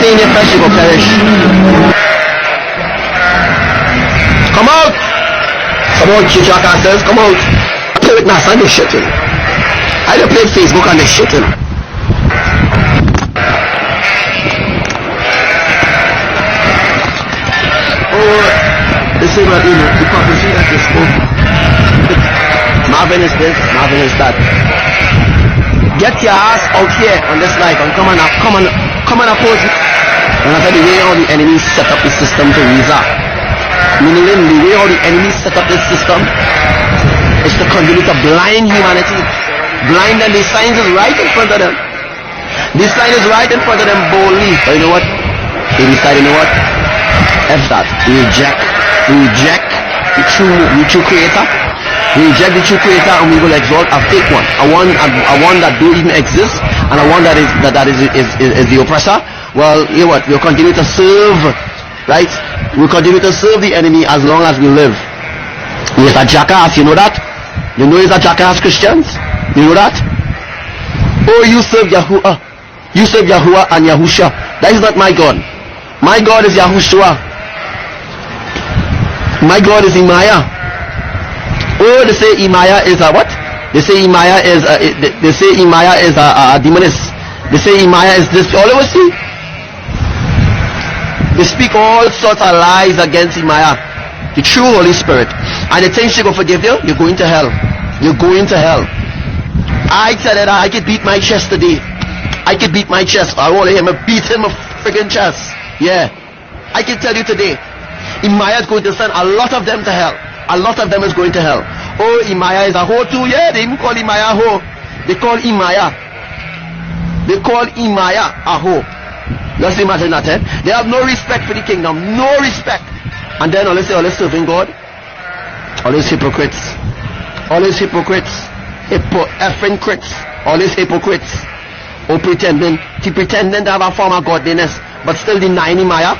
in your flesh, you will perish. Come out! Come out, you jackasses, come out! I play with NASA and they shitting. I don't play Facebook and they shitting. Oh, this is what, the prophecy that they spoke. Marvin is this, Marvin is that. Get your ass out here on this life and come and oppose me. And after the way all the enemies set up the system to raise up. Meaning the way all the enemies set up this system is to continue to blind humanity. Blind them. The signs is right in front of them. This sign is right in front of them boldly. But you know what? They decide, you know what? F that. We reject the true creator. We reject the true creator and we will exalt a fake one. A one that don't even exist, and a one that is the oppressor. Well, you know what? We'll continue to serve, right? We'll continue to serve the enemy as long as we live. He's a jackass, you know that? You know he's a jackass, Christians? You know that? Oh, you serve Yahuwah. You serve Yahuwah and Yahushua. That is not my God. My God is Yahushua. My God is Imayah. Oh, they say Imayah is a what? They say Imayah is a demonist. They say Imayah is this. All of us see. They speak all sorts of lies against Imayah, the true Holy Spirit. And they think she will forgive you. You're going to hell. You're going to hell. I said that I could beat my chest today. I could beat my chest. I want him to beat him a friggin' chest. Yeah. I can tell you today, Imayah is going to send a lot of them to hell. A lot of them is going to hell. Oh, Imayah is a hoe too. Yeah, they even call Imayah a hoe. They call Imayah a hoe. Just imagine that, eh? They have no respect for the kingdom. No respect. And then all they say, all they serving God. All these hypocrites. All these hypocrites. Effing crits. All these hypocrites. Oh, pretending to have a form of godliness, but still denying Imayah.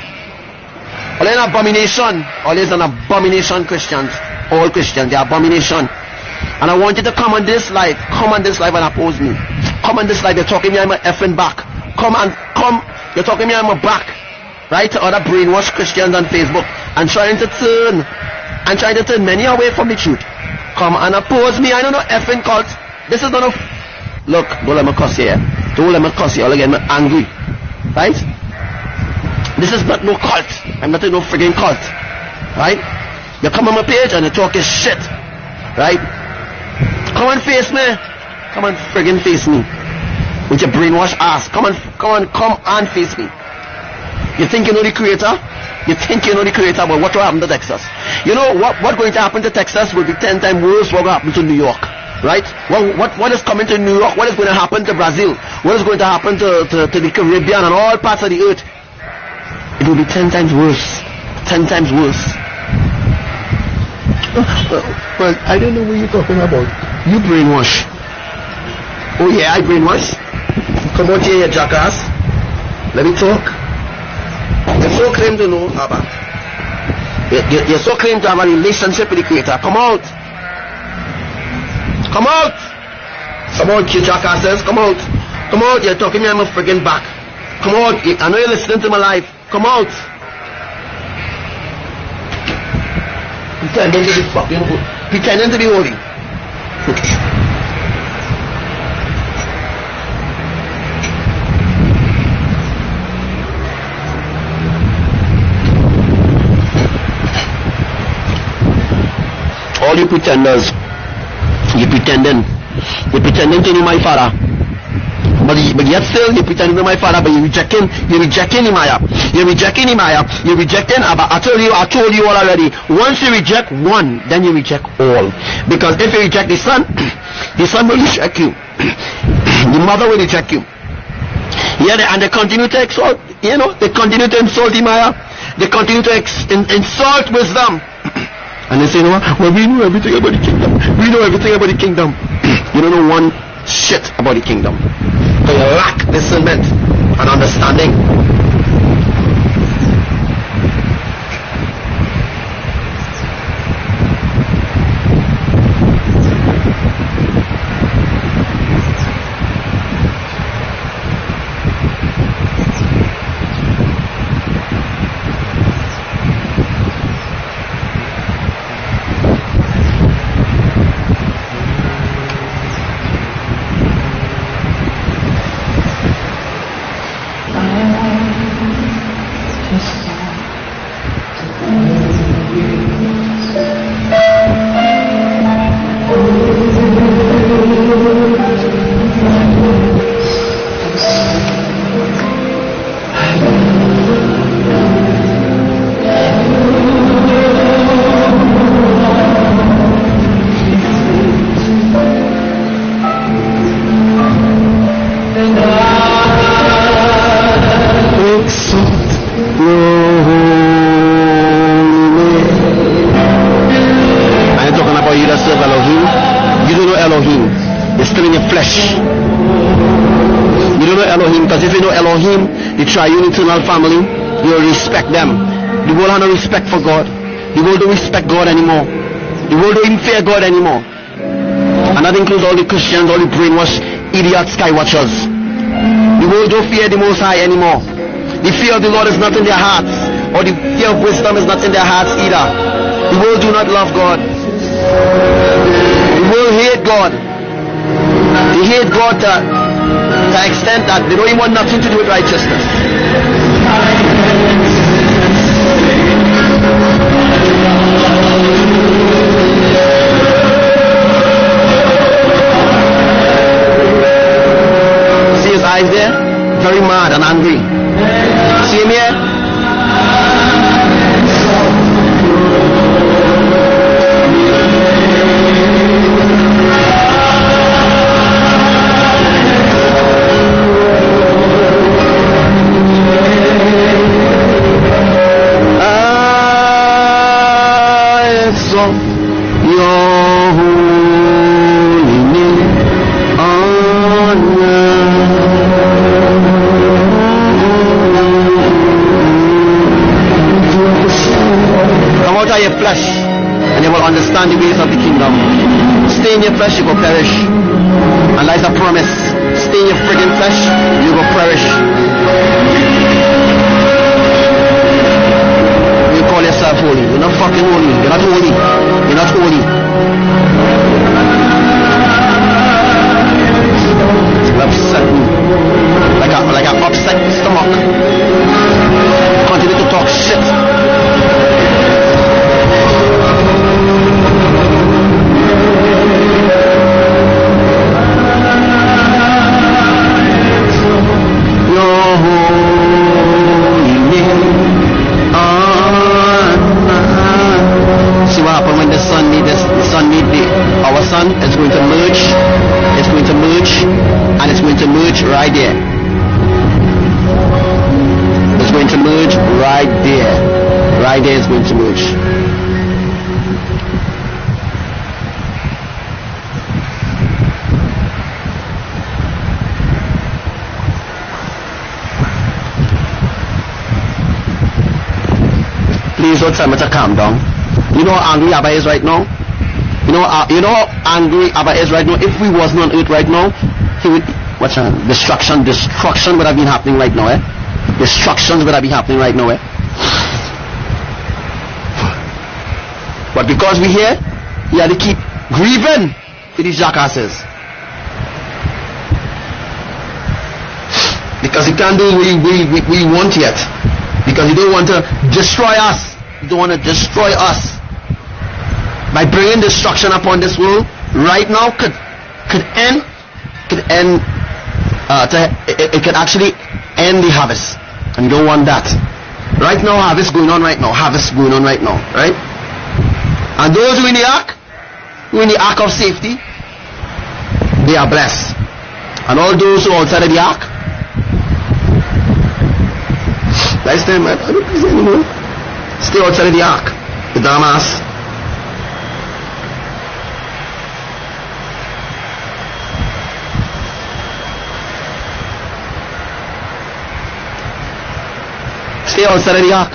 All an abomination. All is an abomination, Christians. All Christians, they are abomination. And I want you to come on this life. Come on this life and oppose me. Come on this life. You're talking me, I'm a effing back. Come. You're talking me, I'm a back. Right? To other brainwashed Christians on Facebook. And trying to turn many away from the truth. Come and oppose me. I don't know effing cult. This is not a... Look, don't let me cuss here. Don't let me cuss here. I'll get me angry. Right? This is not no cult. I'm not in no friggin' cult. Right? You come on my page and you talk your shit. Right? Come and face me. Come and friggin' face me. With your brainwashed ass. Come and face me. You think you know the creator? You think you know the creator, but what will happen to Texas? You know what's going to happen to Texas will be 10 times worse what will happen to New York. Right? What is coming to New York? What is going to happen to Brazil? What is going to happen to the Caribbean and all parts of the earth? It will be 10 times worse. 10 times worse. Well, I don't know what you're talking about. You brainwash. Oh yeah, I brainwash. Come out here, you jackass. Let me talk. You're so claim to know Abba. You're so claim to have a relationship with the Creator. Come out. Come out. Come out, you jackasses. Come out. Come out. You're talking me, I'm a friggin' back. Come out. I know you're listening to my life. Come out. Pretending to be fucking good. Pretending to be holy. All you pretenders, you're pretending to know my father, but yet still you're pretending to know my father, but you're rejecting Imayah, you're rejecting Abba. I told you all already. Once you reject one, then you reject all, because if you reject the son will reject you, the mother will reject you. Yeah, and they continue to exalt, they continue to insult Imayah, they continue to insult wisdom. And they say, well, we know everything about the kingdom. We know everything about the kingdom. You don't know one shit about the kingdom. So you lack discernment and understanding. Because if you know Elohim, the triune eternal family, you will respect them. The world has no respect for God. The world don't respect God anymore. The world don't even fear God anymore. And that includes all the Christians, all the brainwashed idiot sky watchers. The world don't fear the Most High anymore. The fear of the Lord is not in their hearts, or the fear of wisdom is not in their hearts either. The world do not love God. The world hate God. They hate God to the extent that they don't even want nothing to do with righteousness. See his eyes there? Very mad and angry. See him here? Your holy name come out of your flesh and you will understand the ways of the kingdom. Stay in your flesh, you will perish. And lies a promise. Stay in your friggin' flesh, you will perish. You call yourself holy. You're not fucking holy. You're not holy. You're not holy. You're upset me. Like an upset stomach. Continue to talk shit. Your holy name. See what happened when the sun meet our sun is going to merge. It's going to merge, and it's going to merge right there. It's going to merge right there. Right there is going to merge. Please don't tell me to calm down. You know how angry Abba is right now? You know how angry Abba is right now? If we wasn't on earth right now, he would, destruction would have been happening right now, eh? Destructions would have been happening right now, eh? But because we're here, we have to keep grieving for these jackasses. Because he can't do what we want yet. Because he don't want to destroy us. He don't want to destroy us. By bringing destruction upon this world, right now could actually end the harvest. And you don't want that. Right now, harvest going on right now. Harvest going on right now. Right? And those who in the ark of safety, they are blessed. And all those who are outside of the ark, last time I don't please anymore. Stay outside of the ark. The dumbass. Stay outside of the ark.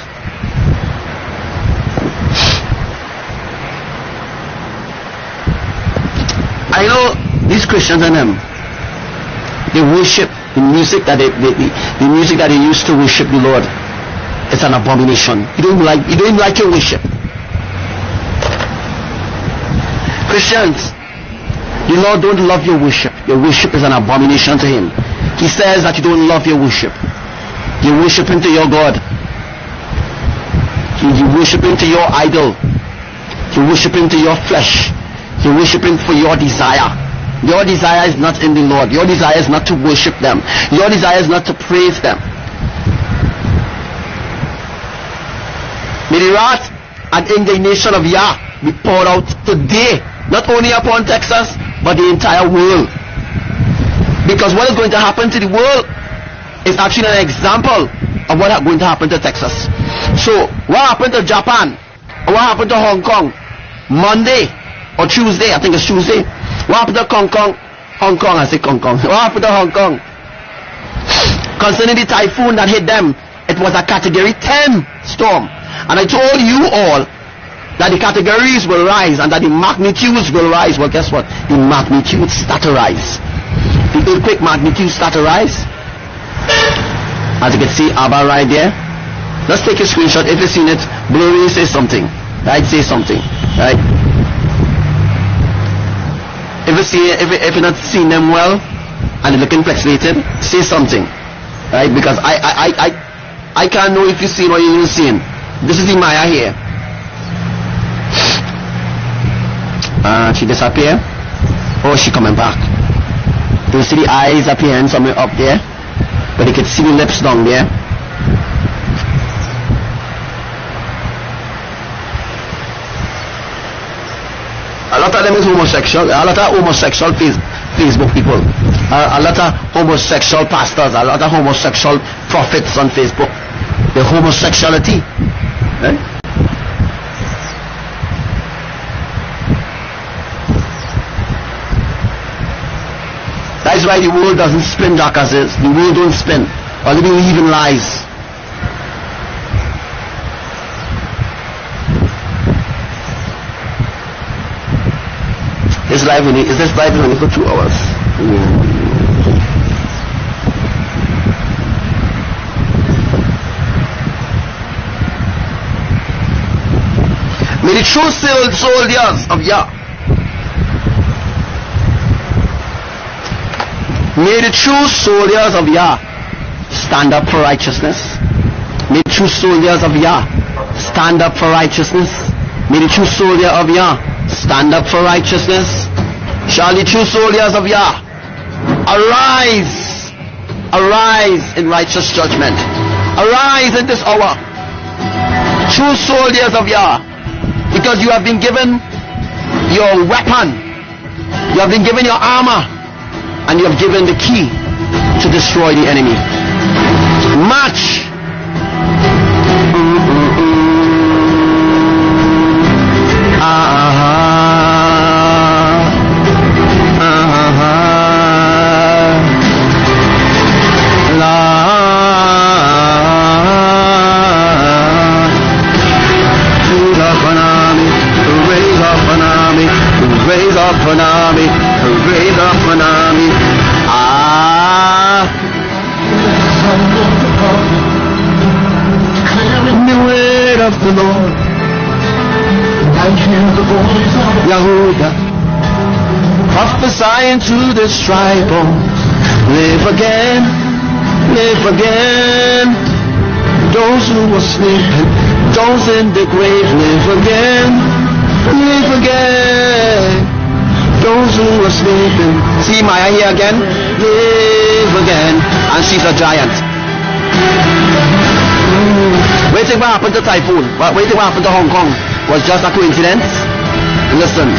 I know these Christians and them, they worship the music that the music that they used to worship the Lord. It's an abomination. You don't even like your worship. Christians, the Lord don't love your worship. Your worship is an abomination to him. He says that you don't love your worship. You worship him to your God. You worship him to your idol. You worship him to your flesh. You worship him for your desire. Your desire is not in the Lord. Your desire is not to worship them. Your desire is not to praise them. May the wrath and indignation of Yah be poured out today, not only upon Texas, but the entire world. Because what is going to happen to the world is actually an example of what is going to happen to Texas. So, what happened to Japan? Or what happened to Hong Kong? Monday or Tuesday, I think it's Tuesday. What happened to Hong Kong? I say Hong Kong. What happened to Hong Kong? concerning the typhoon that hit them, it was a category 10 storm. And I told you all that the categories will rise and that the magnitudes will rise. Well, guess what? The magnitudes start to rise. The earthquake magnitude start to rise. As you can see, Abba right there. Let's take a screenshot. If you've seen it, blurry, say something. Right? Say something. Right? If you're not seeing them well and you're looking pixelated, say something. Right? Because I can't know if you've seen or you're seeing. This is Imayah here. She disappeared. Oh, she coming back. You see the eyes appearing somewhere up there, but you can see the lips down there. A lot of them is homosexual. A lot of homosexual Facebook people. A lot of homosexual pastors. A lot of homosexual prophets on Facebook. The homosexuality. Right? That's why the world doesn't spin, jackasses. The world don't spin. Or they believe in lies. Is this live only for 2 hours? May the true soldiers of Yah, may the true soldiers of Yah stand up for righteousness. May the true soldiers of Yah stand up for righteousness. May the true soldier of Yah stand up for righteousness. Shall the true soldiers of Yah arise, arise in righteous judgment. Arise in this hour, true soldiers of Yah, because you have been given your weapon, you have been given your armor, and you have given the key to destroy the enemy. March. Raise up an army, raise up an army. The word of the Lord, I hear the voice of Yahuwah prophesying to this dry bones. Live again, live again. Those who are sleeping, those in the grave, live again, live again. Those who are sleeping. See Imayah here again. Live again. And she's a giant. Waiting what happened to Typhoon, waiting what happened to Hong Kong was just a coincidence. Listen,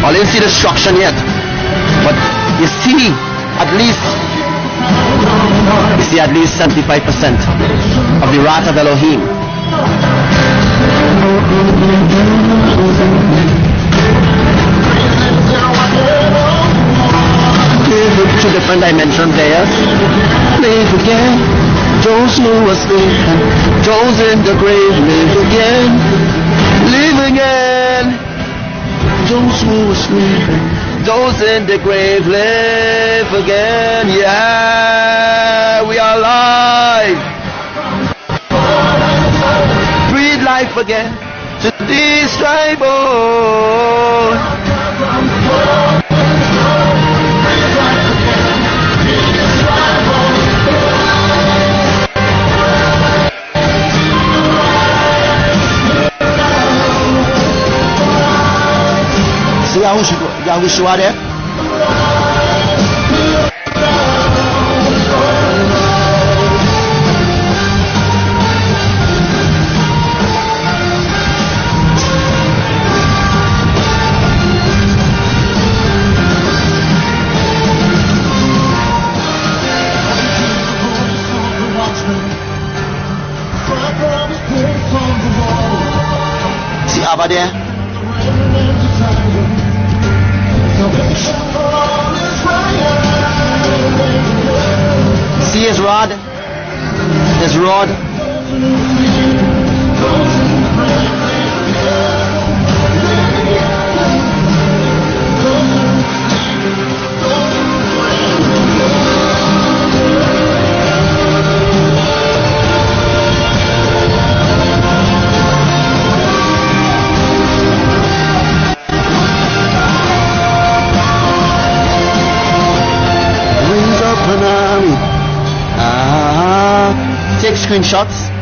I didn't see destruction yet, but you see at least 75% of the wrath of Elohim. Two different dimensions there. Live again. Those who are sleeping, those in the grave, live again. Live again. Those who are sleeping, those in the grave, live again. Yeah, we are alive. Breathe life again to these dry bones. See Yahushua there? See Abba there? See his rod? his rod. Take screenshots.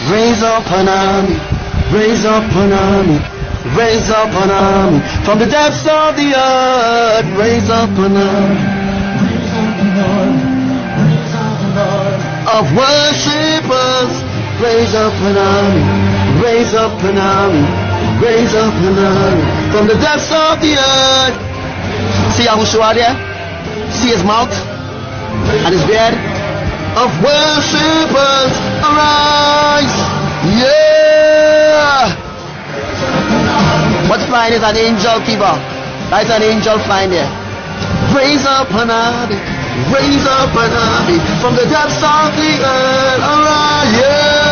Raise up an army, raise up an army, raise up an army from the depths of the earth. Raise up an army of worshippers. Raise up an army, raise up an army, raise up an army from the depths of the earth. See Yahushua there? See his mouth and his beard? Of worshippers, arise! Yeah! What's flying is an angel, Kiva. That's an angel flying there. Raise up an army, raise up an army from the depths of the earth. Arise! Yeah!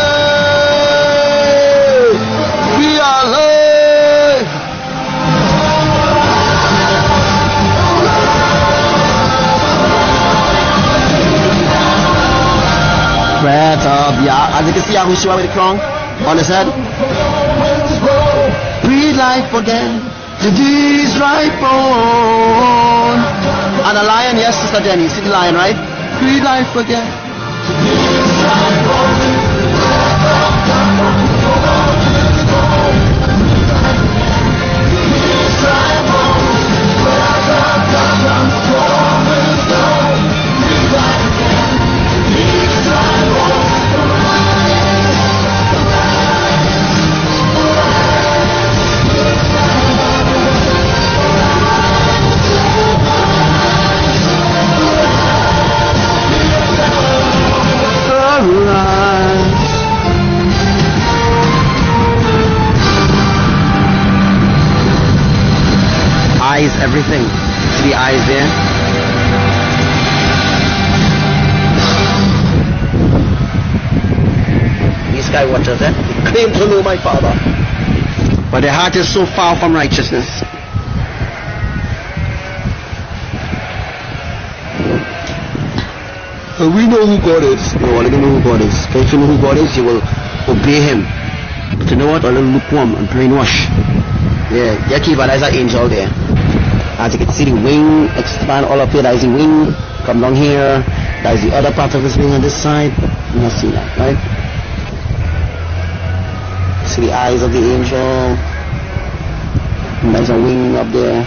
We are alive! Breath of Yah, as you can see Yahushua with the crown on his head. Breathe life again, the deeds right born. And a lion, yes, Sister Jenny, you see the lion, right? Breathe life again. Eyes, everything. See the eyes there? These sky watchers there, they claim to know my Father, but their heart is so far from righteousness. And we know who God is. You already know who God is. If you know who God is, you will obey him. But you know what? A little lukewarm and brainwash. Yeah, Yakiva, there's an angel there. As you can see the wing expand all up here. There is the wing come down here. There is the other part of his wing on this side. You must see that, right? See the eyes of the angel. And there's a wing up there.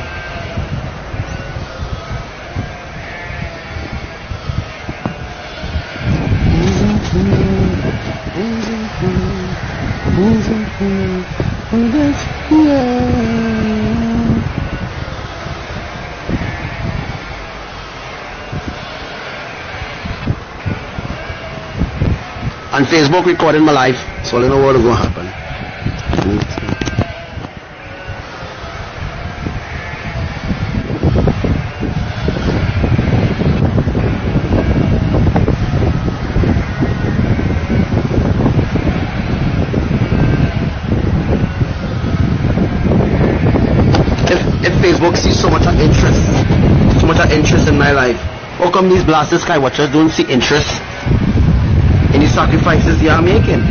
On Facebook recording my life, so I don't know what is going to happen. If Facebook sees so much interest in my life, how come these blasted sky watchers don't see interest in the sacrifices you are making?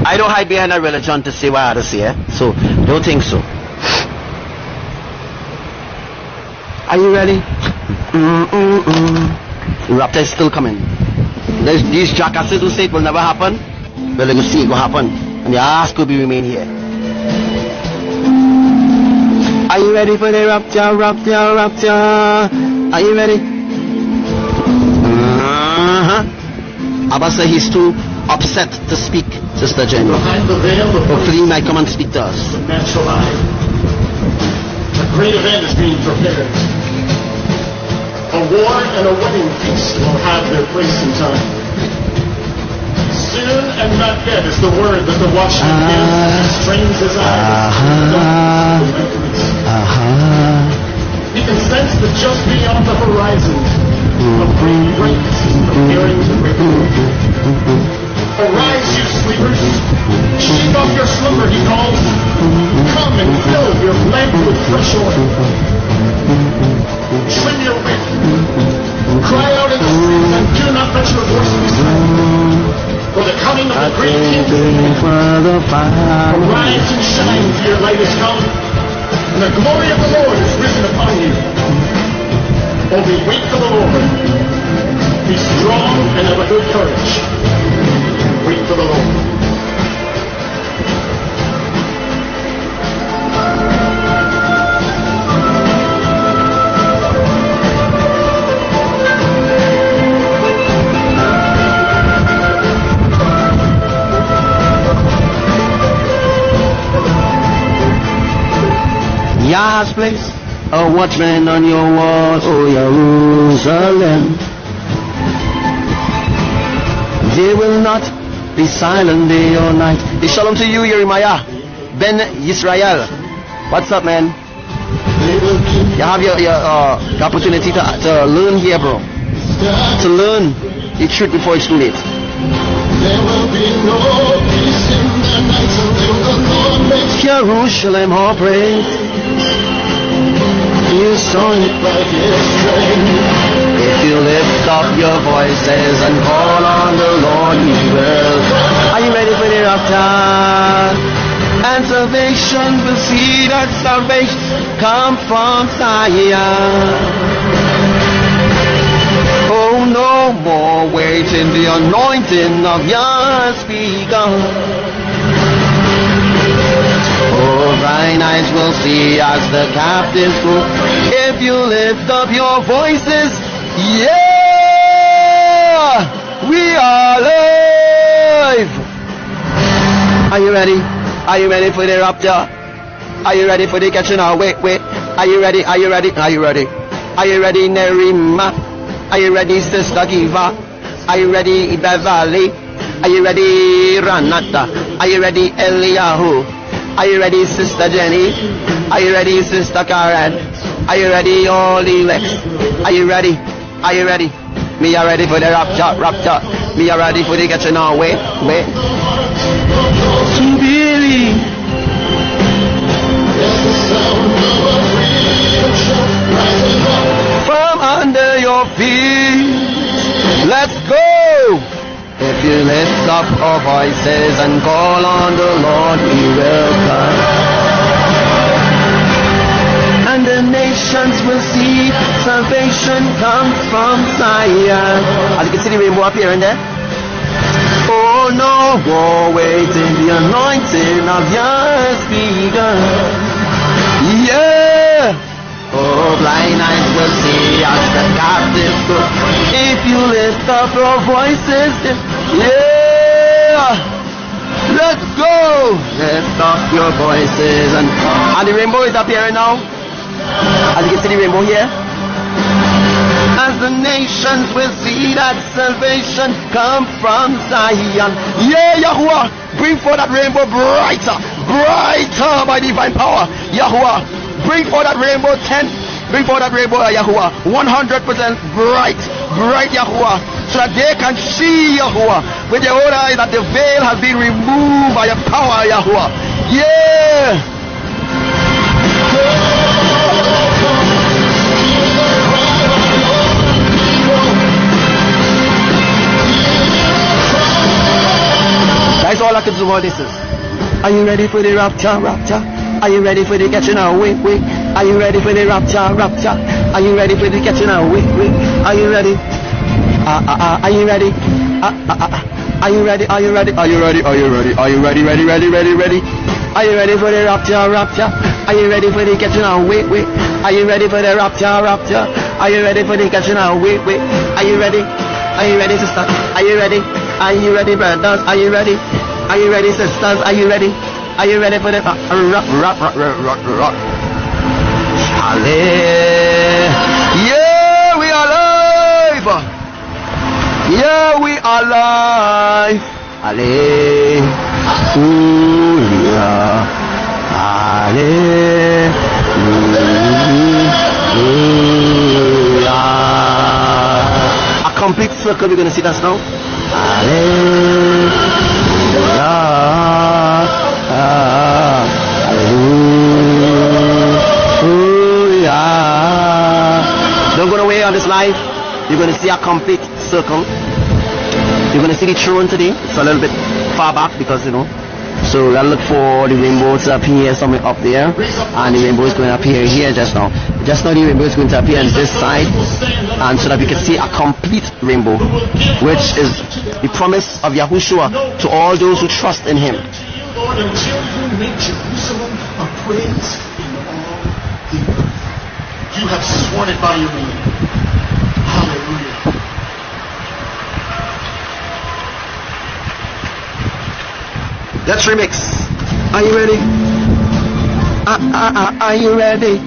I don't hide behind a religion to say what I have to say, so don't think so. Are you ready? The rapture is still coming. These jackasses who say it will never happen, well, they will see it will happen, and the ass could be remain here. Are you ready for the rapture, rapture, rapture? Are you ready? Abba said he's too upset to speak, Sister Jenny. Hopefully he might come and speak to us. The natural eye. A great event is being prepared. A war and a wedding feast will have their place in time. Soon and not yet is the word that the watchman gives and strains his eyes. He can sense that just beyond the horizon, a great break is preparing to break through. Arise, you sleepers. Shake off your slumber, he calls. Come and fill your lamp with fresh oil. Trim your wick. Cry out in the streets and do not let your voice be silent. For the coming of the great King. Arise and shine, for your light is come. And the glory of the Lord is risen upon you. Only wait for the Lord. Be strong and have a good courage. Wait for the Lord. Yah's place, a watchman on your walls, O Jerusalem. They will not be silent day or night. Hey, shalom to you, Imayah Ben Yisrael. What's up, man? You have your opportunity to learn here, bro. To learn the truth before it's too late. There will be no peace in the night until the Lord makes Yahushalaim all praise. you song it by his strength. If you lift up your voices and call on the Lord, He will. Are you ready for the rapture? And salvation will see that salvation come from Zion. Oh, no more waiting, the anointing of Yah's begun. Oh, thine eyes will see as the captives go. If you lift up your voices, yeah, we are alive. Are you ready? Are you ready for the rapture? Are you ready for the catching? Wait. Are you ready? Are you ready? Are you ready? Are you ready, Nerima? Are you ready, Sister Kiva? Are you ready, Beverly? Are you ready, Ranata? Are you ready, Eliyahu? Are you ready, Sister Jenny? Are you ready, Sister Karen? Are you ready, all the Lex? Are you ready? Are you ready? Me are ready for the rapture. Me are ready for the catching on. Wait. To believe. From under your feet, let's go. If you lift up our voices and call on the Lord, He will come. And the nations will see salvation comes from Zion. As you can see the rainbow appearing there. Oh, no more waiting, the anointing of Yah's begun. Yeah. Oh, blind eyes will see as the captives go. If you lift up your voices, yeah, let's go. Lift up your voices, and the rainbow is appearing now. As you can see the rainbow here. As the nations will see that salvation come from Zion. Yeah, Yahuwah, bring forth that rainbow brighter by divine power. Yahuwah, bring forth that rainbow 10. Bring forth that rainbow, Yahuwah, 100% bright, Yahuwah, so that they can see, Yahuwah, with their own eyes that the veil has been removed by your power, Yahuwah. Yeah. That's all I can do about this is. Are you ready for the rapture? Are you ready for the catching out? Wait. Are you ready for the rapture? Are you ready for the catching out? Wait. Are you ready? Are you ready? Are you ready? Are you ready? Are you ready? Are you ready? Are you ready? Ready? Are you ready for the rapture? Are you ready for the catching out? Wait. Are you ready for the rapture? Are you ready for the catching out? Wait. Are you ready? Are you ready, sister? Are you ready? Are you ready, brothers? Are you ready? Are you ready, sisters? Are you ready? Are you ready for the rock? Yeah, we are alive. Yeah, we are alive. Hallelujah. Hallelujah. A complete circle, we're going to see that now. Don't go away on this life. You're going to see a complete circle. You're going to see the throne today. It's a little bit far back because, you know. So we'll look for the rainbow to appear somewhere up there. And the rainbow is going to appear here just now. Just now the rainbow is going to appear on this side. And so that we can see a complete rainbow. Which is the promise of Yahushua to all those who trust in him. Lord, until you make Jerusalem a praise in all the earth. You have sworn it by your name. Hallelujah. Let's remix. Are you ready? Are you ready?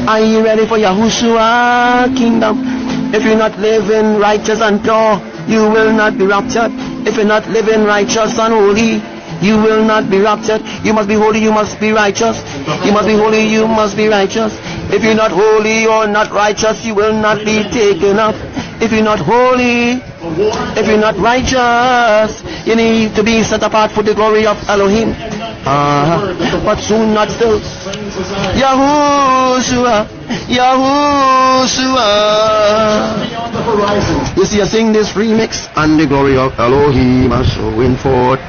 Are you ready for Yahushua kingdom? If you're not living righteous and pure, you will not be raptured. If you're not living righteous and holy, you will not be raptured. You must be holy, you must be righteous. You must be holy, you must be righteous. If you're not holy or not righteous, you will not be taken up. If you're not holy, if you're not righteous, you need to be set apart for the glory of Elohim. But soon not still. Yahushua, Yahushua. You see, I sing this remix, and the glory of Elohim are showing forth.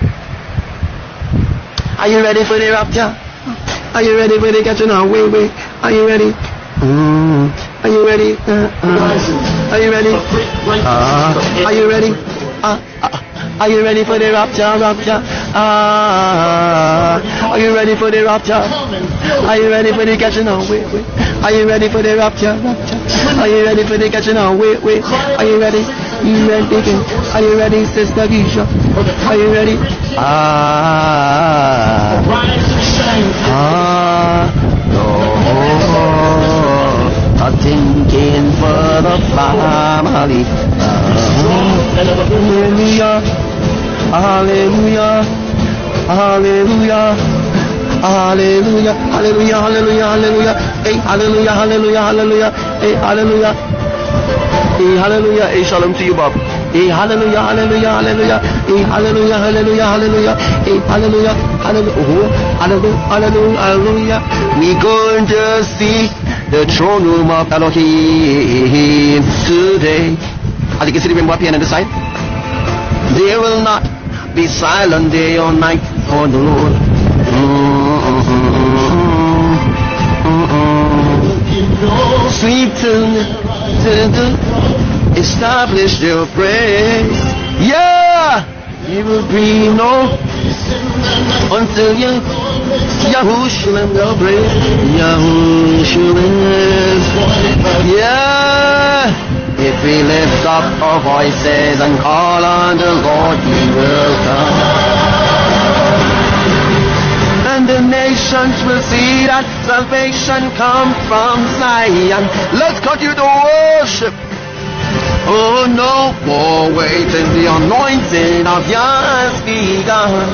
Are you ready for the rapture? Are you ready for the catching away? Are you ready? Are you ready? Are you ready? Are you ready? Are you ready for the rapture? Are you ready for the rapture? Are you ready for the catching away? Are you ready for the rapture? Are you ready for the catching away? Are you ready? You ready? Are you ready, Sister Gisha? Are you ready? Thinking for the family. Hallelujah, hallelujah, hallelujah, hallelujah, hallelujah, hallelujah, hallelujah, hey, hallelujah, hallelujah, hallelujah, hey, hallelujah, hey, hallelujah, hey, shalom to you, Bob. Hey, hallelujah, hallelujah, hallelujah, hey, hallelujah, hallelujah, hallelujah, hey, hallelujah, hallelujah, hallelujah, hallelujah, hallelujah. We going to see the throne room of Elohim today. As you can see the rainbow up here on the side. They will not be silent day or night for the Lord. Sleep till establish your praise. Yeah, it will be no until you Yahushua will praise. Yahushua. Yeah, if we lift up our voices and call on the Lord, He will come. And the nations will see that salvation comes from Zion. Let's continue to worship. Oh, no more waiting, the anointing of Yah has begun.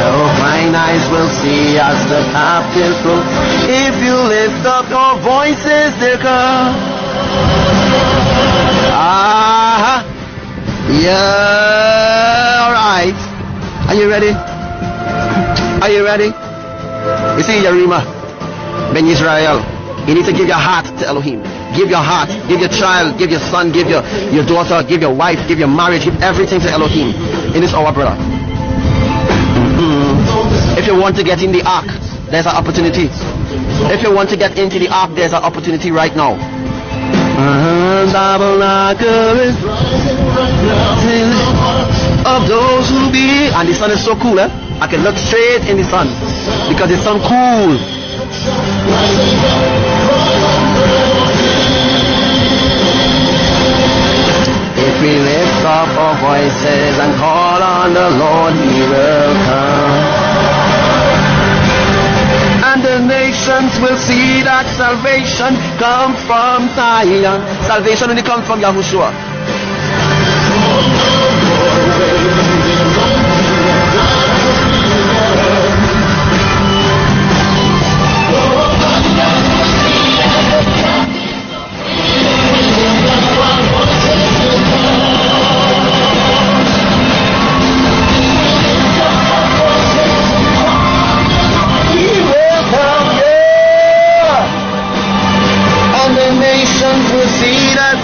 Oh, mine eyes will see as the captives go. If you lift up your voices, they come. Yeah, alright. Are you ready? Are you ready? You see, Yarima, Ben Israel, you need to give your heart to Elohim. Give your heart, give your child, give your son, give your daughter, give your wife, give your marriage, give everything to Elohim in this hour, brother. If you want to get in the ark, there's an opportunity. If you want to get into the ark, there's an opportunity right now. Of those who be, and the sun is so cool, I can look straight in the sun because the sun cool. If we lift up our voices and call on the Lord, He will come. And the nations will see that salvation comes from Zion. Salvation only comes from Yahushua.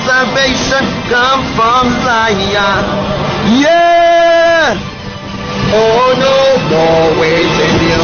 salvation come from Zion. Yeah. Oh, no more waiting you.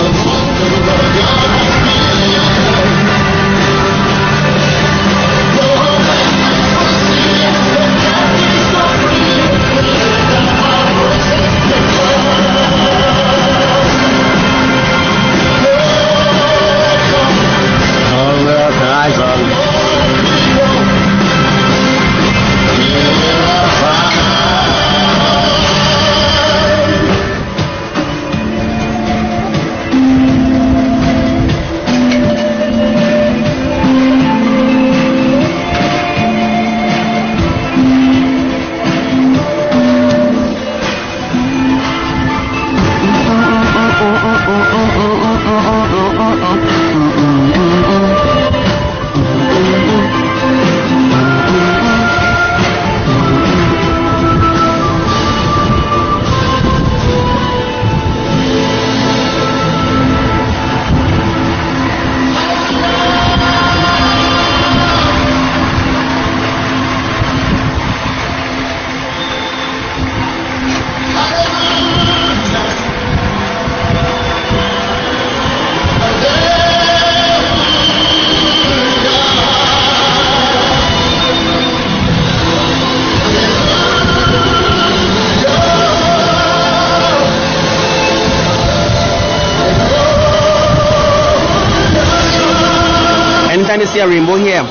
Anytime you see a rainbow here,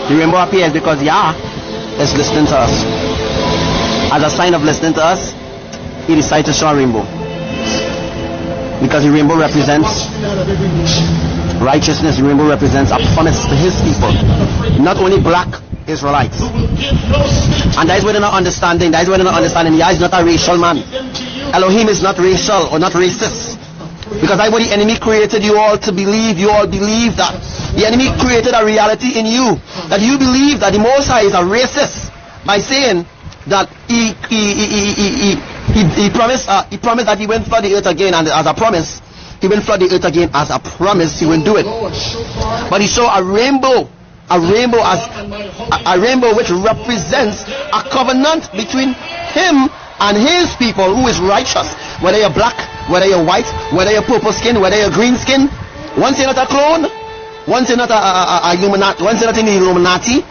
the rainbow appears because Yah is listening to us. As a sign of listening to us, he decided to show a rainbow. Because the rainbow represents righteousness, the rainbow represents a promise to his people. Not only black Israelites. And that is where they're not understanding. That is where they're not understanding. Yah is not a racial man. Elohim is not racial or not racist. Because that's what the enemy created you all to believe. You all believe that. The enemy created a reality in you. That you believe that the Most High is a racist. By saying that he promised that he will flood the earth again, and as a promise, he will flood the earth again. As a promise, he will do it. But he showed a rainbow which represents a covenant between him and his people who is righteous. Whether you're black, whether you're white, whether you're purple skin, whether you're green skin, once you're not a clone, once you're not a Illuminati, once you're not in the Illuminati,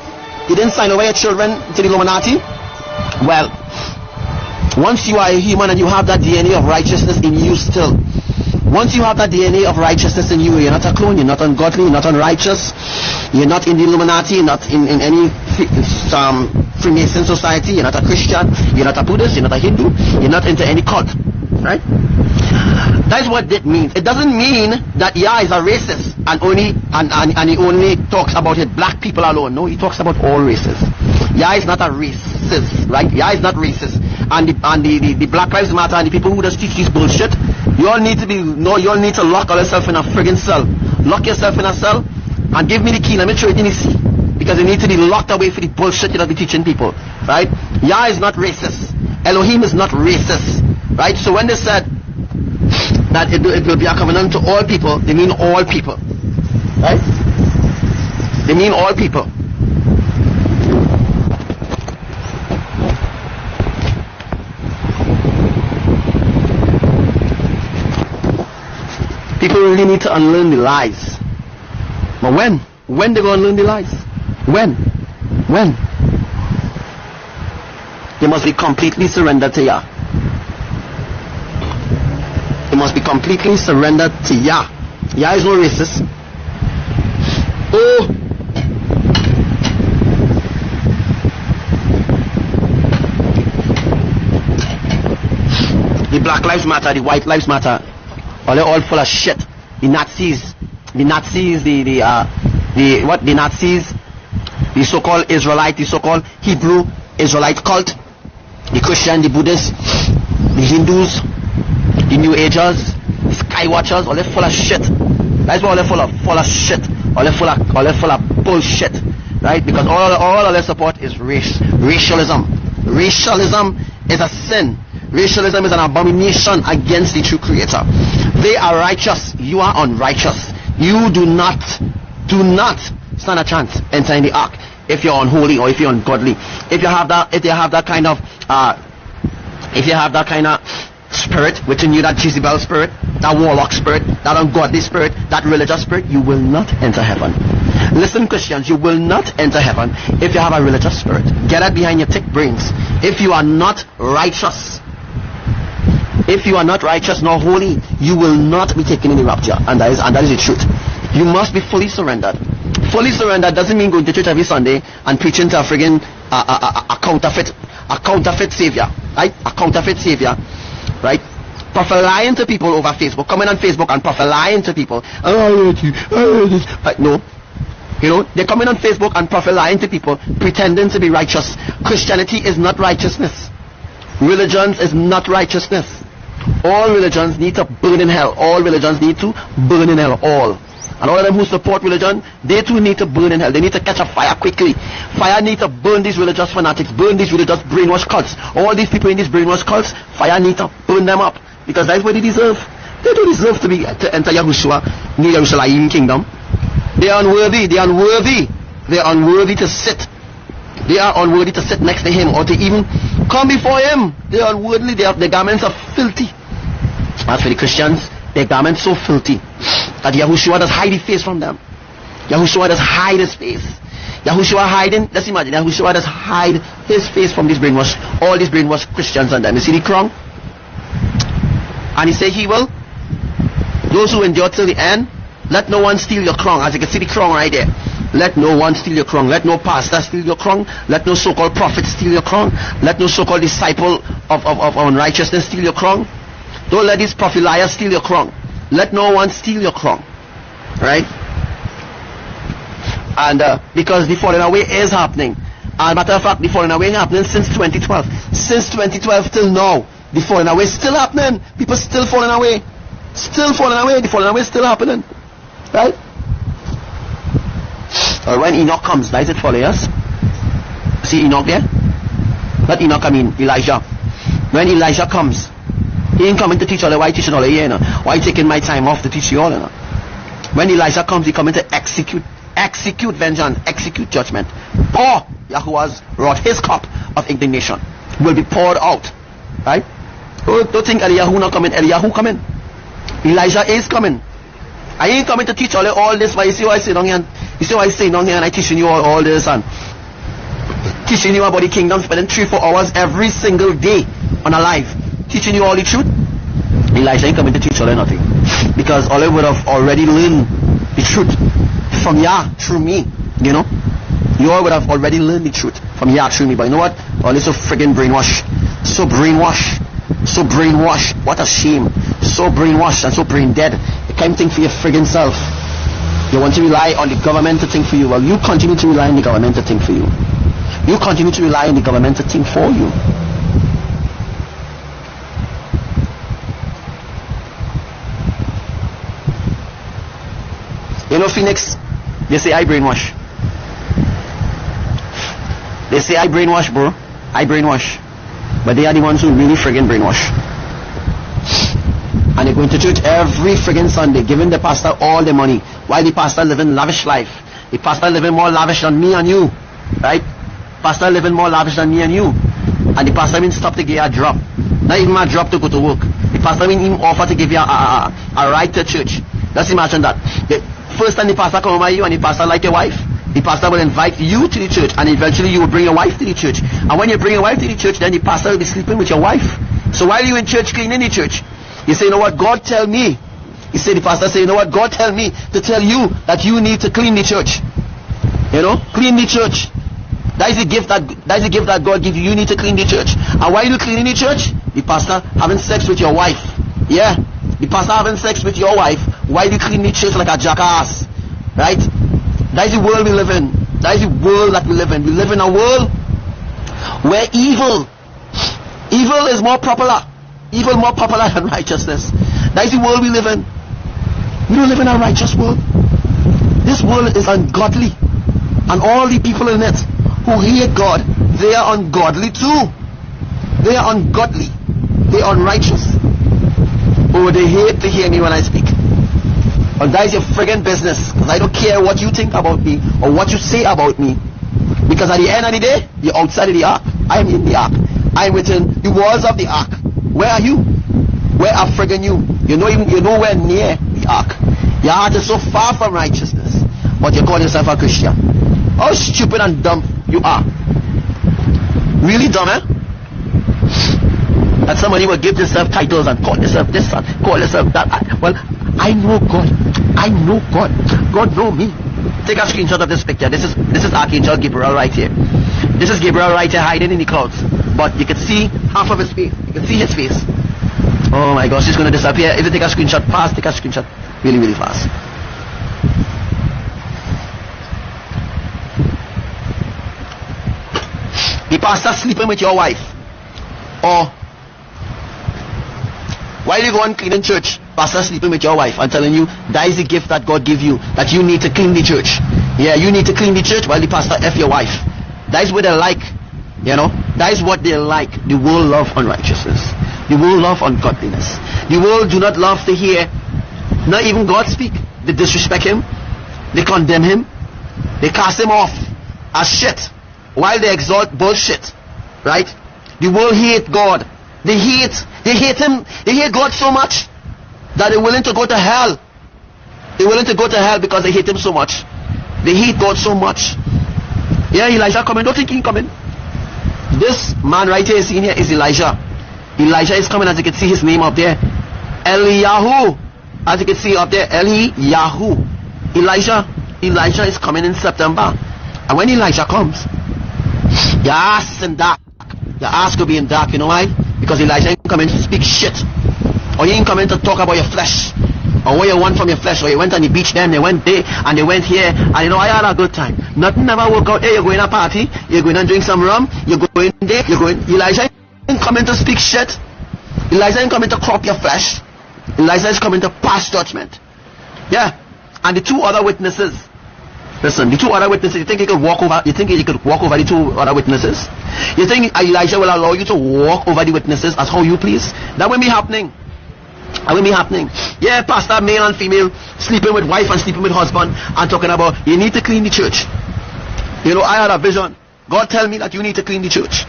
you didn't sign away your children to the Illuminati. Well, once you are a human and you have that DNA of righteousness in you still, once you have that DNA of righteousness in you, you're not a clone, you're not ungodly, you're not unrighteous, you're not in the Illuminati, you're not in any Freemason society, you're not a Christian, you're not a Buddhist, you're not a Hindu, you're not into any cult, right? That's what that means. It doesn't mean that Yah is a racist and he only talks about it black people alone. No, he talks about all races. Yah is not a racist, right? Yah is not racist. And the Black Lives Matter and the people who just teach this bullshit, you all need to lock yourself in a friggin' cell. Lock yourself in a cell and give me the key. Let me throw it in the sea. Because you need to be locked away for the bullshit you'll be teaching people, right? Yah is not racist. Elohim is not racist, right? So when they said that it will be a covenant to all people, they mean all people, right? They mean all people. People really need to unlearn the lies. But when? When they going to learn the lies? When? They must be completely surrendered to Yah. They must be completely surrendered to Yah. Yah is no racist. Oh! The Black Lives Matter, the White Lives Matter, they're all full of shit. The Nazis, the so-called Israelite, the so-called Hebrew Israelite cult, the Christian, the Buddhists, the Hindus, the New Agers, the Sky Watchers, all they're full of shit. That's why all they're full of shit. All they're full of bullshit, right? Because all of their support is racialism. Racialism is a sin. Racialism is an abomination against the true Creator. They are righteous. You are unrighteous. You do not stand a chance entering the ark. if you're unholy or if you're ungodly. If you have that kind of spirit within you, that Jezebel spirit, that warlock spirit, that ungodly spirit, that religious spirit, you will not enter heaven. Listen, Christians, you will not enter heaven if you have a religious spirit. Get that behind your thick brains. If you are not righteous, nor holy, you will not be taken in the rapture. And that is the truth. You must be fully surrendered. Fully surrendered doesn't mean going to church every Sunday and preaching to a friggin' a counterfeit savior, right? A counterfeit savior, right? Prophet lying to people over Facebook, coming on Facebook and prophet lying to people. Oh, no. You know, they're coming on Facebook and prophet lying to people, pretending to be righteous. Christianity is not righteousness. Religions is not righteousness. All religions need to burn in hell. All religions need to burn in hell. All. And all of them who support religion, they too need to burn in hell. They need to catch a fire quickly. Fire need to burn these religious fanatics, burn these religious brainwash cults. All these people in these brainwash cults, fire need to burn them up. Because that's what they deserve. They don't deserve to enter Yahushua, New Yahrushalayim kingdom. They are unworthy. They are unworthy. They are unworthy to sit. They are unworthy to sit next to him or to even come before him. They are unworthy. Their garments are filthy. As for the Christians, their garments so filthy that Yahushua does hide his face from them. Yahushua does hide his face. Yahushua hiding, let's imagine, Yahushua does hide his face from these brainwashed, all these brainwashed Christians and them. You see the crown? And he said he will, those who endure till the end, let no one steal your crown. As you can see the crown right there. Let no one steal your crown. Let no pastor steal your crown. Let no so-called prophet steal your crown. Let no so-called disciple of unrighteousness steal your crown. Don't let these prophet liars steal your crown. Let no one steal your crown. Right? And because the falling away is happening. And matter of fact, the falling away is happening since 2012. Since 2012 till now, the falling away is still happening. People still falling away. Still falling away. The falling away is still happening. Right? Or when Enoch comes, that is it for us. See Enoch there? Not Enoch, I mean Elijah. When Elijah comes, he ain't coming to teach all the why teaching all the year, you know? Why taking my time off to teach you all, you know? When Elijah comes, he coming to execute vengeance, execute judgment. Pour Yahuwah's wrath, his cup of indignation will be poured out. Right? Don't think Eliyahu not coming. Eliyahu coming. Elijah is coming. I ain't coming to teach all this. Why you see why I say down here? You see why I say down here and I teaching you all this and teaching you about the kingdom, spending 3-4 hours every single day on a live, teaching you all the truth. Elijah ain't coming to teach all nothing, because all would have already learned the truth from Yah through me. You know, you all would have already learned the truth from Yah through me. But you know what? All this so friggin' brainwash, so brainwash. So brainwashed. What a shame. So brainwashed and so brain dead. You can't think for your friggin' self. You want to rely on the government to think for you. Well, you continue to rely on the government to think for you. You continue to rely on the government to think for you. You know, Phoenix, they say I brainwash. They say I brainwash, bro. I brainwash. But they are the ones who really friggin' brainwash. And they're going to church every friggin' Sunday, giving the pastor all the money, while the pastor living lavish life. The pastor living more lavish than me and you. Right? Pastor living more lavish than me and you. And the pastor even stop to give you a drop. Not even a drop to go to work. The pastor even offer to give you a ride to church. Let's imagine that. The first time the pastor come over you and the pastor like your wife, the pastor will invite you to the church, and eventually you will bring your wife to the church. And when you bring your wife to the church, then the pastor will be sleeping with your wife. So while you're in church cleaning the church, you say, you know what, God tell me. You say, the pastor say, you know what, God tell me to tell you that you need to clean the church. You know, clean the church. That is the gift that God gives you. You need to clean the church. And while you cleaning the church, the pastor having sex with your wife. Yeah, the pastor having sex with your wife while you clean the church like a jackass. Right? That is the world we live in. That is the world that we live in. We live in a world where evil is more popular. Evil more popular than righteousness. That is the world we live in. We don't live in a righteous world. This world is ungodly. And all the people in it who hate God, they are ungodly too. They are ungodly. They are unrighteous. Oh, they hate to hear me when I speak. But that is your friggin' business. Because I don't care what you think about me or what you say about me. Because at the end of the day, you're outside of the ark. I am in the ark. I am within the walls of the ark. Where are you? Where are friggin' you? You're nowhere near the ark. Your heart is so far from righteousness, but you call yourself a Christian. How stupid and dumb you are. Really dumb, eh? That somebody will give yourself titles and call yourself this and call yourself that. Well, I know God. I know God. God know me. Take a screenshot of this picture. This is Archangel Gabriel right here. This is Gabriel right here hiding in the clouds. But you can see half of his face. You can see his face. Oh my gosh, he's going to disappear. If you take a screenshot fast, take a screenshot really, really fast. The pastor sleeping with your wife. Or while you go and clean in church, pastor sleeping with your wife and telling you that is the gift that God gave you, that you need to clean the church. Yeah, you need to clean the church while the pastor F your wife. That is what they like. That is what they like. The world love unrighteousness. The world love ungodliness. The world do not love to hear not even God speak. They disrespect him. They condemn him. They cast him off as shit while they exalt bullshit. Right? The world hate God. They hate him. They hate God so much that they're willing to go to hell. They're willing to go to hell because they hate him so much. They hate God so much. Yeah, Elijah coming. Don't think he's coming. This man right here seen here is Elijah. Elijah is coming, as you can see his name up there. Eliyahu. As you can see up there, Eliyahu. Elijah is coming in September. And when Elijah comes, your ass in dark. Your ass will be in dark. You know why? Because Elijah ain't coming to speak shit. Or he ain't coming to talk about your flesh. Or what you want from your flesh. Or you went on the beach then, they went there, and they went here, and I had a good time. Nothing never work out. Hey, you're going to a party, you're going and drink some rum, you're going there, you're going. Elijah ain't coming to speak shit. Elijah ain't coming to crop your flesh. Elijah is coming to pass judgment. Yeah. And the two other witnesses. Listen, the two other witnesses, you think he could walk over the two other witnesses? You think Elijah will allow you to walk over the witnesses as how you please? That won't be happening. That won't be happening. Yeah, pastor, male and female, sleeping with wife and sleeping with husband, and talking about you need to clean the church. I had a vision. God tell me that you need to clean the church.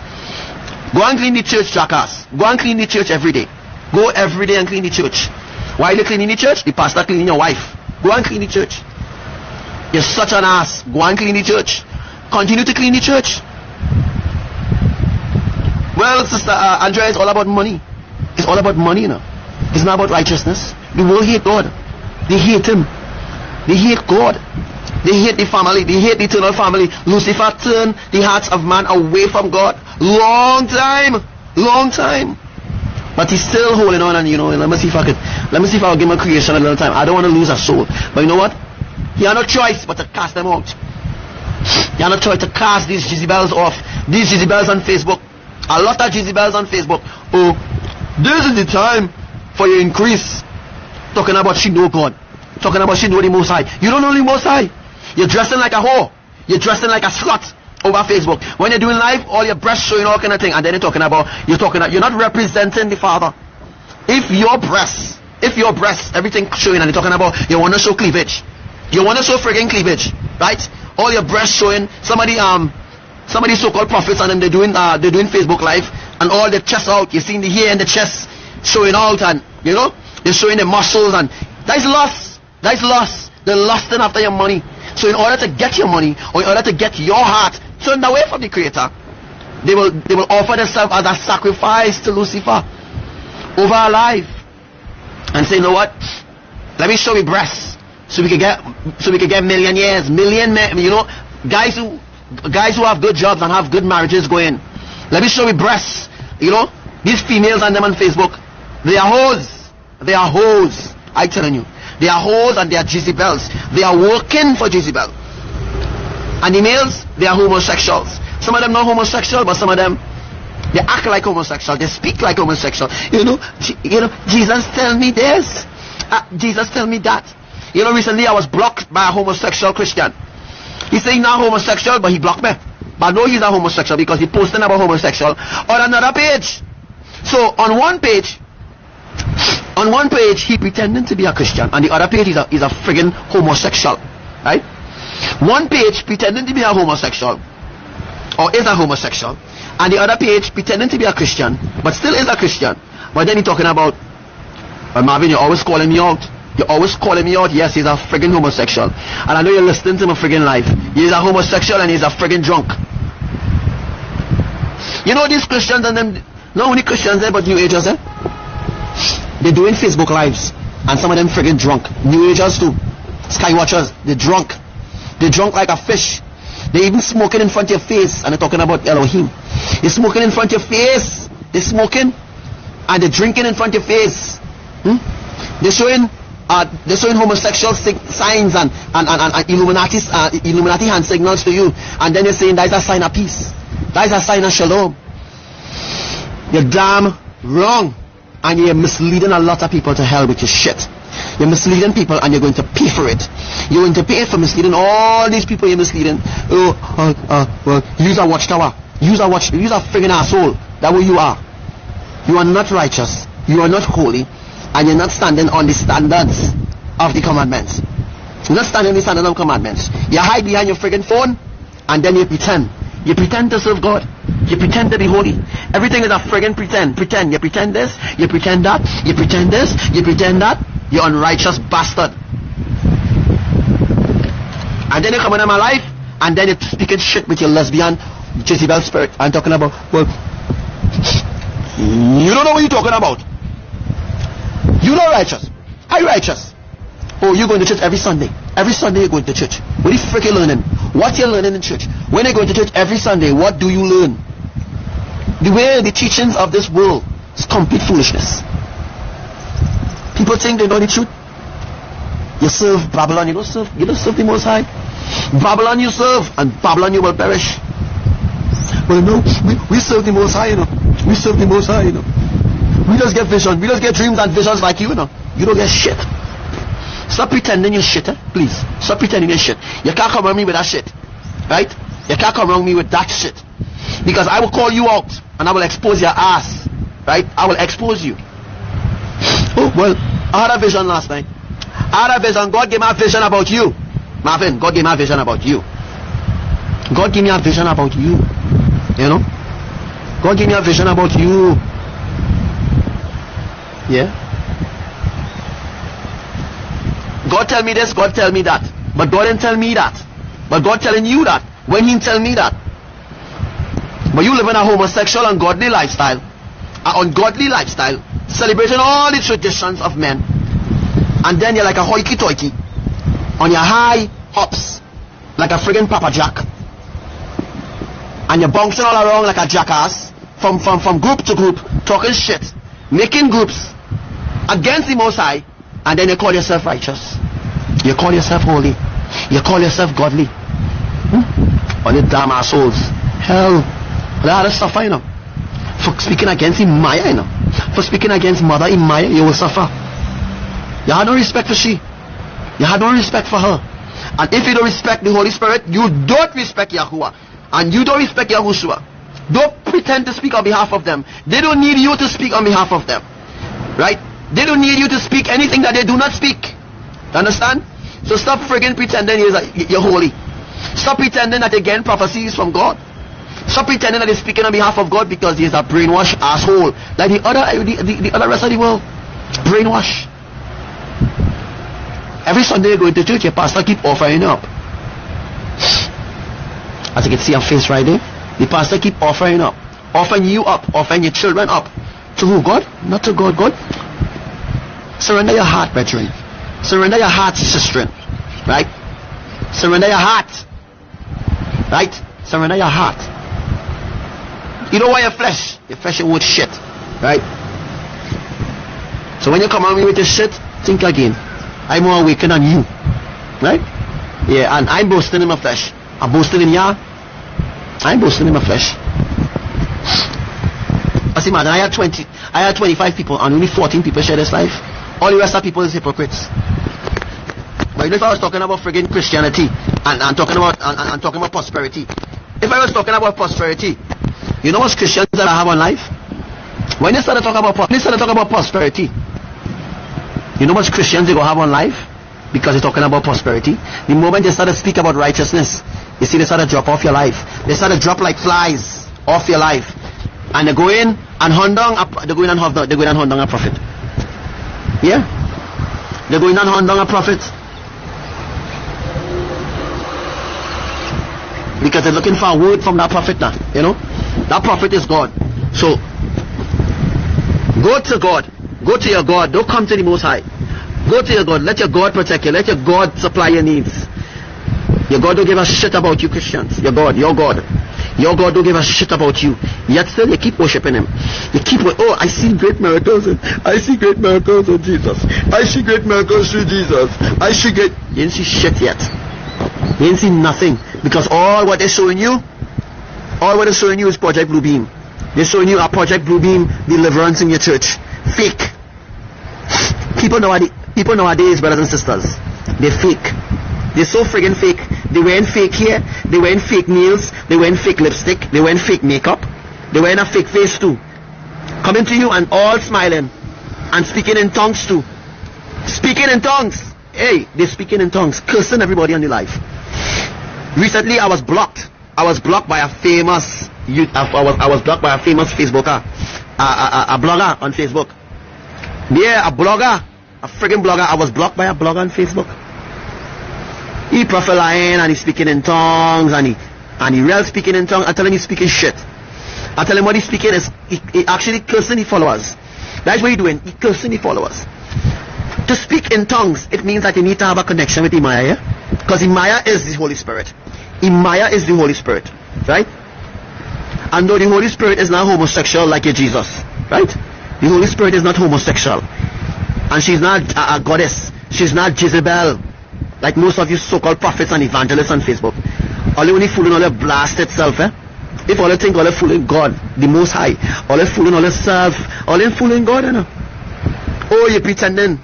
Go and clean the church, jackass. Go and clean the church every day. Go every day and clean the church. While you're cleaning the church, the pastor cleaning your wife. Go and clean the church. You're such an ass. Go and clean the church. Continue to clean the church. Well, Sister Andrea, it's all about money. It's all about money, It's not about righteousness. The world hate God. They hate him. They hate God. They hate the family. They hate the eternal family. Lucifer turned the hearts of man away from God. Long time. But he's still holding on, and let me see if I'll give my creation a little time. I don't want to lose a soul. But you know what? He had no choice but to cast them out. He had no choice to cast these Jezebels off. These Jezebels on Facebook. A lot of Jezebels on Facebook. Oh, this is the time for your increase. Talking about she know God. Talking about she know the Most High. You don't know the Most High. You're dressing like a whore. You're dressing like a slut over Facebook. When you're doing live, all your breasts showing all kind of thing, and then you're not representing the Father. If your breasts, everything showing, and you're talking about you want to show cleavage. You want to show friggin' cleavage, right? All your breasts showing. Somebody so-called prophets and them they're doing Facebook live, and all the chest out. You're seeing the hair and the chest showing out, and they're showing the muscles, and that's lust. They're lusting after your money. So in order to get your money, or in order to get your heart turned away from the Creator, they will offer themselves as a sacrifice to Lucifer over our life, and say, you know what? Let me show you breasts. So we could get millionaires, guys who have good jobs and have good marriages going. Let me show you breasts. These females and them on Facebook, they are hoes. I'm telling you, they are hoes and they are Jezebels. They are working for Jezebel. And the males, they are homosexuals. Some of them not homosexual, but some of them they act like homosexual. They speak like homosexual. Jesus tell me this. Jesus tell me that. Recently I was blocked by a homosexual Christian. He said he's not homosexual, but he blocked me. But I know he's not homosexual because he posted about homosexual on another page. So on one page he pretending to be a Christian, and the other page he's a friggin' homosexual. Right? One page pretending to be a homosexual, or is a homosexual, and the other page pretending to be a Christian, but still is a Christian. But then he's talking about, Marvin, you're always calling me out. You're always calling me out. Yes, he's a friggin' homosexual. And I know you're listening to my friggin' life. He's a homosexual and he's a friggin' drunk. You know these Christians and them, not only Christians there, but New Agers there. They're doing Facebook lives. And some of them friggin' drunk. New Agers too. Skywatchers, they're drunk. They're drunk like a fish. They're even smoking in front of your face. And they're talking about Elohim. They're smoking in front of your face. They're smoking. And they're drinking in front of your face. They're showing homosexual signs and Illuminati hand signals to you, and then they're saying that is a sign of peace, that is a sign of shalom. You're damn wrong, and you're misleading a lot of people to hell with your shit. You're misleading people, and you're going to pay for it. You're going to pay for misleading all these people. You're misleading. Well, use a watchtower. Use a friggin' asshole. That's what you are. You are not righteous. You are not holy. And you're not standing on the standards of the commandments. You're not standing on the standards of commandments. You hide behind your friggin' phone, and then you pretend. You pretend to serve God. You pretend to be holy. Everything is a friggin' pretend. Pretend. You pretend this. You pretend that. You pretend this. You pretend that. You unrighteous bastard. And then you come into my life, and then you're speaking shit with your lesbian Jezebel spirit. I'm talking about, well, you don't know what you're talking about. You're not righteous. I'm righteous. Oh, you're going to church every Sunday. Every Sunday you're going to church. What are you freaking learning? What you're learning in church? When you're going to church every Sunday, what do you learn? The way the teachings of this world is complete foolishness. People think they know the truth. You serve Babylon, you don't serve the Most High. Babylon you serve, and Babylon you will perish. Well, no, we serve the Most High, you know. We serve the Most High, you know. We just get vision. We just get dreams and visions like you know. You don't get shit. Stop pretending you're shit, please. Stop pretending you're shit. You can't come around me with that shit. Right? You can't come around me with that shit. Because I will call you out and I will expose your ass. Right? I will expose you. Oh, well, I had a vision last night. I had a vision. God gave me a vision about you. Marvin, God gave me a vision about you. God gave me a vision about you. You know? God gave me a vision about you. Yeah. God tell me this, God tell me that. But God didn't tell me that. But God telling you that. When He tell me that. But you live in a homosexual, ungodly lifestyle. An ungodly lifestyle. Celebrating all the traditions of men. And then you're like a hoity-toity. On your high hops. Like a friggin' Papa Jack. And you're bouncing all around like a jackass. From group to group. Talking shit. Making groups against the Most High, and then you call yourself righteous. You call yourself holy. You call yourself godly. All the damn assholes. Hell, they had to suffer, you know. For speaking against Imayah, you know. For speaking against Mother Imayah, you will suffer. You had no respect for she. You had no respect for her. And if you don't respect the Holy Spirit, you don't respect Yahuwah. And you don't respect Yahushua. Don't pretend to speak on behalf of them. They don't need you to speak on behalf of them. Right? They don't need you to speak anything that they do not speak. Understand? So stop friggin' pretending you're holy. Stop pretending that you're getting prophecies from God. Stop pretending that you're speaking on behalf of God because he's a brainwashed asshole. Like the other rest of the world. Brainwash. Every Sunday you go to church, your pastor keep offering up. As you can see on Face Friday, the pastor keep offering up. Offering you up. Offering your children up. To who? God? Not to God. God. Surrender your heart, brethren. Surrender your heart, sister. Right? Surrender your heart. Right? Surrender your heart. You don't want your flesh. Your flesh is worth shit. Right? So when you come on me with this shit, think again. I'm more awakened than you. Right? Yeah, and I'm boasting in my flesh. I'm boasting in Yah. I'm boasting in my flesh. I see, man, I had 25 people and only 14 people share this life. All the rest of people is hypocrites. But if I was talking about friggin' Christianity and talking about prosperity, if I was talking about prosperity, you know what Christians that I have on life? When they start to talk about prosperity, you know what Christians they go have on life? Because they're talking about prosperity. The moment they start to speak about righteousness, You see, they start to drop off your life. They start to drop like flies off your life. And they go in and hunt down a prophet. Yeah? They go in and hunt down a prophet. Because they're looking for a word from that prophet now. You know? That prophet is God. So, go to God. Go to your God. Don't come to the Most High. Go to your God. Let your God protect you. Let your God supply your needs. Your God don't give a shit about you Christians. Your God don't give a shit about you. Yet still you keep worshiping him. You keep, oh, I see great miracles. I see great miracles of Jesus. I see great miracles through Jesus. You didn't see shit yet. You didn't see nothing. Because all what they're showing you is Project Blue Beam. They're showing you a Project Blue Beam deliverance in your church. Fake. People nowadays, brothers and sisters, they're fake. They're so friggin' fake. They wearing fake hair. They wearing fake nails. They wearing fake lipstick. They wearing fake makeup. They wearing a fake face too. Coming to you and all smiling and speaking in tongues too. Speaking in tongues. Hey, they're speaking in tongues, cursing everybody on the life. Recently, I was blocked. I was blocked by a famous I was blocked by a famous Facebooker, a blogger on Facebook. Yeah, a blogger, a friggin' blogger. I was blocked by a blogger on Facebook. He prophesying and he's speaking in tongues and he real speaking in tongues. I tell him he's speaking shit. I tell him what he's speaking is he actually cursing the followers. That's what he's doing. He cursing the followers. To speak in tongues, it means that you need to have a connection with Imayah, yeah? Because Imayah is the Holy Spirit. Imayah is the Holy Spirit, right? And though the Holy Spirit is not homosexual like your Jesus, right? The Holy Spirit is not homosexual. And she's not a goddess. She's not Jezebel, like most of you so-called prophets and evangelists on Facebook. All you only fooling all your blasted self, eh? If all you think all you fooling God, the Most High, all you fooling all yourself, all you fooling God, you know? Oh, you're pretending.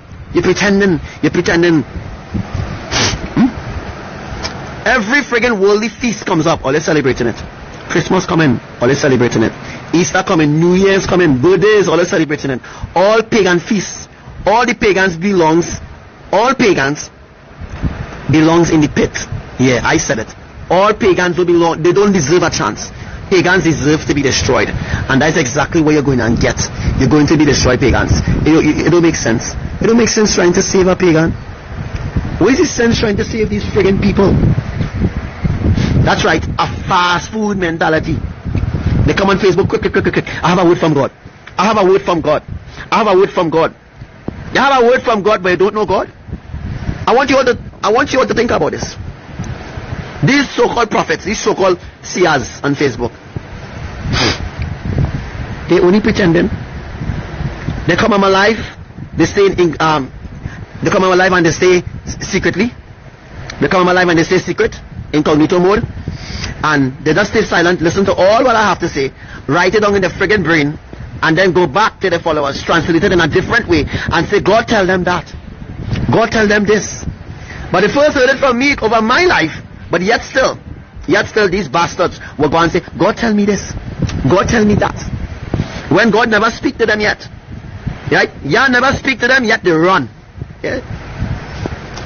Every friggin' worldly feast comes up, all you're celebrating it. Christmas coming, all you're celebrating it. Easter coming, New Year's coming, birthdays, all you're celebrating it. All pagan feasts, all pagans belongs in the pit. Yeah, I said it. All pagans don't belong, they don't deserve a chance. Pagans deserve to be destroyed. And that's exactly what you're going to get. You're going to be destroyed, pagans. It don't make sense. It don't make sense trying to save a pagan. What is the sense trying to save these friggin' people? That's right, a fast food mentality. They come on Facebook, quick. I have a word from God. I have a word from God. You have a word from God, but you don't know God? I want you all to think about this. These so-called prophets, these so-called seers on Facebook, they only pretending. They come on my life, they stay they come on my life and they stay secretly. They come on my life and they stay secret, incognito mode, and they just stay silent, listen to all what I have to say, write it down in their friggin' brain, and then go back to their followers, translate it in a different way, and say, God tell them that. God tell them this. But they first heard it from me over my life. But yet still these bastards will go and say, God tell me this, God tell me that. When God never speak to them yet. Right? Yah never speak to them yet, they run. Yeah?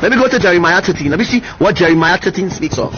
Let me go to Jeremiah 13. Let me see what Jeremiah 13 speaks of.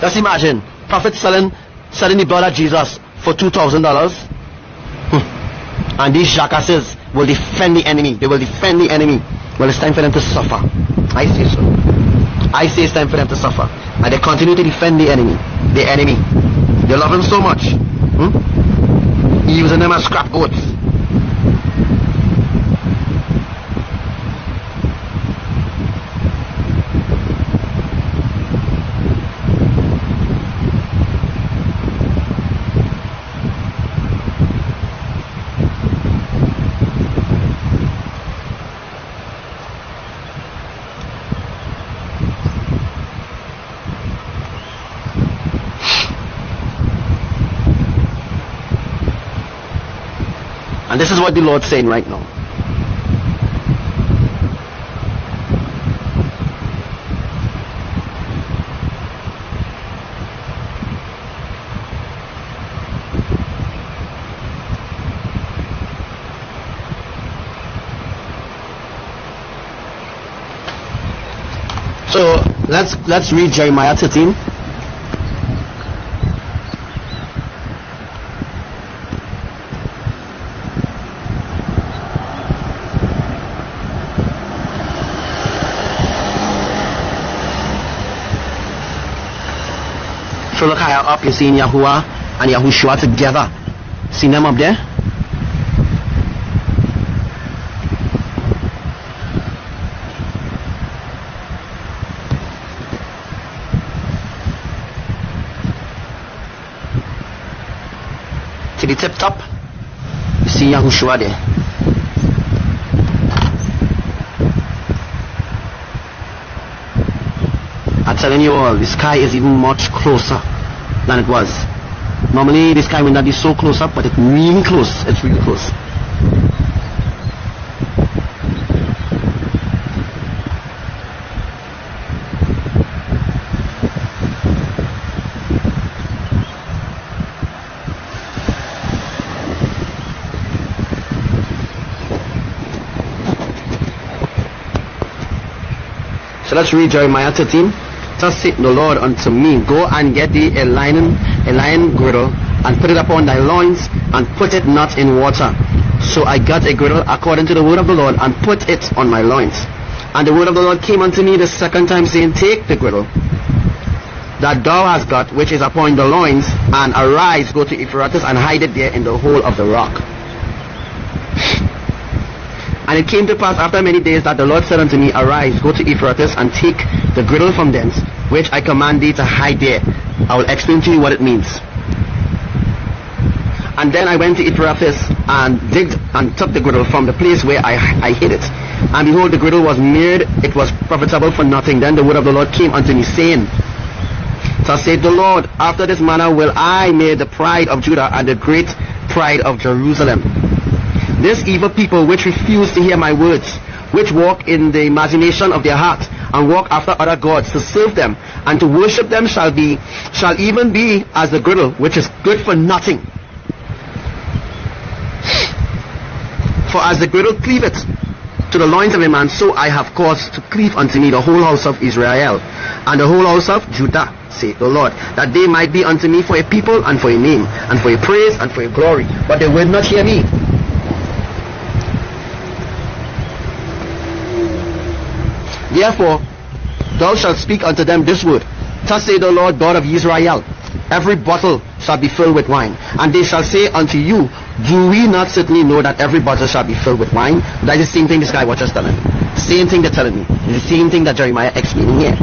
Just imagine, prophet selling the blood of Jesus for $2,000. And these jackasses will defend the enemy. They will defend the enemy. Well, it's time for them to suffer. I say so. I say it's time for them to suffer. And they continue to defend the enemy. The enemy. They love him so much. Using them as scapegoats. this is what the Lord's saying right now. So let's read Jeremiah 13. So look higher up, you're seeing Yahuwah and Yahushua together. See them up there? To the tip top, you see Yahushua there. I'm telling you all, the sky is even much closer than it was. Normally the sky will not be so close up, but it's really close. It's really close. So let's read Jeremiah 13. Thus saith the Lord unto me, go and get thee a lion girdle, and put it upon thy loins, and put it not in water. So I got a girdle according to the word of the Lord, and put it on my loins. And the word of the Lord came unto me the second time, saying, take the girdle that thou hast got, which is upon the loins, and arise, go to Euphrates, and hide it there in the hole of the rock. And it came to pass after many days that the Lord said unto me, arise, go to Euphrates, and take the girdle from thence, which I command thee to hide there. I will explain to you what it means. And then I went to Euphrates and digged and took the girdle from the place where I hid it. And behold, the girdle was made, it was profitable for nothing. Then the word of the Lord came unto me, saying, thus saith the Lord, after this manner will I make the pride of Judah and the great pride of Jerusalem. This evil people which refuse to hear my words, which walk in the imagination of their heart, and walk after other gods to serve them, and to worship them shall even be as the girdle, which is good for nothing. For as the girdle cleaveth to the loins of a man, so I have caused to cleave unto me the whole house of Israel, and the whole house of Judah, saith the Lord, that they might be unto me for a people, and for a name, and for a praise, and for a glory. But they will not hear me. Therefore, thou shalt speak unto them this word. Thus saith the Lord God of Israel, every bottle shall be filled with wine. And they shall say unto you, do we not certainly know that every bottle shall be filled with wine? That is the same thing this guy was just telling me. Same thing they're telling me. It's the same thing that Jeremiah explaining here.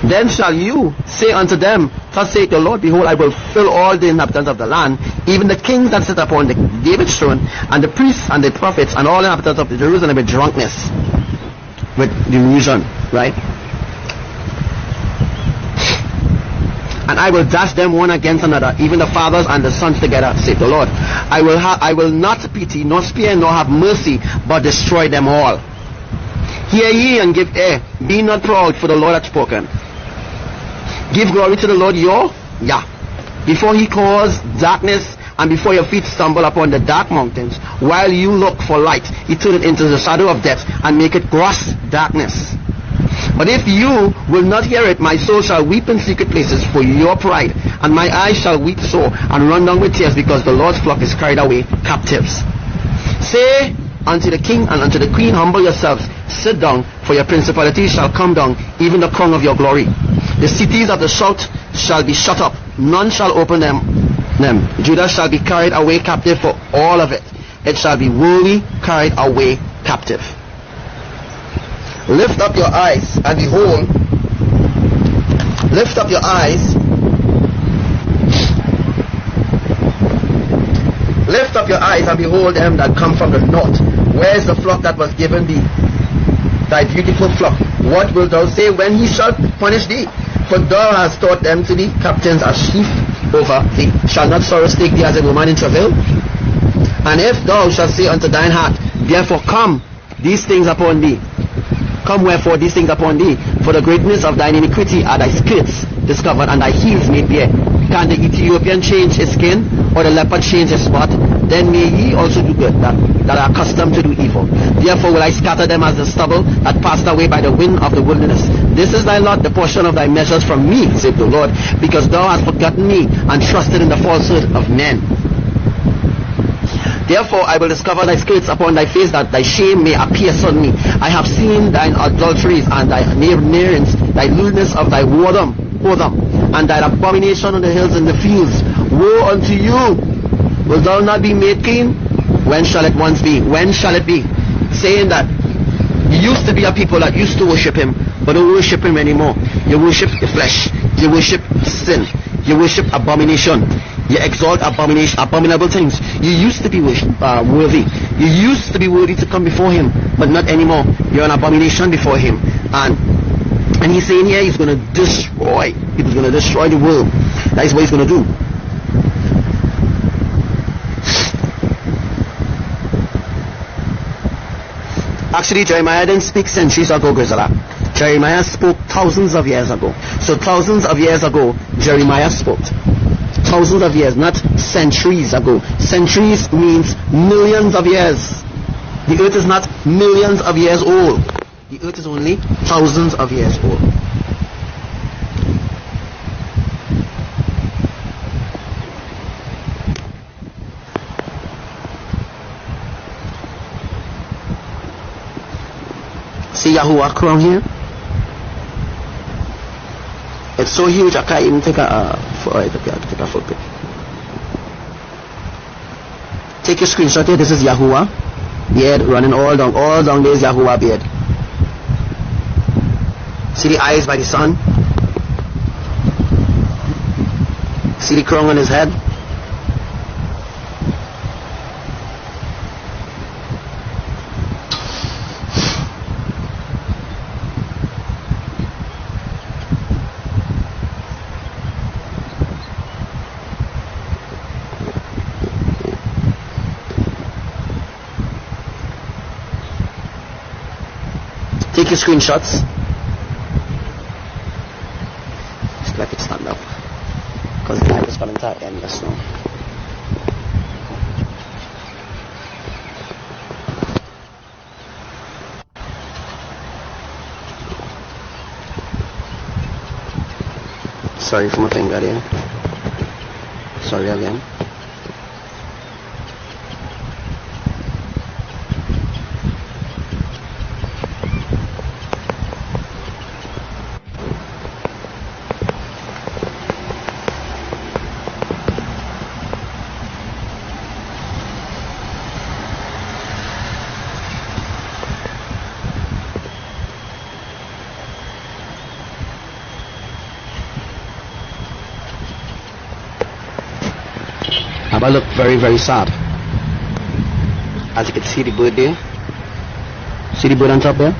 Then shall you say unto them, thus saith the Lord, behold, I will fill all the inhabitants of the land, even the kings that sit upon David's throne, and the priests and the prophets, and all the inhabitants of Jerusalem with drunkenness. With delusion, right? And I will dash them one against another, even the fathers and the sons together, saith the Lord. I will not pity, nor spare, nor have mercy, but destroy them all. Hear ye and give ear. Be not proud, for the Lord hath spoken. Give glory to the Lord your Yah. Before he cause darkness, and before your feet stumble upon the dark mountains, while you look for light, he turn it into the shadow of death, and make it gross darkness. But if you will not hear it, my soul shall weep in secret places for your pride, and my eyes shall weep sore, and run down with tears, because the Lord's flock is carried away captives. Say unto the king and unto the queen, humble yourselves, sit down, for your principality shall come down, even the crown of your glory. The cities of the south shall be shut up, none shall open them. Judah shall be carried away captive for all of it. It shall be wholly carried away captive. Lift up your eyes and behold. Lift up your eyes. Lift up your eyes and behold them that come from the north. Where is the flock that was given thee? Thy beautiful flock. What wilt thou say when he shall punish thee? For thou hast taught them to be captains as sheep over thee. Shall not sorrow take thee as a woman in travail? And if thou shalt say unto thine heart, therefore come these things upon thee, come wherefore these things upon thee, for the greatness of thine iniquity are thy skirts discovered, and thy heels made bare. Can the Ethiopian change his skin, or the leopard change his spot? Then may ye also do good, that are accustomed to do evil. Therefore will I scatter them as the stubble that passed away by the wind of the wilderness. This is thy lot, the portion of thy measures from me, saith the Lord, because thou hast forgotten me, and trusted in the falsehood of men. Therefore I will discover thy skirts upon thy face, that thy shame may appear suddenly. I have seen thine adulteries, and thy nearness, thy lewdness of thy whoredom, and thine abomination on the hills and the fields. Woe unto you! Will thou not be made clean? When shall it once be? When shall it be? Saying that you used to be a people that used to worship him, but don't worship him anymore. You worship the flesh. You worship sin. You worship abomination. You exalt abominable things. You used to be worthy. You used to be worthy to come before him, but not anymore. You're an abomination before him. And he's saying here he's going to destroy. He's going to destroy the world. That is what he's going to do. Actually, Jeremiah didn't speak centuries ago, Grizzla. Jeremiah spoke thousands of years ago. So thousands of years ago, Jeremiah spoke. Thousands of years, not centuries ago. Centuries means millions of years. The earth is not millions of years old. The earth is only thousands of years old. See Yahuwah crown here? It's so huge I can't even take a full pic. Take your screenshot here. This is Yahuwah beard running all down there is Yahuwah beard. See the eyes by the sun? See the crown on his head? Take your screenshots. Just let it stand up, because the light is going to end us now. Sorry for my finger there. Sorry again. Abba look very, very sad. As you can see the bird there. See the bird on top there?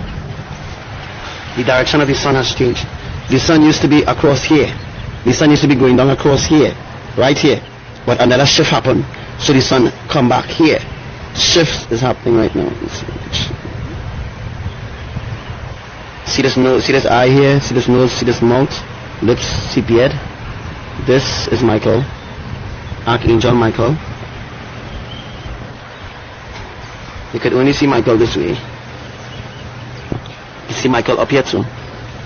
The direction of the sun has changed. The sun used to be across here. The sun used to be going down across here. Right here. But another shift happened. So the sun come back here. Shift is happening right now. See this nose, see this eye here, see this nose, see this mouth, lips, see beard. This is Michael. Archangel Michael. You could only see Michael this way. You see Michael up here too.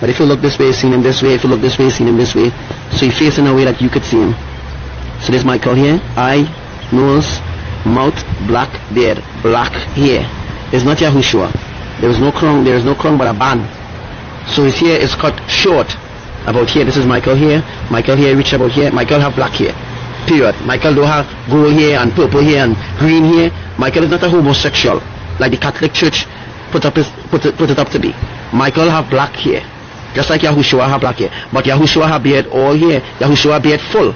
But if you look this way, you see him this way. If you look this way, you see him this way. So you face in a way that you could see him. So there's Michael here. Eye, nose, mouth, black beard, black hair. It's not Yahushua. There is no crown but a band. So his hair is cut short. About here, this is Michael here. Michael here reach about here. Michael have black hair. Period. Michael don't have gold hair and purple hair and green hair. Michael is not a homosexual like the Catholic Church put it up to be. Michael have black hair, just like Yahushua have black hair. But Yahushua have beard all here. Yahushua beard full.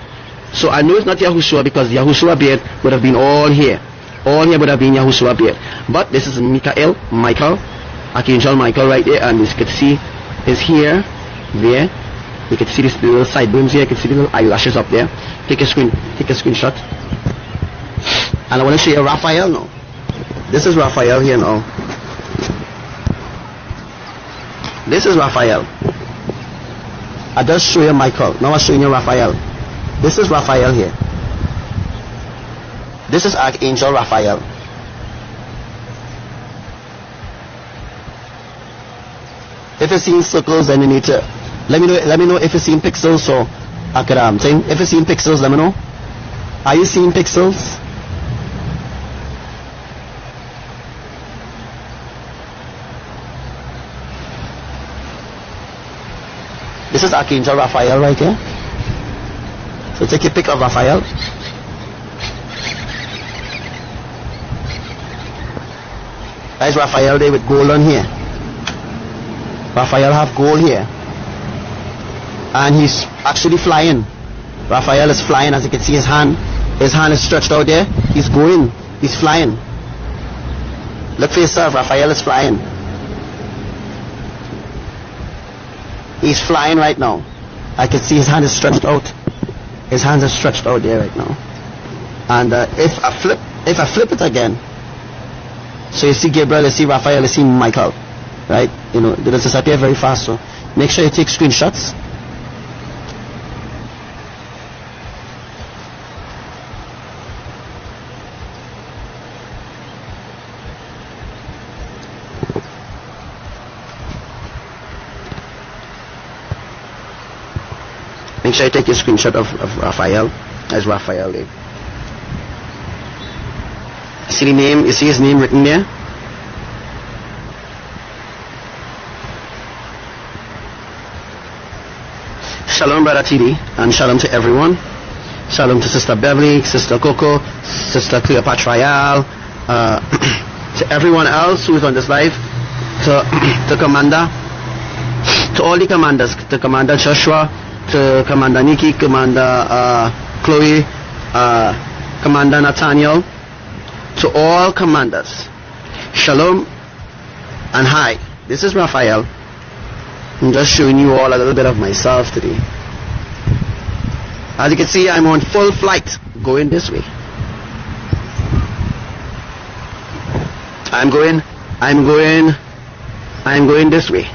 So I know it's not Yahushua because Yahushua beard would have been all here. All here would have been Yahushua beard. But this is Michael, Archangel Michael right there, and you can see his hair there. You can see these little sideburns here. You can see the little eyelashes up there. Take a screenshot. And I want to show you Raphael now. This is Raphael here now. This is Raphael. I just show you Michael. Now I'm showing you Raphael. This is Raphael here. This is Archangel Raphael. If you're seeing circles, then you need to let me know if you're seeing pixels, so I could thing. If you're seeing pixels, let me know. Are you seeing pixels? This is Archangel Raphael right here. So take a pic of Raphael. There's Raphael there with gold on here. Raphael have gold here. And he's actually flying. Raphael is flying, as you can see his hand. His hand is stretched out there. He's going. He's flying. Look for yourself. Raphael is flying. He's flying right now. I can see his hand is stretched out. His hands are stretched out there right now. And if I flip it again, so you see Gabriel, you see Raphael, you see Michael, right? You know, they disappear very fast. So make sure you take screenshots. Make sure you take a screenshot of Raphael. There's Raphael there. See the name? You see his name written there? Shalom, Brother TD, and shalom to everyone. Shalom to Sister Beverly, Sister Coco, Sister Cleopatra, to everyone else who is on this live, to Commander, to all the commanders, to Commander Joshua, to Commander Nikki, Commander Chloe, Commander Nathaniel, to all commanders, shalom and hi. This is Raphael. I'm just showing you all a little bit of myself today. As you can see, I'm on full flight going this way. I'm going this way.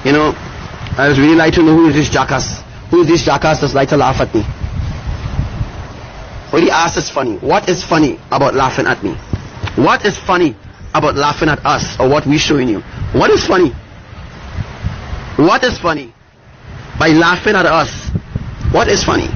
You know, I would really like to know who is this jackass. Who is this jackass that's like to laugh at me? When he asks is funny. What is funny about laughing at me? What is funny about laughing at us or what we're showing you? What is funny? What is funny by laughing at us? What is funny?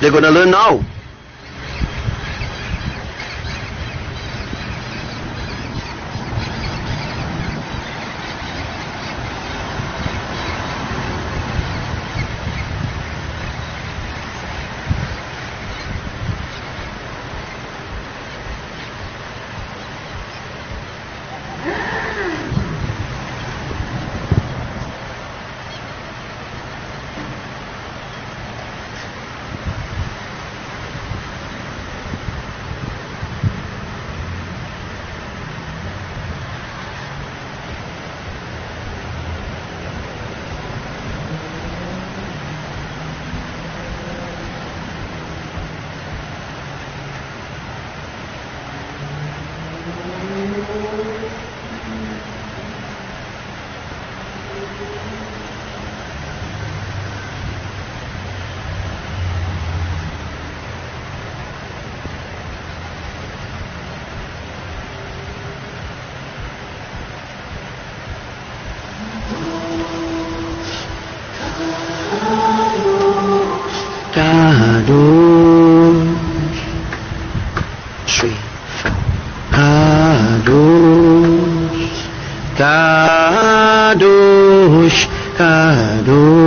They're going to learn now. Kadosh, Kadosh.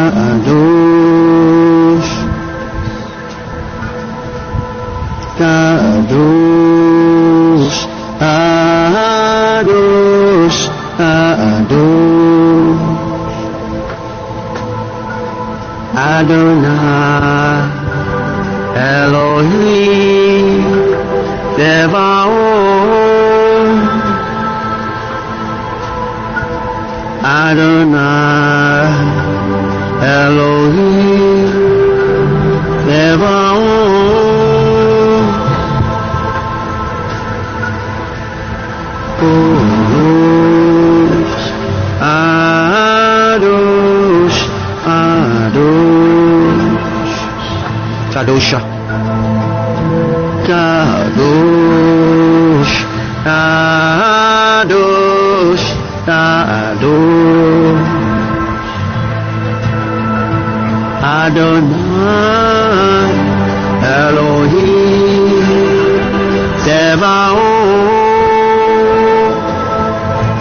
Kadosh, Kadosh, Kadosh, Kadosh, Adonai Elohim Devaot, Adonai Elohim Devaot, Kadosh, Kadosh, Kadosh, Kadosha, Kadosh, Kadosh, Kadosh, Adonai Elohim Devaot.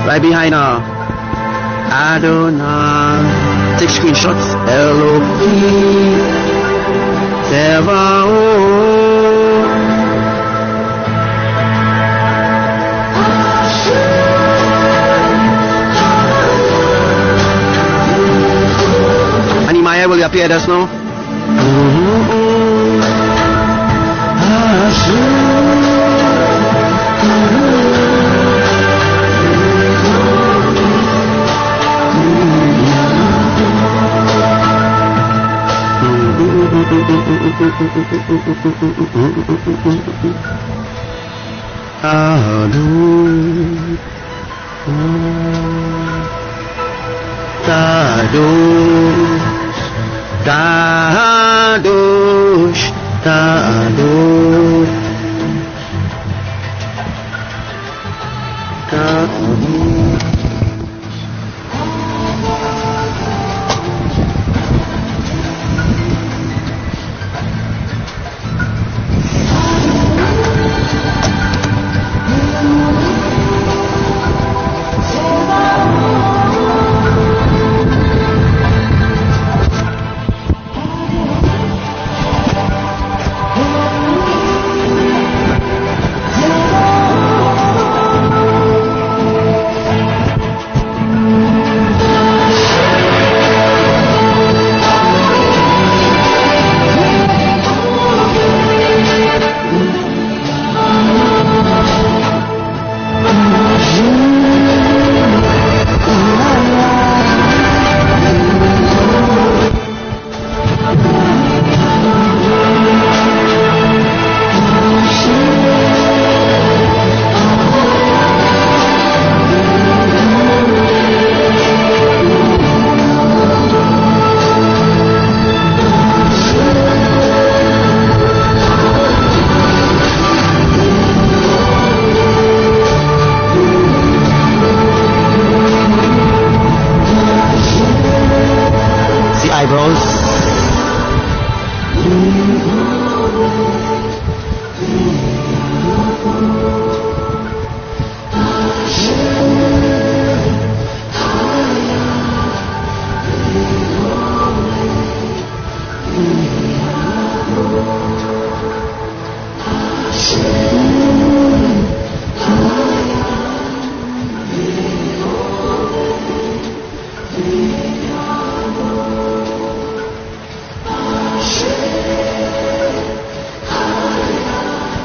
Right behind her. Adonai. Take screenshots. Elohim Devaot. And Imayah will appear just now. Kadosh, Kadosh,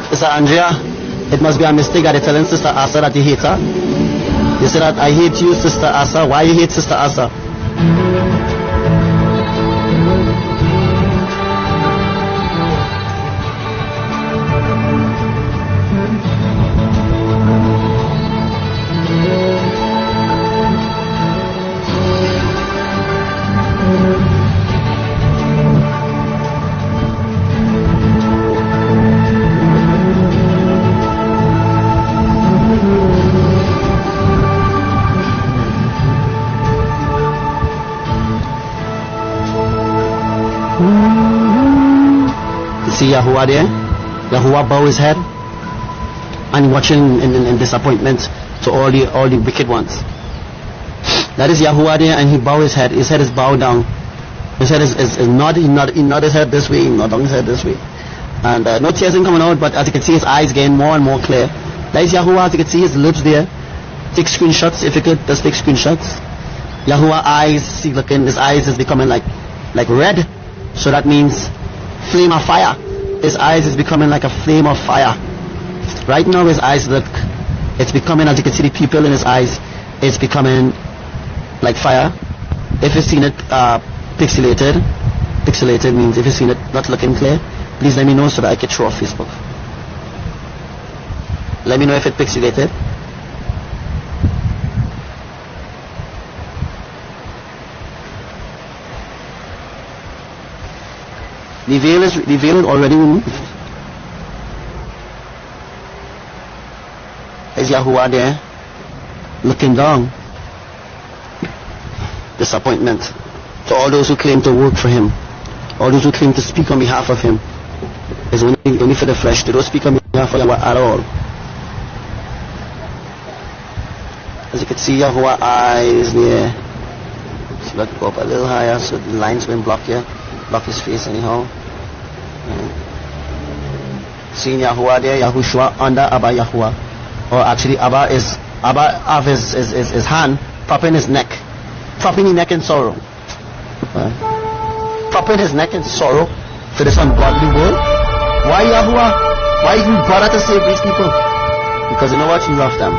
Sister Andrea, it must be a mistake that you're telling Sister Asa that you hate her. You said that I hate you, Sister Asa. Why you hate Sister Asa? See Yahuwah there? Yahuwah bow his head and watching in disappointment to all the wicked ones. That is Yahuwah there, and he bow his head. His head is bowed down. His head is not, he nod his head this way, he nod his head this way. And no tears ain't coming out, but as you can see, his eyes getting more and more clear. That is Yahuwah. As you can see, his lips there. Take screenshots if you could. Just take screenshots. Yahuwah eyes, see, looking, his eyes is becoming like red. So that means flame of fire. His eyes is becoming like a flame of fire. Right now, his eyes look, it's becoming, as you can see, the pupil in his eyes, it's becoming like fire. If you've seen it pixelated means if you've seen it not looking clear, please let me know so that I can throw off Facebook. Let me know if it's pixelated. The veil is already removed. Is Yahuwah there looking down? Disappointment to all those who claim to work for him, all those who claim to speak on behalf of him. Is only for the flesh. They don't speak on behalf of Yahuwah at all. As you can see, Yahuwah eyes there. So let's go up a little higher so the lines been blocked here. Block his face anyhow. Seeing Yahuwah there, Yahushua under Abba Yahuwah. Or actually Abba of his hand propping his neck. Propping his neck in sorrow. Propping his neck in sorrow for this ungodly world. Why Yahuwah? Why you bother to save these people? Because you know what? You love them.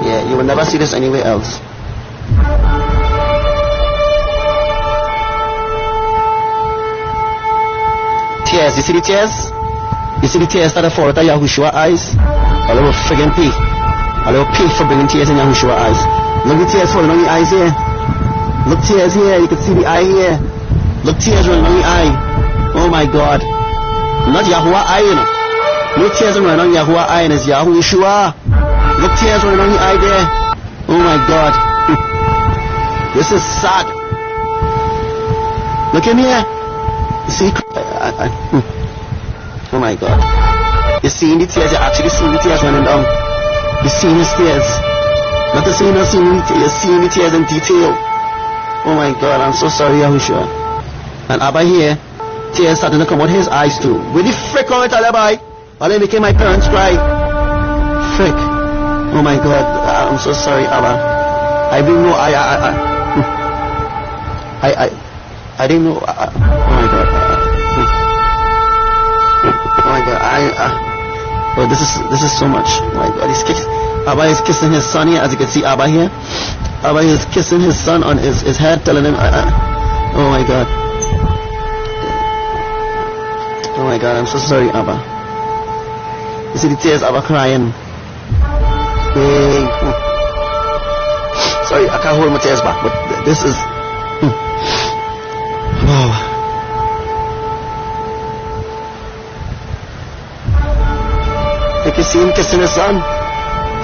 Yeah, you will never see this anywhere else. Tears, you see the tears? You see the tears that are fall out of Yahushua's eyes? A little friggin' pee. A little pee for bringing tears in Yahushua's eyes. Look the tears falling on the eyes here. Look tears here, you can see the eye here. Look tears running on the eye. Oh my God. Not Yahuwah eye, you know. No tears running on Yahuwah eye, and it's Yahushua. Look tears running on the eye there. Oh my God. This is sad. Look in here. You see? Oh my God. You're seeing the tears, you're actually seeing the tears running down. You're seeing his tears. Not to say you're not seeing the tears, you're seeing the tears in detail. Oh my God, I'm so sorry, Yahushua. And Abba here, tears starting to come out his eyes too. Where the frick on it, Abba? Are they making my parents cry? Frick. Oh my God, I'm so sorry, Abba. I didn't know, I didn't know, oh my God. Oh my God, oh, this is so much. Oh my God, Abba is kissing his son here, as you can see Abba here. Abba is kissing his son on his head, telling him, oh my God. Oh my God, I'm so sorry, Abba. You see the tears, Abba crying. Hey. Sorry, I can't hold my tears back, but this is... Wow. Like you see him kissing his son.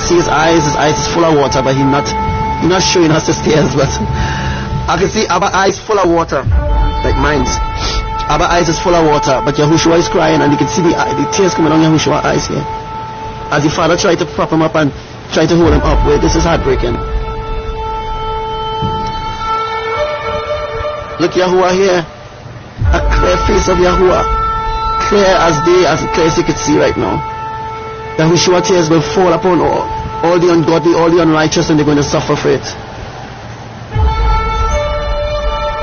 See his eyes is full of water, but he's not showing us his tears, but I can see Abba eyes full of water, like mine's. Abba eyes is full of water, but Yahushua is crying, and you can see the tears coming on Yahushua's eyes here. As the father tried to prop him up and try to hold him up. Wait, this is heartbreaking. Look, Yahuwah here. A clear face of Yahuwah. Clear as day, as clear as you can see right now. Yahushua tears will fall upon all the ungodly, all the unrighteous, and they're going to suffer for it.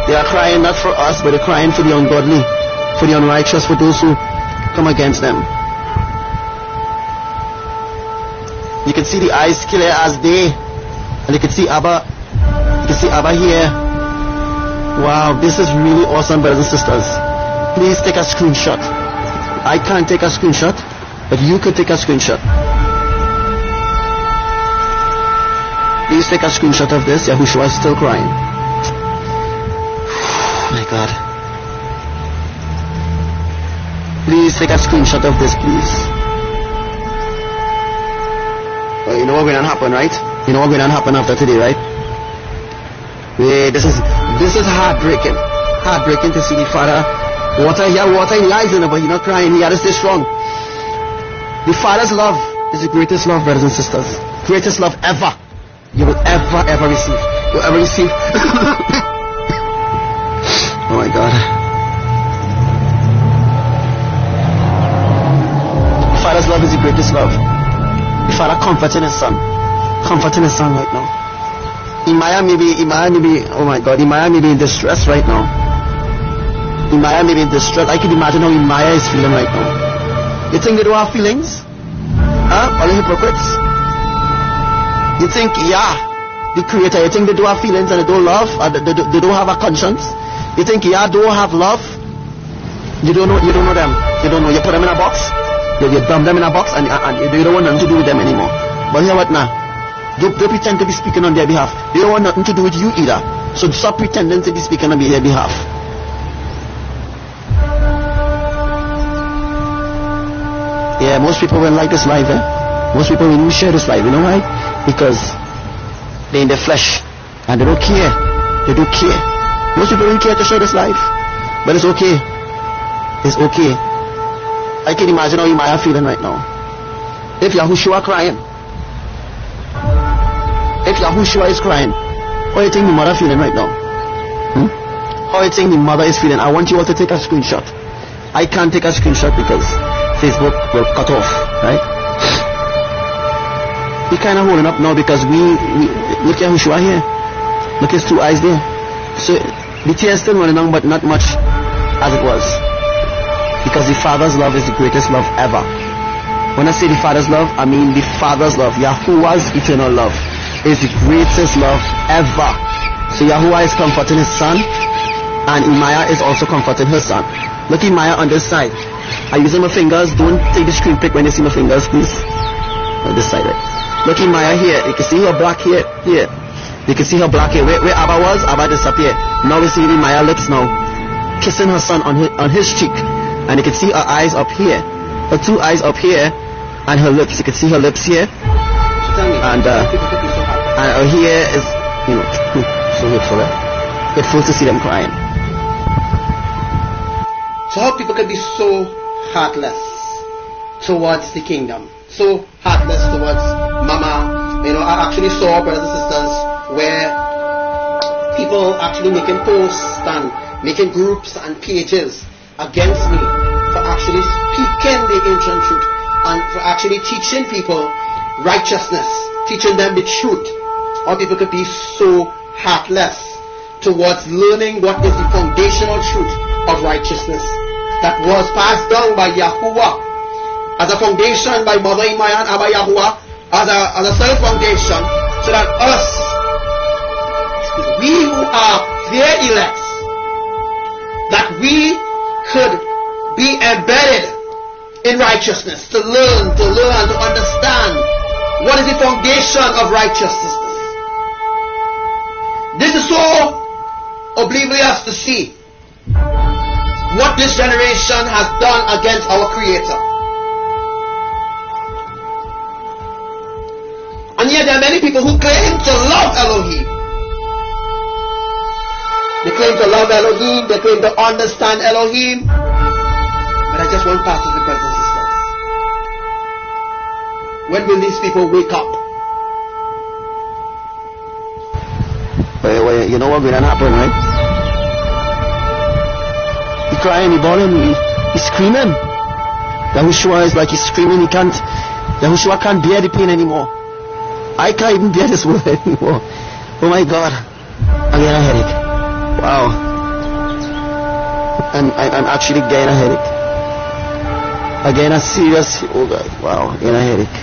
They are crying not for us, but they're crying for the ungodly, for the unrighteous, for those who come against them. You can see the eyes clear as day, and you can see Abba. You can see Abba here. Wow, this is really awesome, brothers and sisters. Please take a screenshot. I can't take a screenshot, but you could take a screenshot. Please take a screenshot of this. Yahushua is still crying. Oh my God. Please take a screenshot of this, please. Well, you know what's going to happen, right? You know what's going to happen after today, right? Yeah, this is heartbreaking. Heartbreaking to see the father. Water in the eyes, but he's not crying. He got to stay strong. The Father's love is the greatest love, brothers and sisters. Greatest love ever. you will ever receive. You will ever receive. Oh my God. The Father's love is the greatest love. The Father comforting his son. Comforting his son right now. Imayah may be, oh my God, Imayah may be in distress right now. Imayah may be in distress. I can imagine how Imayah is feeling right now. You think they don't have feelings? Huh? All the hypocrites? You think, the Creator, you think they don't have feelings and they don't love? Or they don't have a conscience? You think, don't have love? You don't know them. You don't know. You put them in a box. You dump them in a box and you don't want nothing to do with them anymore. But hear what now? Don't pretend to be speaking on their behalf. They don't want nothing to do with you either. So stop pretending to be speaking on their behalf. Yeah, most people won't like this life, Most people will share this life, you know why? Because they're in their flesh and they don't care. They don't care. Most people don't care to share this life. But it's okay. It's okay. I can imagine how Imayah feeling right now. If Yahushua crying. If Yahushua is crying, how do you think the mother feeling right now? How do you think the mother is feeling? I want you all to take a screenshot. I can't take a screenshot because Facebook will cut off, right? He kind of holding up now because we look at Yahushua here. Look his two eyes there. So the tears still running on, but not much as it was. Because the Father's love is the greatest love ever. When I say the Father's love, I mean the Father's love. Yahuwah's eternal love is the greatest love ever. So Yahuwah is comforting his son, and Imayah is also comforting her son. Look at Imayah on this side. I'm using my fingers. Don't take the screen pic when you see my fingers, please. On this side, right? Look at Imayah here. You can see her black here. Here. You can see her black here. Where Abba was, Abba disappeared. Now we see Imayah lips now, kissing her son on his cheek. And you can see her eyes up here. Her two eyes up here. And her lips. You can see her lips here. And her hair is, so hateful. It's full to see them crying. So how people can be so heartless towards the kingdom, so heartless towards Mama. I actually saw, brothers and sisters, where people actually making posts and making groups and pages against me for actually speaking the ancient truth and for actually teaching people righteousness, teaching them the truth. How people could be so heartless towards learning what is the foundational truth of righteousness that was passed down by Yahuwah as a foundation by Mother Imayah and Abba Yahuwah as a self foundation, so that us, we who are their elects, that we could be embedded in righteousness, to learn, to understand what is the foundation of righteousness. This is so oblivious to see what this generation has done against our Creator. And yet there are many people who claim to love Elohim. They claim to love Elohim, they claim to understand Elohim. But I just want pastors and brothers and sisters. When will these people wake up? Well, you know what will happen, right? He's crying, he's bawling, he's screaming. Yahushua is like he's screaming, Yahushua can't bear the pain anymore. I can't even bear this word anymore. Oh my God. I'm getting a headache. Wow. I'm actually getting a headache. Again, a serious, oh God, wow, getting a headache.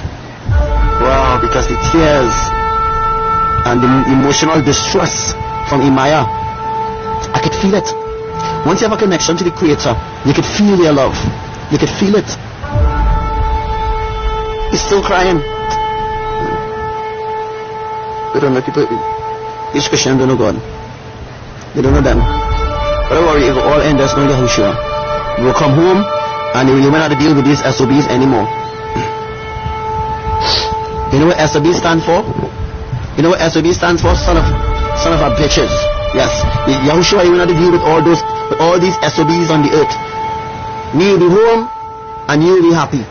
Wow, because the tears and the emotional distress from Imayah, I could feel it. Once you have a connection to the Creator, you could feel their love. You could feel it. He's still crying. We don't know people. These Christians don't know God. They don't know them. But don't worry, it will all end. There's no Yahushua. We will come home and you will not have to deal with these SOBs anymore. You know what SOB stands for? You know what SOB stands for? Son of a bitches. Yes. Yahushua, you will not have to deal with all these SOBs on the earth. We will be home and you will be happy.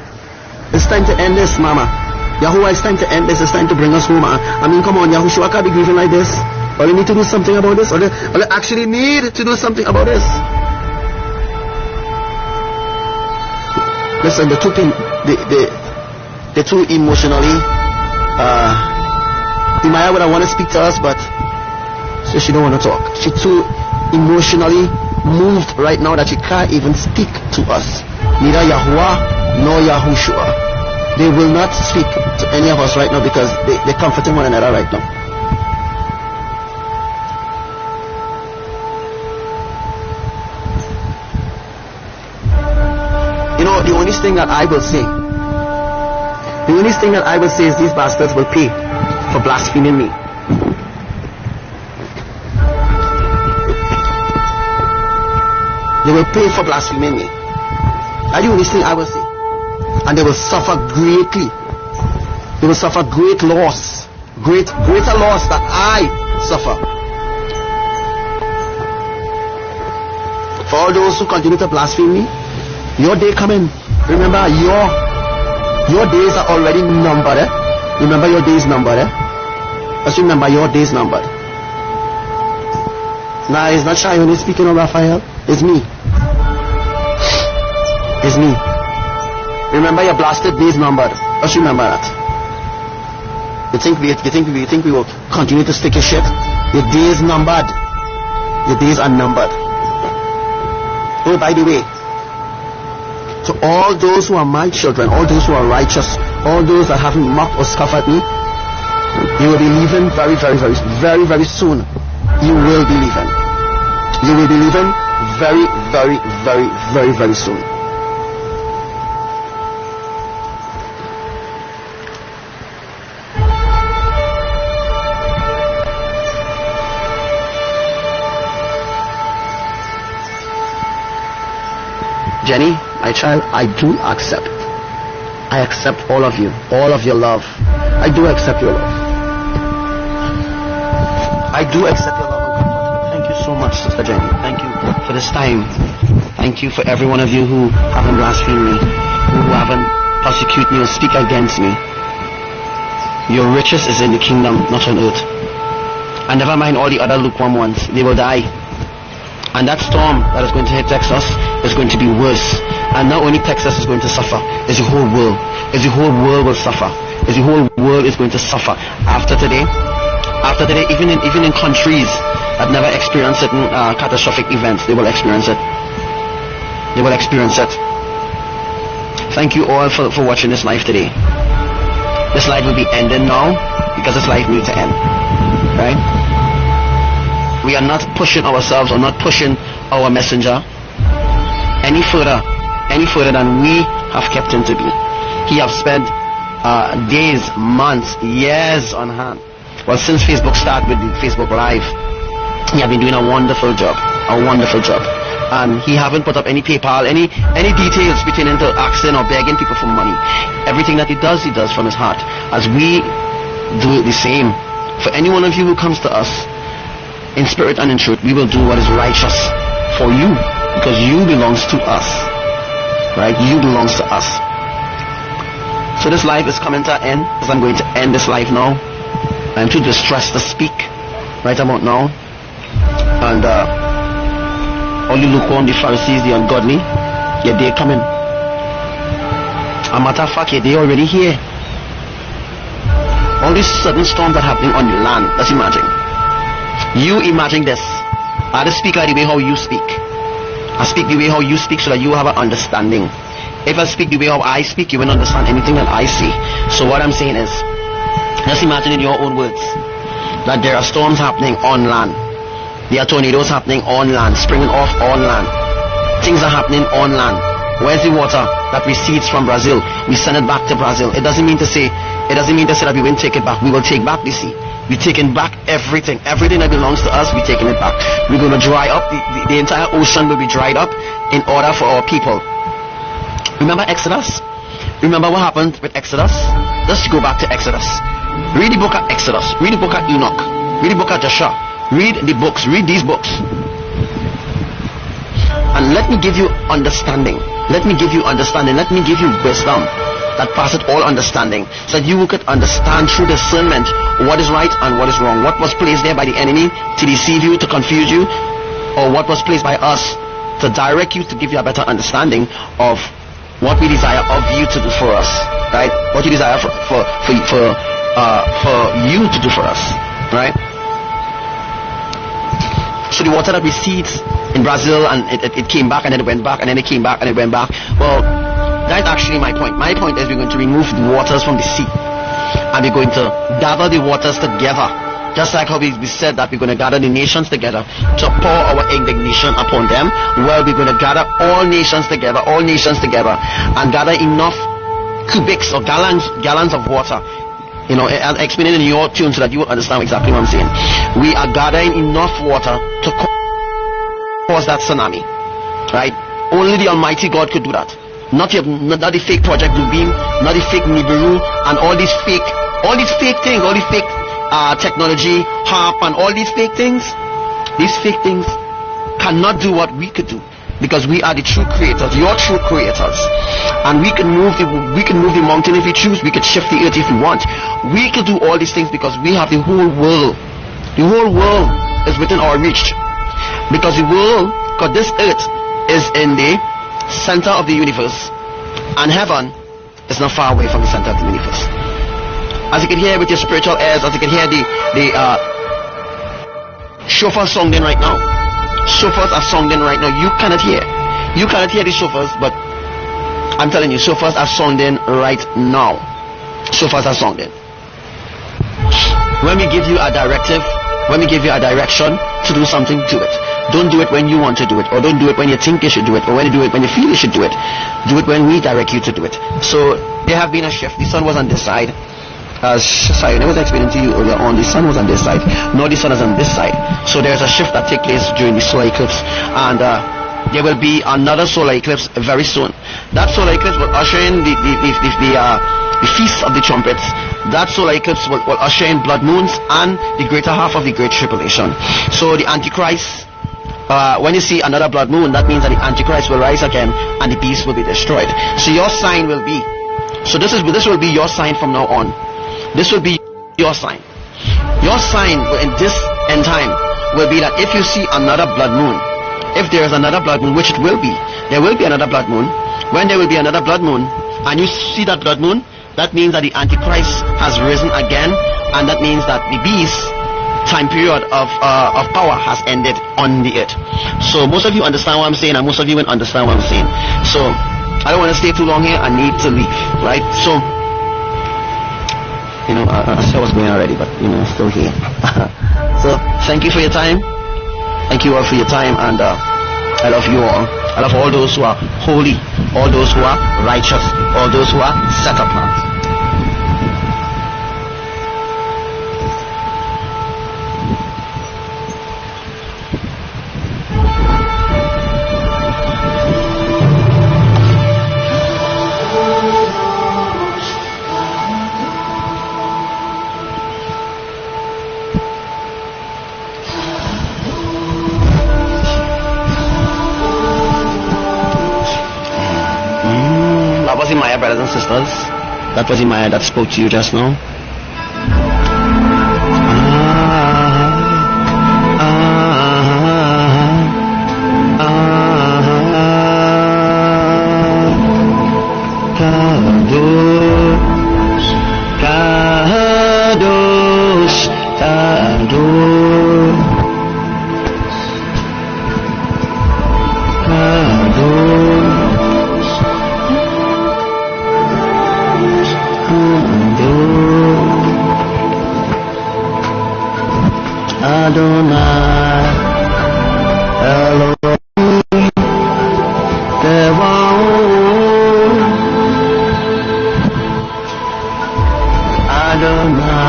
It's time to end this, Mama. Yahuwah, it's time to end this. It's time to bring us home. I mean, come on, Yahushua can't be grieving like this. Or they need to do something about this. Or they actually need to do something about this. Listen, the two things, the two emotionally, Imayah would want to speak to us, but so she don't want to talk. She too emotionally moved right now that she can't even speak to us. Neither Yahuwah nor Yahushua. They will not speak to any of us right now because they're comforting one another right now. You know, the only thing that I will say, is these bastards will pay for blaspheming me. They will pay for blaspheming me. That's the only thing I will say. And they will suffer greatly. They will suffer great loss. Greater loss that I suffer. For all those who continue to blaspheme me, your day coming. Remember, your days are already numbered. Remember your days numbered. Just remember your days numbered. Now, it's not Shayon speaking of Raphael. It's me. It's me. Remember your blasted days numbered. Just remember that. You think we will continue to stick your shit? Your days numbered. Your days are numbered. Oh, by the way, to all those who are my children, all those who are righteous, all those that haven't mocked or scoffed at me, you will be leaving very, very, very, very, very soon. You will be leaving. You will be leaving very, very, very, very, very soon. Jenny, my child, I do accept. I accept all of you, all of your love. I do accept your love. I do accept your love and comfort. Thank you so much, Sister Jenny. Thank you for this time. Thank you for every one of you who haven't blasphemed me, who haven't persecuted me or speak against me. Your riches is in the kingdom, not on earth. And never mind all the other lukewarm ones. They will die. And that storm that is going to hit Texas is going to be worse. And not only Texas is going to suffer, it's the whole world. It's the whole world will suffer. It's the whole world is going to suffer. After today, even in countries that never experienced certain catastrophic events, they will experience it. They will experience it. Thank you all for watching this live today. This live will be ending now because this live needs to end. Right? We are not pushing ourselves or not pushing our messenger any further than we have kept him to be. He has spent days, months, years on hand. Well, since Facebook started with the Facebook Live, he has been doing a wonderful job. And he haven't put up any PayPal, any details pertaining to asking or begging people for money. Everything that he does from his heart. As we do the same. For any one of you who comes to us, in spirit and in truth, we will do what is righteous for you, because you belongs to us, right? You belongs to us. So this life is coming to an end, because I'm going to end this life now. I'm too distressed to speak right about now. And all you lukewarm, the Pharisees, the ungodly, your day coming. A matter of fact, your day already here. All these sudden storms that are happening on the land, let's imagine. You imagine this. I just speak the way how you speak. I speak the way how you speak so that you have an understanding. If I speak the way how I speak, you won't understand anything that I say. So what I'm saying is, just imagine in your own words that there are storms happening on land. There are tornadoes happening on land, springing off on land. Things are happening on land. Where's the water that recedes from Brazil? We send it back to Brazil. It doesn't mean to say that we won't take it back. We will take back the sea. We're taking back everything that belongs to us. We're taking it back. We're going to dry up. The entire ocean will be dried up in order for our people. Remember Exodus? Remember what happened with Exodus? Let's go back to Exodus. Read the book of Exodus. Read the book of Enoch. Read the book of Joshua. Read the books. Read these books. And let me give you understanding. Let me give you understanding. Let me give you wisdom that passeth all understanding, so that you could understand through discernment what is right and what is wrong, what was placed there by the enemy to deceive you, to confuse you, or what was placed by us to direct you, to give you a better understanding of what we desire of you to do for us, right? What you desire for you to do for us, right? So the water that we see in Brazil, and it came back and then it went back and then it came back and it went back. Well, that's actually my point. My point is we're going to remove the waters from the sea, and we're going to gather the waters together, just like how we said that we're going to gather the nations together to pour our indignation upon them. Well, we're going to gather all nations together, and gather enough cubics or gallons of water. You know, I'll explain it in your tune so that you will understand exactly what I'm saying. We are gathering enough water to cause that tsunami, right? Only the Almighty God could do that. Not the fake Project Bluebeam, not the fake Nibiru, and all these fake things, all these fake technology, HARP, and all these fake things. These fake things cannot do what we could do, because we are the true creators, your true creators, and we can move the mountain if we choose. We could shift the earth if we want. We could do all these things because we have the whole world. The whole world is within our reach, because this earth is in the center of the universe, and heaven is not far away from the center of the universe. As you can hear with your spiritual ears, as you can hear the shofar sounding right now. Shofars are sounding right now. You cannot hear the shofars, but I'm telling you, shofars are sounding right now. Shofars are sounding. When we give you a directive, when we give you a direction to do something, do it. Don't do it when you want to do it, or don't do it when you think you should do it, or when you do it when you feel you should do it. Do it when we direct you to do it. So there have been a shift. The sun was on this side. As I was explaining to you earlier on, the sun was on this side. Now the sun is on this side. So there's a shift that takes place during the solar eclipse, and there will be another solar eclipse very soon. That solar eclipse will usher in the feast of the trumpets. That solar eclipse will usher in blood moons and the greater half of the great tribulation. So the Antichrist, when you see another blood moon, that means that the Antichrist will rise again and the beast will be destroyed. So your sign will be, this will be your sign from now on. This will be your sign. Your sign in this end time will be that if you see another blood moon, if there is another blood moon, which it will be, there will be another blood moon. When there will be another blood moon, and you see that blood moon, that means that the Antichrist has risen again, and that means that the beast time period of power has ended on the earth. So most of you understand what I'm saying, and most of you will understand what I'm saying. So I don't want to stay too long here. I need to leave, right? So I said I was going already, but still here. So thank you for your time. Thank you all for your time, and I love you all. I love all those who are holy, all those who are righteous, all those who are set apart. Imayah, brothers and sisters. That was Imayah that spoke to you just now. Kadosh, Kadosh, Kadosh, Adonai Elohim Tevaot Adonai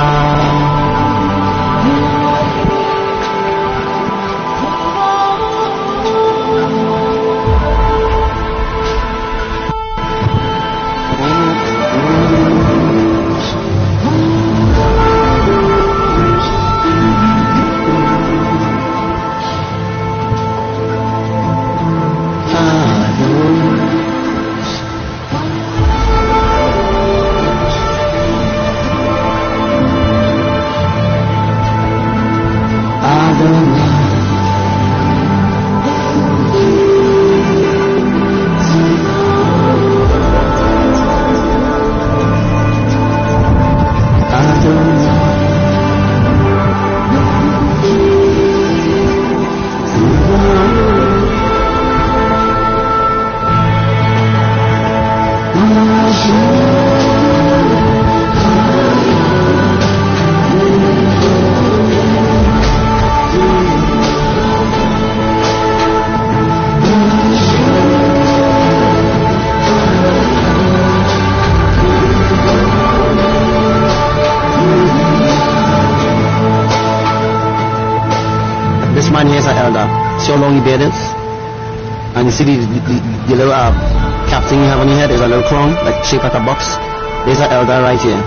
Man here is an elder. See how long he beard is? And you see the little cap thing you have on your head is a little crown, like shaped like a box. There's an elder right here.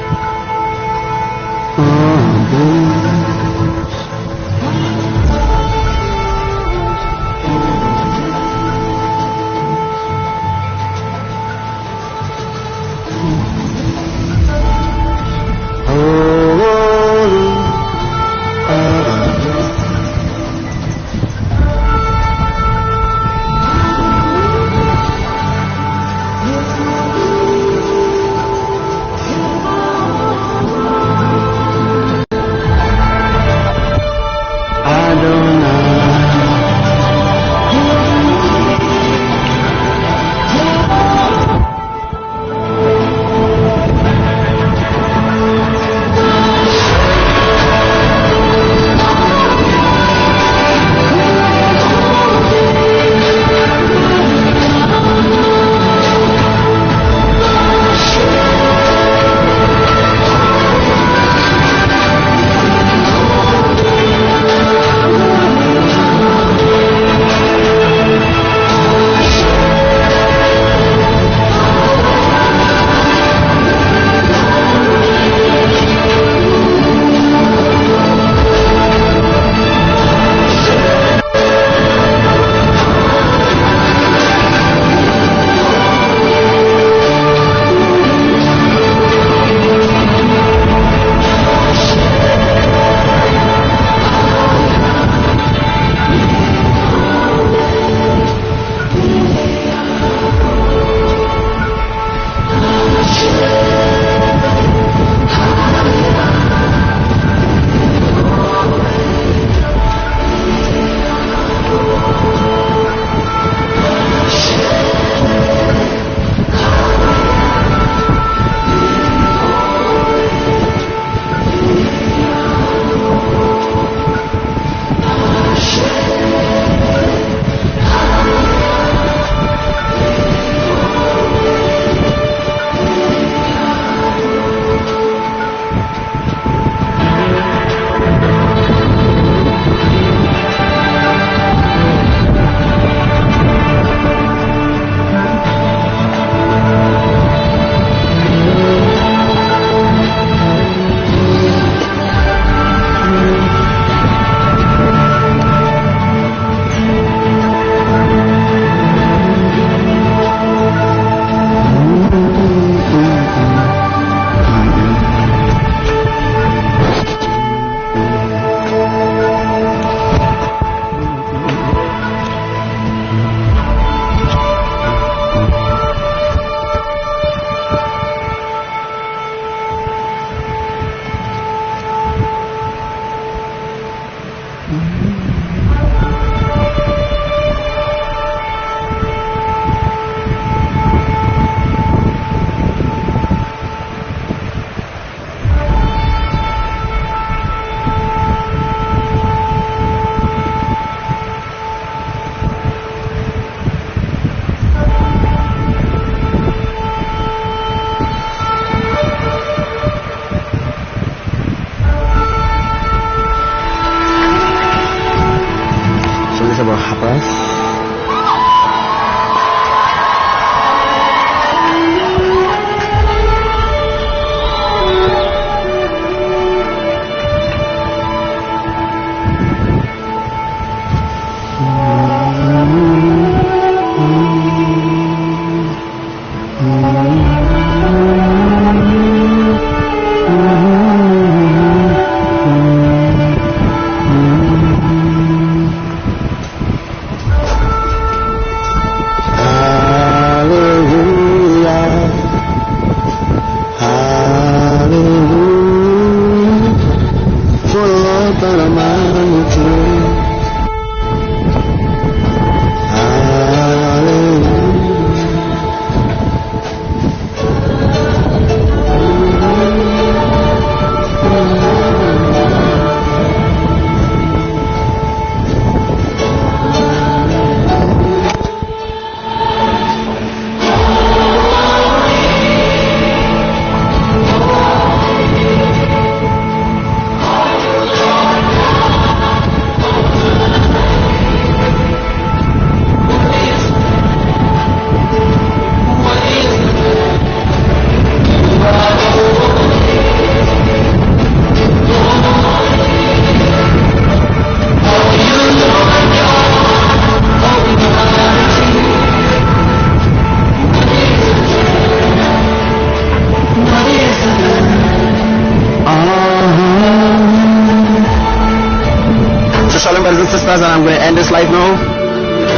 brothers and sisters, and I'm going to end this live now.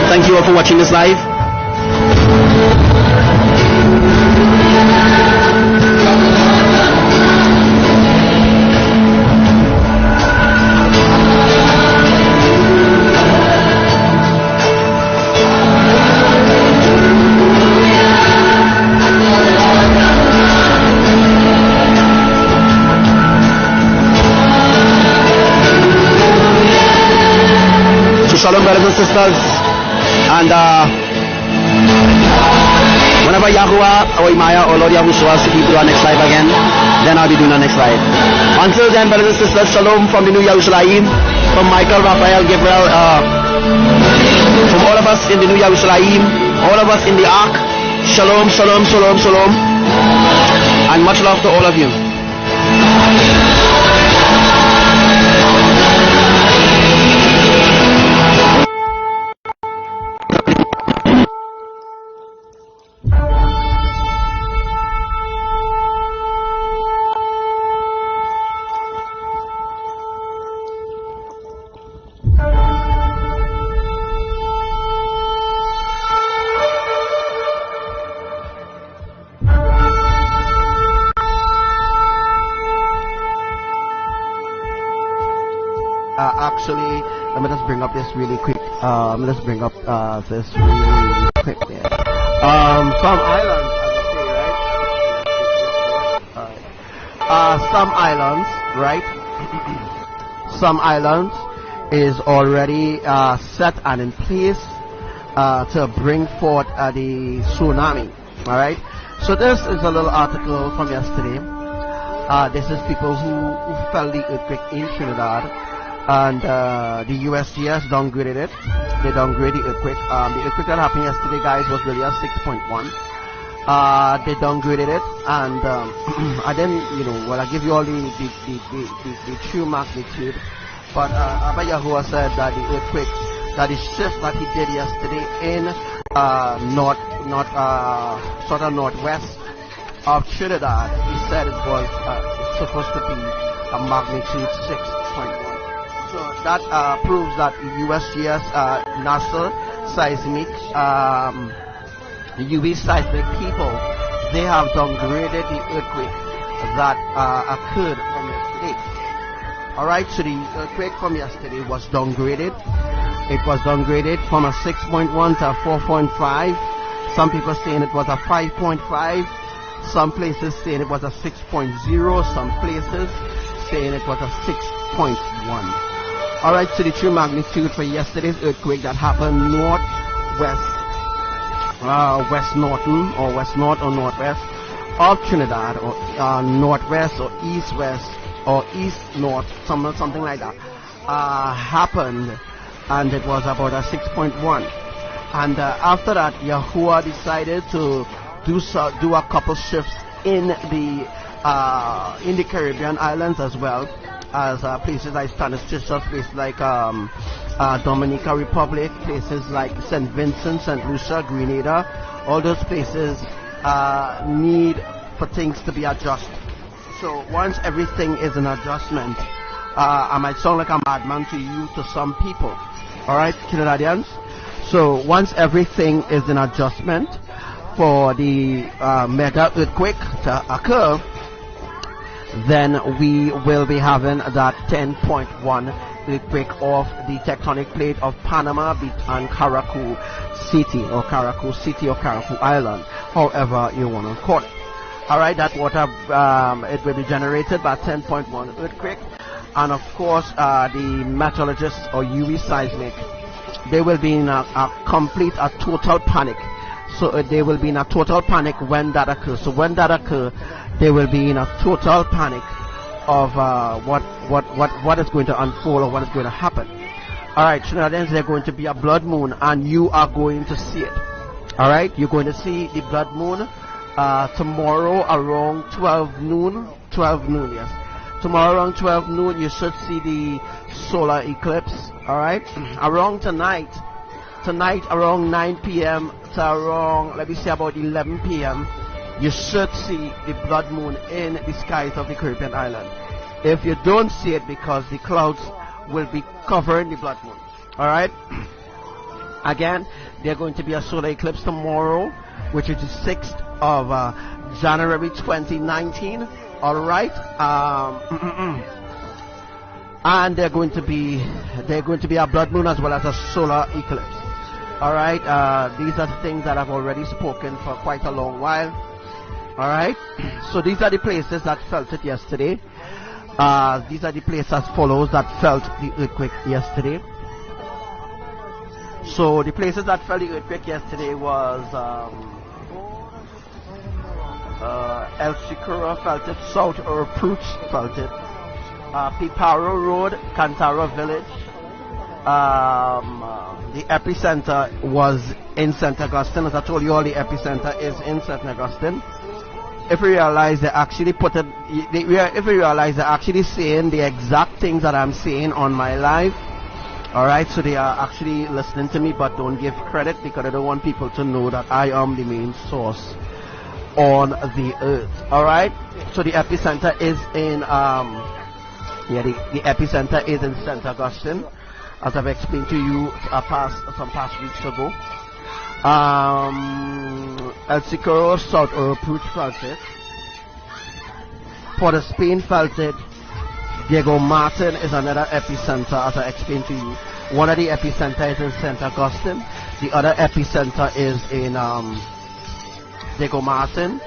Thank you all for watching this live. Shalom, brothers and sisters, and whenever Yahuwah or Imayah or Lord Yahushua we do our next live again, then I'll be doing our next live. Until then, brothers and sisters, shalom from the new Yahrushalayim, from Michael, Raphael, Gabriel, from all of us in the new Yahrushalayim, all of us in the ark. Shalom, shalom, shalom, shalom, and much love to all of you. Actually, let me just bring up this really quick. Let's bring up this really quick. Yeah. Some islands, as I say, right? Some islands, right? Some islands is already set and in place to bring forth the tsunami. All right. So this is a little article from yesterday. This is people who felt the earthquake in Trinidad. And the USGS downgraded it. They downgraded the earthquake. The earthquake that happened yesterday, guys, was really a 6.1. They downgraded it, and I didn't, well, I give you all the true magnitude. But Abba Yahuwah said that the earthquake, that the shift that he did yesterday in sort of northwest of Trinidad, he said it was supposed to be a magnitude 6.1. So that proves that USGS NASA seismic, UV seismic people, they have downgraded the earthquake that occurred from yesterday. Alright, so the earthquake from yesterday was downgraded. It was downgraded from a 6.1 to a 4.5. Some people saying it was a 5.5. Some places saying it was a 6.0. Some places saying it was a 6.1. Alright, so the true magnitude for yesterday's earthquake that happened west northern or west north or northwest of Trinidad, or northwest or east west or east north, something like that, happened, and it was about a 6.1. And after that, Yahuwah decided to do a couple shifts in the Caribbean islands as well, as places like St. Lucia, places like Dominica Republic, places like St. Vincent, St. Lucia, Grenada. All those places need for things to be adjusted. So once everything is in adjustment, I might sound like a madman to you, to some people. Alright, Trinidadians? So once everything is in adjustment for the mega earthquake to occur, then we will be having that 10.1 earthquake off the tectonic plate of Panama and Caracou City or Caracou Island, however you want to call it. Alright, that water, it will be generated by 10.1 earthquake, and of course the meteorologists or UV seismic, they will be in a total panic. So they will be in a total panic when that occurs. So when that occurs, they will be in a total panic of what is going to unfold or what is going to happen. Alright, Trinidadians, there's going to be a blood moon, and you are going to see it. Alright, you're going to see the blood moon tomorrow around 12 noon, yes. Tomorrow around 12 noon, you should see the solar eclipse. Alright, around tonight around 9 p.m. to around, let me say, about 11 p.m. you should see the blood moon in the skies of the Caribbean island. If you don't see it, because the clouds will be covering the blood moon. All right. Again, there's going to be a solar eclipse tomorrow, which is the 6th of January 2019. All right. And they're going to be a blood moon as well as a solar eclipse. All right. These are the things that I've already spoken for quite a long while. All right. So these are the places that felt it yesterday. These are the places as follows that felt the earthquake yesterday. So the places that felt the earthquake yesterday was El Shikura felt it, South Urpruch felt it, Piparo Road, Cantara Village. The epicenter was in St. Augustine. As I told you all, the epicenter is in St. Augustine. If you realize they actually put it, if you realize they're actually saying the exact things that I'm saying on my live. Alright, so they are actually listening to me, but don't give credit because I don't want people to know that I am the main source on the earth. Alright, so the epicenter is in the epicenter is in St. Augustine, as I've explained to you some past weeks ago. El Sicuro, South Urpruch felt it. Port of Spain felt it. Diego Martin is another epicenter, as I explained to you. One of the epicenter is in St. Augustine. The other epicenter is in Diego Martin.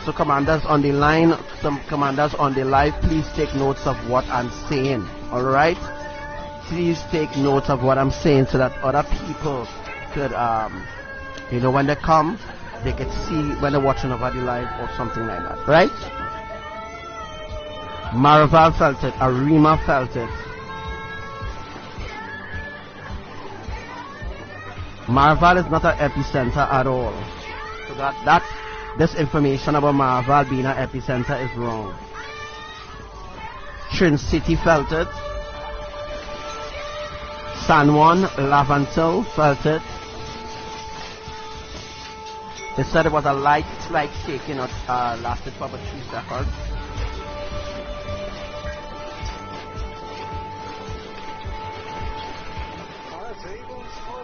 So commanders on the line, some commanders on the live, please take notes of what I'm saying. Alright? Please take notes of what I'm saying so that other people could, when they come, they could see when they're watching over the live or something like that. Right? Maraval felt it. Arima felt it. Maraval is not an epicenter at all. So this information about Maraval being an epicenter is wrong. Trin City felt it. San Juan, Lavantil felt it. They said it was a light, slight shaking. It lasted for about 3 seconds.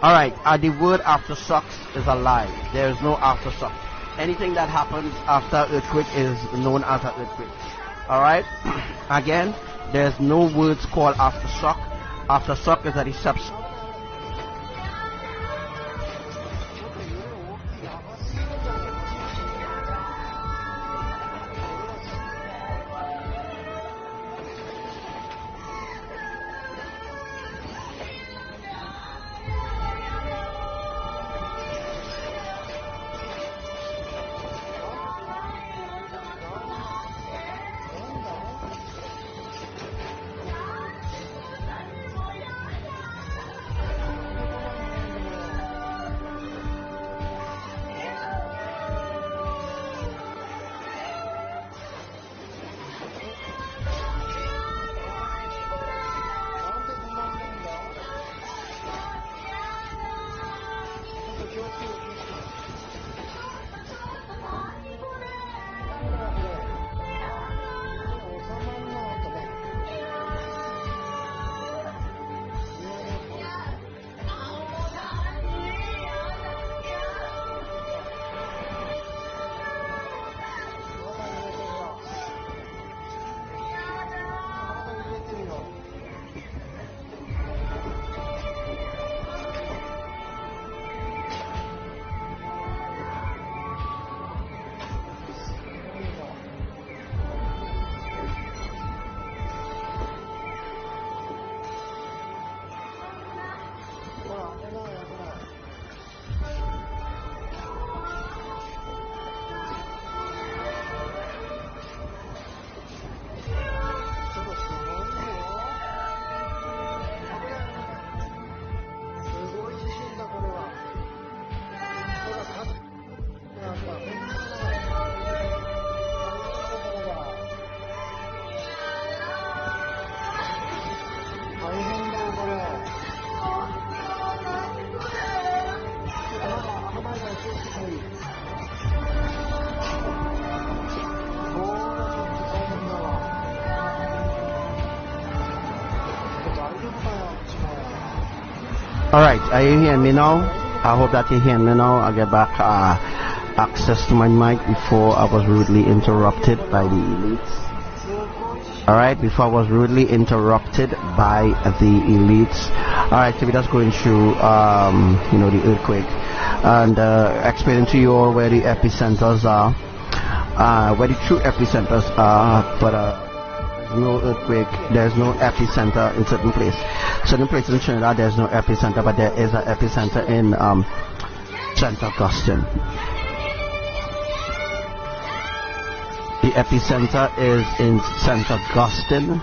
Alright, the word aftershocks is a lie. There is no aftershock. Anything that happens after earthquake is known as an earthquake. Alright? Again, there's no words called aftershock. Aftershock is a deception. Alright, are you hearing me now? I hope that you hear me now. I get back access to my mic before I was rudely interrupted by the elites. Alright, before I was rudely interrupted by the elites. Alright, so we're just going through the earthquake and explaining to you all where the epicenters are, where the true epicenters are, but no earthquake, there's no epicenter in certain places. Certain places in Trinidad there's no epicenter, but there is an epicenter in St. Augustine. The epicenter is in St. Augustine,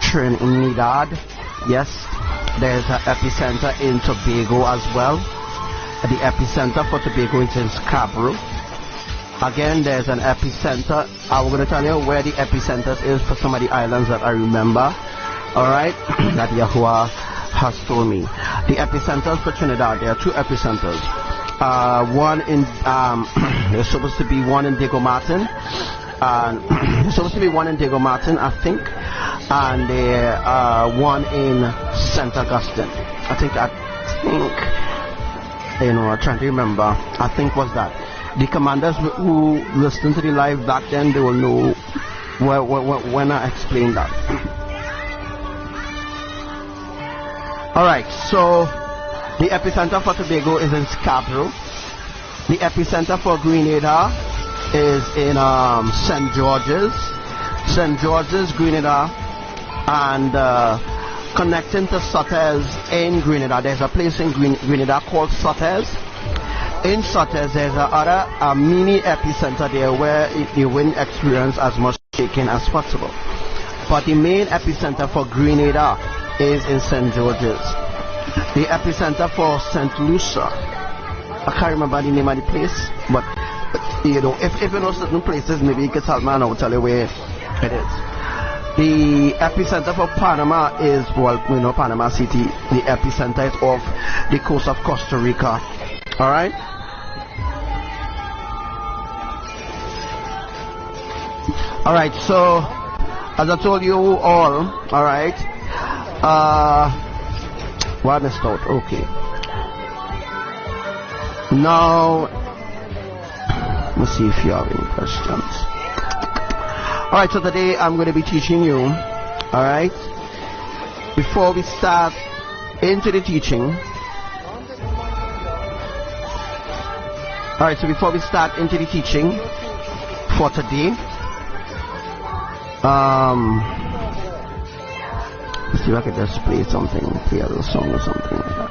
Trinidad. Yes, there's an epicenter in Tobago as well. The epicenter for Tobago is in Scarborough. Again, there's an epicenter. I'm going to tell you where the epicenter is for some of the islands that I remember. Alright, that Yahuwah has told me. The epicenters for Trinidad, there are two epicenters. One in, there's supposed to be one in Diego Martin. And there's supposed to be one in Diego Martin, I think. And there one in St. Augustine. I'm trying to remember. I think was that. The commanders who listened to the live back then, they will know when I explain that. Alright, so the epicenter for Tobago is in Scarborough. The epicenter for Grenada is in St. George's, Grenada, and connecting to Sotters in Grenada. There's a place in Grenada called Sotters. In Sotters, there's a mini epicenter there where you wouldn't experience as much shaking as possible. But the main epicenter for Grenada is in St. George's. The epicenter for St. Lucia, I can't remember the name of the place, but you know, if you know certain places, maybe you can tell me and I'll tell you where it is. The epicenter for Panama is, well, we know Panama City. The epicenter is off the coast of Costa Rica. Alright? Alright, so as I told you all, alright, what is out? Okay. Now, let's see if you have any questions. Alright, so today I'm going to be teaching you, alright, before we start into the teaching. Alright, so before we start into the teaching for today, let's see if I can just play something, play a little song or something like that.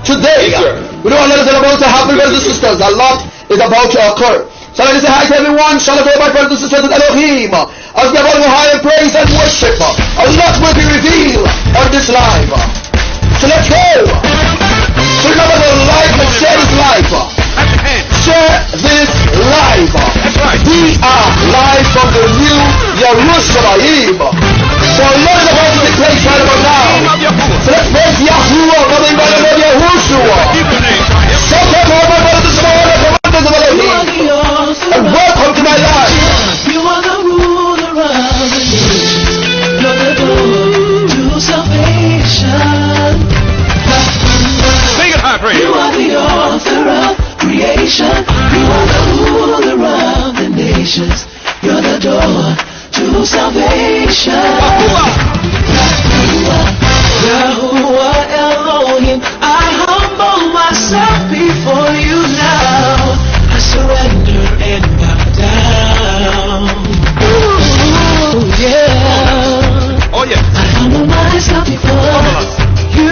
Today, we know a lot is about to happen, brothers and sisters. A lot is about to occur. So let me say hi to everyone. Shalom, my brothers and sisters of Elohim. As we have all high praise and worship, a lot will be revealed on this live. So let's go. So remember the life and share this life. Share this live. We are live from the new Yahrushalayim. So a lot is about to take place right about now. So let's praise Yahuwah, nothing but the Lord Yahushua. So come on, my brothers and sisters, commanders of Elohim, and welcome to my life. You are the ruler of the nations. You're the door to salvation. Sing it high, praise. You are the author of creation. You are the ruler of the nations. You're the door to salvation. Yahuwah Elohim, I humble myself before you now. I surrender and bow down. Ooh, yeah. Oh, yeah. I humble myself before you.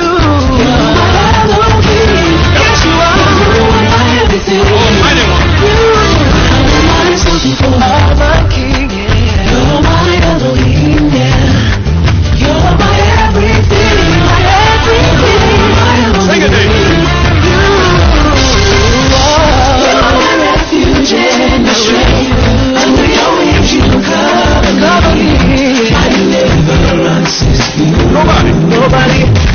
Yahuwah Elohim, yes, you are my everything. Almighty one. I humble myself before my King. Yeah. You're my Elohim, yeah. You're my everything, my everything, my Elohim. Sing it, David. You're my refuge and my strength. Under your wings you cover me. My deliverance is you. Nobody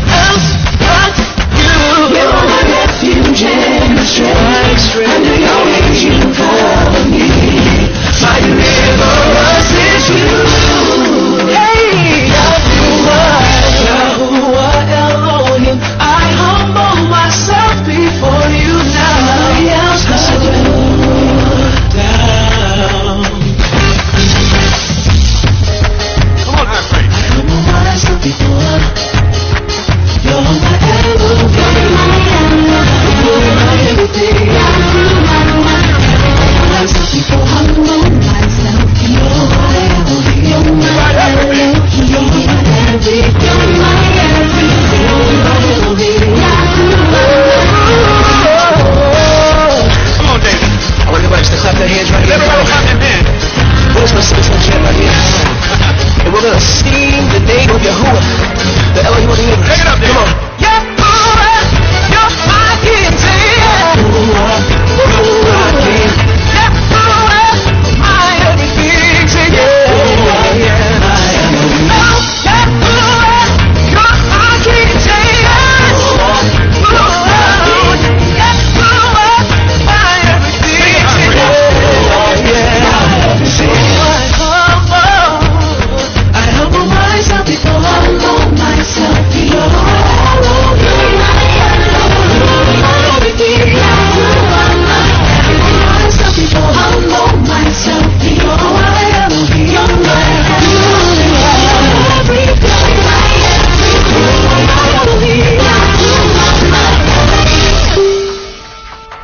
else but you. You're my refuge and my strength. Under your wings you cover me. My deliverance is you. Hey, Yahuwah Elohim, I humble myself before you now. Else I down. Come on, high praise. I humble myself before. You're my Elohim. You're my everything. I humble myself before. Humble myself. You're my Elohim. You're my everything. You're my everything. You're my everything. You're my Elohim. Come on, David. I want everybody to clap their hands right here. Everybody clap their hands. Where's my citizen chant right here? And we're gonna sing the name of Yahuwah, the Elohim of the universe. Take it up, David. Come on. Yahuwah, you're my King. Say Yahuwah, you're my King. Yahuwah, my everything. Say Yahuwah, yeah, my Elohim. Oh, Yahuwah, you're my King. Say Yahuwah, Yahuwah, my everything. Say Yahuwah, yeah, my everything. I humble myself before humble myself before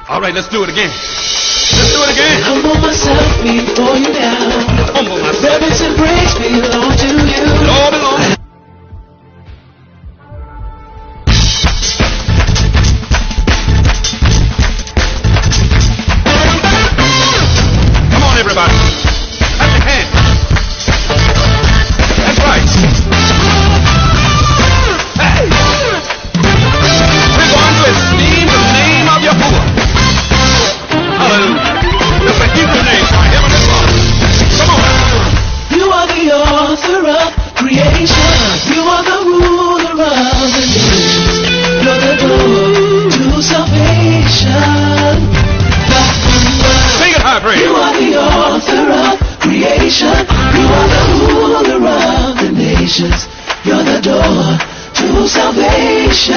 All right, let's do it again. Let's do it again. humble myself before you now. Humble myself. Reverence and praise belong to you. Lord belongs. Come on, everybody. Clap your hands. That's right. Hey. We're going to esteem the name of Yahuwah. Hallelujah. That's a Hebrew name, my Heavenly Father. Come on. You are the author of creation. You are the ruler of the nations. You're the door to salvation. Sing it high, praise. You are the author of creation. You are the ruler of the nations. You're the door to salvation.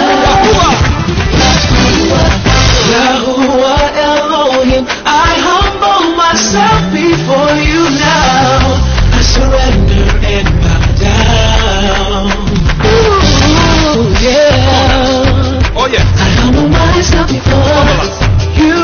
Yahuwah Elohim, I humble myself before you now. I surrender and bow down. Ooh, yeah. Oh, yeah. I humble myself before you.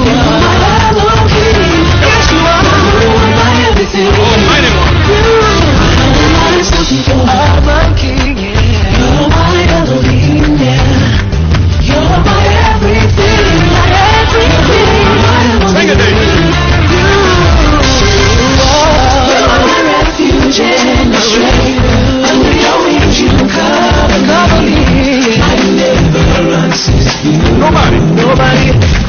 Yahuwah Elohim, yes, you are my everything. Almighty one. I humble myself before my King. Yeah. You're my Elohim, yeah. You're my Nobody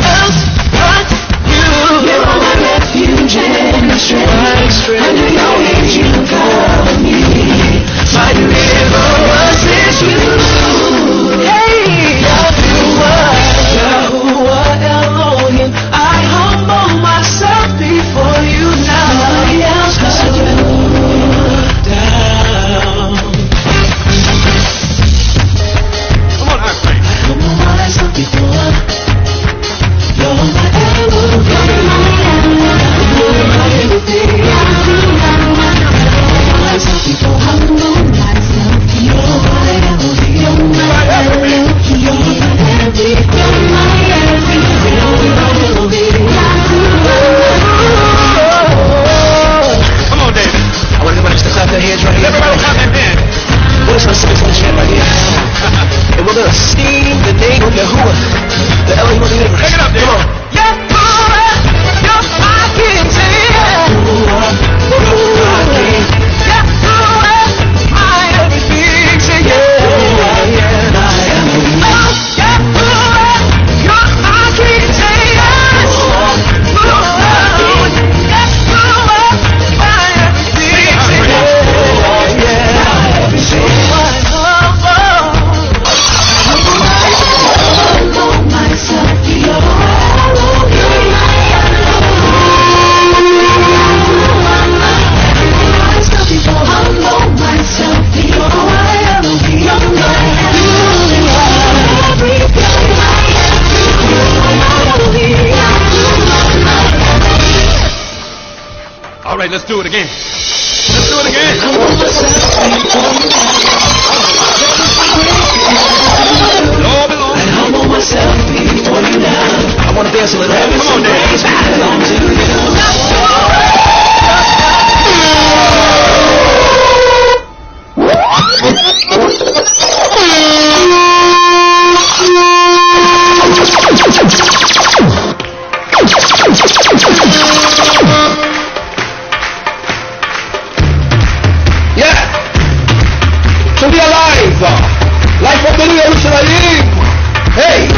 else but you. You're my refuge and my strength. Under your wings you cover me. My deliverance is you. Hey, Yahuwah Elohim, I humble myself before you now. Nobody else but you. Down. Come on, Archangel. I humble myself before. You're my Elohim. You're my everything. Myself before. I humble myself. You're my Elohim. You're my everything. You're my everything. You're my everything. You're my Elohim. Come on, David. I want everybody just to clap their hands right here. Everybody clap their hands. We're just going to sing this chant right here. And we're going to sing the name of Yahuwah, the Elohim of the universe. Take it up, David. Come on. Yahuwah, you're my king. Say it. Yahuwah, you're my king. Yahuwah, my everything. Say it. Yahuwah, yeah, my everything. Oh, Yahuwah, you're my king. Say it. Yahuwah, you're my king. Yahuwah, my everything. Say it. Yahuwah, yeah, my everything. All right, let's do it again. Let's do it again. Lord belongs. I humble myself before you now. I want to dance a little. Come on, dance. Belong to you. To be alive, life of the new Yahrushalayim. Hey.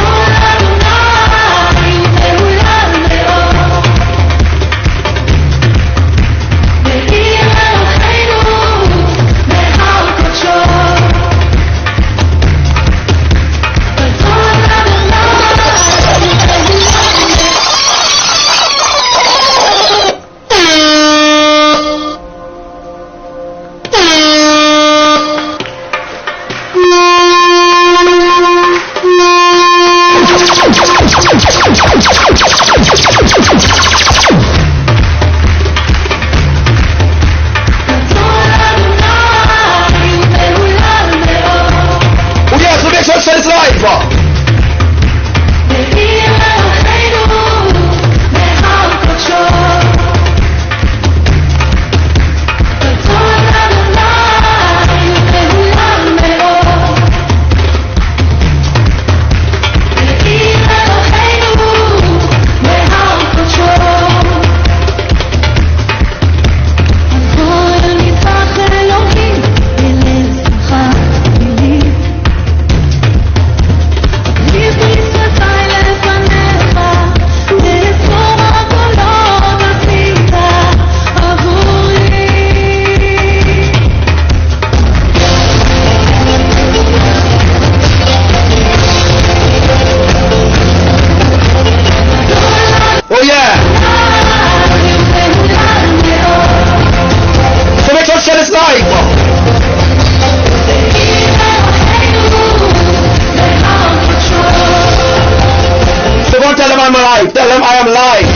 I'm alive. Tell them I am alive.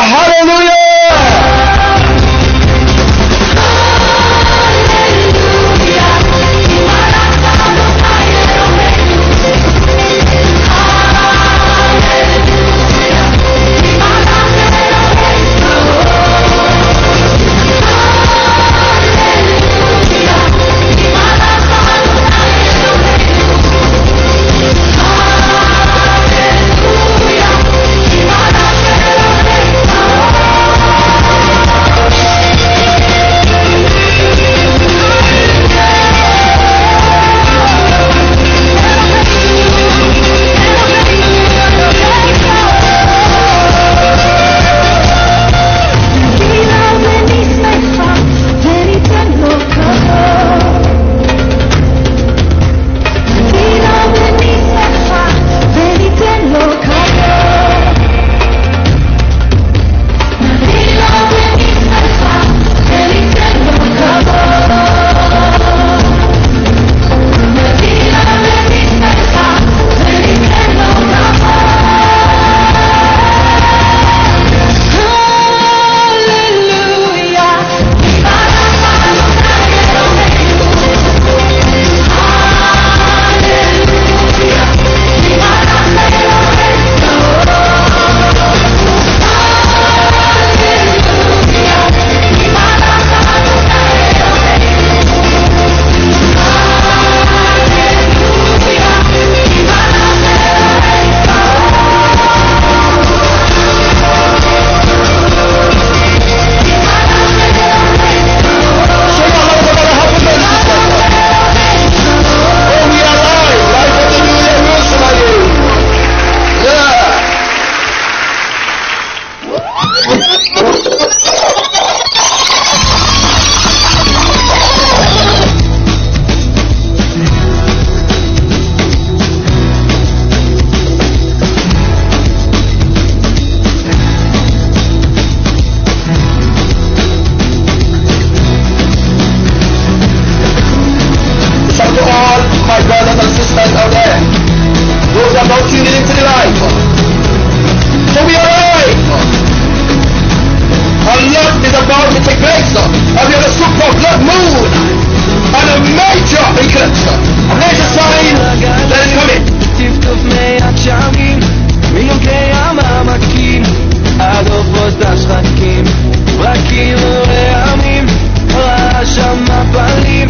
Hallelujah. place of the super blood moon and a major eclipse. A major sign, let it come in. תפטוף מי הגשמים מיוקי המעמקים עד עופות השחקים ברקים ורעמים רעש המפלים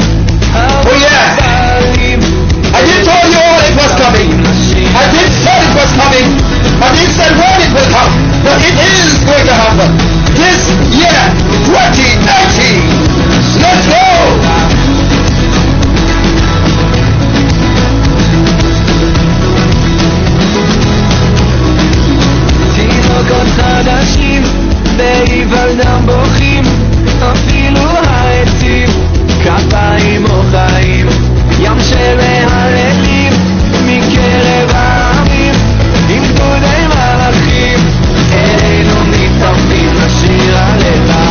הבלים. I didn't tell you all it was coming. I didn't say it was coming. I didn't say when it will come. But it is going to happen. This year, 2019. Let's go! תינוקות חדשים בהיוולדם בוכים אפילו העצים כפיים או חיים ים של מהללים מקרב העמים עם גדודי מלאכים אלינו מתאמים לשיר הלילה.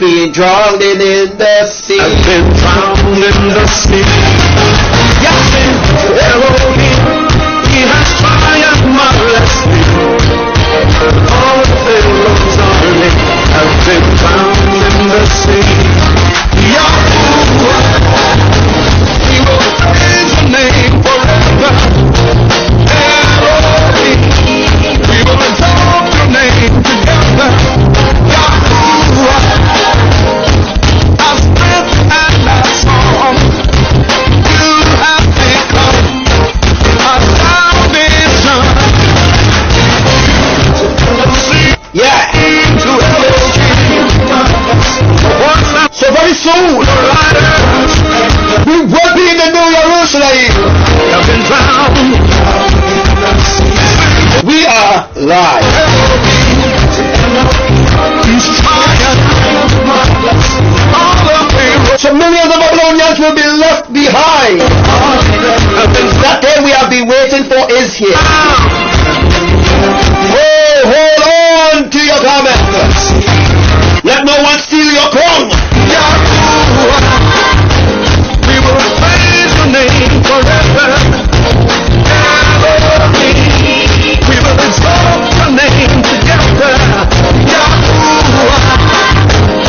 Been drowned in the sea. I've been drowned in the sea. Yahweh Elohim, He has triumphed marvelously. All the Pharaoh's army have been drowned in the sea. Yahuwah, we will praise Your name forever. Elohim, we will exalt Your name together. Yahuwah, our strength and our song, You have become our salvation. Yeah. So very soon, we will be in the new Yahrushalayim. We are live. So many of the Babylonians will be left behind. That day we have been waiting for is here. Oh, hold on to your garment. Let no one steal your crown. We will praise Your name forever. We will exalt Your name together. Yahuwah,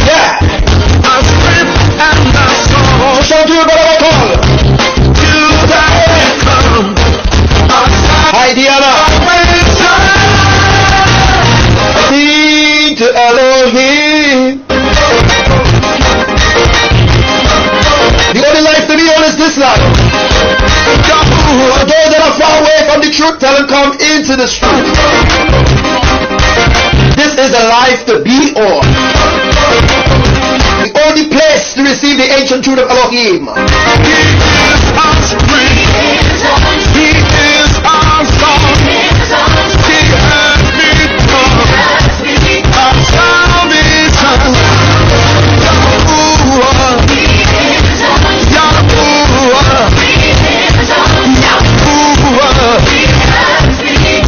Yeah. our strength and our song. Shout to your brother call. You have become our Hi Diana. Sing to Elohim. The only life to be on is this life. For those that are far away from the truth, tell them come into the truth. This is the life to be on. The only place to receive the ancient truth of Elohim. He is our spring. He is our song. He has become our salvation. Yahuwah, Yahuwah, Yahuwah,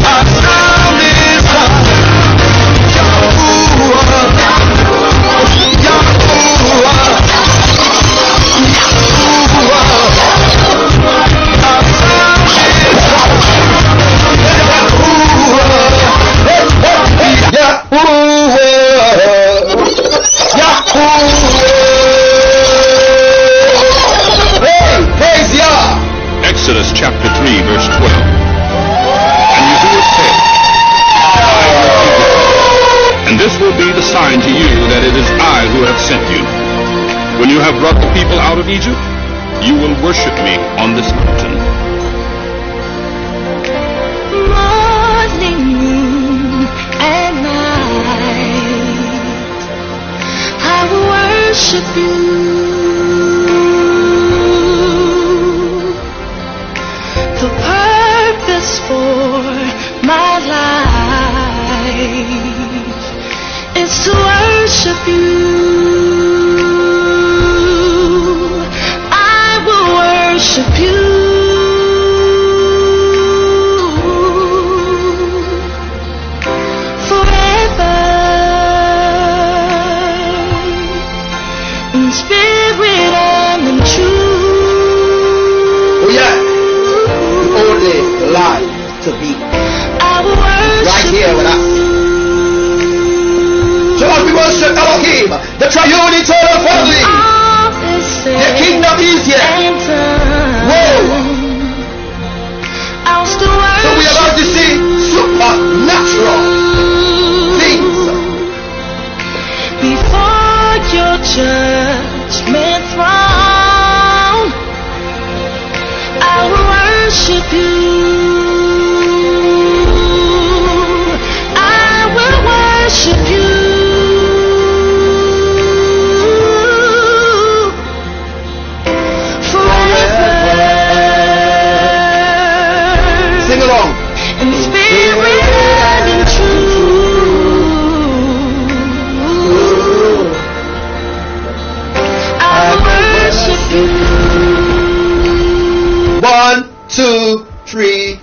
our salvation. Yahuwah, Yahuwah, Yahuwah. Exodus chapter 3, verse 12. And Yahuwah said, I will be with you, and this will be the sign to you that it is I who have sent you. When you have brought the people out of Egypt, you will worship me on this mountain. Morning, noon, and night, I will worship you. The purpose for my life is to worship you. I will worship you. Forever in spirit and in truth. Oh yeah. Only life to be right here with us. So as we worship Elohim, the triune eternal family, the kingdom is here. Whoa! So we are about to see supernatural things before your judgment throne. I will worship you. I will worship you. Forever. Sing along. In spirit and in truth. I will worship you. 1, 2, 3,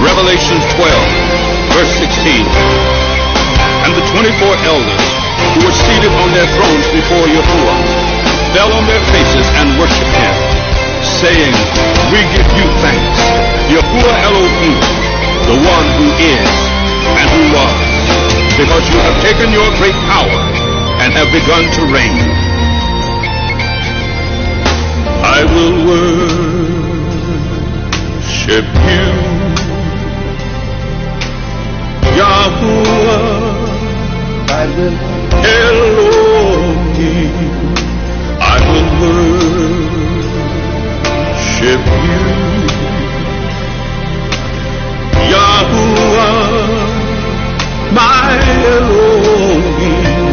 Revelation 12, verse 16. And the 24 elders who were seated on their thrones before Yahuwah fell on their faces and worshipped him, saying, We give you thanks, Yahuwah Elohim, the one who is and who was, because you have taken your great power and have begun to reign. I will worship you, Yahuwah Elohim. I will worship you, Yahuwah, my Elohim.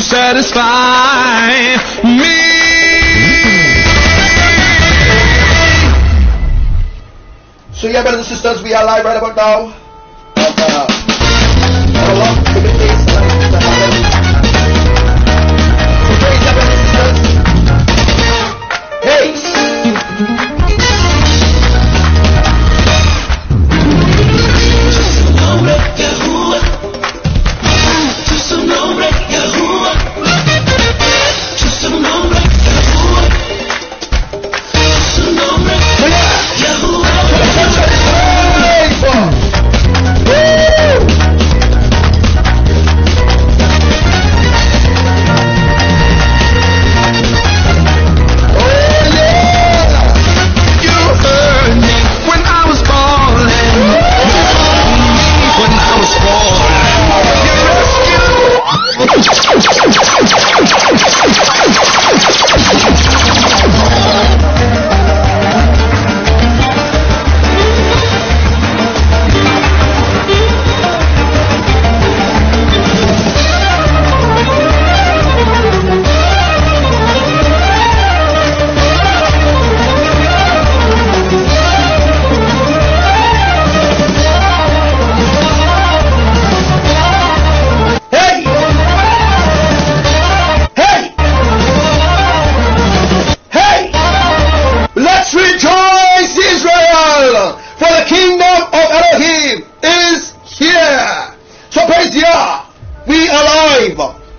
satisfy me. So yeah, brothers and sisters, we are live right about now. Praise God, brothers and sisters. Hey!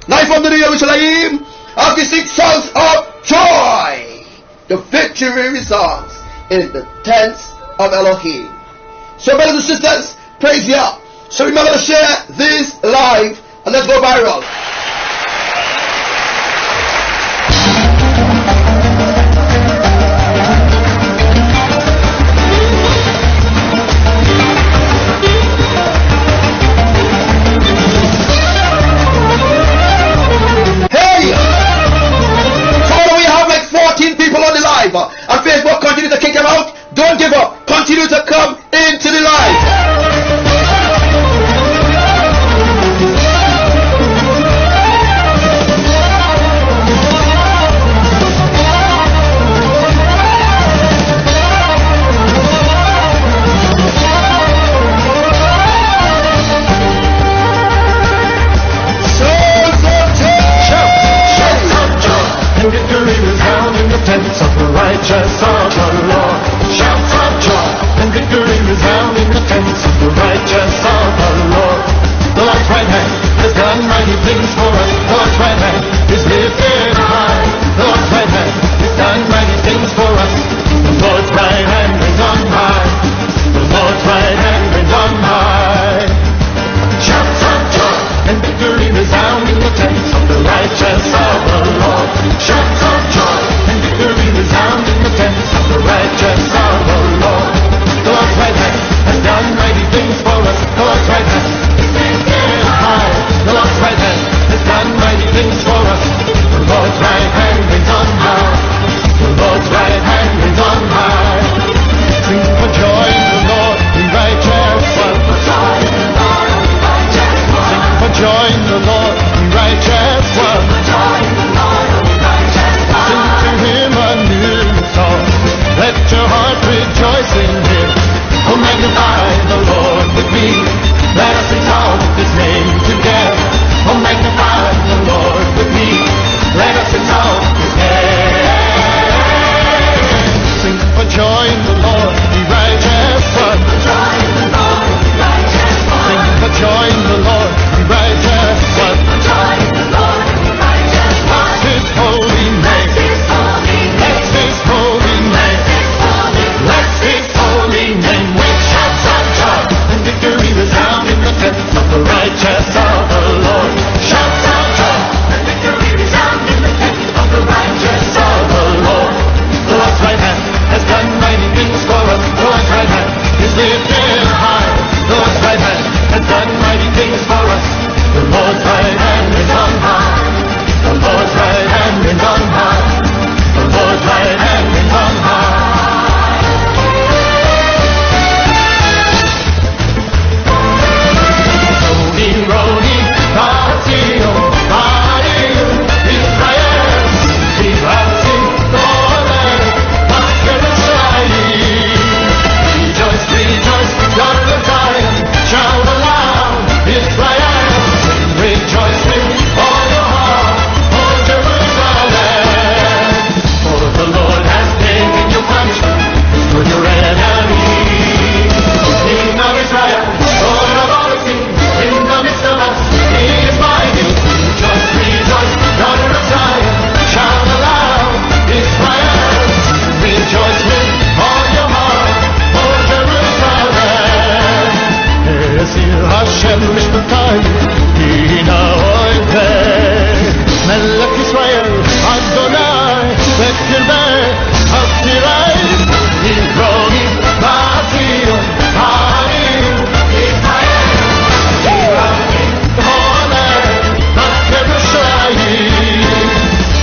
Life under the Yahrushalayim, as we sing songs of joy. The victory results in the tents of Elohim. So brothers and sisters, praise Yah. So remember to share this live and let's go viral. And Facebook, continue to kick them out. Don't give up. Continue to come into the light. Tents of the righteous of the Lord. Shouts of joy and victory resound in the tents of the righteous of the Lord. The Lord's right hand has done mighty things for us. The Lord's right hand is lifted high. The Lord's right hand has done mighty things for us. The Lord's right hand is on high. The Lord's right hand is on high. Shouts of joy and victory resound in the tents of the righteous of the Lord. Shouts of joy and victory resound in the tents of the righteous of the Lord. The Lord's right hand has done mighty things for us. The Lord's right hand is lifted high. The Lord's right hand has done mighty things for us. The Lord's right hand is on high. The Lord's right hand is on high. Sing for joy in the Lord, in righteous ones. joy in the Lord, be righteous. What? Joy in the Lord, be righteous. Bless His holy name. Bless His holy name. Bless His holy name. With shouts of joy and victory resound in the tents of the righteous of the Lord. Shouts of joy and victory resound in the tents of the righteous of the Lord. The Lord's right hand has done mighty things for us. The Lord's right hand is lifted high. The Lord's right hand has done mighty things for us. The Lord's right hand is on high. The Lord's right hand is on high. The Lord's right hand is on high. Roni, Batio, Badio, Israel, Ibrahim, Lord, Yahrushalayim. Rejoice, rejoice, God of Zion, shout aloud, Israel. Rejoice with all your heart, O Jerusalem. For the Lord has taken your punishment for your enemy. King of Israel, Lord of all the kings, in the midst of us, He is mighty. Rejoice, rejoice, daughter of Zion, shout aloud, Israel. Rejoice with all your heart, O Jerusalem. Esir Hashem Mishpatai, Hina Oiveh, Melech Israel, Adonai, Bekirveh, Haftirai, Nivroni, Basio, Harim, Israel.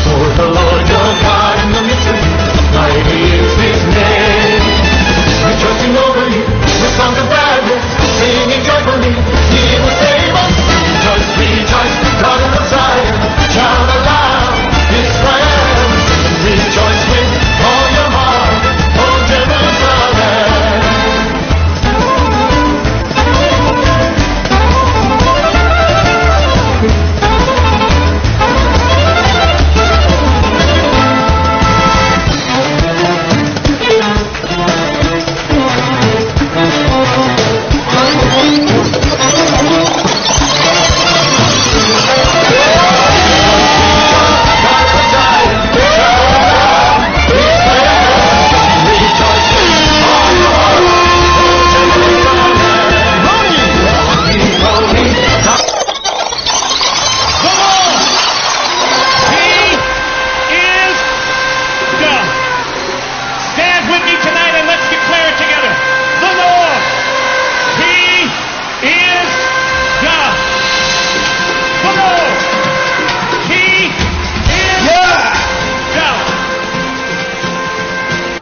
For the Lord your God in the midst of you, mighty is His name. Rejoicing over you with songs of gladness, singing joyfully, He will save us. Rejoice, rejoice, daughter of Zion, shout aloud, Israel. Rejoice with all your heart, O Jerusalem.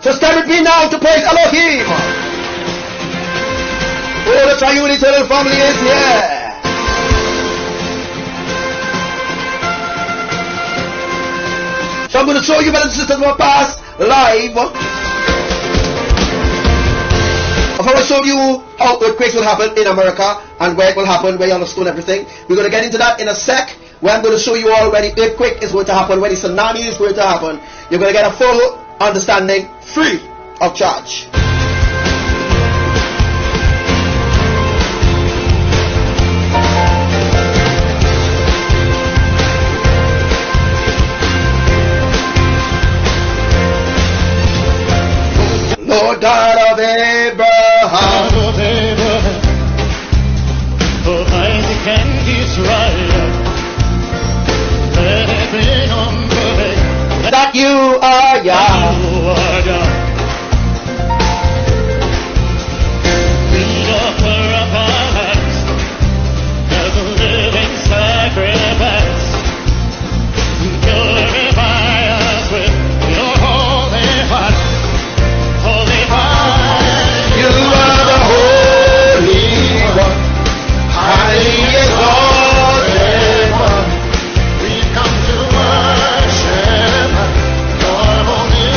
So stand with me now to praise Elohim. Oh, the triune eternal family is here. So I'm going to show you, brothers and sisters, my past live. I've already showed you how earthquakes will happen in America and where it will happen, where you understand everything. We're going to get into that in a sec, where I'm going to show you all when the earthquake is going to happen, when the tsunami is going to happen. You're going to get a full understanding free of charge. Lord God of Abraham, of Isaac and Israel, let it be known today that you are Yah. you are God. We offer up our hearts as a living sacrifice. Purify us with your holy heart. Holy heart. You are the Holy One, highly exalted One. We come to worship your holy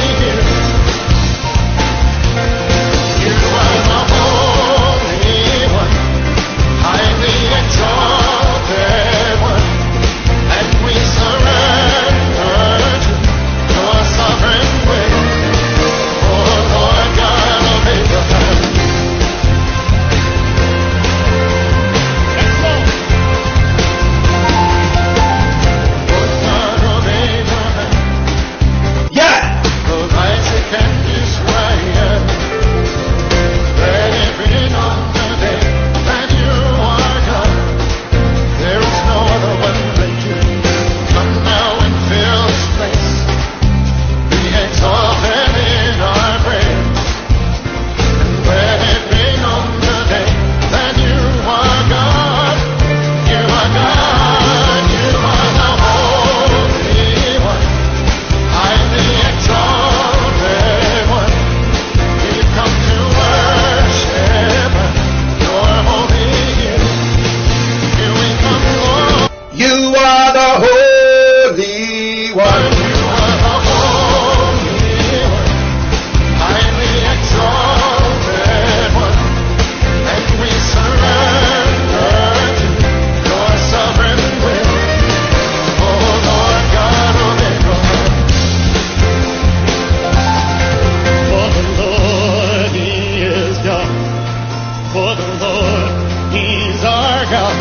God,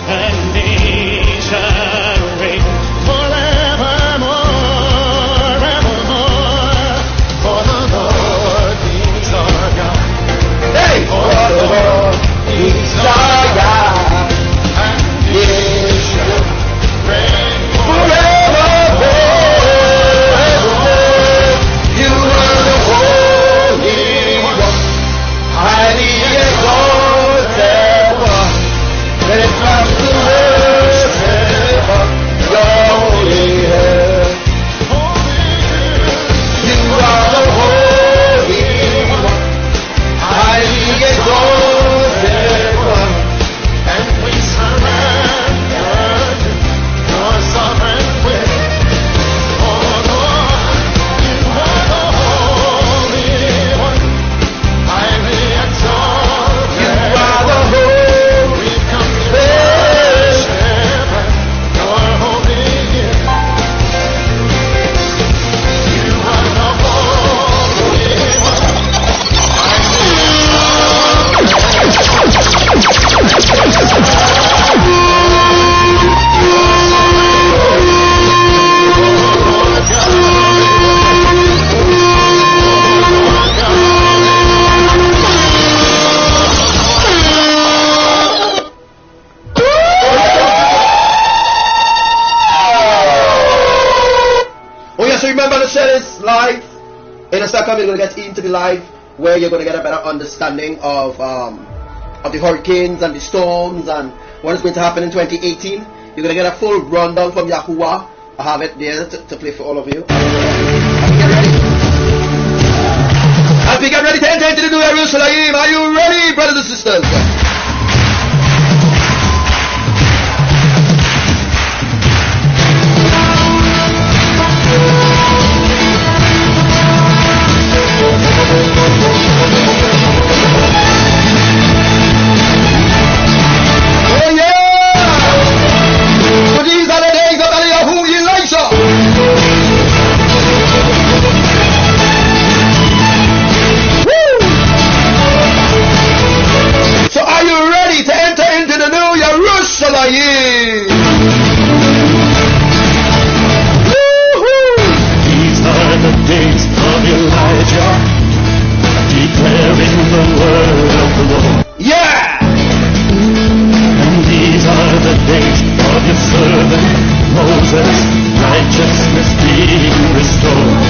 and nation reign forevermore, evermore. For the Lord is our God. Hey, for the Lord is our God, And nation reign forevermore. You are the Holy One, highly exalted one. Let it come to worship your holy head. You are the Holy One, highly exalted one. and we surrender to your sovereign will. Oh Lord, you are the Holy One, highly exalted. You are the Holy We come to worship your holy name. You are the Holy One, Oh yes, so remember to share this live. In a second, we're going to get into the live where you're going to get a better understanding of the hurricanes and the storms and what is going to happen in 2018. You're going to get a full rundown from Yahuwah. I have it there to play for all of you. As we get ready to enter into the new Yahrushalayim, are you ready, brothers and sisters? Oh yeah! For these are the days of Yahuwah El Elyon. Woo! So are you ready to enter into the new Yahrushalayim? Woo-hoo! these are the days of Elijah, declaring the word of the Lord. Yeah! And these are the days of your servant Moses, righteousness being restored.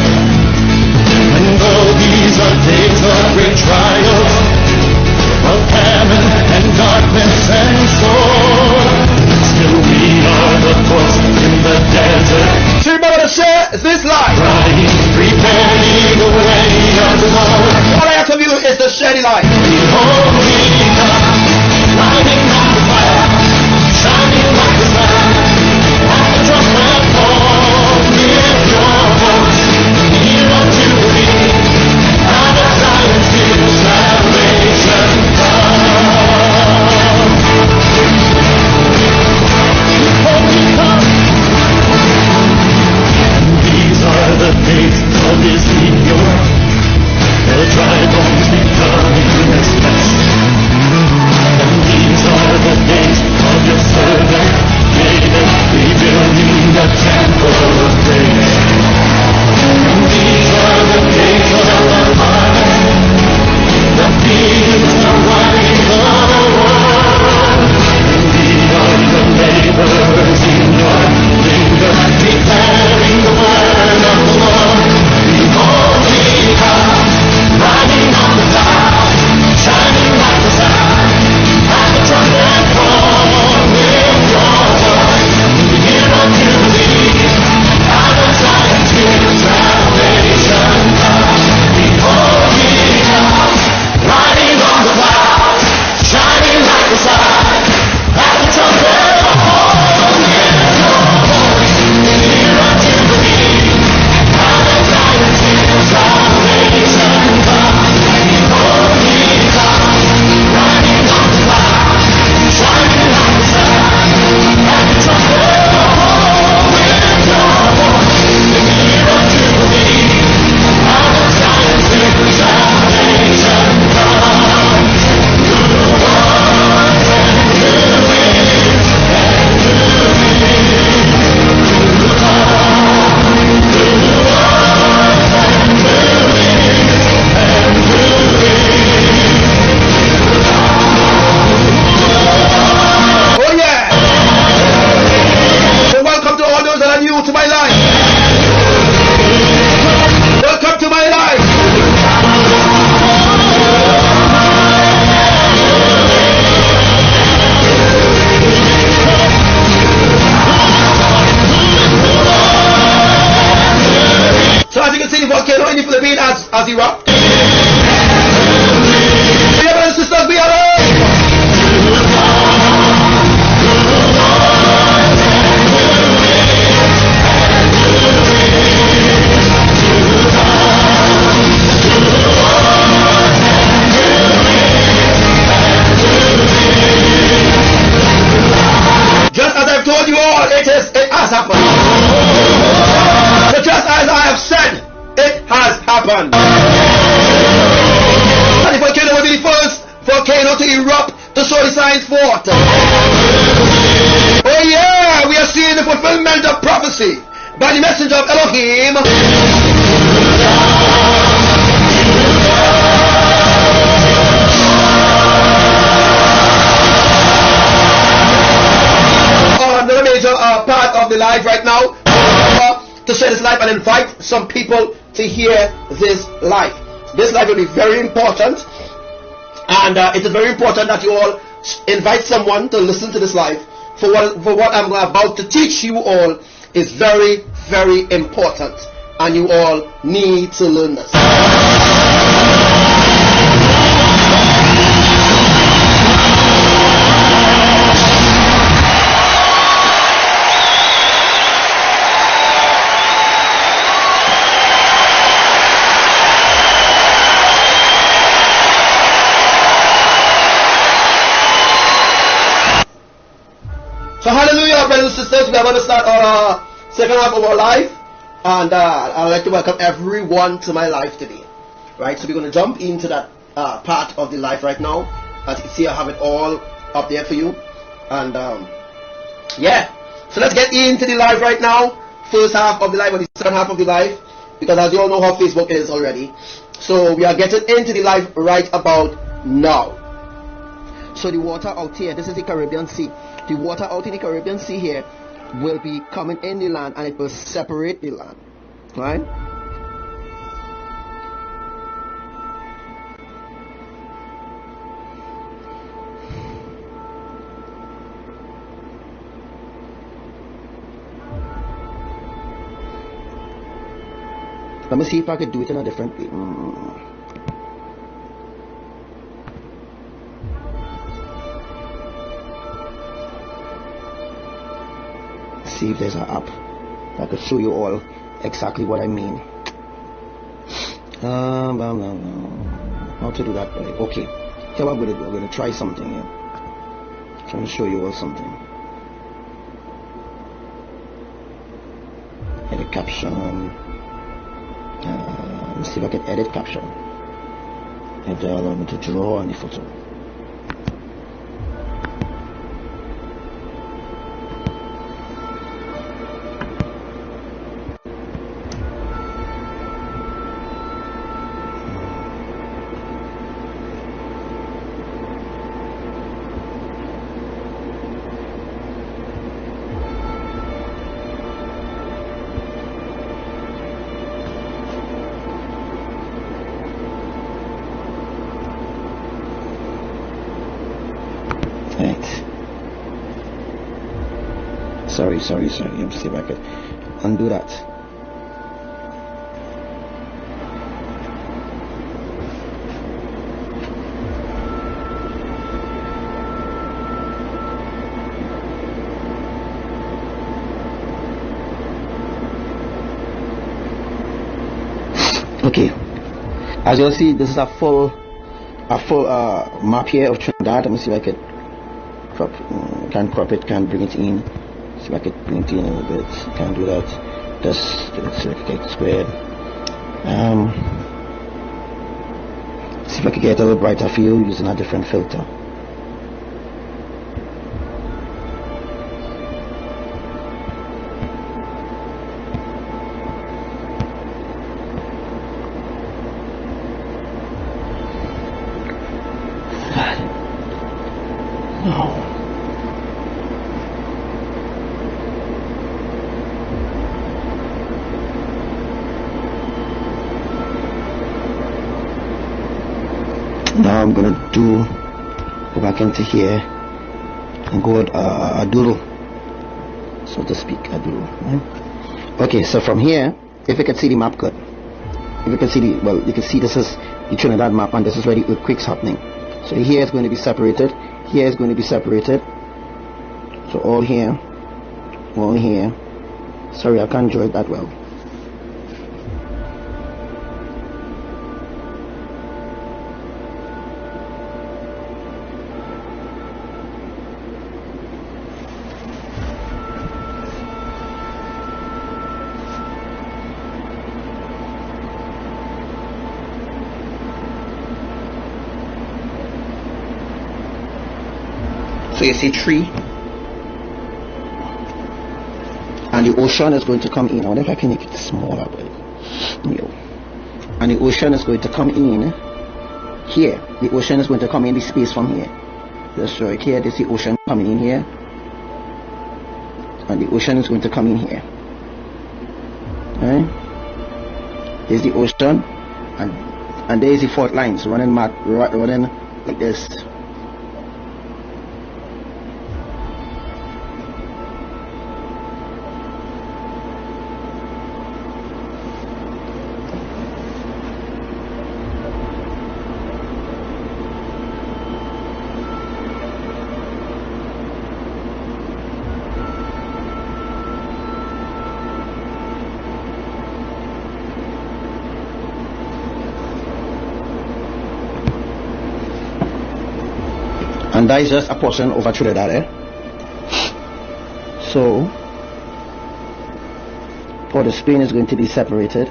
And though these are days of great trials, of famine and darkness and sword, still we are the voice in the desert, So remember to share this live. crying, prepare ye the way of the Lord. All I have to do is to share the live. Behold, he comes, riding on the fire, shining like the sun. At the trumpet call, lift your voice, hear unto me. Out of Zion's hill, salvation comes. Behold, he comes. And these are the days of Ezekiel, the dry bones becoming as erupt. Brothers and sisters, we are just as I've told you all, it has happened. So just as I have said, it has happened. And the volcano will be the first volcano to erupt to show the signs forth. Oh yeah, we are seeing the fulfillment of prophecy by the messenger of Elohim. Another major part of the life right now, to share this life and invite some people to hear this life. This life will be very important, and it is very important that you all invite someone to listen to this life. For what I'm about to teach you all is very, very important, and you all need to learn this. So hallelujah, brothers and sisters, we are going to start our second half of our life, and I'd like to welcome everyone to my life today. Right, so we're going to jump into that part of the life right now. As you can see, I have it all up there for you, and yeah, so let's get into the life right now. First half of the life, or the second half of the life, because as you all know how Facebook is already. So we are getting into the life right about now. So the water out here, this is the Caribbean Sea. The water out in the Caribbean Sea here will be coming in the land, and it will separate the land. Right? Let me see if I could do it in a different way. See if there's an app that could show you all exactly what I mean. How to do that? Okay, so what I'm going to do, I'm going to try something here. I'm trying to show you all something. Edit caption. Let's see if I can edit caption. And allow me to draw on the photo. Sorry. Let me see if I can undo that. Okay, as you'll see, this is a full map here of Trinidad. Let me see if I can crop it, can bring it in. See if I could bring it in a little bit. Can't do that. Just get it squared. See if I could get a little brighter for you using a different filter. No. Now I'm gonna go back into here and go a doodle, so to speak, a doodle. Right? Okay, so from here, if you can see the map good, if you can see you can see this is the Trinidad map, and this is where the earthquake's happening. So here is going to be separated, here is going to be separated. So all here. Sorry, I can't draw it that well. So you see tree, and the ocean is going to come in. I wonder if I can make it smaller, and the ocean is going to come in here. The ocean is going to come in the space from here. That's right here. There's the ocean coming in here, and the ocean is going to come in here. Right? There's the ocean, and there's the fault lines running like this. And that is just a portion over Trinidad, So Port of Spain is going to be separated.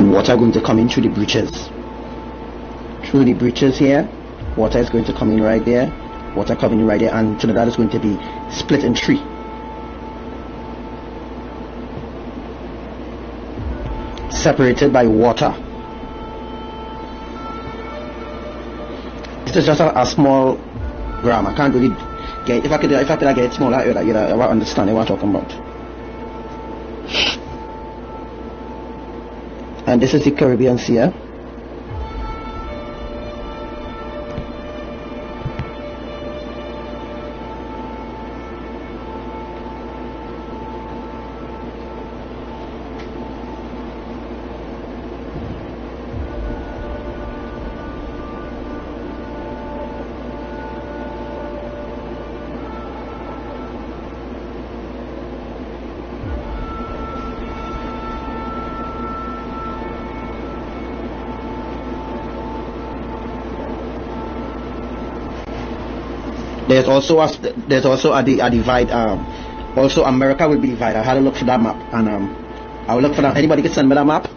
Water going to come in through the breaches. Through the breaches here, water is going to come in right there. Water coming in right there, and Trinidad is going to be split in three. Separated by water. This is just a small gram. I can't really get. If I could get it smaller, I would understand what I'm talking about. And this is the Caribbean Sea. There's also a divide. Also, America will be divided. I had to look for that map, and I will look for that. Anybody can send me that map.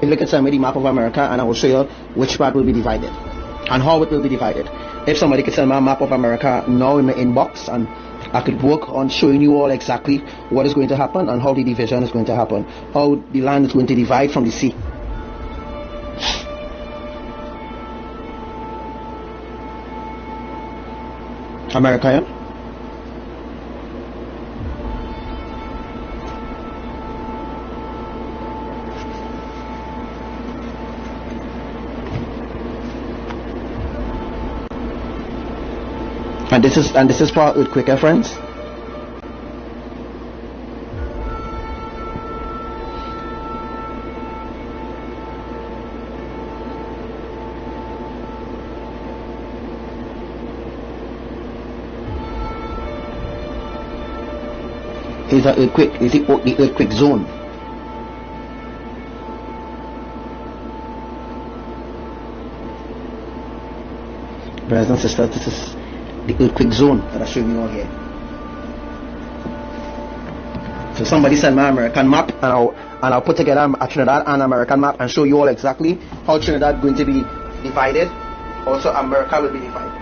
Look at send me the map of America, and I will show you which part will be divided and how it will be divided. If somebody could send me a map of America now in my inbox, and I could work on showing you all exactly what is going to happen and how the division is going to happen, how the land is going to divide from the sea. America, yeah? And this is for earthquake, friends. Is the earthquake? Is the earthquake zone? Brothers and sisters, the earthquake zone that I'm showing you all here. So somebody send my American map, and I'll put together a Trinidad and American map and show you all exactly how Trinidad is going to be divided. Also, America will be divided.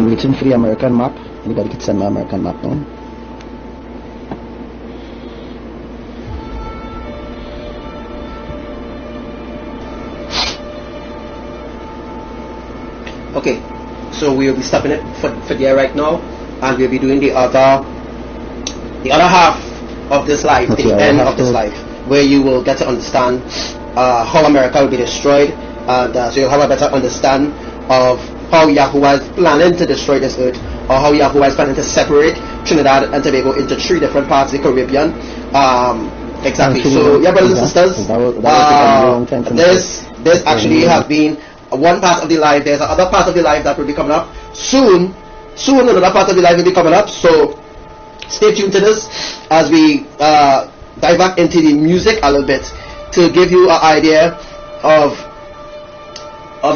Waiting for the American map. Anybody can send my American map down. Okay, so we'll be stopping it for there right now, and we'll be doing the other half of this life, the end of this life, where you will get to understand how America will be destroyed, and so you'll have a better understand of how Yahuwah is planning to destroy this earth, or how Yahuwah is planning to separate Trinidad and Tobago into 3 different parts of the Caribbean. Exactly. So, yeah, brothers and sisters, this actually has been one part of the life. There's another part of the life that will be coming up soon. Another part of the life will be coming up. So, stay tuned to this as we dive back into the music a little bit to give you an idea of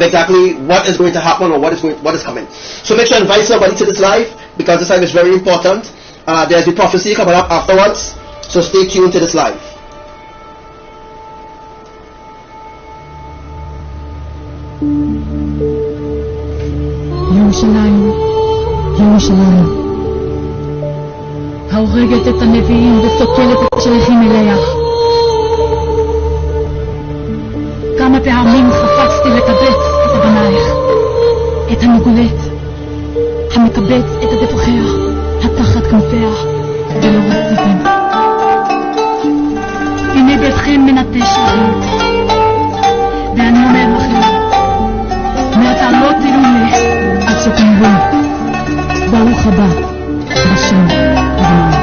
exactly what is going to happen or what is coming. So make sure to invite somebody to this live, because this live is very important. There's the prophecy coming up afterwards, so stay tuned to this live. ירושלים, ההורגת את הנביאים וסוקלת את השליחים אליה. כמה פעמים חפצתי לקבץ את בנייך, את המגולת, המקבץ את עדפותיה, התחת כנפיה, ולא רציתם. הנה ביתכם מנטש לכם, ואני אומר לכם, מעתה לא תראו עד שתאמרו, ברוך הבא, בשם אדוני.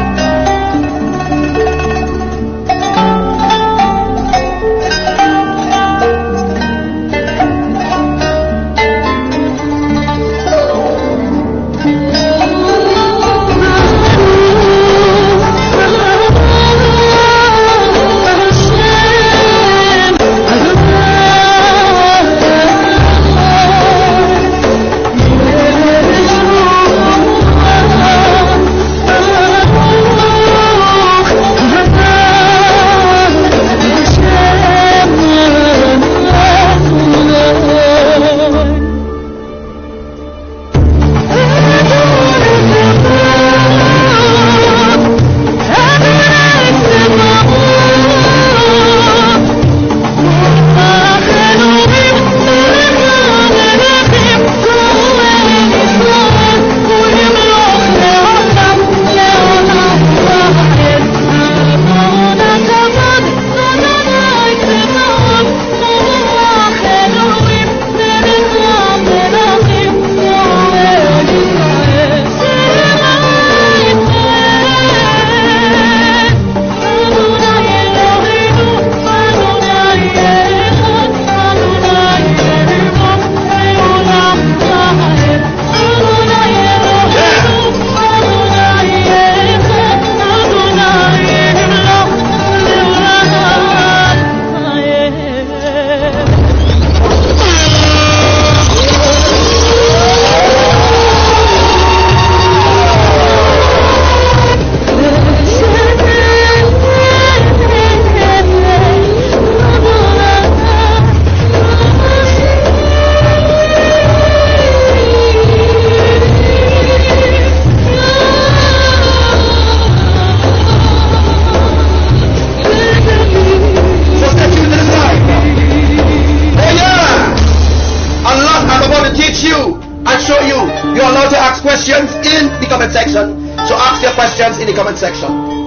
show you. You're allowed to ask questions in the comment section. So ask your questions in the comment section.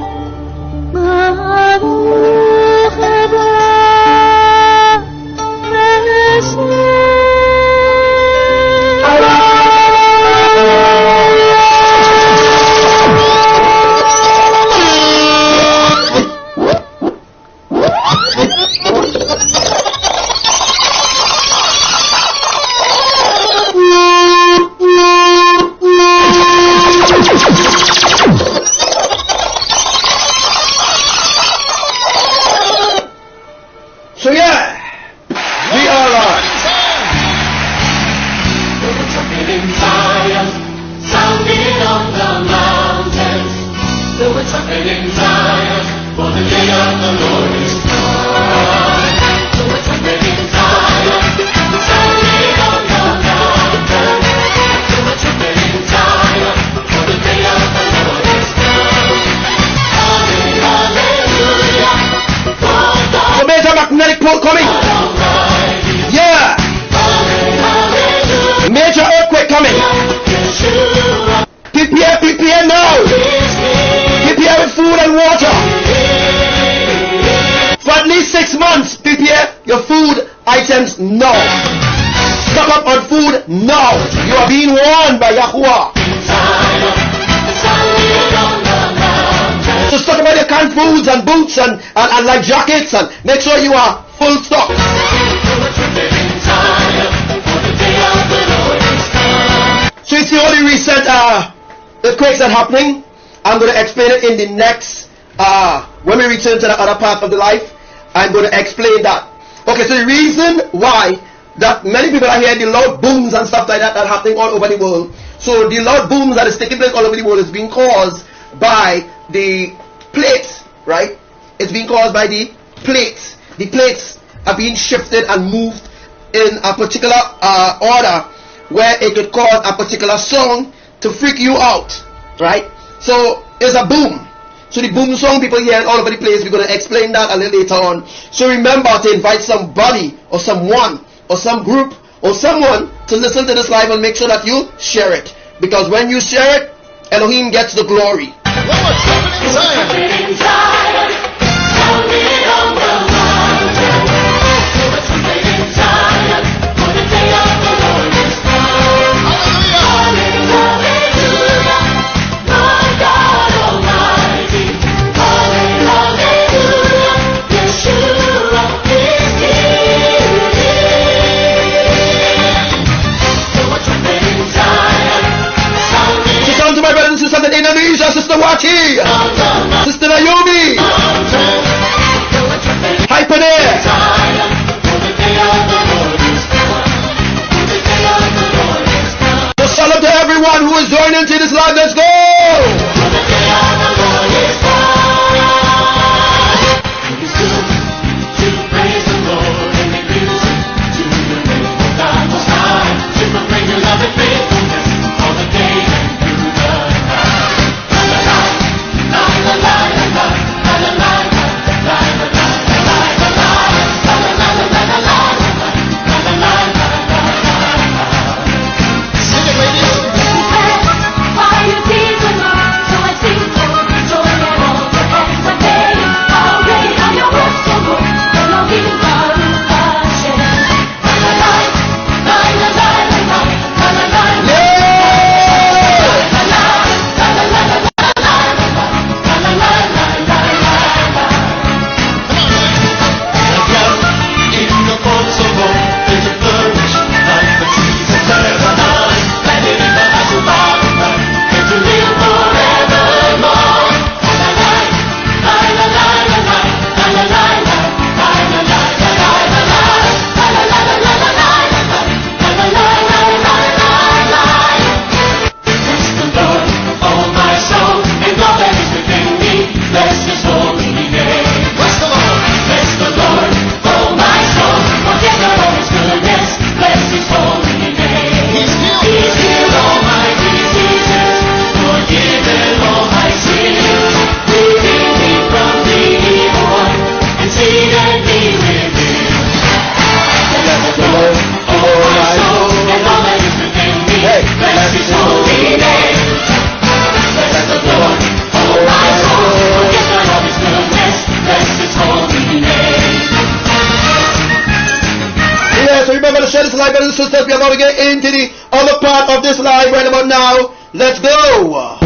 So yeah, we are live. In Zion, sounding on the mountains. There were trumpet in Zion, for the day of the Lord is come. There were trumpet in Zion, sounding on the mountains. There were trumpet in Zion, for the day of the Lord is come. Hallelujah, for God. So there's a magnetic pole coming. Yeah. Major earthquake coming. Prepare now. Prepare with food and water. For at least 6 months, prepare your food items now. Stock up on food now. You are being warned by Yahuwah. So stock up on your canned foods and boots and light jackets, and make sure you are full stock. So it's the only recent earthquakes that are happening. I'm going to explain it in the next, when we return to the other part of the life, I'm going to explain that. Okay, so the reason why that many people are hearing the loud booms and stuff like that that are happening all over the world. So the loud booms that is taking place all over the world is being caused by the plates, right? It's being caused by the plates. The plates are being shifted and moved in a particular order, where it could cause a particular song to freak you out, right? So it's a boom. So the boom song people hear all over the place, we're going to explain that a little later on. So remember to invite somebody or someone or some group or someone to listen to this live, and make sure that you share it, because when you share it, Elohim gets the glory. Sister Indonesia, Sister Wati, Sister Naomi, Hyper there. So shalom to everyone who is joining to this live. Let's go. Why you this live, brothers and sisters. We are going to get into the other part of this live right about now. Let's go.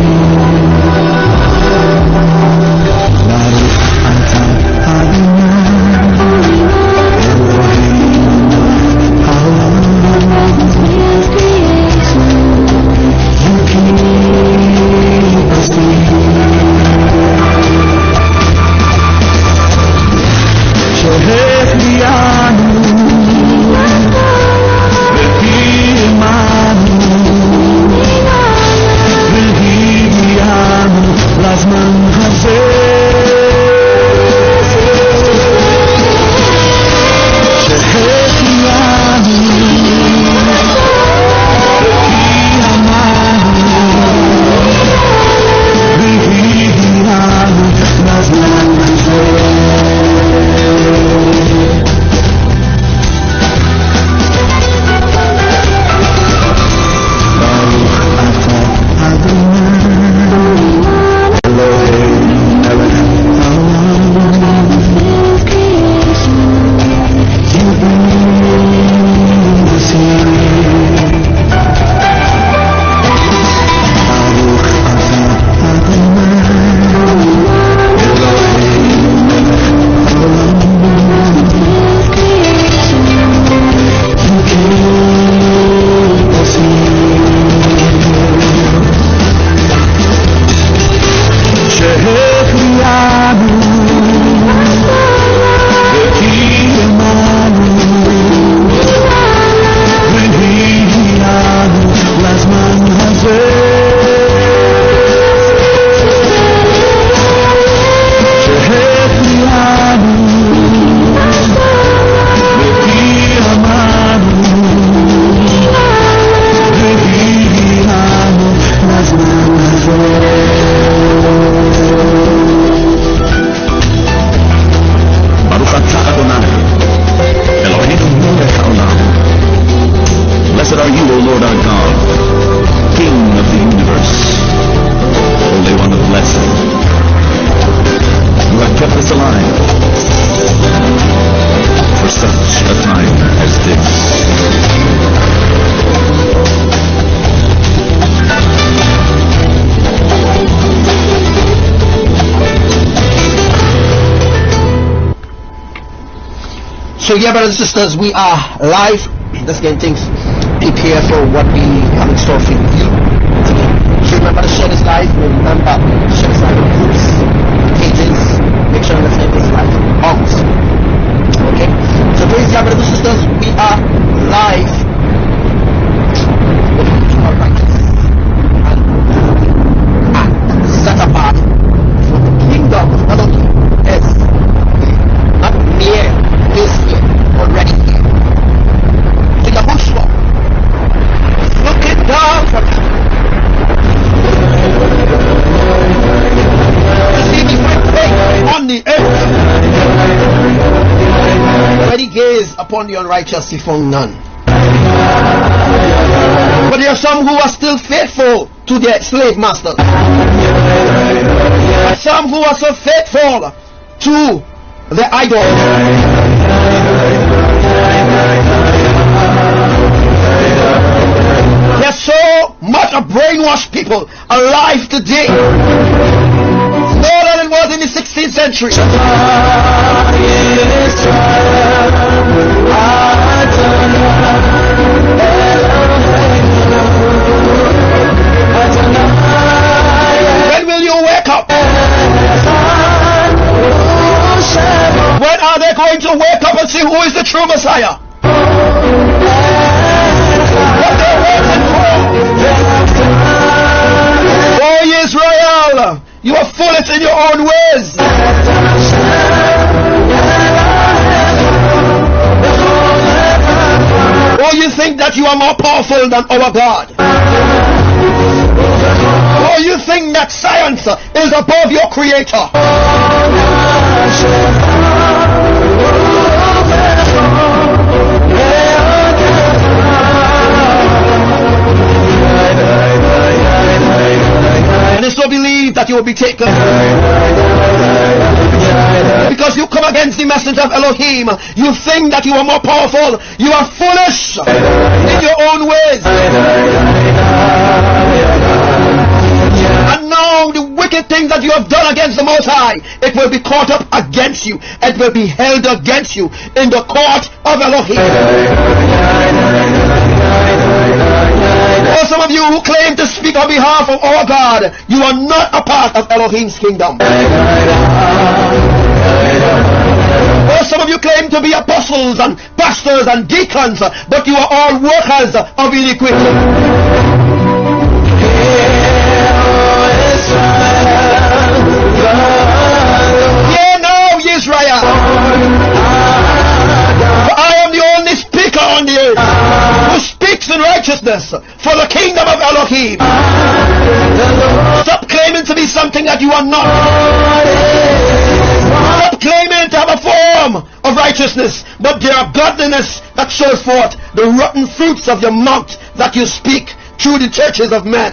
So yeah, brothers and sisters, we are live. Let's get things prepared for what we have in store for you. So remember to share this live. Remember to share this live on groups, pages. Make sure you listen to this live out. Okay. So praise God, brothers and sisters, we are live. We are righteous and set apart for the kingdom of Elohim is not near. Is here, already here. So Yahushua is looking down from heaven to see me fight on the earth. When he gaze upon the unrighteous, he found none. But there are some who are still faithful to their slave masters. Some who are so faithful to the idols. There's so much of brainwashed people alive today, more than it was in the 16th century. When will you wake up? When are they going to wake up and see who is the true Messiah? What they're waiting for. Oh Israel, you are foolish in your own ways. Oh, you think that you are more powerful than our God. Oh, you think that science is above your Creator. And it's so believe that you will be taken. Because you come against the messenger of Elohim. You think that you are more powerful. You are foolish in your own ways. And now the wicked things that you have done against the Most High, it will be caught up against you. It will be held against you in the court of Elohim. For some of you who claim to speak on behalf of our God, you are not a part of Elohim's kingdom. Or some of you claim to be apostles and pastors and deacons, but you are all workers of iniquity. Hear now, Israel, for I am the only speaker on the earth who speaks in righteousness for the kingdom of Elohim. Stop claiming to be something that you are not. Stop claiming to have a form of righteousness, but there are godliness that shows forth the rotten fruits of your mouth that you speak through the churches of men.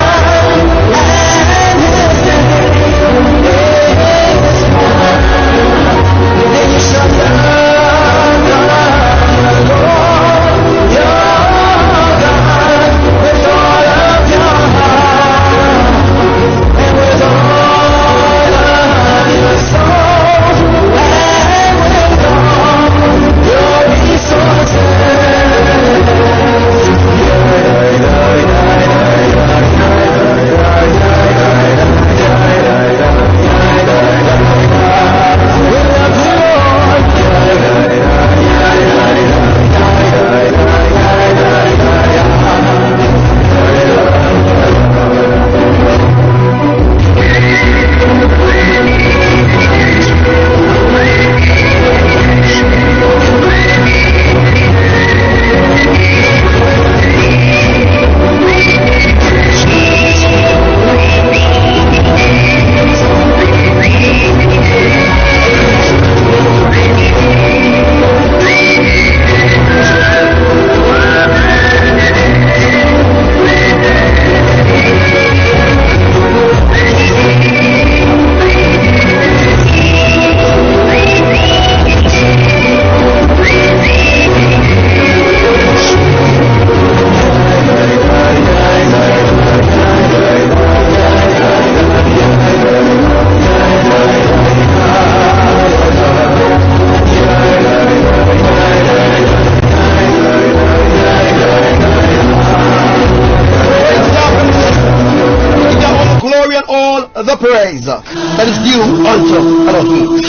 The praise that is due unto Elohim.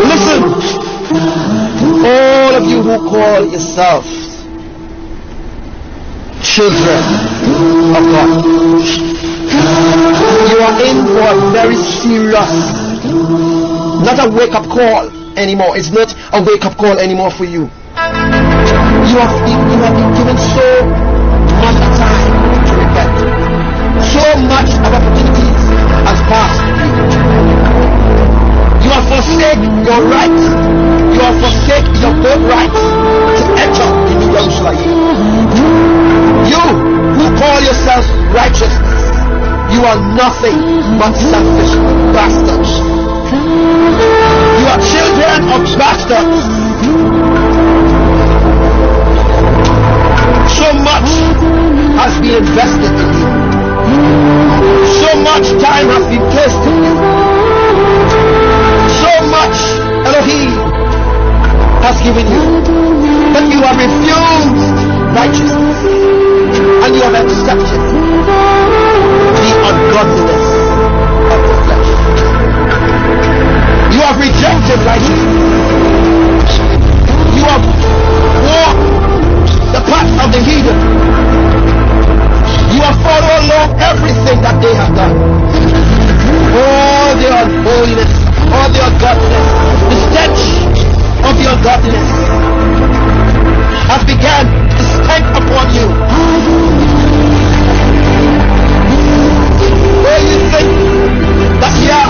Listen, all of you who call yourselves children of God, you are in for a very serious, not a wake-up call anymore. It's not a wake-up call anymore for you. You have been given so much time to repent. So much of opportunities has passed you. You have forsaken your right. You have forsaken your birthright to enter into Yahushua. You who call yourselves righteousness, you are nothing but selfish bastards. You are children of bastards. So much has been invested in you. So much time has been placed in you. So much Elohim has given you. But you have refused righteousness. And you have accepted the ungodliness of the flesh. You have rejected righteousness. You have walked the path of the heathen. You have followed along everything that they have done. All their unholiness, all their ungodliness, the stench of your ungodliness has begun to stank upon you. Where you think that Yah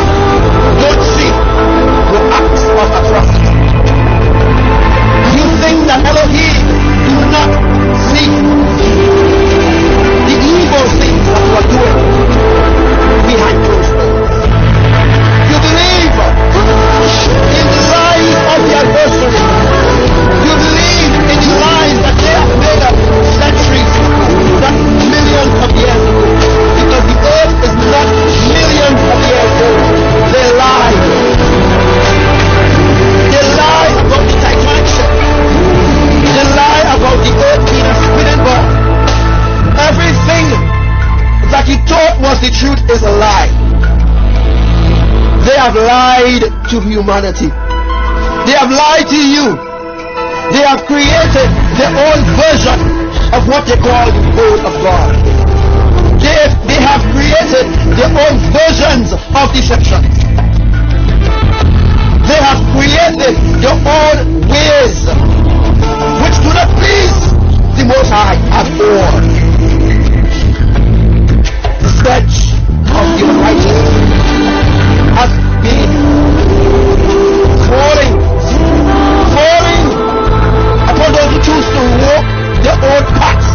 don't see your acts of atrocity. You think that Elohim do not see the evil things that you are doing behind closed doors. You believe have lied to humanity. They have lied to you. They have created their own version of what they call the word of God. They have created their own versions of deception. They have created their own ways which do not please the Most High at all. The stench of the unrighteous has been falling upon those who choose to walk their own paths.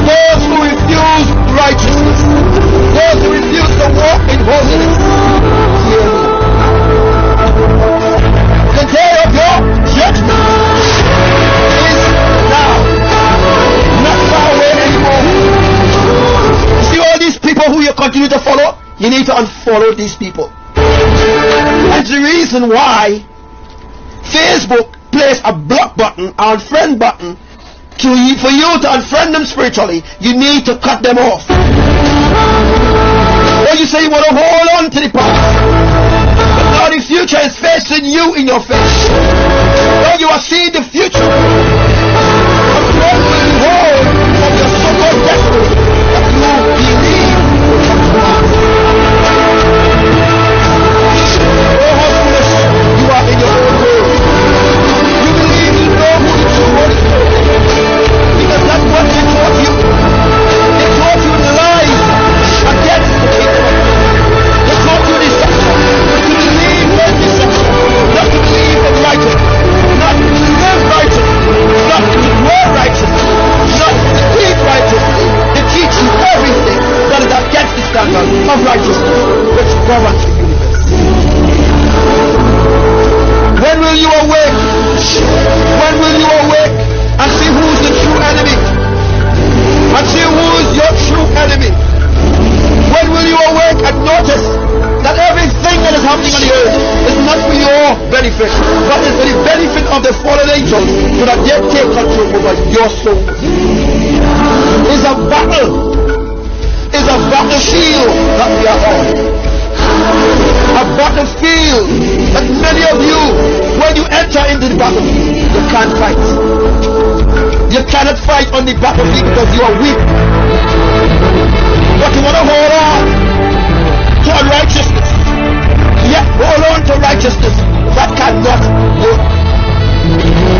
Those who refuse righteousness, those who refuse to walk in holiness. Hear me. The day of your judgment is now, not far away anymore. See all these people who you continue to follow? You need to unfollow these people. That's the reason why Facebook plays a block button, unfriend button, for you to unfriend them spiritually. You need to cut them off. Or you say you want to hold on to the past, but now the future is facing you in your face. Now you are seeing the future. And what will you hold from your so-called destiny that you believe will come to pass? Oh, how foolish you are in your own way. You believe you know who the true Holy Spirit is, because that's what they taught you. They taught you lies against the kingdom. They taught you deception. To believe in deception, not to believe in righteousness, not to live righteously, not to dwell righteously, not to speak righteously. They teach you everything that is against the standard of righteousness which governs the universe. When will you awake? When will you awake and see who's the true enemy? And see who is your true enemy? When will you awake and notice that everything that is happening on the earth is not for your benefit, but is for the benefit of the fallen angels, so that they take control over your soul? It's a battle. It's a battlefield that we are on. A battlefield that many of you, when you enter into the battlefield, you can't fight. You cannot fight on the battlefield because you are weak. But you want to hold on to unrighteousness. Yet hold on to righteousness. That cannot work.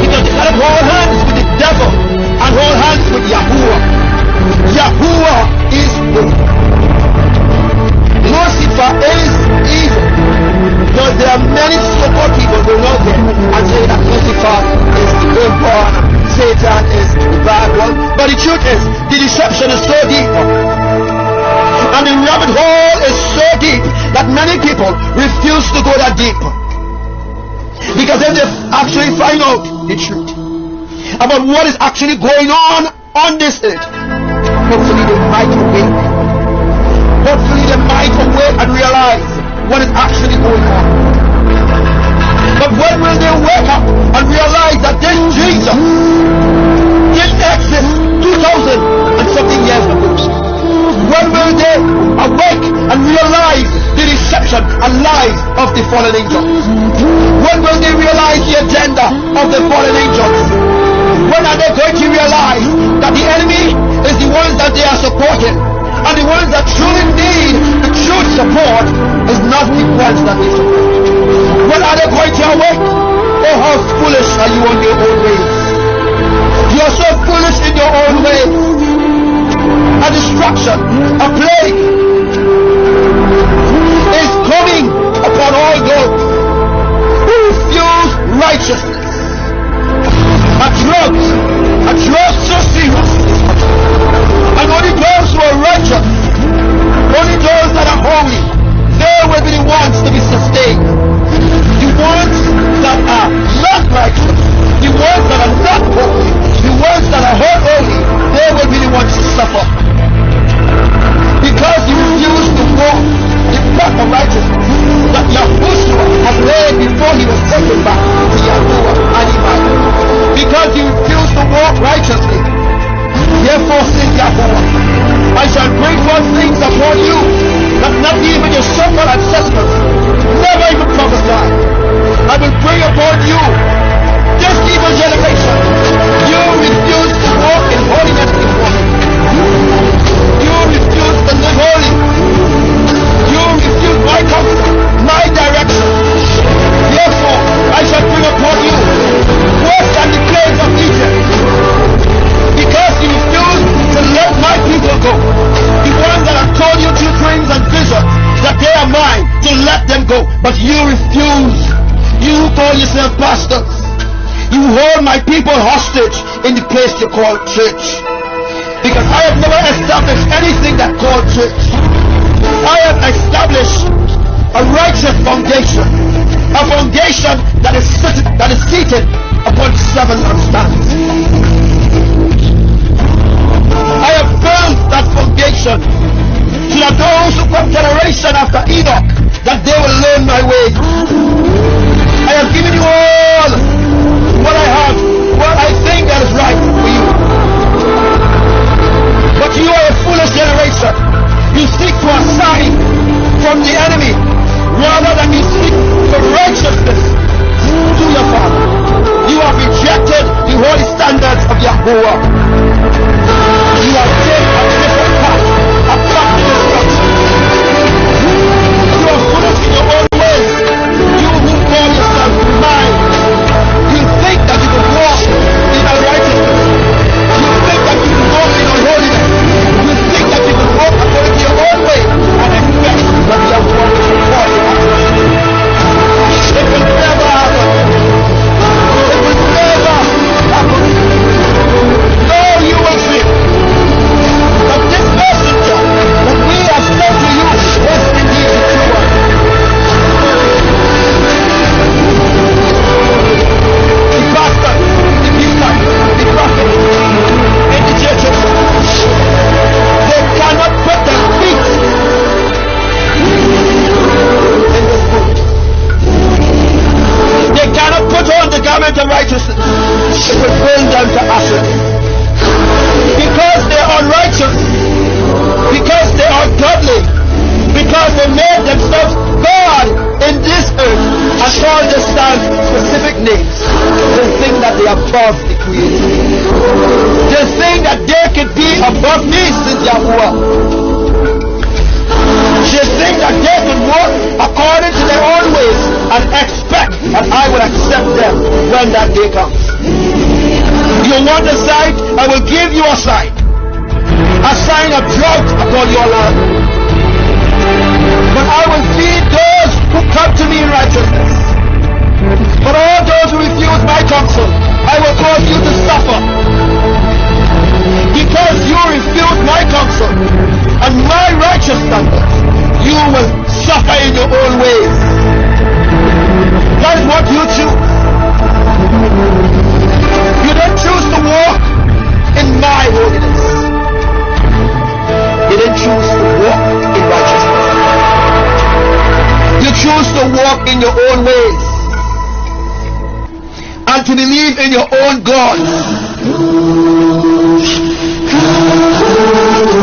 Because you cannot hold hands with the devil and hold hands with Yahuwah. Yahuwah is good. Lucifer is evil. Because there are many so-called people who know them and say that Lucifer is the good one, Satan is the bad one. But the truth is, the deception is so deep, and the rabbit hole is so deep that many people refuse to go that deep. Because if they actually find out the truth about what is actually going on this earth, hopefully they might awake. Hopefully they might awake and realize what is actually going on. But when will they wake up and realize that this Jesus didn't exist 2,000 and something years ago? When will they awake and realize the deception and lies of the fallen angels? When will they realize the agenda of the fallen angels? When are they going to realize that the enemy is the ones that they are supporting, and the ones that truly need the true support is not the ones that they support? When are they going to awake? Oh, how foolish are you on your own ways. You are so foolish in your own ways. A destruction, a plague is coming upon all those who refuse righteousness. A drug so serious. And only those who are righteous, only those that are holy, they will be the ones to be sustained. The ones that are not righteous, the ones that are not holy, the ones that are holy, they will be the ones to suffer. Because you refuse to walk the path of righteousness that Yahushua has laid before he was taken back to Yahuwah El Elyon Abba. Because you refuse to walk righteously, therefore says Yahuwah, I shall bring forth things upon you that not even your so-called ancestors never even prophesied. I will bring upon you this evil generation. You refuse to walk in holiness before me. You refuse to live holy. You refuse my counsel, my direction. Therefore, I shall bring upon you worse than the plagues of Egypt. Because you refuse to let my people go. The ones that have told you through dreams and visions that they are mine, to let them go. But you refuse. You call yourself pastors. You hold my people hostage in the place you call church. Because I have never established anything that called church. I have established a righteous foundation. A foundation that is seated upon 7 lampstands. I have built that foundation so that those who come generation after Enoch, that they will learn my ways. I have given you all what I have, what I think that is right for you. But you are a foolish generation. You seek for a sign from the enemy rather than you seek for righteousness to your Father. You have rejected the holy standards of Yahuwah. You have taken a different path, a path to destruction. You are foolish in your own ways. You who call yourself mine. You think that you can walk in righteousness. You think that you can walk in holiness. You think that you can walk according to your own way and expect that Yahuwah will support you. It will never happen. It will never happen. No, you will see that this messenger that we have sent to you is indeed the true one. The pastor, the bishop, the prophet, and the churches, they cannot put their feet in this book. They cannot put on the garment of righteousness. It will bring them to ashes. Because they are unrighteous. Because they are godly. Because they made themselves God in this earth and call themselves specific names. They think that they are above the Creator. They think that they could be above me, says Yahuwah. They think that they can walk according to their own ways and expect that I will accept them when that day comes. You want a sign? I will give you a sign. A sign of drought upon your land. But I will feed those who come to me in righteousness. But all those who refuse my counsel, I will cause you to suffer. Because you refuse my counsel and my righteous standards, you will suffer in your own ways. That is what you choose. You don't choose to walk in my holiness. You didn't choose to walk in righteousness. You choose to walk in your own ways and to believe in your own God.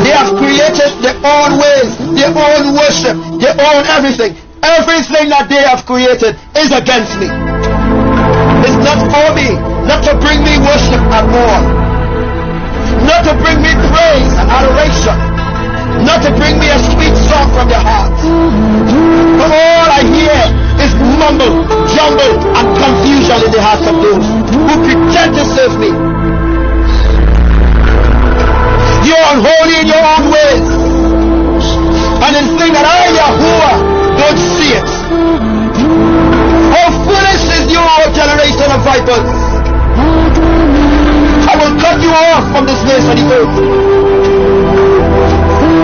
They have created their own ways, their own worship, their own everything. Everything that they have created is against me. It's not for me, not to bring me worship and more, not to bring me praise and adoration, not to bring me a sweet song from your heart. But all I hear is mumble, jumble, and confusion in the hearts of those who pretend to serve me. You're unholy in your own ways, and in think that I, Yahuwah, don't see it. How foolish is you, O generation of vipers! I will cut you off from this place of the earth.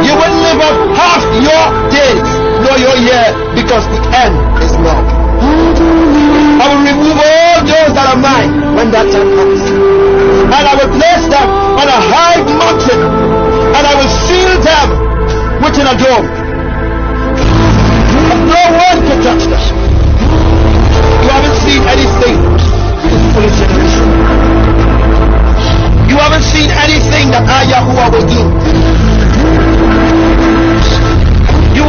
You will live up half your days, nor your year, because the end is now. I will remove all those that are mine when that time comes, and I will place them on a high mountain, and I will seal them within a dome. And no one can touch them. You haven't seen anything in foolish generation. You haven't seen anything that I, Yahuwah, will do. You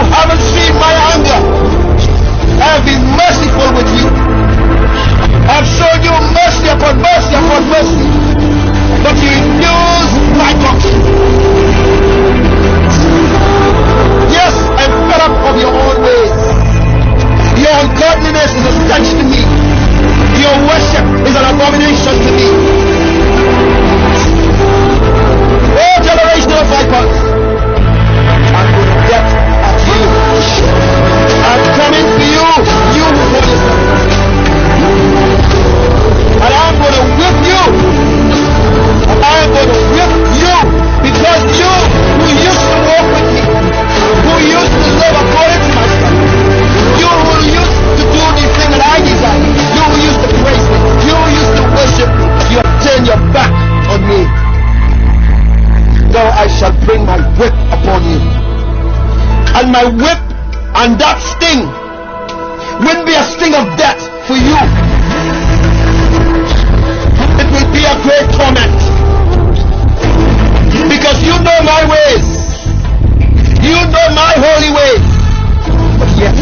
my whip and that sting wouldn't be a sting of death for you. It will be a great torment. Because you know my ways. You know my holy ways. But yet,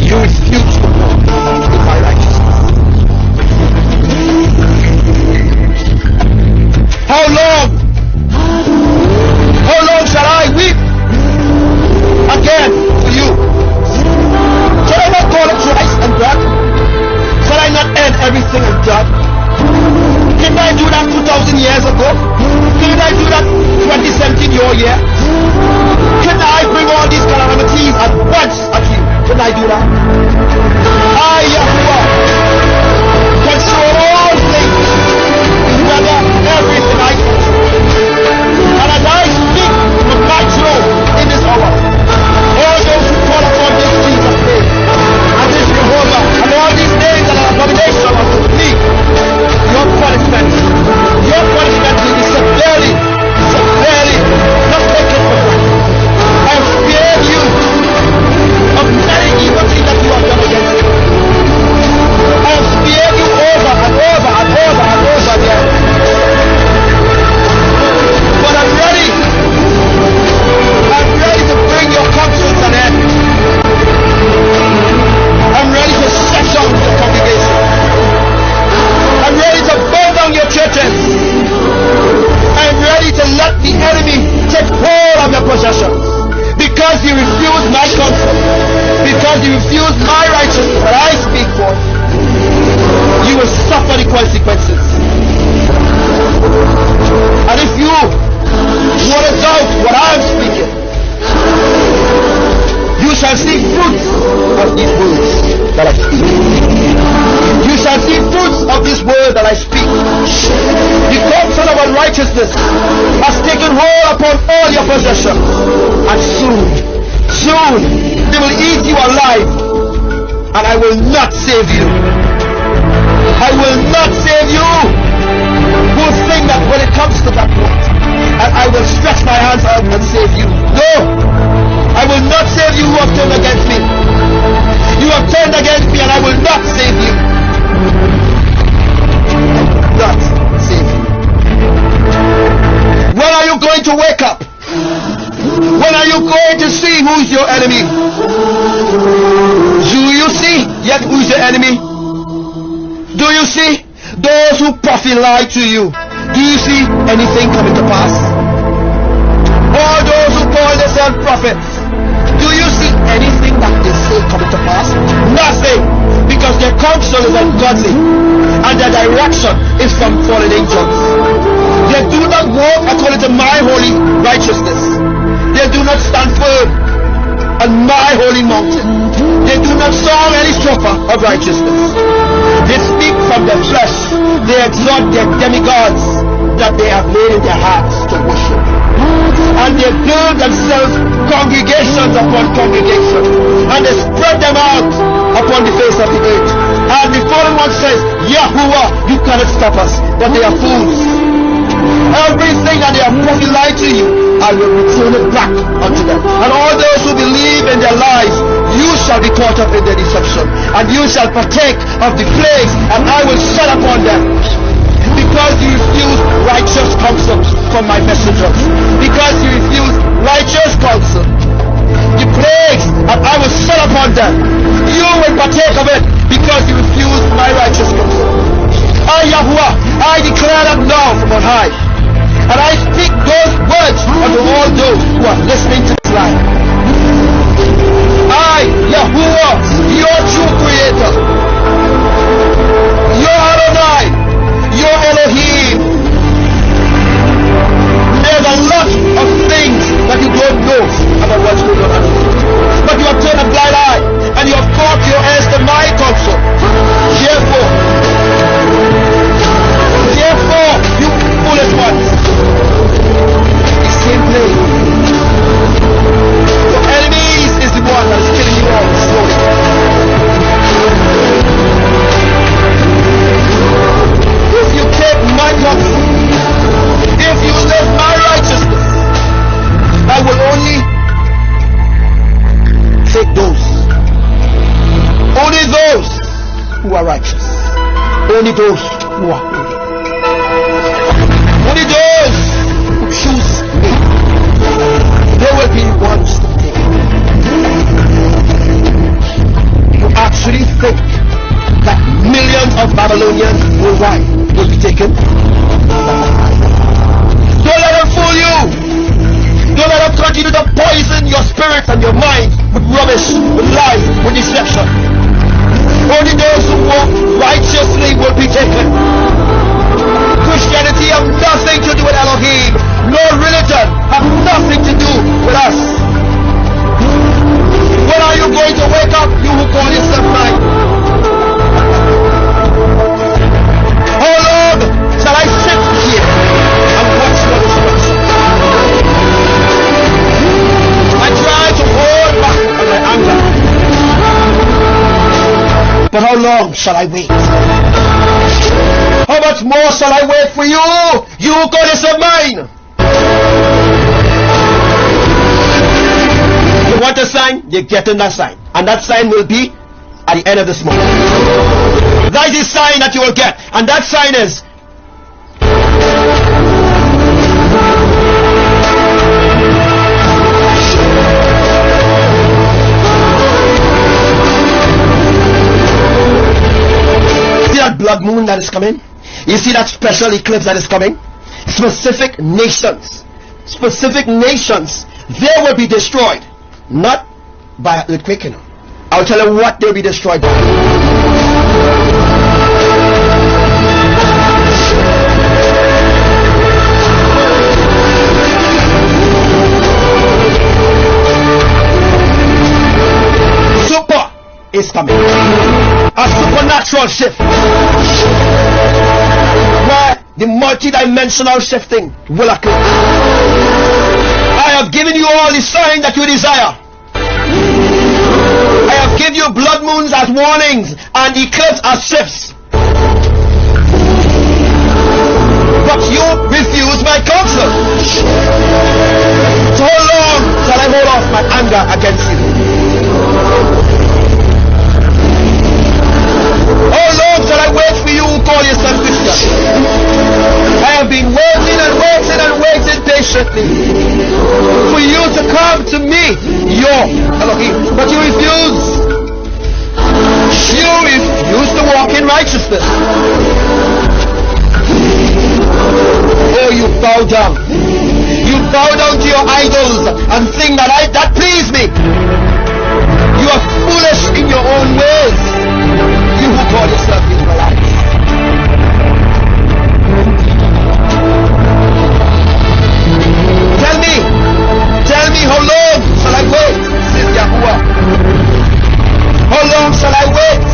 you refuse to walk in my righteousness. How long? How long shall I weep again for you? Shall I not go to Christ and God? Shall I not end everything in God? Didn't I do that 2,000 years ago? Didn't I do that 2017 your year? Can I bring all these calamities at once at you? Can I do that? I, Yahuwah, control all things, whether everything I control. And as I speak from my throne in this hour, all those who call upon this Jesus' name, and this Jehovah, and all these names that are abomination unto me, your punishment will be severely, not take it for granted. I have spared you of many evil things that you have done against me. I have spared you over and over and over and over again. But I'm ready to bring your counsel to an end. I'm ready to set up your congregation. I'm ready to burn down your churches. I'm ready to let the enemy take hold of your possessions. Because you refuse my counsel, because you refuse my righteousness that I speak for, you will suffer the consequences. And if you want to doubt what I am speaking, you shall see fruits of these words that I speak. You shall see fruits of this word that I speak. The counsel of unrighteousness has taken hold upon all your possessions, and soon they will eat you alive, and I will not save you. I will not save you. Who think that when it comes to that point, and I will stretch my hands out and save you? No, I will not save you who have turned against me. You have turned against me, and I will not save you. Not save you. When are you going to wake up? When are you going to see who's your enemy? Do you see yet who's your enemy? Do you see those who prophet lie to you? Do you see anything coming to pass? All those who call themselves prophets, do you see anything that they say coming to pass? Nothing, because their counsel is ungodly and their direction is from fallen angels. They do not walk according to my holy righteousness. They do not stand firm on my holy mountain. They do not song any strophe of righteousness. They speak from their flesh. They exalt their demigods that they have made in their hearts to worship. And they build themselves congregations upon congregations, and they spread them out upon the face of the earth. And the fallen one says, Yahuwah, you cannot stop us. But they are fools. Everything that they have prophesied to you, I will return it back unto them. And all those who believe in their lies, you shall be caught up in their deception, and you shall partake of the plagues, and I will set upon them. Because you refuse righteous counsel from my messengers, because you refuse righteous counsel, the plagues, and I will set upon them. You will partake of it, because you refuse my righteous counsel. I, Yahuwah, I declare that now from on high, and I speak those words unto all those who are listening to this life. I, Yahuwah, your true creator, your Adonai, your Elohim. There's a lot of things that you don't know about what's going on. But you have turned a blind eye, and you have caught your ears to my counsel. Therefore, you foolish ones, the same plague. Your enemies is the one that is killing you all slowly. Only those who are holy. Only those who choose me. They will be ones to take. You actually think that millions of Babylonians worldwide will be taken? Don't let them fool you. Don't let them continue to poison your spirit and your mind with rubbish, with lies, with deception. Only those who walk righteously will be taken. Christianity have nothing to do with Elohim. No religion have nothing to do with us. When are you going to wake up, you who call yourself mine? How long shall I sit here and watch your destruction? I try to hold back on my anger. But how long shall I wait? How much more shall I wait for you? You who call yourself mine. You want a sign? You get in that sign. And that sign will be at the end of this month. That is the sign that you will get. And that sign is see that blood moon that is coming? You see that special eclipse that is coming? Specific nations, they will be destroyed. Not by earthquake, you know. I'll tell you what they'll be destroyed by. Super is coming. A supernatural shift. Where the multi-dimensional shifting will occur. I have given you all the sign that you desire. I have given you blood moons as warnings and eclipse as shifts. But you refuse my counsel. So how long shall I hold off my anger against you? How long shall I wait for you who call yourself Christian? I have been waiting and waiting and waiting patiently for you to come to me, your Elohim. But you refuse. You refuse to walk in righteousness. Oh, you bow down. You bow down to your idols and think that please me. You are foolish in your own ways. You who call yourself Israelites. Tell me how long shall I wait, says Yahuwah. How long shall I wait?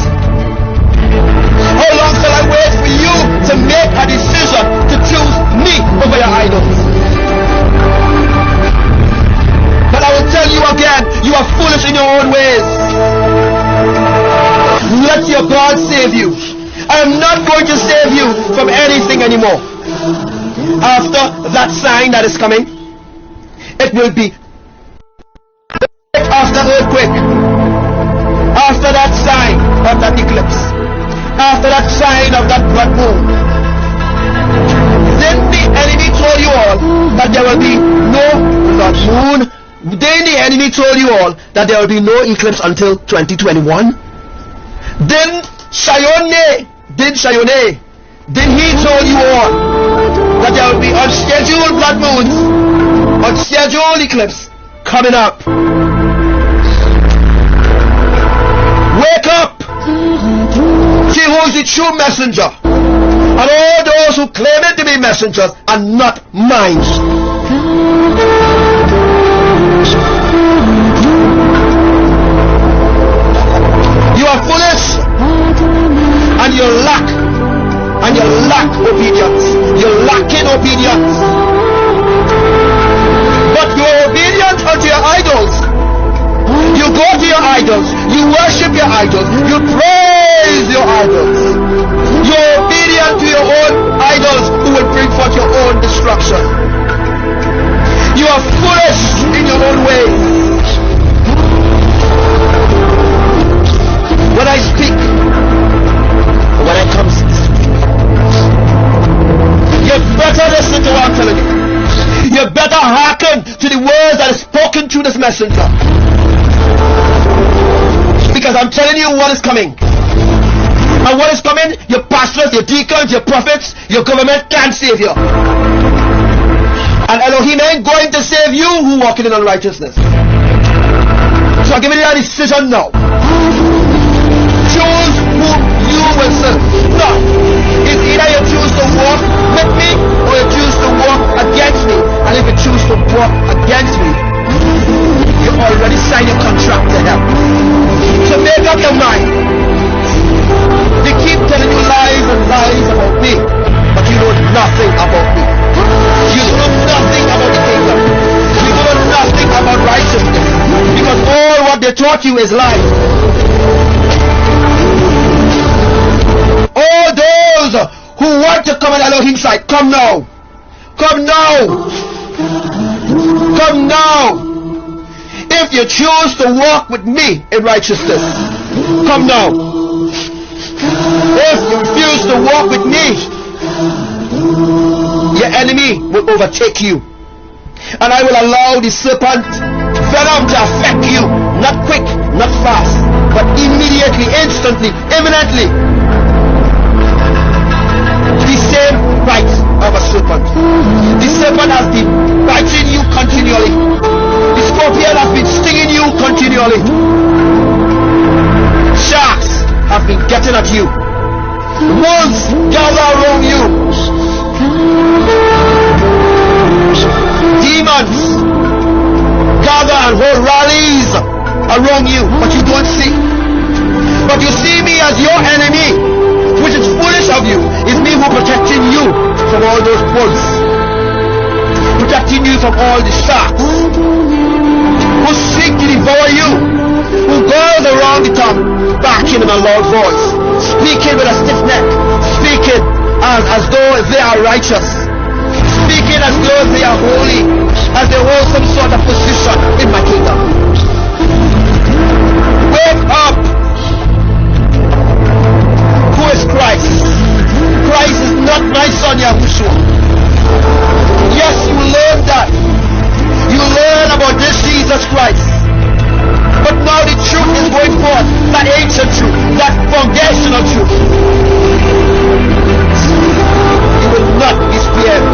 How long shall I wait for you to make a decision to choose me over your idols? But I will tell you again, you are foolish in your own ways. Let your God save you. I am not going to save you from anything anymore. After that sign that is coming, it will be after earthquake, after that sign of that eclipse, after that sign of that blood moon. Then the enemy told you all that there will be no blood moon. Then the enemy told you all that there will be no eclipse until 2021. Then Shaddai, he told you all that there will be unscheduled blood moons, unscheduled eclipse coming up. Wake up! See who is the true messenger, and all those who claim it to be messengers are not mine. You are foolish, and you lack obedience. You're lacking obedience. But you're obedient unto your idols. You go to your idols. You worship your idols. You praise your idols. You're obedient to your own idols who will bring forth your own destruction. You are foolish in your own ways. When I speak, when I come to the words that is spoken through this messenger. Because I'm telling you what is coming. And what is coming, your pastors, your deacons, your prophets, your government can't save you. And Elohim ain't going to save you who walking in unrighteousness. So I'm giving you a decision now. Choose who you will serve. Now, it's either you choose to walk with me or you choose to walk against me. And if you choose to walk against me, you already signed your contract to hell. So make up your mind. They keep telling you lies and lies about me, but you know nothing about me. You know nothing about the kingdom. You know nothing about righteousness, because all what they taught you is lies. All those who want to come on Elohim's side, come now. Come now. Come now. If you choose to walk with me in righteousness, come now. If you refuse to walk with me, your enemy will overtake you. And I will allow the serpent venom to affect you. Not quick, not fast, but immediately, instantly, imminently. The same bite of a serpent. The serpent has been biting you continually. The scorpion has been stinging you continually. Sharks have been getting at you. Wolves gather around you. Demons gather and hold rallies around you, but you don't see. But you see me as your enemy, which is foolish of you. It's me who protecting you from all those wolves, protecting you from all the sharks who seek to devour you, who goes around the town barking in a loud voice, speaking with a stiff neck, speaking as though they are righteous, speaking as though they are holy, as they hold some sort of position in my kingdom. Wake up! Who is Christ? Christ is not my son Yahushua. Yes, you learn that. You learn about this Jesus Christ. But now the truth is going forth, that ancient truth, that foundational truth. You will not be spared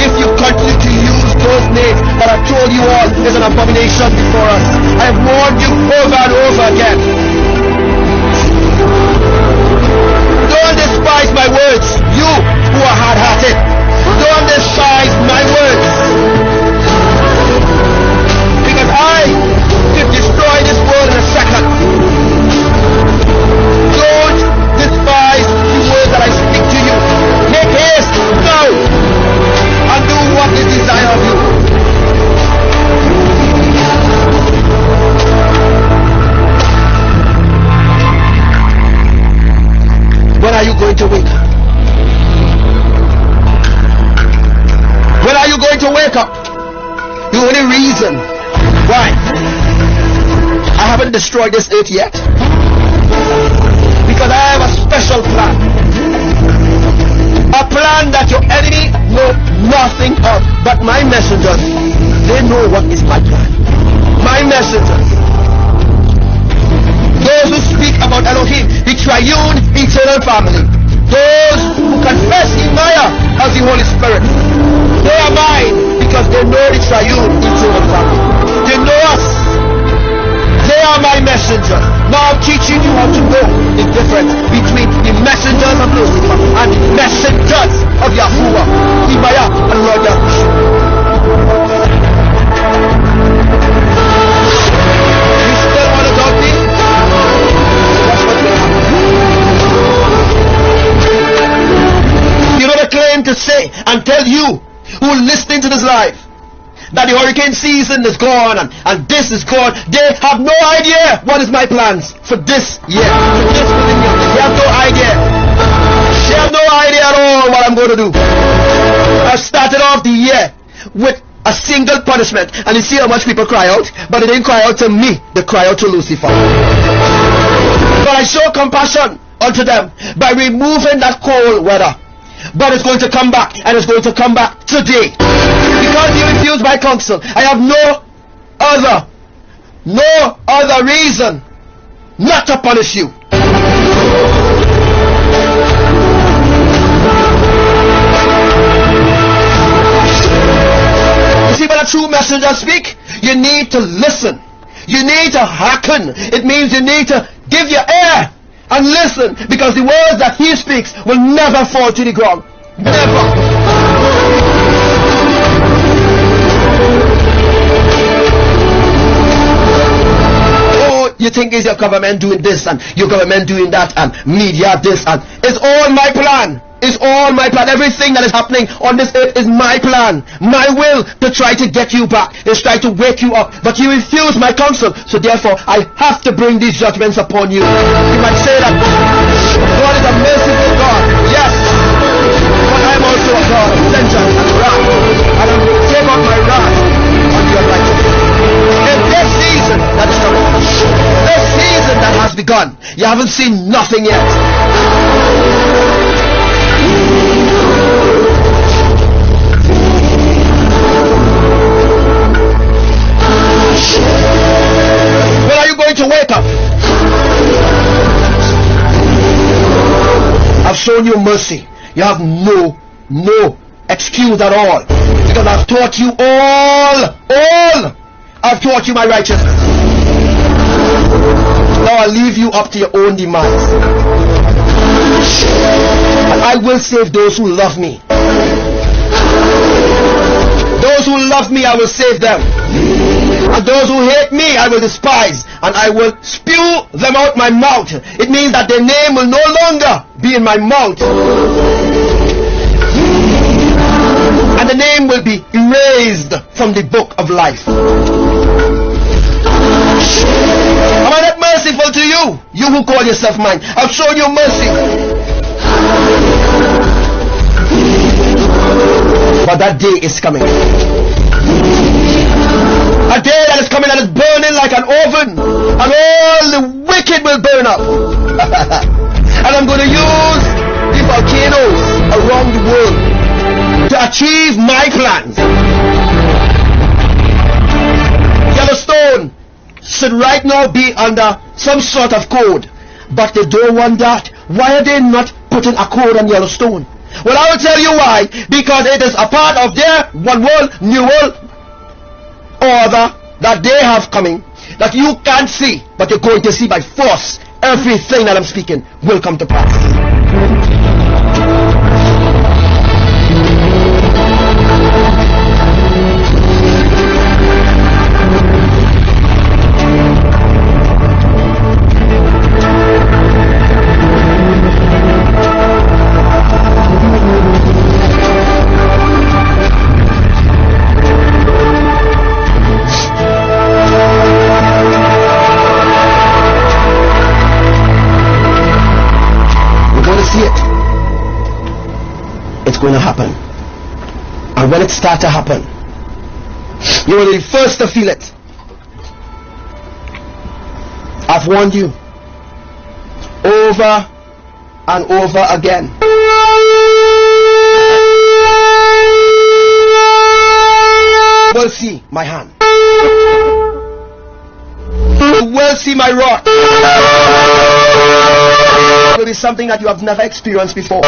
if you continue to use those names that I told you all is an abomination before us. I have warned you over and over again. Don't despise my words, you who are hard-hearted. Don't despise my words. Because I can destroy this world in a second. Don't despise the words that I speak to you. Make haste now and do what is desired of you. When are you going to wake up? When are you going to wake up? The only reason why I haven't destroyed this earth yet, because I have a special plan. A plan that your enemy know nothing of. But my messengers, they know what is my plan. My messengers, those who speak about Elohim, the triune eternal family, those who confess Imayah as the Holy Spirit, they are mine because they know the triune eternal family. They know us. They are my messengers. Now I'm teaching you how to know the difference between the messengers of Lucifer and the messengers of Yahuwah, Imayah, and Lord Yahushua. You still want to doubt me? That's what will happen. You know the claim to say and tell you who are listening to this live that the hurricane season is gone and this is gone. They have no idea what is my plans for this year, for this millennium. They have no idea. They have no idea at all what I'm going to do. I started off the year with a single punishment, and you see how much people cry out, but they didn't cry out to me, they cry out to Lucifer. But I show compassion unto them by removing that cold weather. But it's going to come back, and it's going to come back today. Because you refuse my counsel, I have no other reason not to punish you. You see, when a true messenger speak, you need to listen. You need to hearken. It means you need to give your ear and listen, because the words that he speaks will never fall to the ground. Never. You think it's your government doing this and your government doing that and media this, and it's all my plan. It's all my plan. Everything that is happening on this earth is my plan, my will to try to get you back. It's trying to wake you up, but you refuse my counsel, so therefore I have to bring these judgments upon you. You might say that God is a merciful God. Yes, but I am also a God of vengeance and wrath, and I will take out my wrath on your righteousness. In this season that is coming, this season that has begun, you haven't seen nothing yet. When are you going to wake up? I've shown you mercy. You have no excuse at all, because I've taught you all. I've taught you my righteousness. Now I'll leave you up to your own demise. And I will save those who love me. Those who love me, I will save them. And those who hate me, I will despise, and I will spew them out my mouth. It means that their name will no longer be in my mouth, and the name will be erased from the book of life. Am I not merciful to you? You who call yourself mine. I've shown you mercy. But that day is coming. A day that is coming that is burning like an oven, and all the wicked will burn up. And I'm going to use the volcanoes around the world to achieve my plans. Yellowstone should right now be under some sort of code, but they don't want that. Why are they not putting a code on Yellowstone? Well, I will tell you why. Because it is a part of their one world, new world order that they have coming, that you can't see, but you're going to see by force. Everything that I'm speaking will come to pass. It's going to happen, and when it starts to happen, you will be the first to feel it. I've warned you over and over again. You will see my hand. You will see my rod. It will be something that you have never experienced before.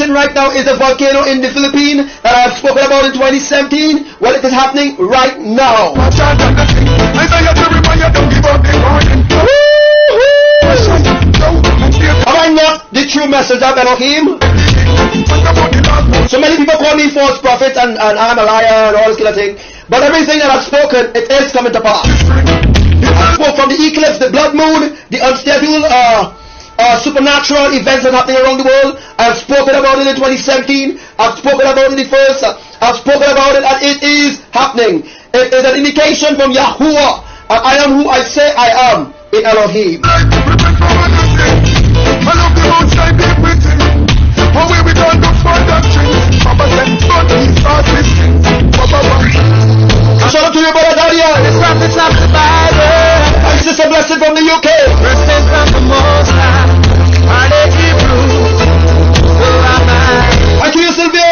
situation right now is a volcano in the Philippines that I have spoken about in 2017. Well, it is happening right now. Am I not the true messenger of Elohim? So many people call me false prophet and I'm a liar and all this kind of thing. But everything that I've spoken, it is coming to pass. I spoke from the eclipse, the blood moon, the unstable supernatural events that are happening around the world. I've spoken about it in 2017. I've spoken about it in the first. I've spoken about it and it is happening. It is an indication from Yahuwah. And I am who I say I am in Elohim. Shout out to your brother Abbadiel. The prophets of the Bible. And Sister Blessed from the UK. Verses from the Most High. Are they Hebrew? So am I. Thank you, Sylvia.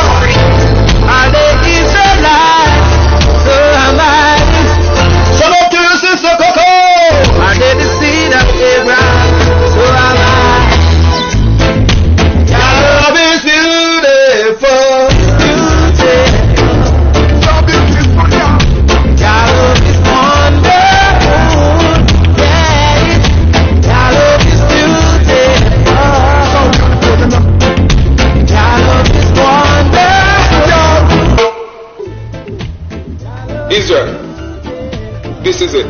Are they Israelites? So am I. Shout out to you, Sister Coco. Are they the seed of Abraham? So am I. Love is beautiful. Israel, this is it.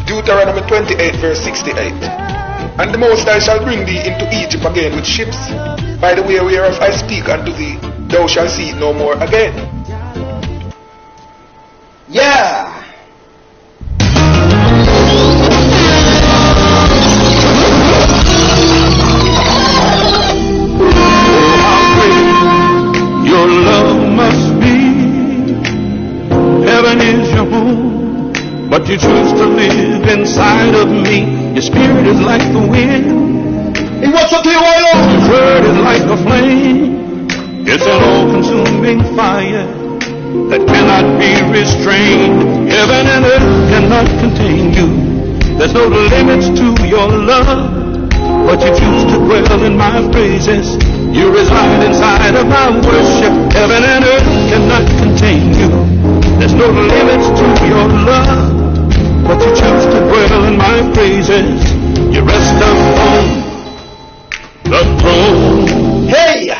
Deuteronomy 28 verse 68. And the Most High shall bring thee into Egypt again with ships, by the way whereof I speak unto thee, thou shalt see it no more again. Yeah. Your love must be. Heaven is your home, but you choose to live inside of me. Your spirit is like the wind. He walks up to you, Lord. Your word is like a flame. It's an all-consuming fire that cannot be restrained. Heaven and earth cannot contain you. There's no limits to your love, but you choose to dwell in my praises. You reside inside of my worship. Heaven and earth cannot contain you. There's no limits to your love, but you choose to dwell in my praises. You rest upon the throne. Hey,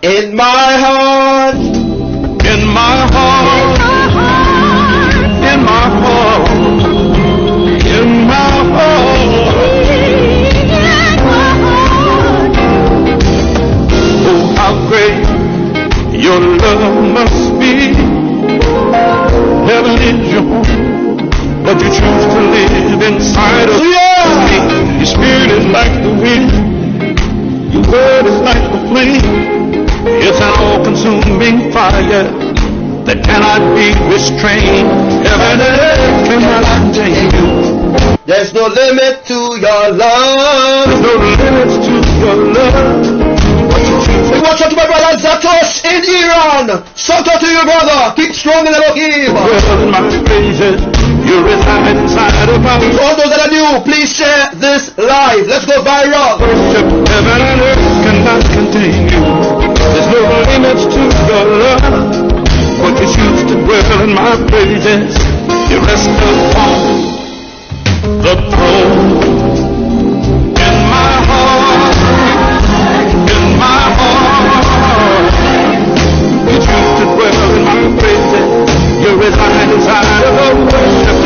in my heart, in my heart, in my heart, in my heart. Oh, how great your love must be. Heaven is your home, but you choose to live inside of me. Your spirit is like the wind. Your word is like a flame. It's an all-consuming fire that cannot be restrained. Heaven and earth cannot contain you. There's no limit to your love. There's no limits to your love. Watch out to my brother Zatosh in Iran. Shout out to your brother. Keep strong in Elohim. Well, in my praises, you reside inside of my To all those that are new, please share this live. Let's go viral. worship. Heaven and earth cannot contain you. There's no limits to your love, but you choose to dwell in my praises. You rest upon the throne. In my heart, in my heart, you choose to dwell in my praises. You reside inside of the worship.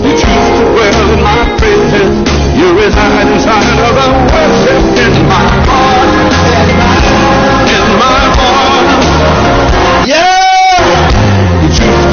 You choose to dwell in my praises. You reside inside of the worship. In my heart, in my heart. Yeah. You choose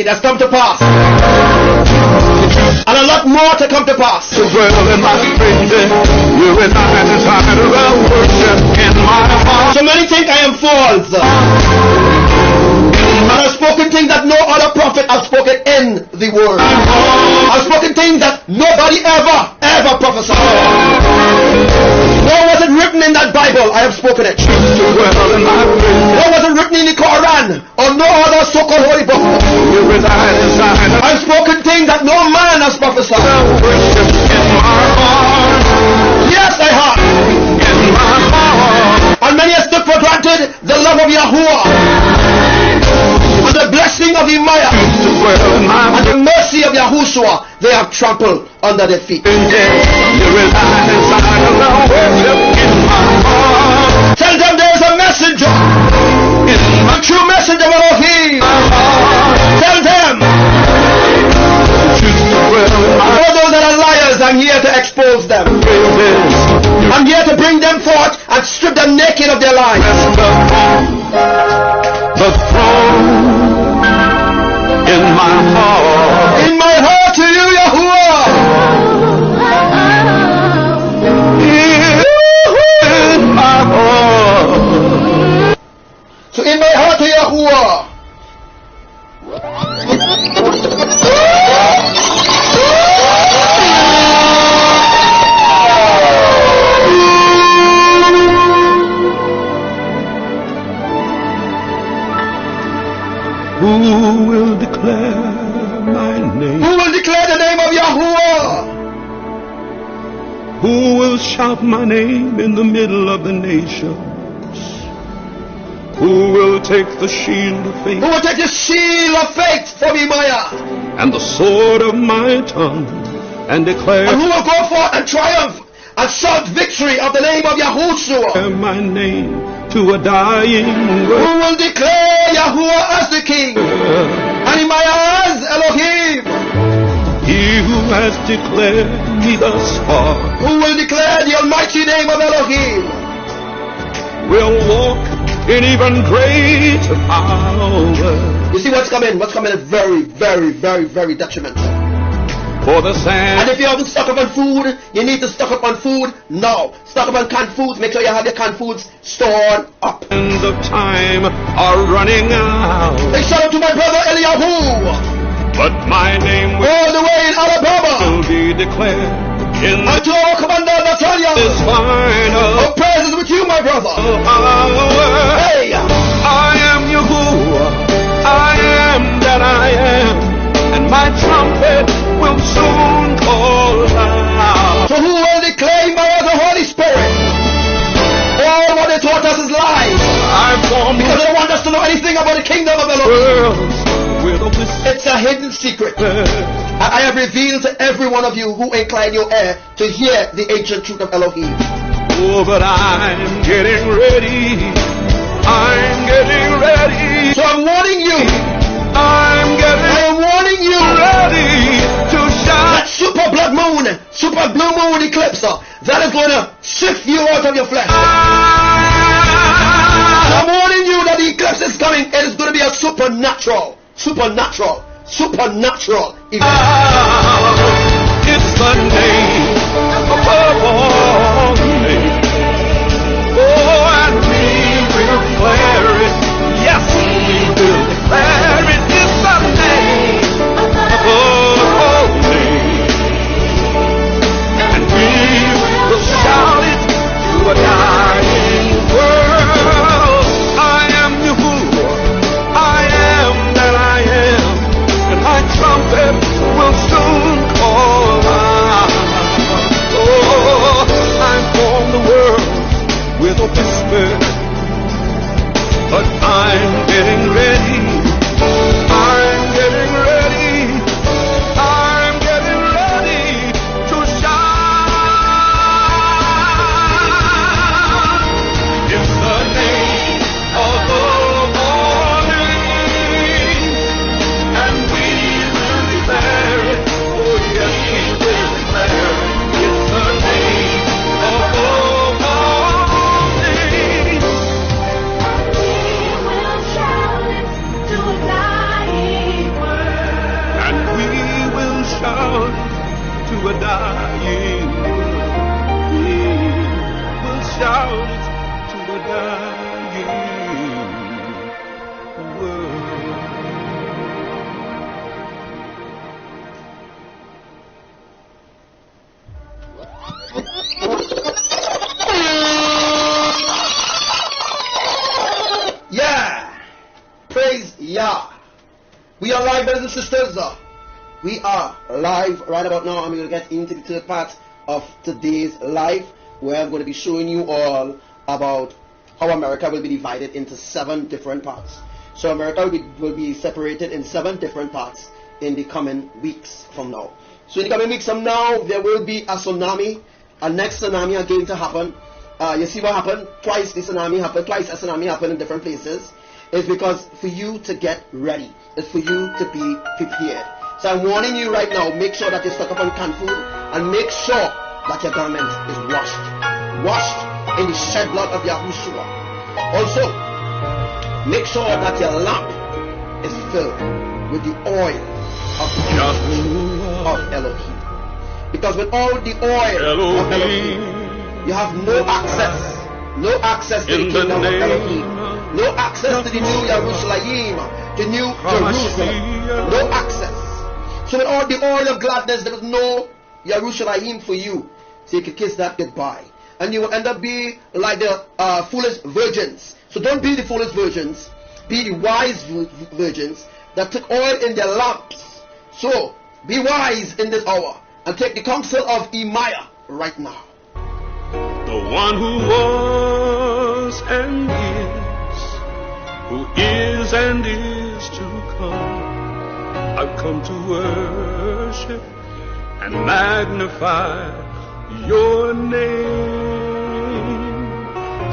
prophesied has come to pass. And a lot more to come to pass. To dwell in my praises, you reside inside of the worship in my heart. So many think I am false. And I've spoken things that no other prophet has spoken in the word. I've spoken things that nobody ever prophesied. Nor was it written in that Bible. I have spoken it. Nor was it written in the Quran or no other so-called holy book. I've spoken things that no man has prophesied. Yes, I have. And many have took for granted the love of Yahuwah and the blessing of Imayah and the mercy of Yahushua. They have trampled under their feet. Tell them there is a messenger, a true messenger of ELOHIM. Tell them, all those that are liars, I'm here to expose them. I'm here to bring them forth and strip them naked of their lives. The throne in my heart. In my heart to you, Yahuwah. In my heart. So in my heart to Yahuwah. Who will declare my name? Who will declare the name of Yahuwah? Who will shout my name in the middle of the nations? Who will take the shield of faith? Who will take the shield of faith from Imayah? And the sword of my tongue and declare And who will go forth and triumph and shout victory of the name of Yahushua? my name to a dying Who world? will declare Yahuwah as the King and Imayah as Elohim? He who has declared me thus far Who will declare the almighty name of Elohim? will walk in even greater power. You see what's coming? What's coming is very, very, very, very detrimental. For the sand And if you haven't stocked up on food, you need to stock up on food now. Stock up on canned foods. Make sure you have your canned foods stored up. sands of time are running out, They shout out to my brother Eliyahu, but my name all the way in Alabama, will be declared in and to our commander Natalia. this final Our praise is with you, my brother. hour. Hey, I am Yahuwah, I am that I am, and my trumpet will soon call out. so who will declare by the Holy Spirit? All what they taught us is lies, I formed because they don't want us to know anything about the kingdom of Elohim. worlds with a whisper. It's a hidden secret. I have revealed to every one of you who incline your ear to hear the ancient truth of Elohim. Oh, but I'm getting ready. I'm getting ready. So I'm warning you. I'm I getting am warning you. ready to That shine. super blood moon, super blue moon eclipse, that is going to shift you out of your flesh. I'm warning you that the eclipse is coming. It is going to be a supernatural event. It's the name above all names. Oh, and we will declare it. Yes, we will declare it. It's the name above all names. And we will shout it to a dying world. I am Yahuwah, I am that I am, and my trumpet will soon a dying world. We will shout it to a dying world. Yeah! Praise Yah! We are live, brothers and sisters. We are live right about now. I'm going to get into the third part of today's live, where I'm going to be showing you all about how America will be divided into 7 different parts. So America will be separated in 7 different parts in the coming weeks from now. So in the coming weeks from now, there will be a tsunami, a next tsunami again to happen. You see what happened? Twice a tsunami happened in different places. It's because for you to get ready. It's for you to be prepared. So I'm warning you right now, make sure that you stock up on canned food, and make sure that your garment is washed in the shed blood of Yahushua. Also, make sure that your lamp is filled with the oil of Yahuwah El Elyon. Because without the oil of Elohim, you have no access to the kingdom of Elohim, no access to the new Yahrushalayim, the new Jerusalem, no access. So with all the oil of gladness, there is no Yahrushalayim for you. So you can kiss that goodbye. And you will end up being like the foolish virgins. So don't be the foolish virgins. Be the wise virgins that took oil in their lamps. So be wise in this hour and take the counsel of Imayah right now. The one who was and is to come. I've come to worship and magnify your name.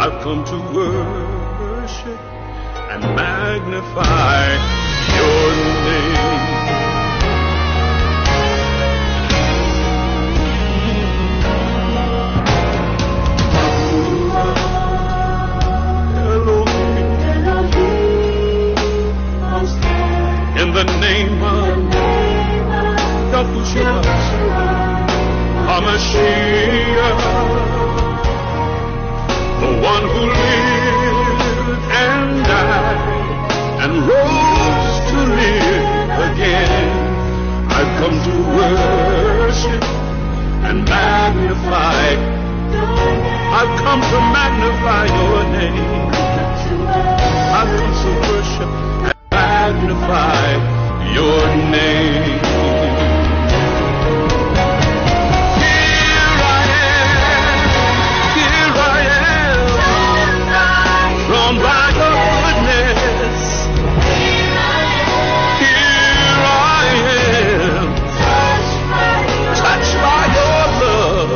I've come to worship and magnify your name. In the name of Yahushua, Hamashiach, the one who lived and died and rose to live again. I've come to worship and magnify. I've come to magnify your name. I've come to worship and magnify your name. Here I am, drawn by your goodness. Here I am, touched by your love.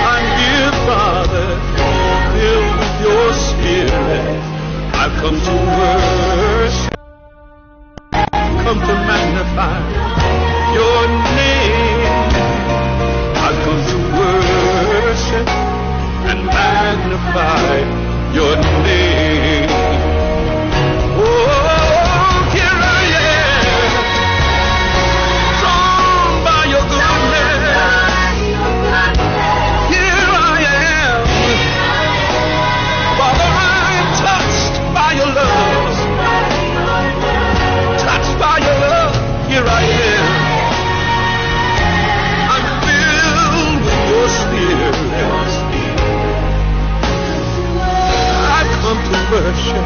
I'm here, Father, filled with your Spirit. I've come to worship, come to magnify your name. I've come to worship and magnify your name. Oh, here I am, drawn by your goodness. Here I am, Father, I'm touched by your love, touched by your love. Here I am, I'm filled with your Spirit. I've come to worship,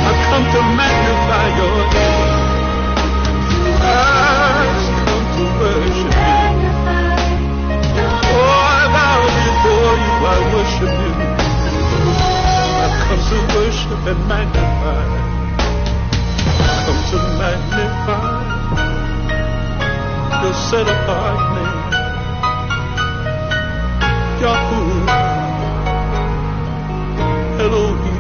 I've come to magnify your name. I've come to worship you. Oh, I bow before you, I worship you. I've come to worship and magnify. I've come to magnify your set apart name, Yahuwah Elohim.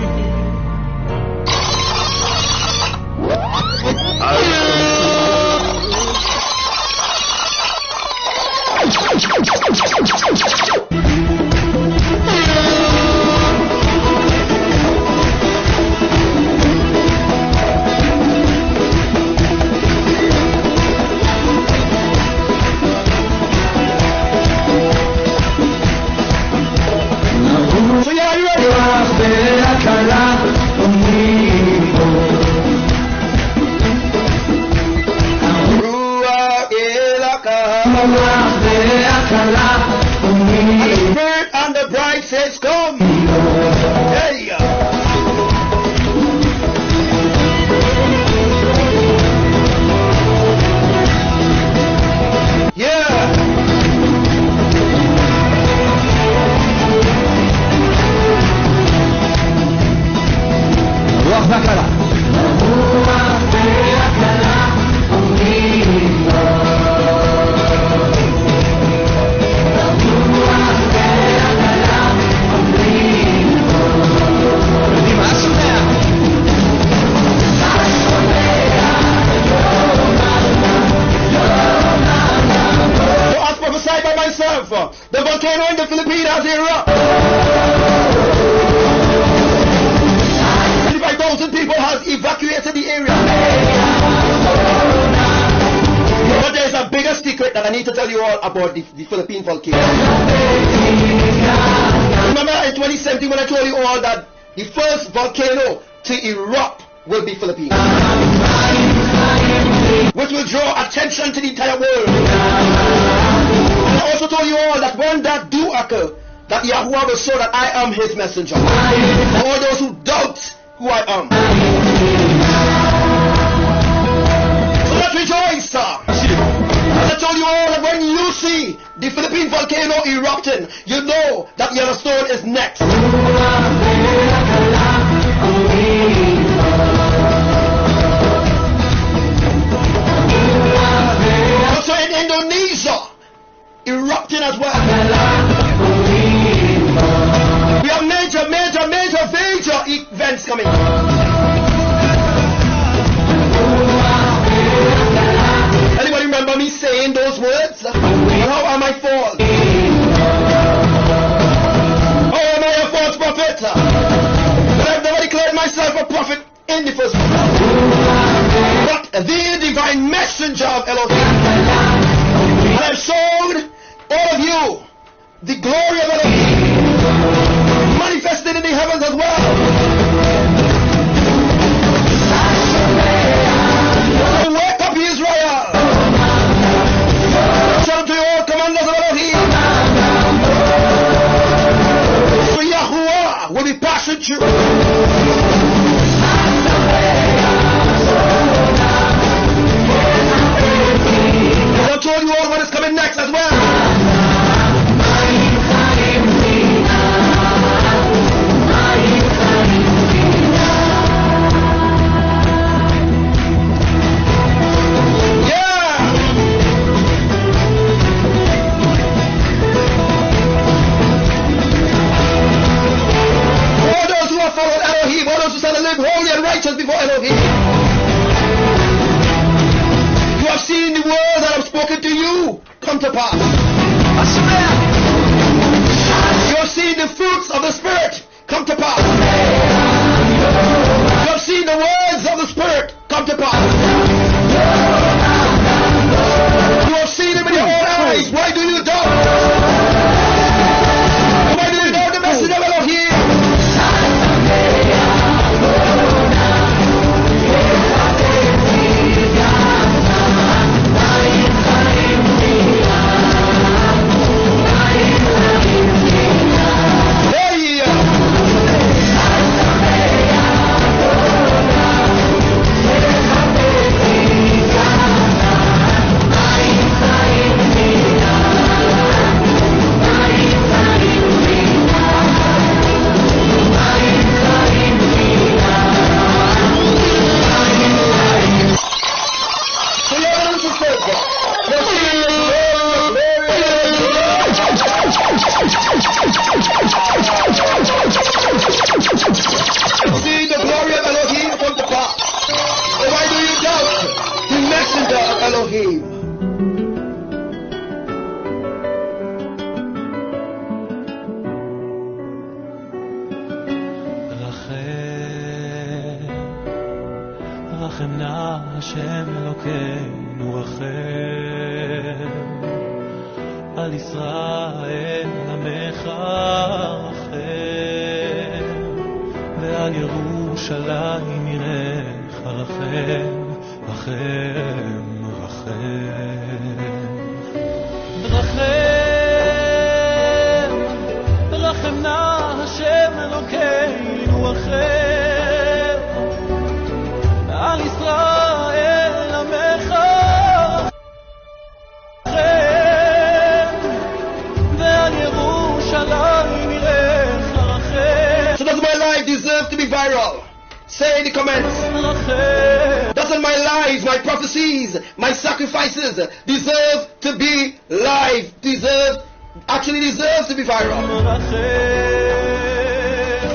I've come to has erupted. 25,000 people has evacuated the area. But there is a bigger secret that I need to tell you all about the Philippine volcano. Remember in 2017 when I told you all that the first volcano to erupt will be Philippines, which will draw attention to the entire world. I also told you all that when that do occur, that Yahuwah will show that I am his messenger. For all those who doubt who I am. So let's rejoice, sir. As I told you all that when you see the Philippine volcano erupting, you know that Yellowstone is next. Also in Indonesia, erupting as well. We have major events coming. Anybody remember me saying those words? How am I false? How am I a false prophet? But I've never declared myself a prophet in the first place. But the divine messenger of Elohim. And I've showed all of you the glory of Elohim manifested in the heavens as well. So wake up, Israel. Shout to all commanders of Elohim. So Yahuwah will be passing through. I told you all what is coming next as well. Follow Elohim, all those who shall live holy and righteous before Elohim. You have seen the words that I have spoken to you come to pass. You have seen the fruits of the Spirit come to pass. You have seen the words of the Spirit come to pass. You have seen them with your own eyes. Why do you doubt? Why do you doubt the message of Elohim? See the glory of Elohim come to pass. Why do you doubt the messenger of Elohim? רחם נא השם אלוקינו רחם על ישראל עמך רחם ועל ירושלים יראך רחם רחם רחם רחם נא השם אלוקינו רחם על ישראל עמך רחם ועל ירושלים יראך רחם. So does my life deserve to be viral? Say in the comments. Doesn't my lives, my prophecies, my sacrifices deserve to be live? Actually deserve to be viral?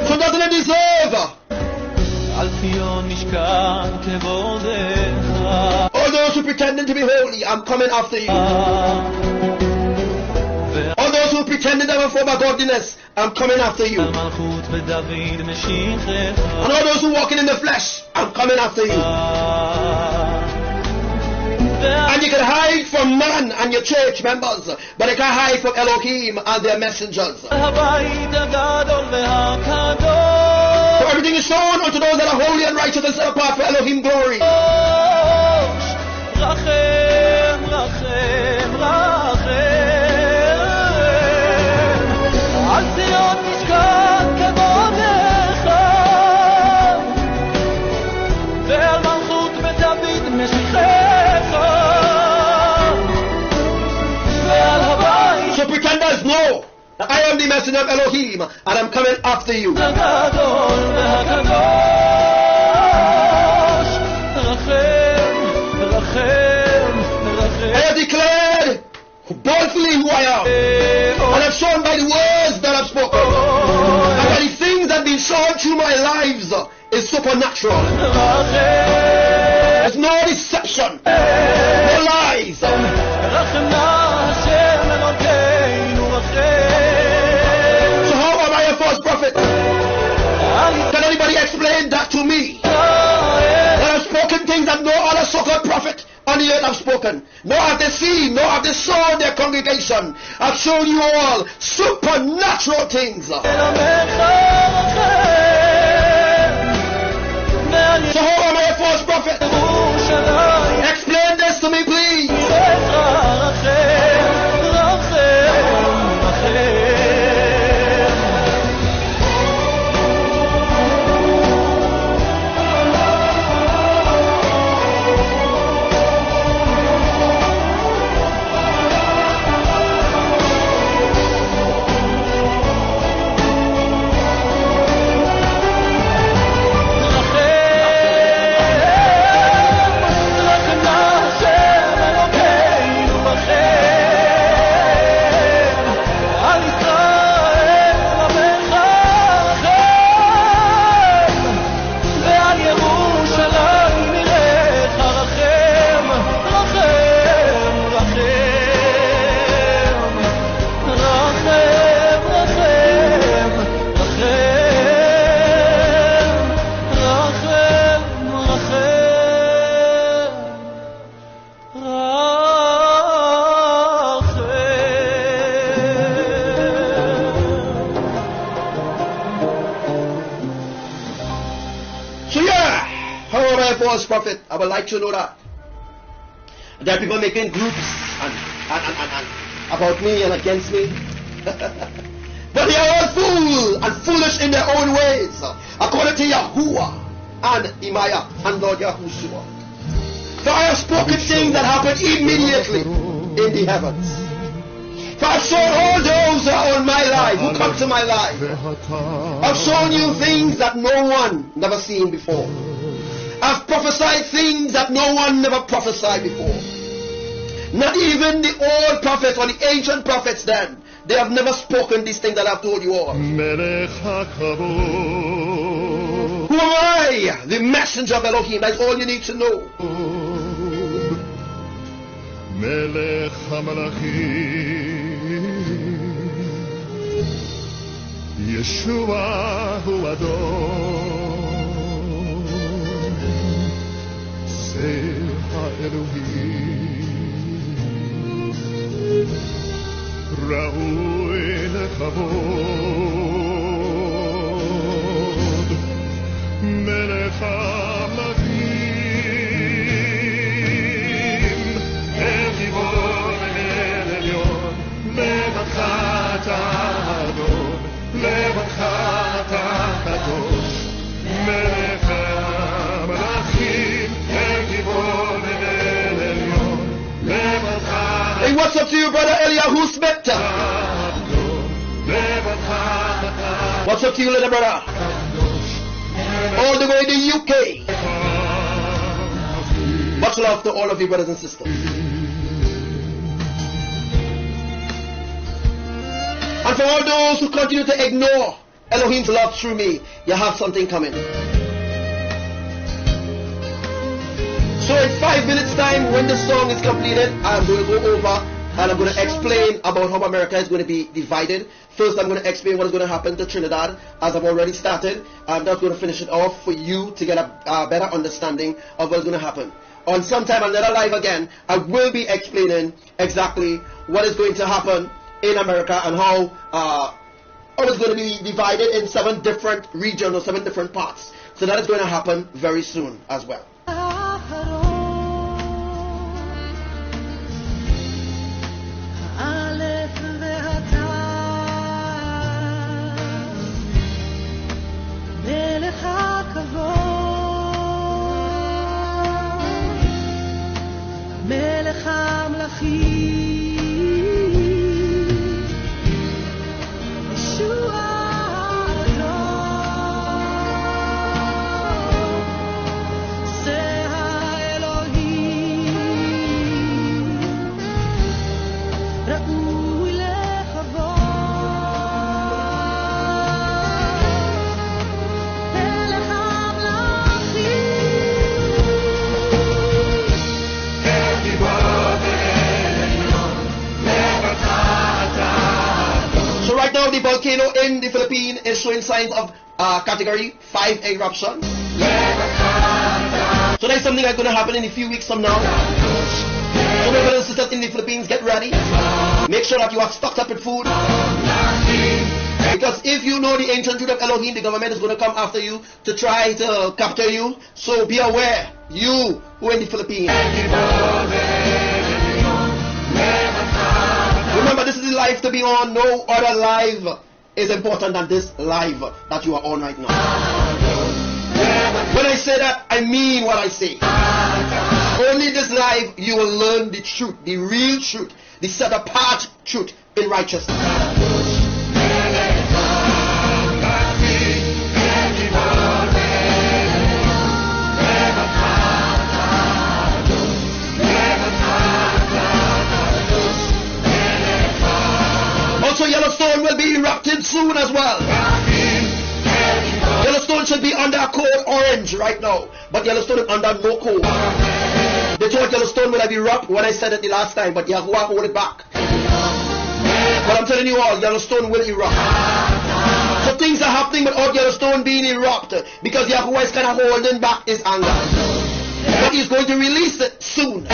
So doesn't it deserve? All those who pretending to be holy, I'm coming after you. All those who who pretend to never fall by godliness, I'm coming after you. And all those who walking in the flesh, I'm coming after you. And you can hide from man and your church members, but you can't hide from Elohim and their messengers. For everything is shown unto those that are holy and righteous and set apart for Elohim glory. So pretenders know that I am the messenger of Elohim and I'm coming after you. I have declared boldly who I am, and I've shown by the words that I've spoken, and by the things that have been shown through my lives is supernatural. There's no deception, no lies. So how am I a false prophet? Can anybody explain that to me? That I've spoken things that no other so-called prophet on the earth have spoken. Nor have they seen, nor have they shown their congregation. I've shown you all supernatural things. So how am I a false prophet? Explain this to me, please. Prophet, I would like to know that. There are people making groups and about me and against me. But they are all fools and foolish in their own ways, according to Yahuwah and Imayah and Lord Yahushua. For I have spoken things that happen immediately in the heavens. For I've shown all those who are on my life, who come to my life. I've shown you things that no one never seen before. I've prophesied things that no one never prophesied before. Not even the old prophets or the ancient prophets then. They have never spoken these things that I've told you all. Who am I? The messenger of Elohim. That's all you need to know. Melech HaMalachim, Yeshua hu Adon, Elohim, Ra'ui lekavod, Melech HaMalachim, El Gibor El Elyon, Levadcha Adon, Levadcha Kadosh, Melech HaMalachim. Hey, what's up to you, brother Eliyahu Smith? What's up to you, little brother? All the way to UK. Much love to all of you, brothers and sisters. And for all those who continue to ignore Elohim's love through me, you have something coming. So in 5 minutes time, when the song is completed, I'm going to go over and I'm going to explain about how America is going to be divided. First, I'm going to explain what is going to happen to Trinidad, as I've already started. I'm just going to finish it off for you to get a better understanding of what's going to happen. On sometime another live again, I will be explaining exactly what is going to happen in America and how it's going to be divided in 7 different regions or 7 different parts. So that is going to happen very soon as well. מלך המלכים ישוע זה האלוהים ראוי לכבוד מלך So right now the volcano in the Philippines is showing signs of category 5 eruption. So there's something that's going to happen in a few weeks from now. So my brothers and sisters in the Philippines, get ready. Make sure that you are stocked up with food. Because if you know the ancient truth of Elohim, the government is going to come after you to try to capture you. So be aware, you who are in the Philippines. Remember, this is the life to be on. No other life is important than this life that you are on right now. When I say that, I mean what I say. Only in this life you will learn the truth, the real truth, the set apart truth in righteousness. Also, Yellowstone will be erupting soon as well. Yellowstone should be under a code orange right now, but Yellowstone is under no code. They thought Yellowstone would have erupted when I said it the last time, but Yahuwah hold it back. But I'm telling you all, Yellowstone will erupt. So things are happening without Yellowstone being erupted because Yahuwah is kind of holding back his anger. But he's going to release it soon.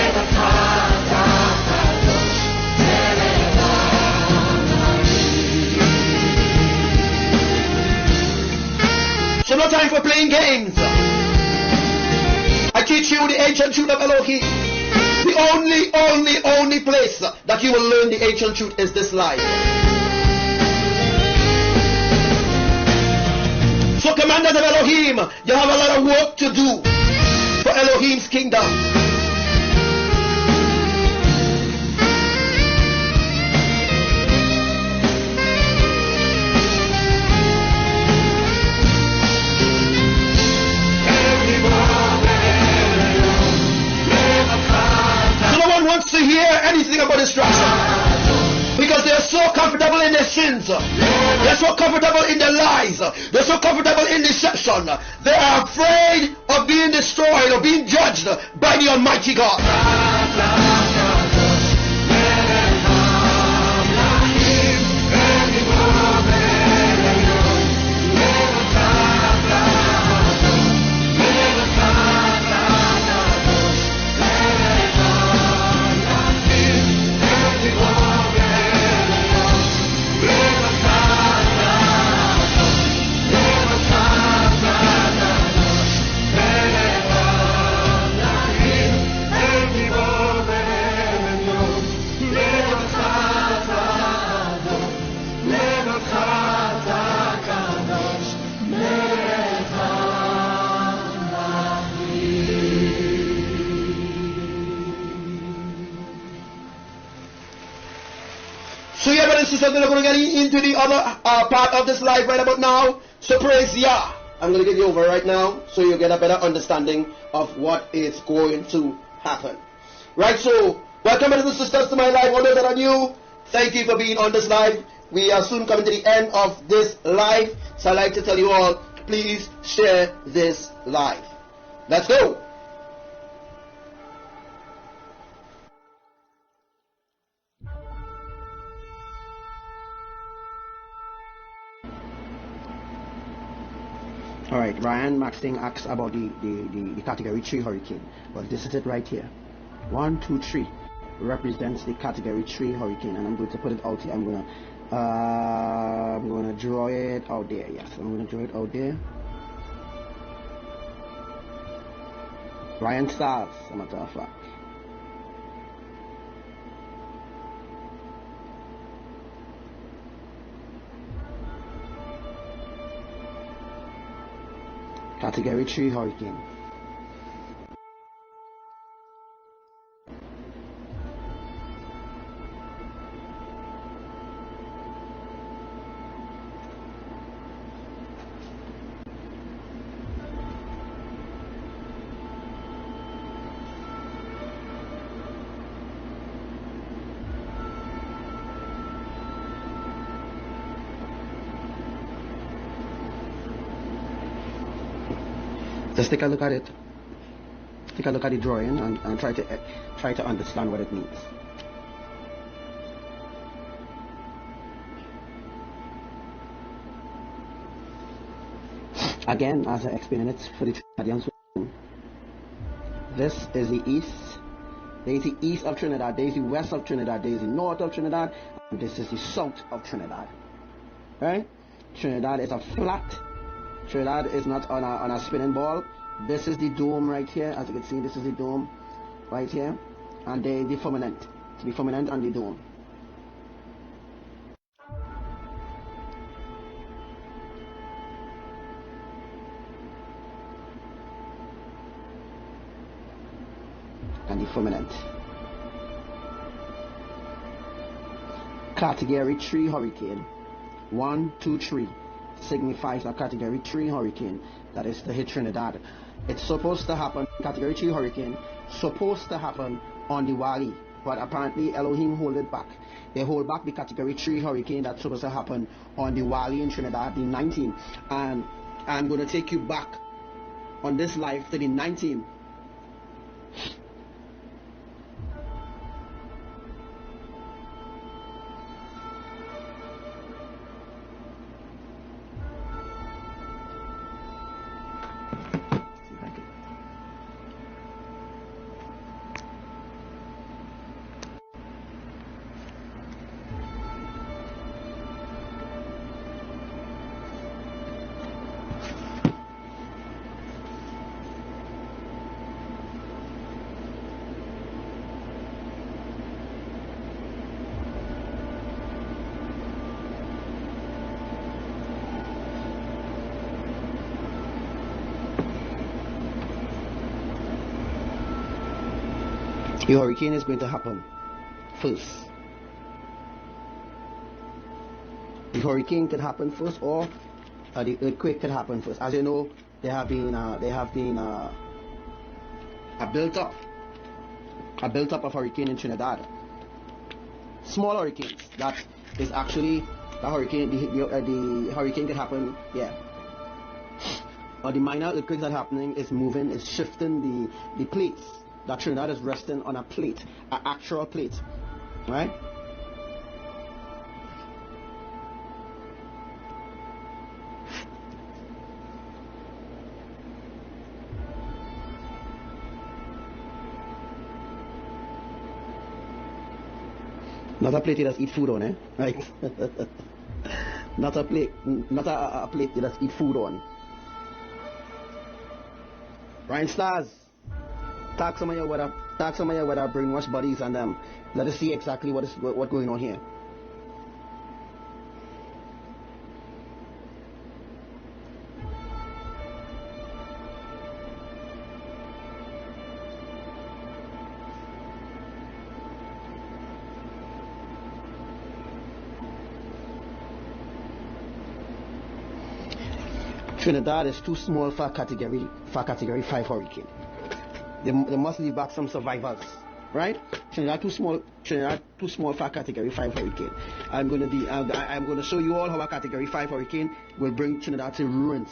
So no time for playing games. I teach you the ancient truth of Elohim. The only place that you will learn the ancient truth is this life. So commanders of Elohim, you have a lot of work to do for Elohim's kingdom. Wants to hear anything about destruction because they are so comfortable in their sins, they're so comfortable in their lies, they're so comfortable in deception, they are afraid of being destroyed or being judged by the Almighty God. So yeah, brothers and sisters, we're going to get into the other part of this life right about now. So praise Yah. I'm going to get you over right now so you get a better understanding of what is going to happen. Right, so welcome brothers and sisters to my live. All those that are new, thank you for being on this live. We are soon coming to the end of this live. So I'd like to tell you all, please share this live. Let's go. Alright, Ryan Maxting asks about the category 3 hurricane. Well, this is it right here. 1, 2, 3 represents the category 3 hurricane, and I'm going to put it out here. I'm gonna draw it out there. Yes, I'm gonna draw it out there. Ryan Stars, as a matter of fact. Category 3 hurricane. Just take a look at it. Take a look at the drawing and try to understand what it means. Again, as I explained it for the Trinidadians, this is the east. There is the east of Trinidad, there is the west of Trinidad, there is the north of Trinidad, and this is the south of Trinidad. Right? Trinidad is a flat. Trinidad is not on a spinning ball. This is the dome right here. As you can see, this is the dome right here. And the firmament. The firmament and the dome. And the firmament. Category 3 hurricane. 1, 2, 3. Signifies a category 3 hurricane that is to hit Trinidad. It's supposed to happen, category 3 hurricane, supposed to happen on the Wali, but apparently Elohim hold it back. They hold back the category 3 hurricane that's supposed to happen on the Wali in Trinidad, the 19th. And I'm going to take you back on this live to the 19th. The hurricane is going to happen first. The hurricane could happen first, or the earthquake could happen first. As you know, there have been a built up of hurricane in Trinidad. Small hurricanes. That is actually the hurricane. The hurricane could happen. Yeah. Or the minor earthquakes that are happening is moving, is shifting the plates. That Trinidad is resting on a plate, an actual plate, right? Not a plate you just eat food on, right? Not a plate you just eat food on. Ryan Stars. Talk some of you with our brainwash bodies and let us see exactly what's going on here. Trinidad is too small for category 5 hurricane. They must leave back some survivors, right? Trinidad too small for a category 5 hurricane. I'm going to show you all how a category 5 hurricane will bring Trinidad to ruins.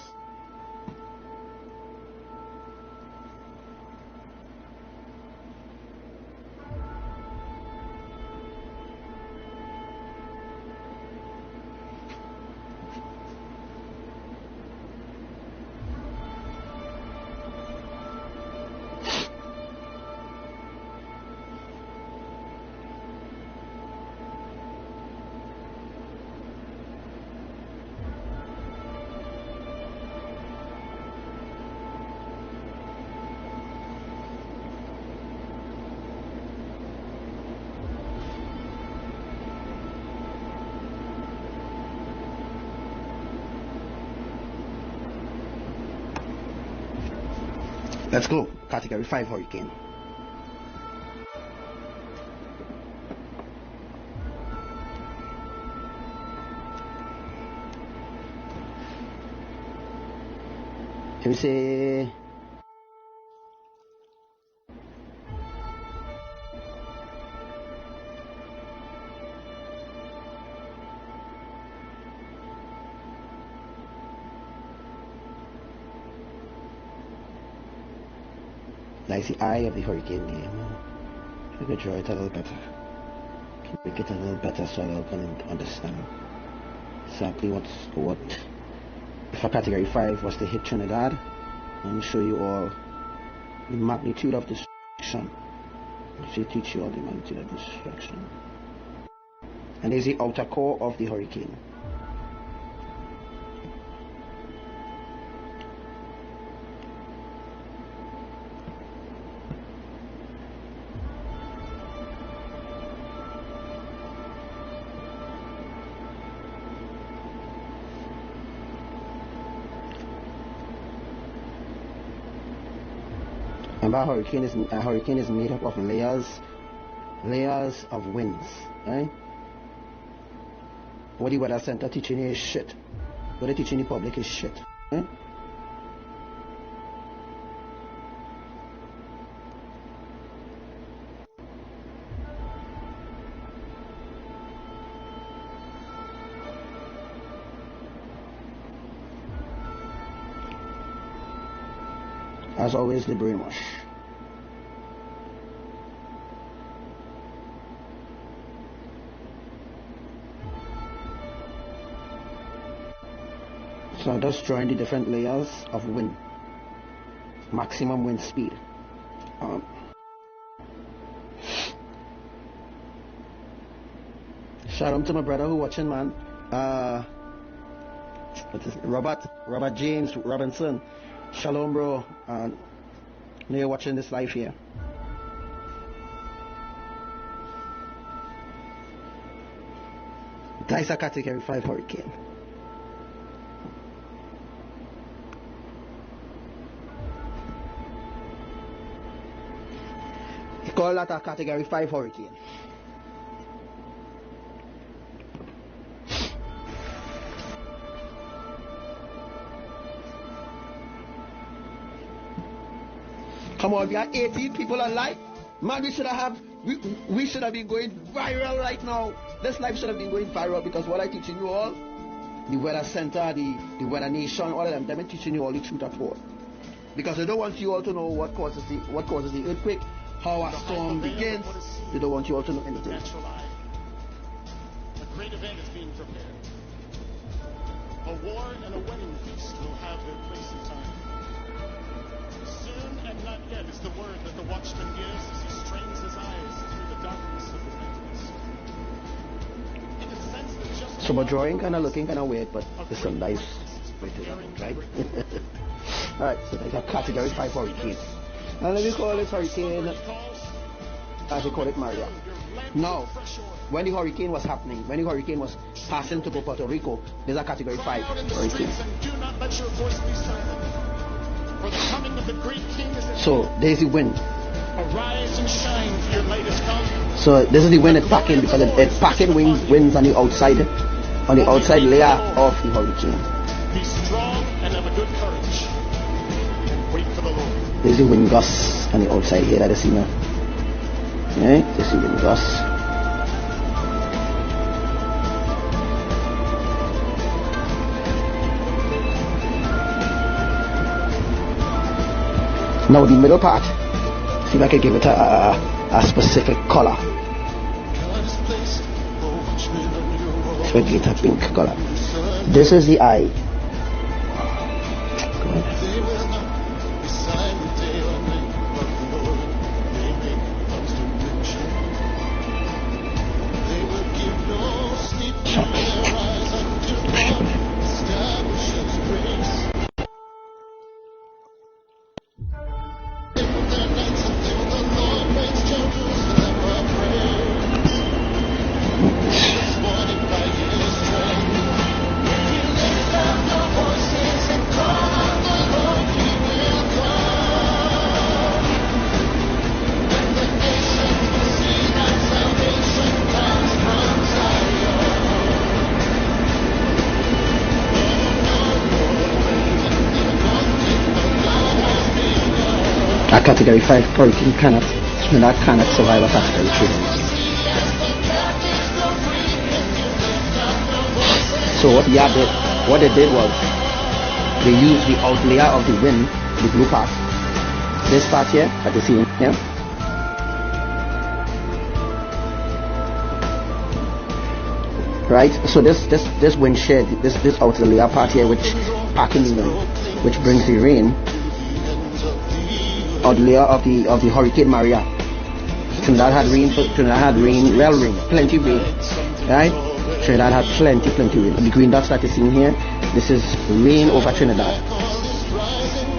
Let's go. Category 5 hurricane. Can we say that's the eye of the hurricane game. I could draw it a little better. Can make it a little better so I can understand exactly what if a category 5 was to hit Trinidad. And show you all the magnitude of destruction. Actually teach you all the magnitude of destruction. And there's the outer core of the hurricane. Remember, a hurricane is made up of layers of winds, right? What the weather center teaching you is shit. What they teaching the public is shit, right? As always, the brainwash. So I'm just drawing the different layers of wind. Maximum wind speed. Shout out to my brother who watching, man. Robert James Robinson. Shalom, bro. You're watching this live here. That's a category 5 hurricane. You call that a category 5 hurricane. Come on, we are 18 people alive. Man, we should have been going viral right now. This life should have been going viral because what I'm teaching you all, the weather center, the weather nation, all of them, they've been teaching you all the truth at all. Because they don't want you all to know what causes the earthquake, how a storm begins. They don't want you all to know anything. A great event is being prepared. A war and a wedding feast will have their place in time. Soon and not yet is the word that the watchman gives as he strains his eyes through the darkness of his emptiness. He can sense that just so my drawing kind of looking kind of weird, but the sunlight is pretty right? Alright, so there's a category 5 hurricane. And let me call this hurricane, as we call it, Maria. Now, when the hurricane was happening, when the hurricane was passing to Puerto Rico, there's a category 5 hurricane. So there's the wind. Arise and shine, for your light has come. So this is the wind it's packing because it's packing winds on the outside layer of the hurricane. Be strong and have a good courage. And wait for the Lord. There's the wind gusts on the outside here that you see now. Right? There's the wind gusts. Now the middle part, see if I can give it a specific color. So I give it a pink color. This is the eye. Go ahead. Category 5 hurricane Trinidad cannot survive a Category 3. So what they did was they used the out layer of the wind, the blue part, this part here that you see here. Right, so this wind shed, this outer layer part here, which packing the wind, which brings the rain, outer layer of the Hurricane Maria. Trinidad had rain, real rain, plenty rain, right? Trinidad had plenty rain. The green dots that you see here, this is rain over Trinidad,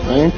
right?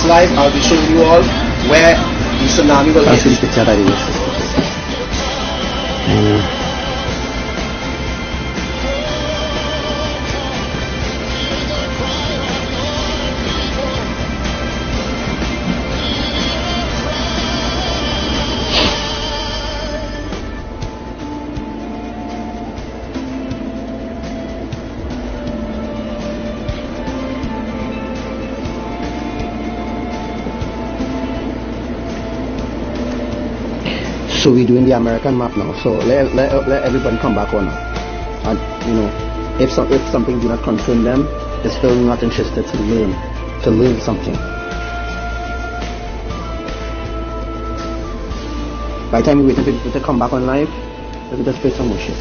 Live, I'll be showing you all where the tsunami will hit. So we're doing the American map now. So let everybody come back on. And you know, if something do not concern them, they're still not interested to learn something. By the time we wait for people to come back on live, let's just play some more shit.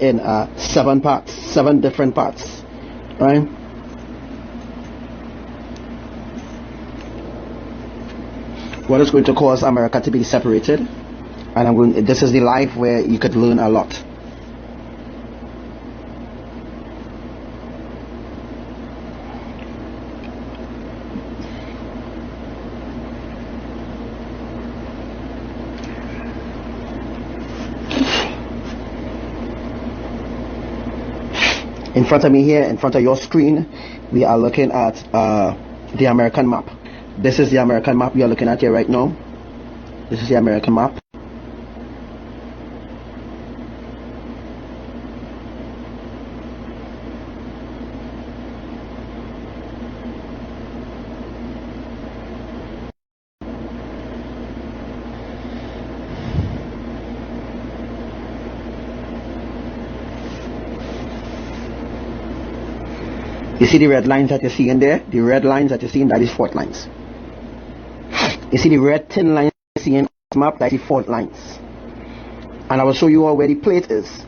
In 7 parts, 7 different parts, right? What is going to cause America to be separated? And this is the life where you could learn a lot. In front of me here, in front of your screen, we are looking at the American map. This is the American map we are looking at here right now. This is the American map. You see the red lines that you see in there? The red lines that you see in that is fault lines. You see the red thin lines you see in this map, that is fault lines. And I will show you all where the plate is.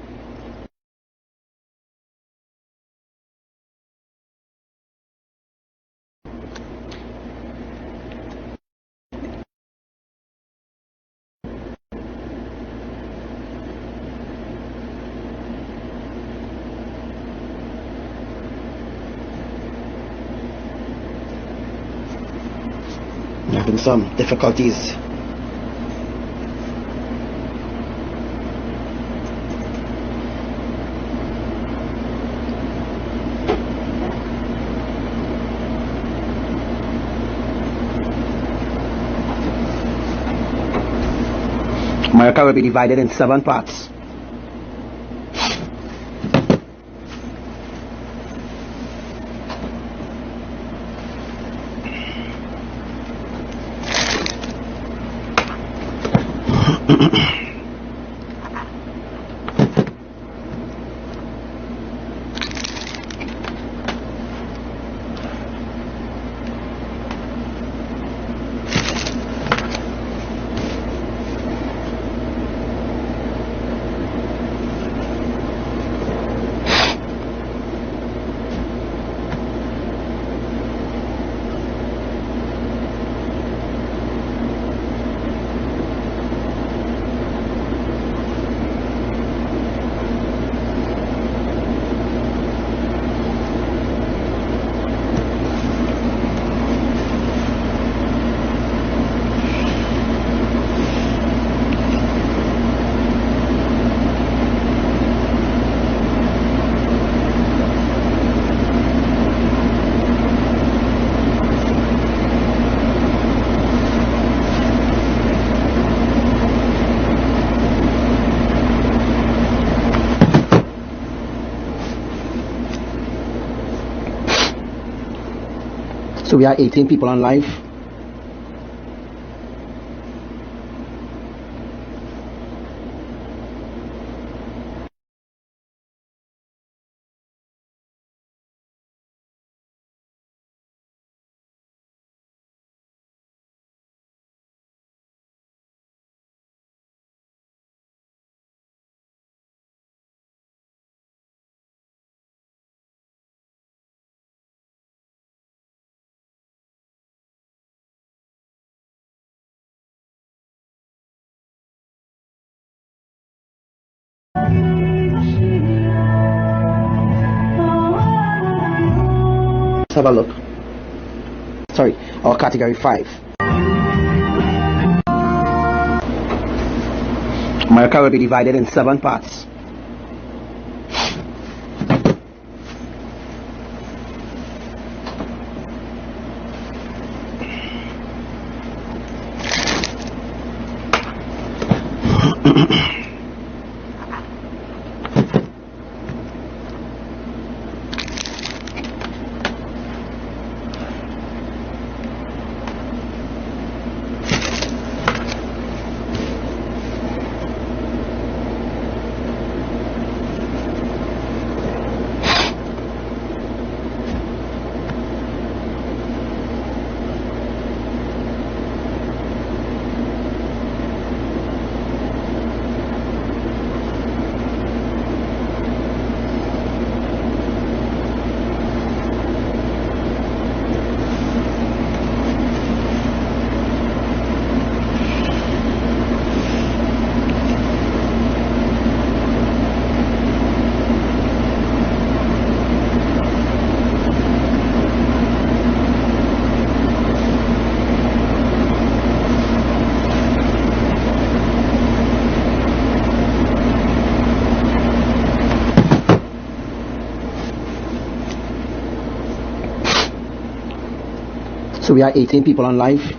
Having some difficulties. America will be divided in 7 parts. So we are 18 people on live. Let's have a look. Sorry, our category 5. America will be divided in 7 parts. So we are 18 people on live.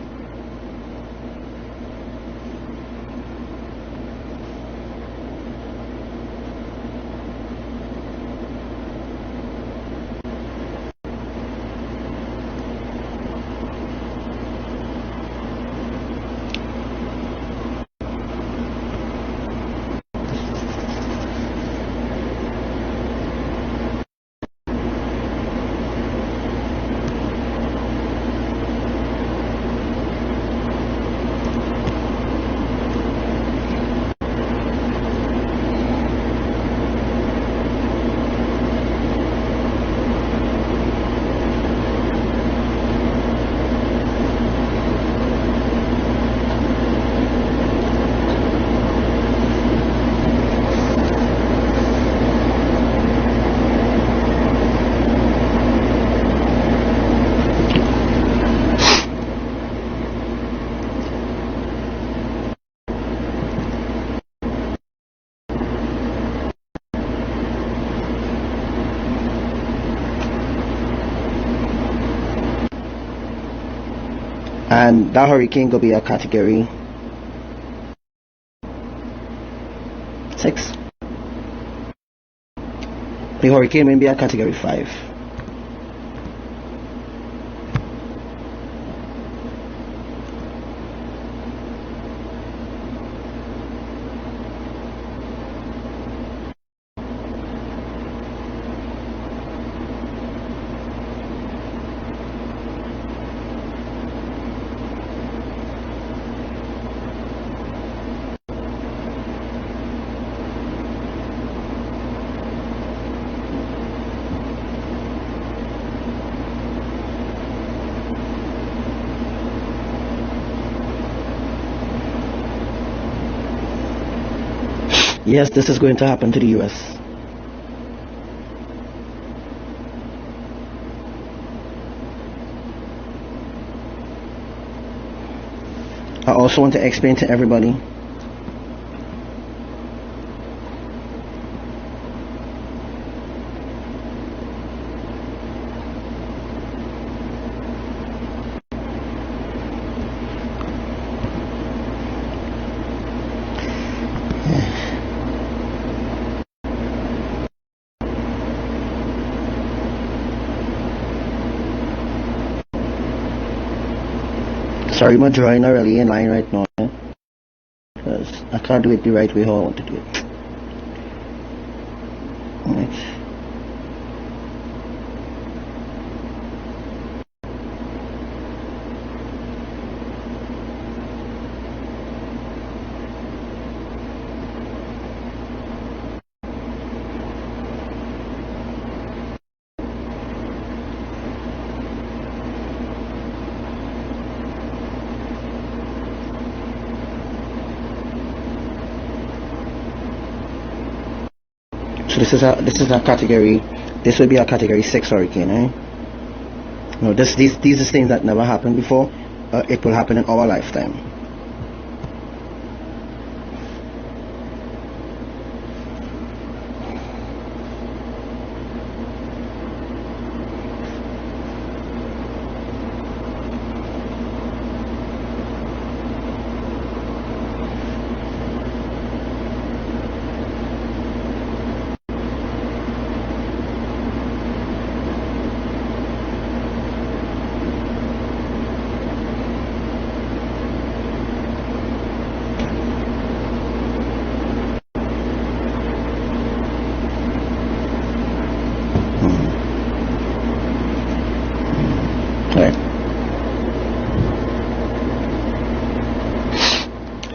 And that hurricane could be a category 6. The hurricane may be a category 5. Yes, this is going to happen to the US. I also want to explain to everybody sorry, I'm drawing really in line right now because I can't do it the right way how I want to do it. Right. So this is a category. This will be a category 6 hurricane, eh? No, these are things that never happened before. It will happen in our lifetime.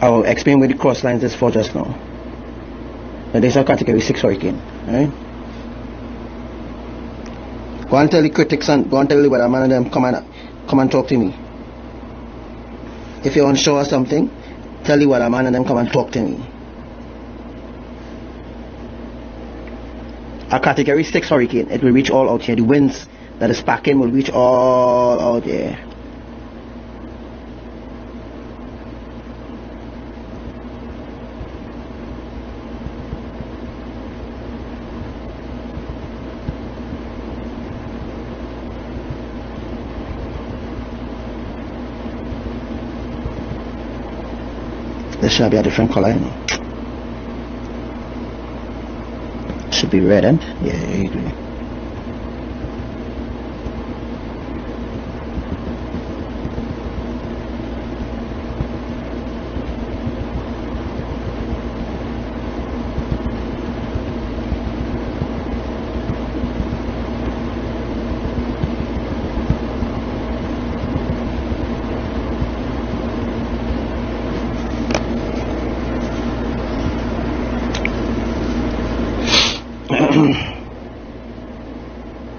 I will explain where the cross lines is for just now. But there's a category 6 hurricane. Alright? Go and tell the critics and go and tell the weatherman and them come and talk to me. If you're unsure of something, tell the weatherman and them come and talk to me. A category 6 hurricane, it will reach all out here. The winds that is packing will reach all out here. this should be a different color, you know. Should be red, and yeah, I agree.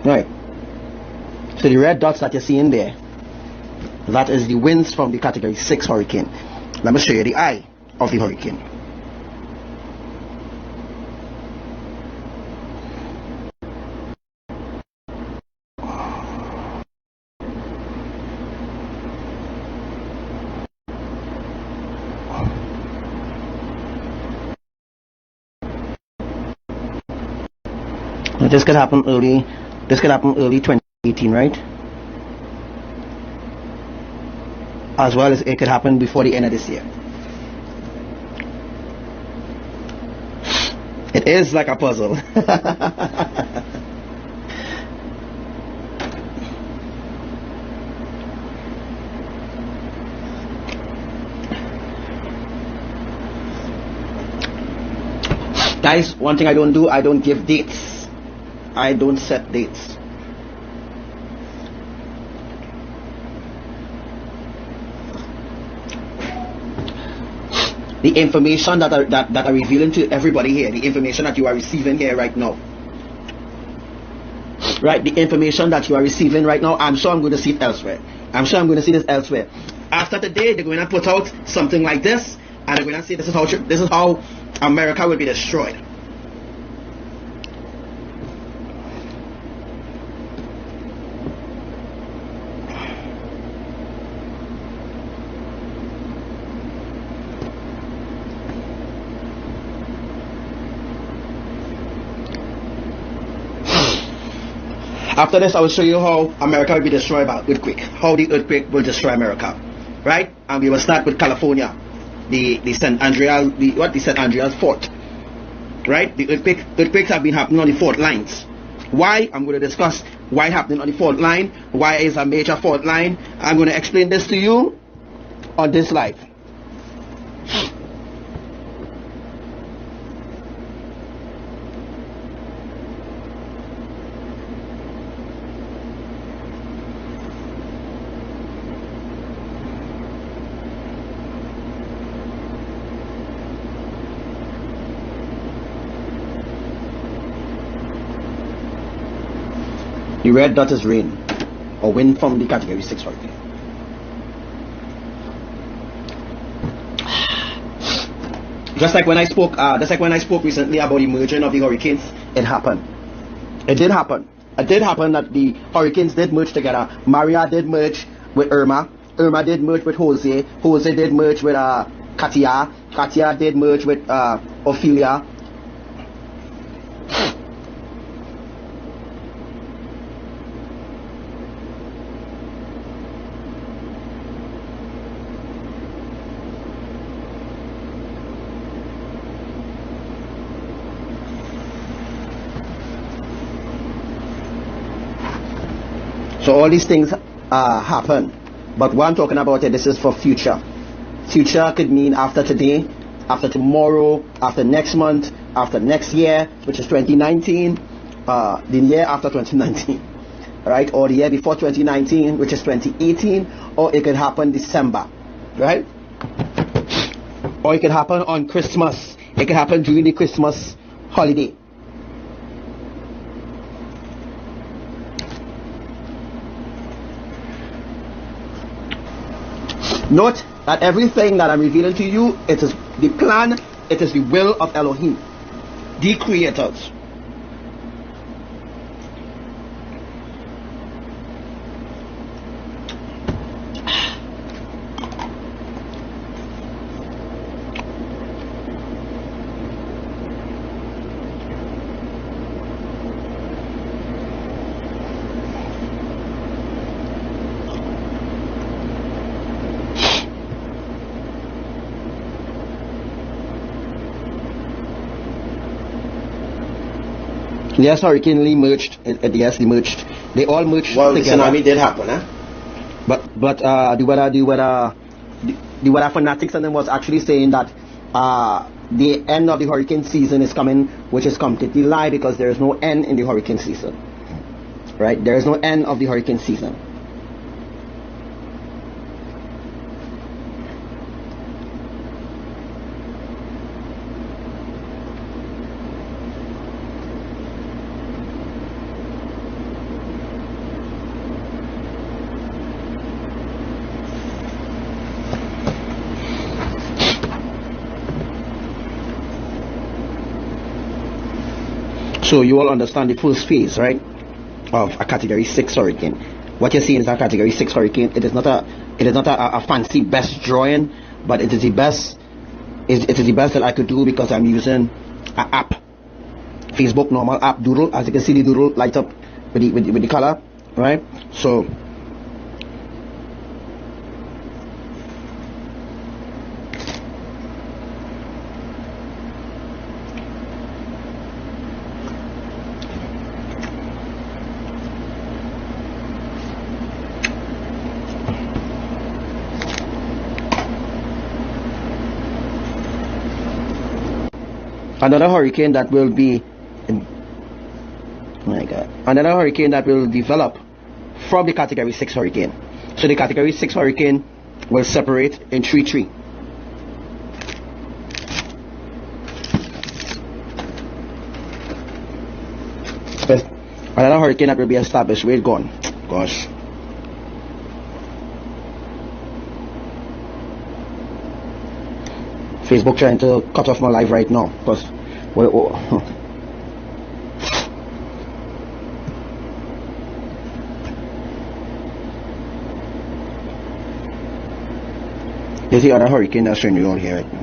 Right. So the red dots that you're seeing there, that is the winds from the category 6 hurricane. Let me show you the eye of the hurricane. Now this could happen early 2018, right? As well as it could happen before the end of this year. It is like a puzzle. Guys, one thing I don't do, I don't give dates. I don't set dates. The information that are revealing to everybody here, the information that you are receiving here right now, right? The information that you are receiving right now, I'm sure I'm going to see it elsewhere. I'm sure I'm going to see this elsewhere. After today, they're going to put out something like this, and they're going to say this is how America will be destroyed. After this, I will show you how America will be destroyed by earthquake. How the earthquake will destroy America, right? And we will start with California, the St. Andreas fault, right? The earthquakes have been happening on the fault lines. Why? I'm going to discuss why it's happening on the fault line. Why is a major fault line? I'm going to explain this to you on this live. The red dot is rain or wind from the category 6 hurricane. Just like when I spoke recently about the merging of the hurricanes, it happened. It did happen. It did happen that the hurricanes did merge together. Maria did merge with Irma. Irma did merge with Jose. Jose did merge with Katia. Katia did merge with Ophelia. So all these things happen, but what I'm talking about here, this is for future. Future could mean after today, after tomorrow, after next month, after next year, which is 2019, the year after 2019, right? Or the year before 2019, which is 2018, or it could happen December, right? Or it could happen on Christmas. It could happen during the Christmas holiday. Note that everything that I'm revealing to you, it is the plan, it is the will of Elohim, the creators. Yes, Hurricane Lee merged. Yes, they merged. They all merged Well, the together. tsunami did happen, huh? But the weather fanatics and them was actually saying that the end of the hurricane season is coming, which is completely lie, because there is no end in the hurricane season. Right? There is no end of the hurricane season. So you all understand the first phase, right, of a Category 6 hurricane. What you're seeing is a Category 6 hurricane. It is not a fancy best drawing, but it is the best. It is the best that I could do, because I'm using an app, Facebook normal app doodle. As you can see, the doodle light up with the color, right? So another hurricane that will be, oh my God, another hurricane that will develop from the Category 6 hurricane. So the Category 6 hurricane will separate in 3-3. Another hurricane that will be established. Where it gone? Gosh. Facebook trying to cut off my live right now, because there's the other hurricane that's showing you all here right now.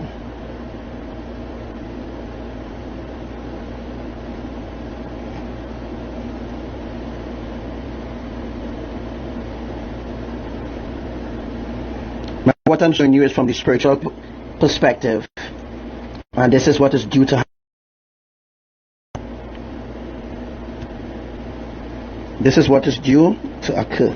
What I'm showing you is from the spiritual perspective, and this is what is due to happen. This is what is due to occur.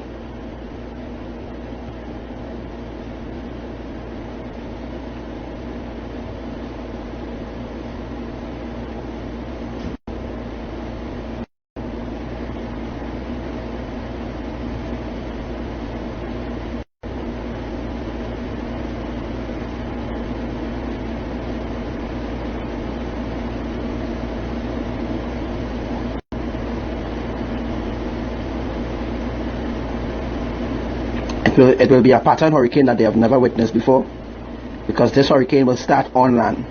It will be a pattern hurricane that they have never witnessed before, because this hurricane will start on land.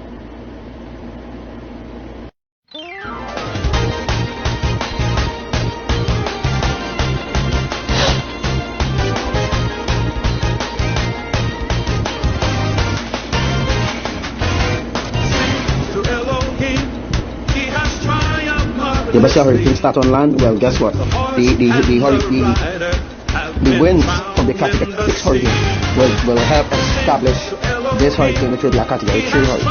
You must see a hurricane start on land. Well, guess what? The winds from the Category 6 hurricane will help establish this hurricane, which will be a Category 3 hurricane.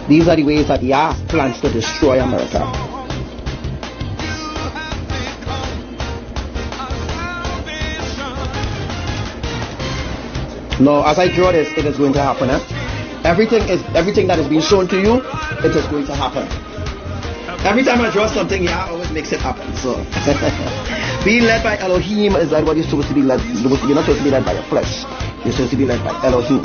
These are the ways that Yah plans to destroy America. Now, as I draw this, it is going to happen. Everything that is being shown to you, it is going to happen. Every time I draw something, Yah always makes it happen. So, being led by Elohim is that what you're supposed to be led. You're not supposed to be led by your flesh. You're supposed to be led by Elohim.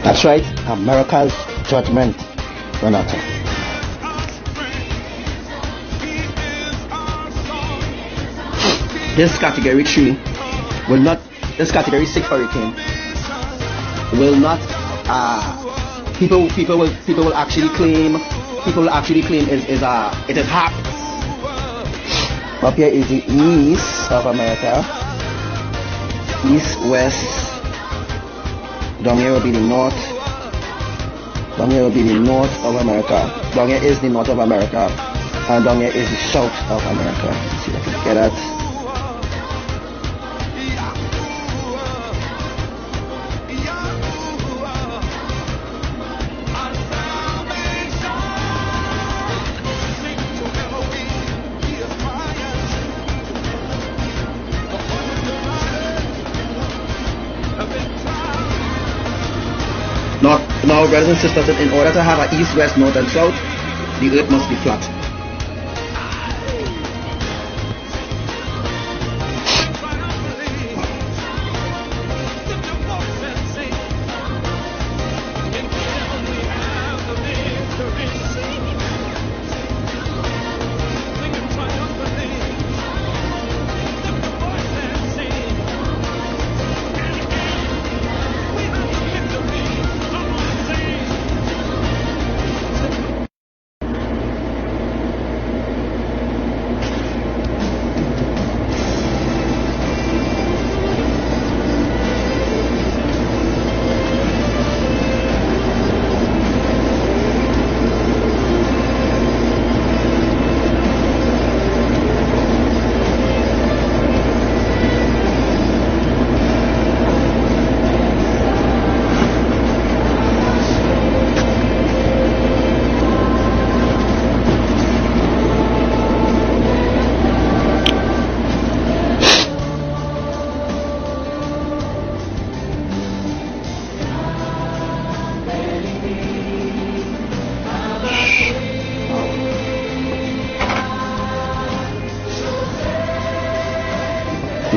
That's right, America's judgment will not come. This category 3 will not, this category 6 hurricane will not, people will actually claim it is half. Up here is the east of America, east, west. Down here will be the north. Down here will be the north of America. Down here is the north of America. And down here is the south of America. Let's see if I can get that. Now, brothers and sisters, in order to have an east, west, north, and south, the earth must be flat.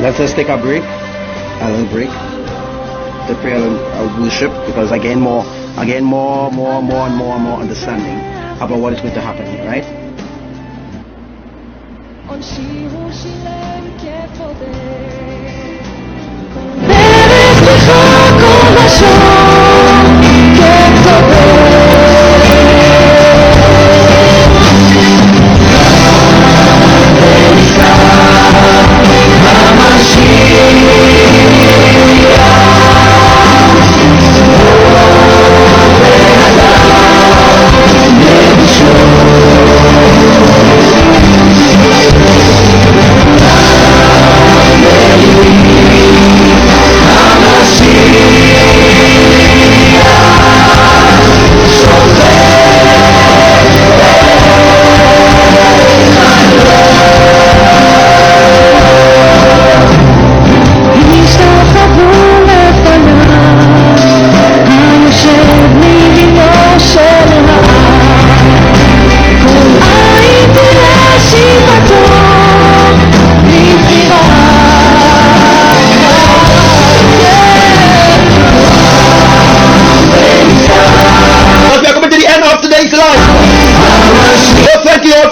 Let's just take a break, a little break, to pray and worship, because again more understanding about what is going to happen here, right?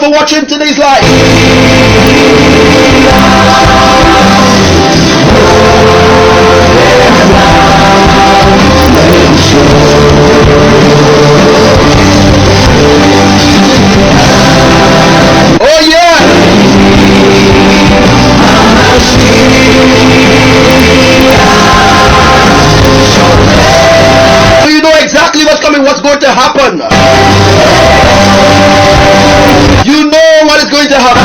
For watching today's live. Oh yeah. So you know exactly what's coming, what's going to happen. You know what is going to happen.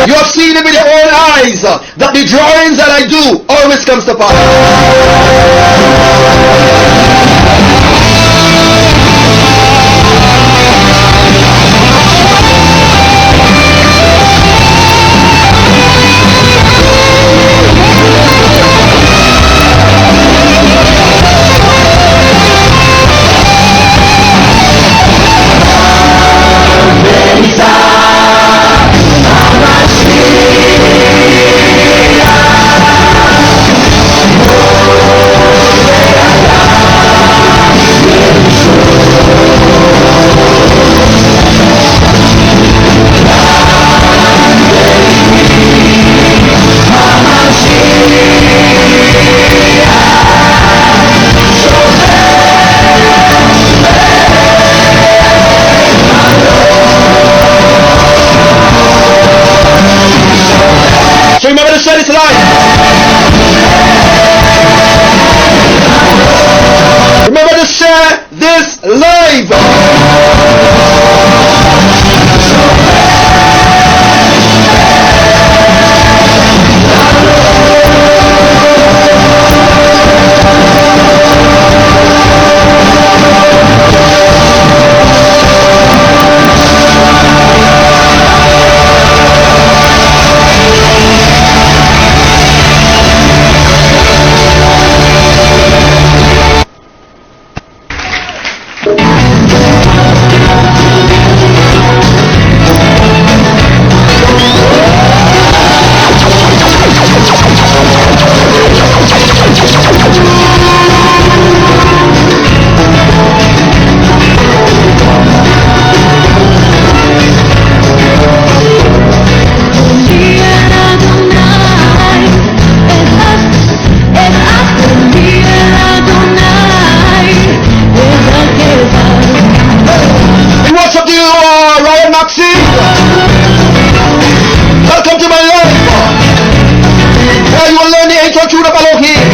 You have seen it with your own eyes that the drawings that I do always comes to pass. So remember to share this live. Remember to share this live. Welcome to my life, where you will learn the ancient truth of Elohim.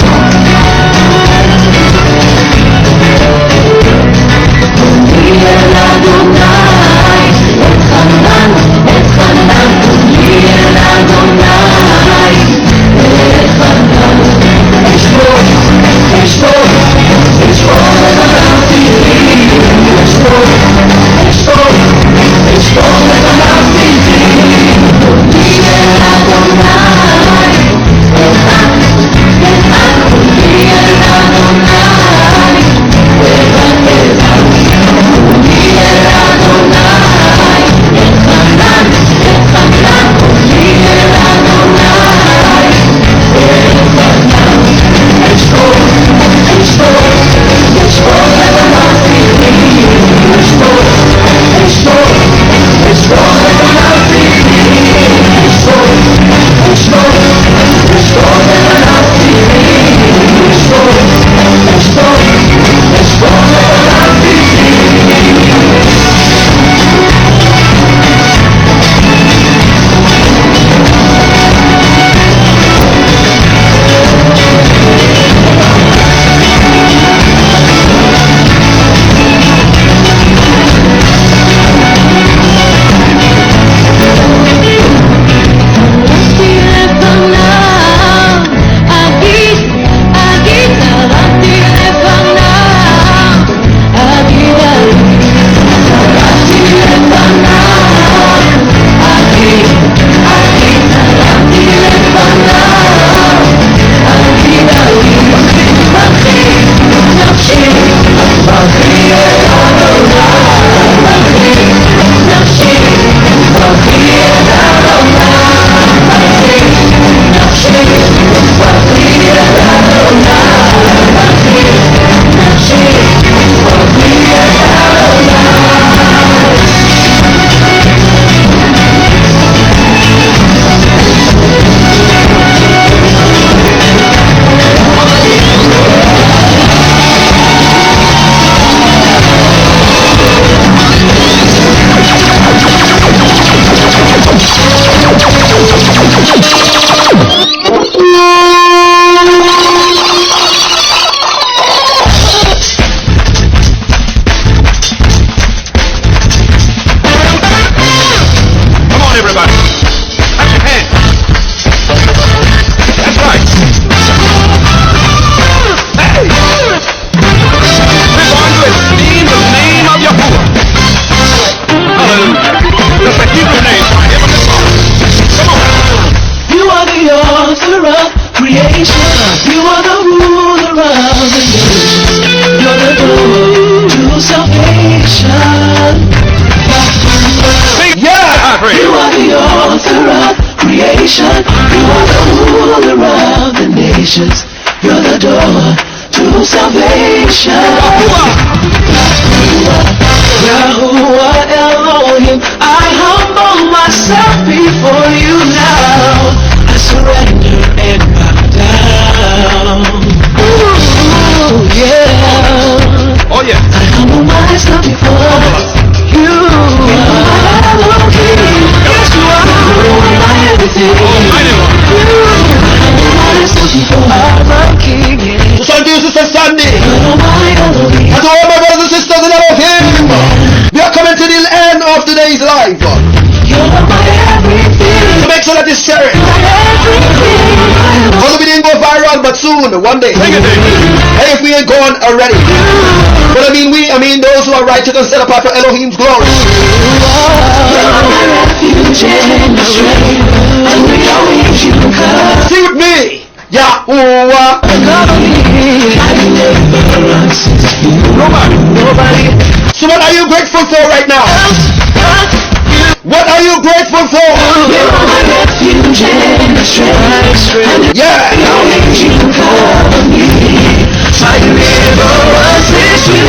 You're the door to salvation. Yahuwah Elohim, I humble myself before you now. I surrender and bow down. Ooh, yeah. Oh yeah. I humble myself before you. Elohim. Yes, you are my everything. Almighty One. today's life. You're my everything. So make sure that you share it. Everything. Although we didn't go viral, but soon, one day. Hey, if we ain't gone already. But I mean those who are righteous and set apart for Elohim's glory. You're my refuge and my strength. And we always you come. Sing with me. Yahuwah. Nobody. So what are you grateful for right now? What are you grateful for? You're my refuge and my strength. Yeah. Always you cover me. My deliverance is you.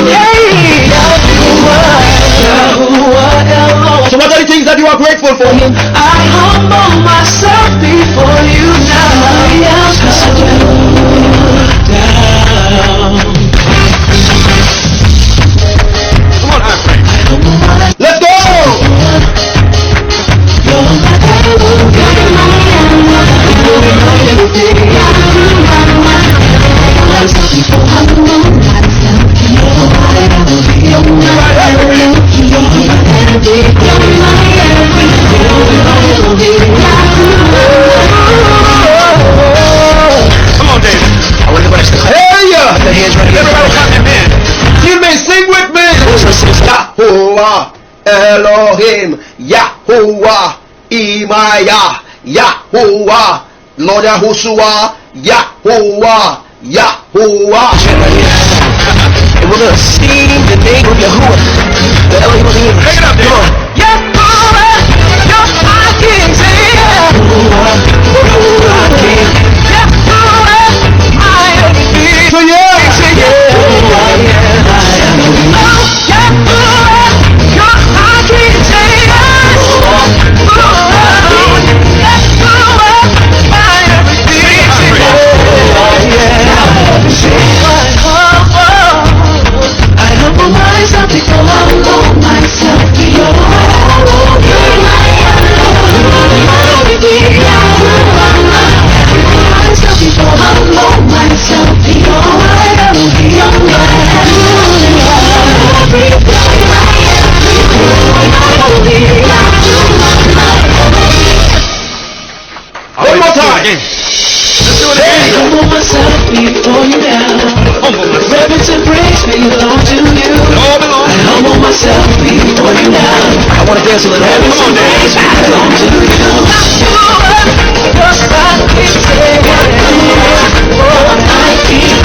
Hey, Yahuwah El Elyon. So what are the things that you are grateful for? I humble myself before you now. Nobody else can down. Come on, offspring. Let's go! Come on, David. I want everybody to clap Hey! their hands right here. Everybody clap their hands. You may sing with me. Sing. Yahuwah Elohim. Yahuwah Imayah. Yahuwah Lord Yahushua. Yahuwah. Yahuwah. And we're gonna sing the name of Yahuwah, the Elohim of the universe. Take it up, David. Come on. Yahuwah, you're my king. Yahuwah, my everything. So yeah. One more time. Let's do it again. Humble myself before you now. Humble myself. Reverence and praise belong to you. All belong. I humble myself before you now. I want to dance a little. Reverence and praise belong to you. Just like we say, oh, my king.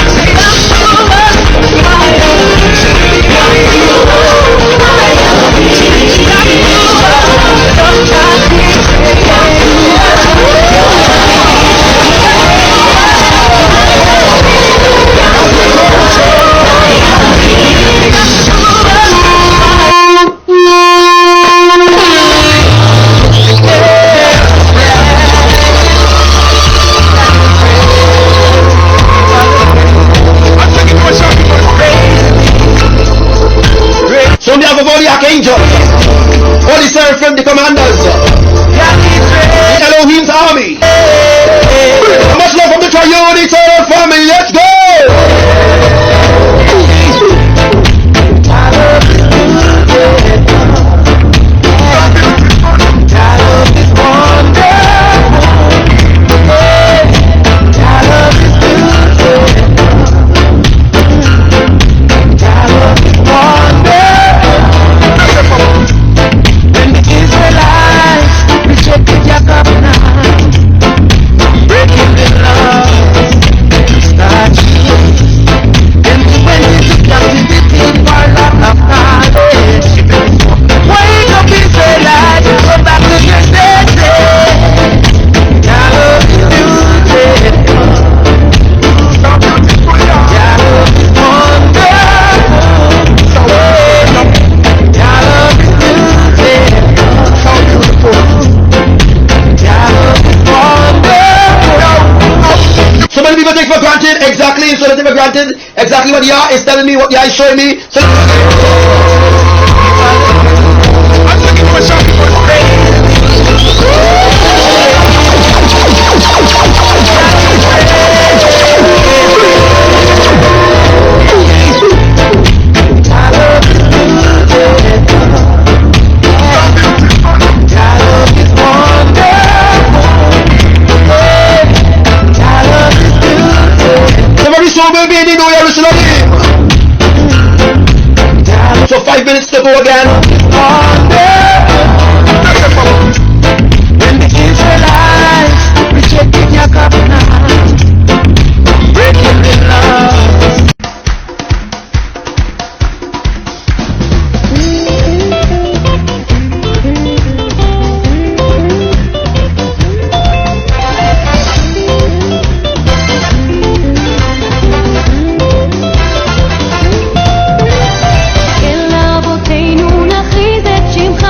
So on behalf of all the archangels, all the seraphim, the commanders, the Elohim's army, much love from the triune eternal family. Let's go! When the Israelites rejected your covenant, breaking the law, statutes, then they went into captivity for lack of knowledge. Wake up, Israelites, go back to your senses. Yahweh is beautiful. Yahweh is wonderful. So wake up. Yahweh is beautiful. So beautiful. Yahweh is wonderful. So many people take for granted exactly, so they take for granted exactly what Yah is telling me, what Yah is showing me. So I'm looking for something for soon will be in the new Yahrushalayim. So 5 minutes to go again. When the Israelites rejected your covenant, breaking the law. אל אבותינו נכריז את שמך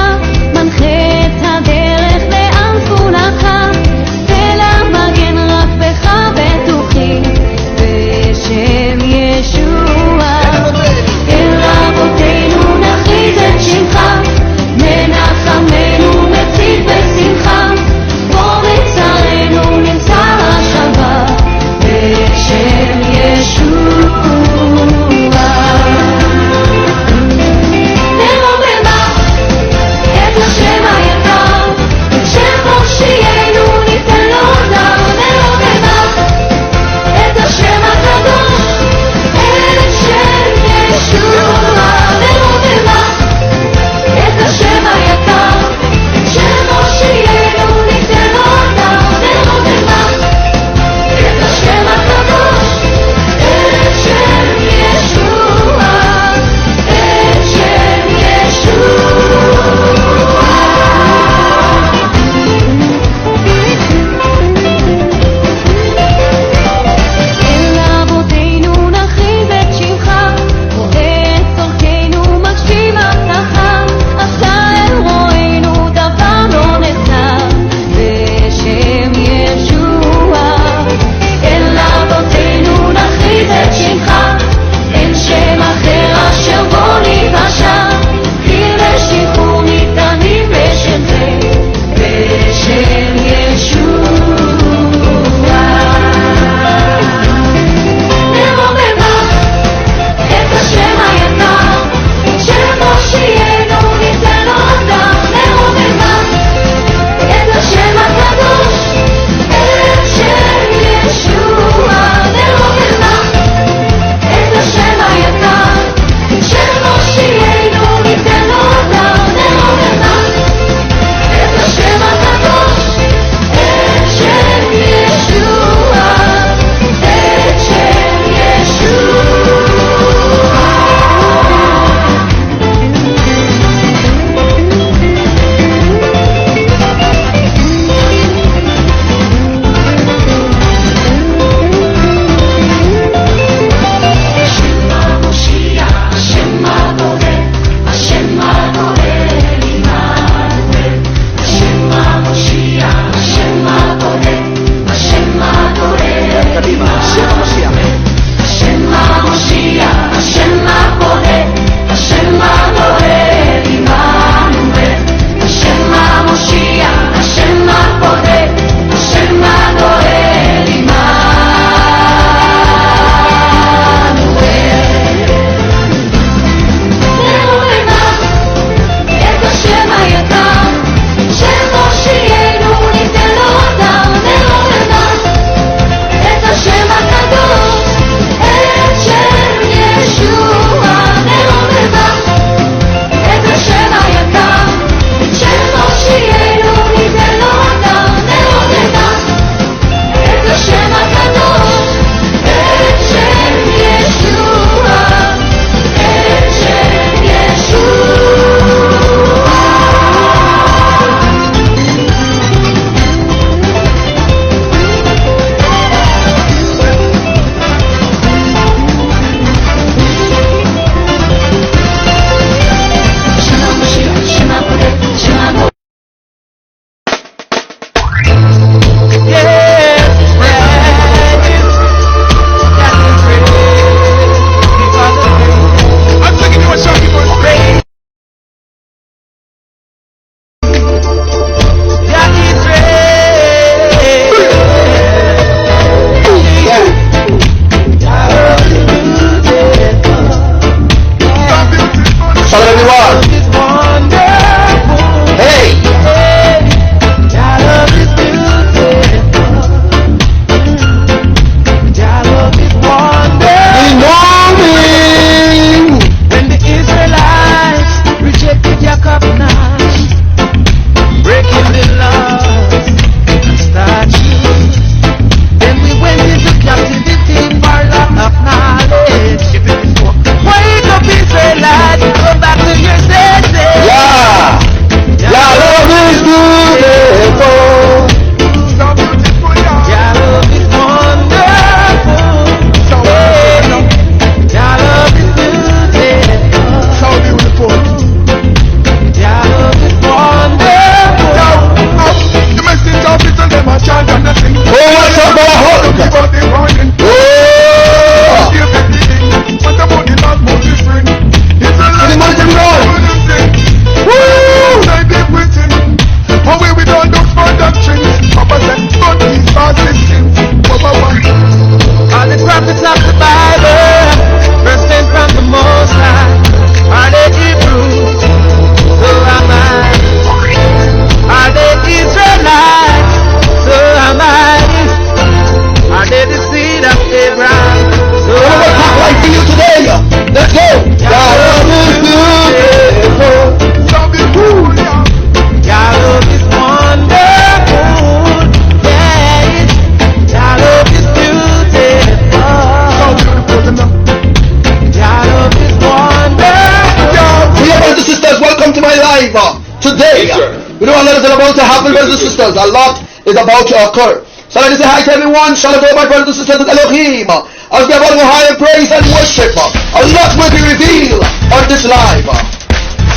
today. Yes, sir. We know a lot is about to happen, brothers and sisters. A lot is about to occur. So let me say hi to everyone. Shalom, my brothers and sisters of Elohim. As we are about to go high in praise and worship, a lot will be revealed on this live.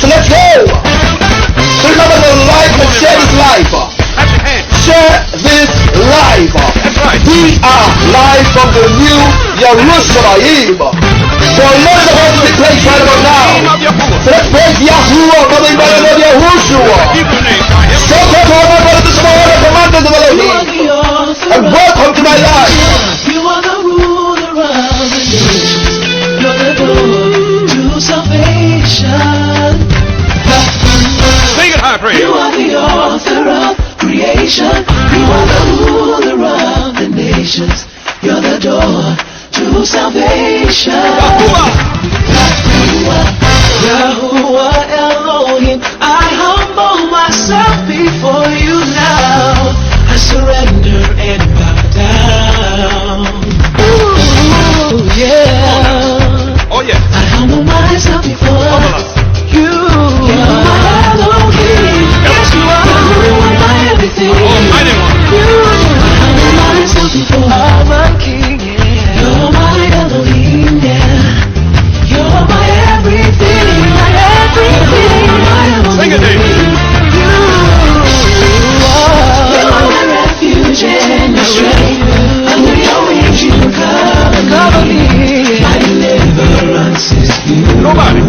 So let's go. So remember the life and share this live. Share this live. We are live from the new Yahrushalayim. So a lot is about to take place right about now. So let's praise Yahuwah, brother, by the name of Yahushua. So come on, my brothers and sisters, the commanders of Elohim. And welcome to my life. You are the ruler of the nations. You're the door to salvation. Sing it high, praise. You are the author of creation. You are the ruler of the nations. You're the door to salvation. Yahuwah Elohim, I humble myself before you now. I surrender and bow down. Ooh, yeah. Oh, yeah. I humble myself before you. Yahuwah Elohim, yes, you are my everything. Almighty one. I humble myself before my King. Yeah. You're my Elohim, yeah. You're my everything, my everything, my Elohim. Sing it, David. You're my refuge and my strength. Under your wings you cover me. My deliverance is you. Nobody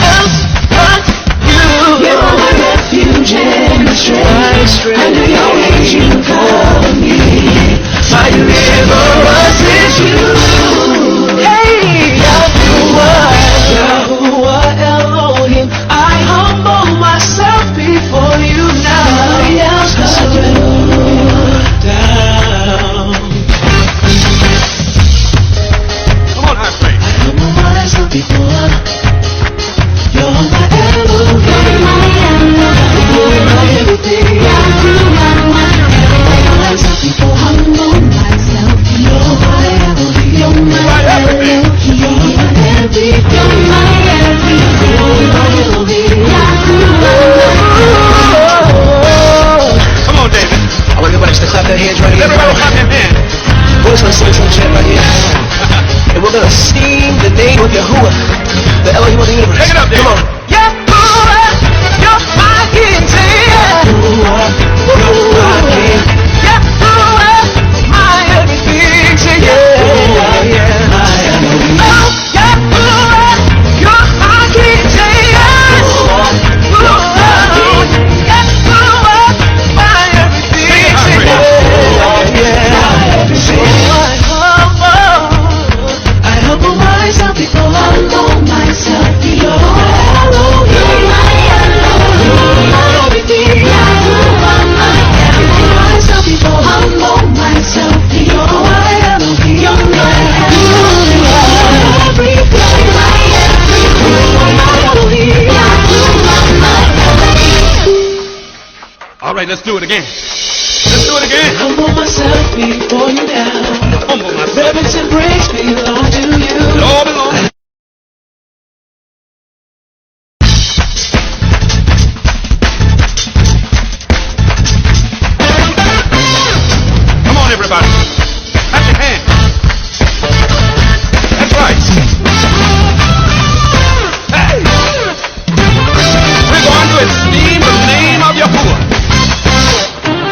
else but you. You're my refuge and my strength. Under your wings you cover me. My deliverance is you. Hey, Yahuwah Elohim, I humble myself before you now. Yes, I surrender down. Come on, high praise. I humble myself before you're my Elohim. You're my everything. I humble myself before humble myself. You're my Elohim. You're my everything. You're my everything. You're my everything. You're my Elohim. Come on, David. I want everybody to clap their hands right here. Everybody clap their hands. We're just gonna sing some chant right here. And we're gonna sing the name of Yahuwah, the Elohim of the universe. Take it up, David. Come on. Yahuwah, you're my king. Say Yahuwah, you're my king. Yahuwah, my everything. Say Yahuwah, my Elohim. Oh, Yahuwah, you're my king. Say Yahuwah, Yahuwah, my everything. Say Yahuwah, my everything. I humble myself before I humble myself. You're my Elohim, my Elohim, my everything. Yahuwah, my Elohim. Myself before I humble myself. You're my Elohim, you're my Elohim, my everything, my everything, my Elohim. Yahuwah, my Elohim. All right, let's do it again. Let's do it again. Humble myself before you now. Humble myself. Reverence and praise belong to you. It all belongs. Come on, everybody. Clap your hands. That's right. Hey. We're going to esteem the name of Yahuwah.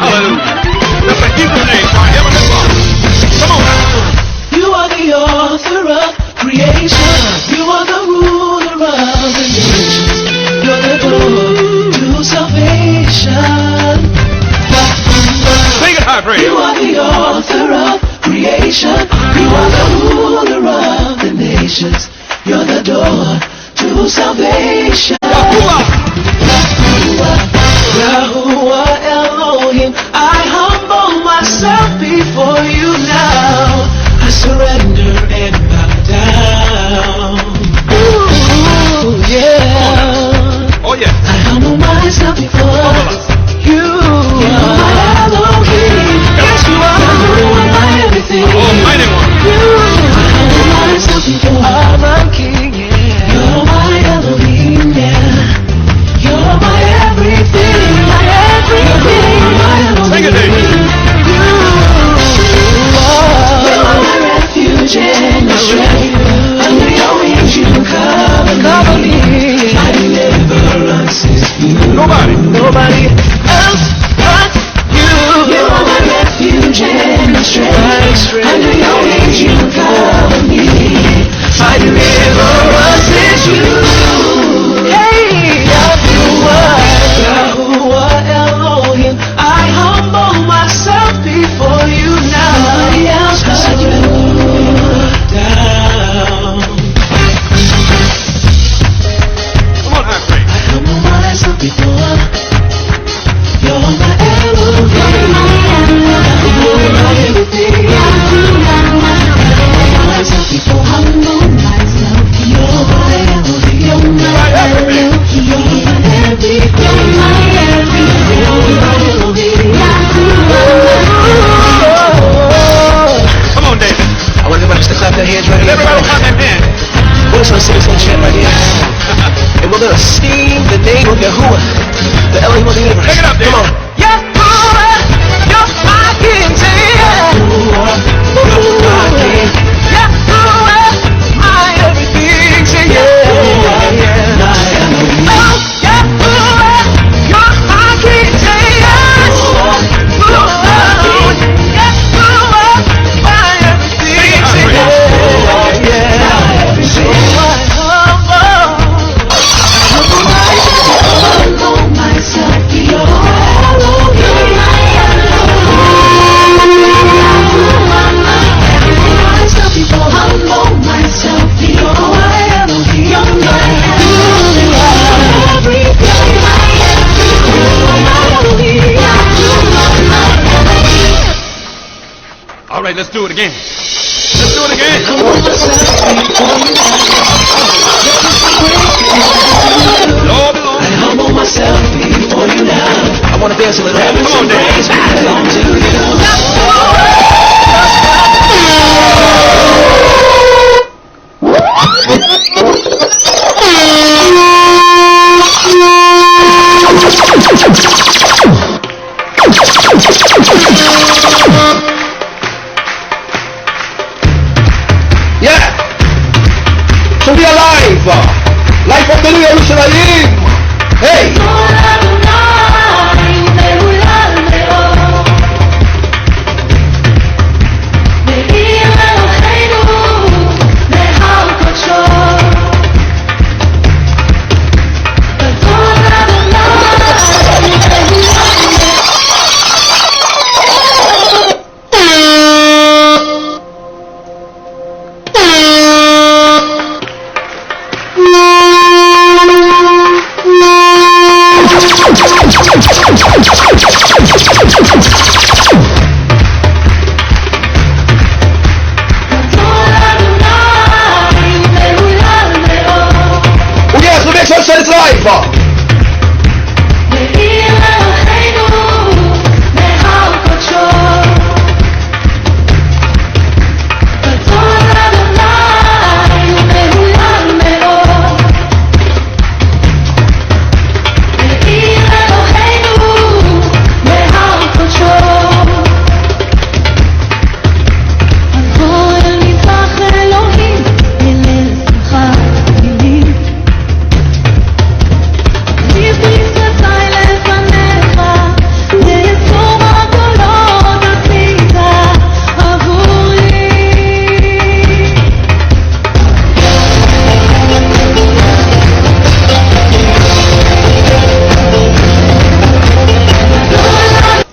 Hallelujah. That's the Hebrew name for our Heavenly Father. Come on now. You are the author of creation. You are the ruler of the nations. You're the door to salvation. Sing it high, praise. You are the author of creation. You are the ruler of the nations. You're the door to salvation. Yahuwah Elohim, I humble myself before you now. I surrender and bow down. Ooh, yeah. Oh, yeah. I humble myself before you. You're my Elohim. Yes, you are. My everything. Almighty one. I humble myself before my King. Yeah. You're my Elohim. Yeah. You're my everything. strength. Under your wings you cover me. My deliverance is you. Hey, Yahuwah Elohim, I humble myself before you now. Nobody else but you. Down. Come on, high praise. I humble myself before. You're my Elohim. You're my everything. Humble myself before. You're my Elohim. You're my everything. You're my everything. You're my everything. You're my Elohim. Come on, David. I want everybody just to clap their hands right here. Everybody clap their hands. We're just gonna sing this little chant right here. And we're gonna sing the name of Yahuwah, the Elohim of the universe. Take it up, David. Come on. Yahuwah, you're my king. Say Yahuwah, you're my king. Yahuwah, my everything. Say Yahuwah, yeah. Oh, Yahuwah, you're my king. Say Yahuwah, you're my king. Yahuwah, my everything. Say Yahuwah, yeah. So Humble myself before. You're my All right, let's do it again. Let's do it again. Lord, I humble myself before you now. I want to dance a little. come on, Praise David. belong to Yeah. To be alive. Life of the new Yahrushalayim. Hey. Yes, we make sure it's live.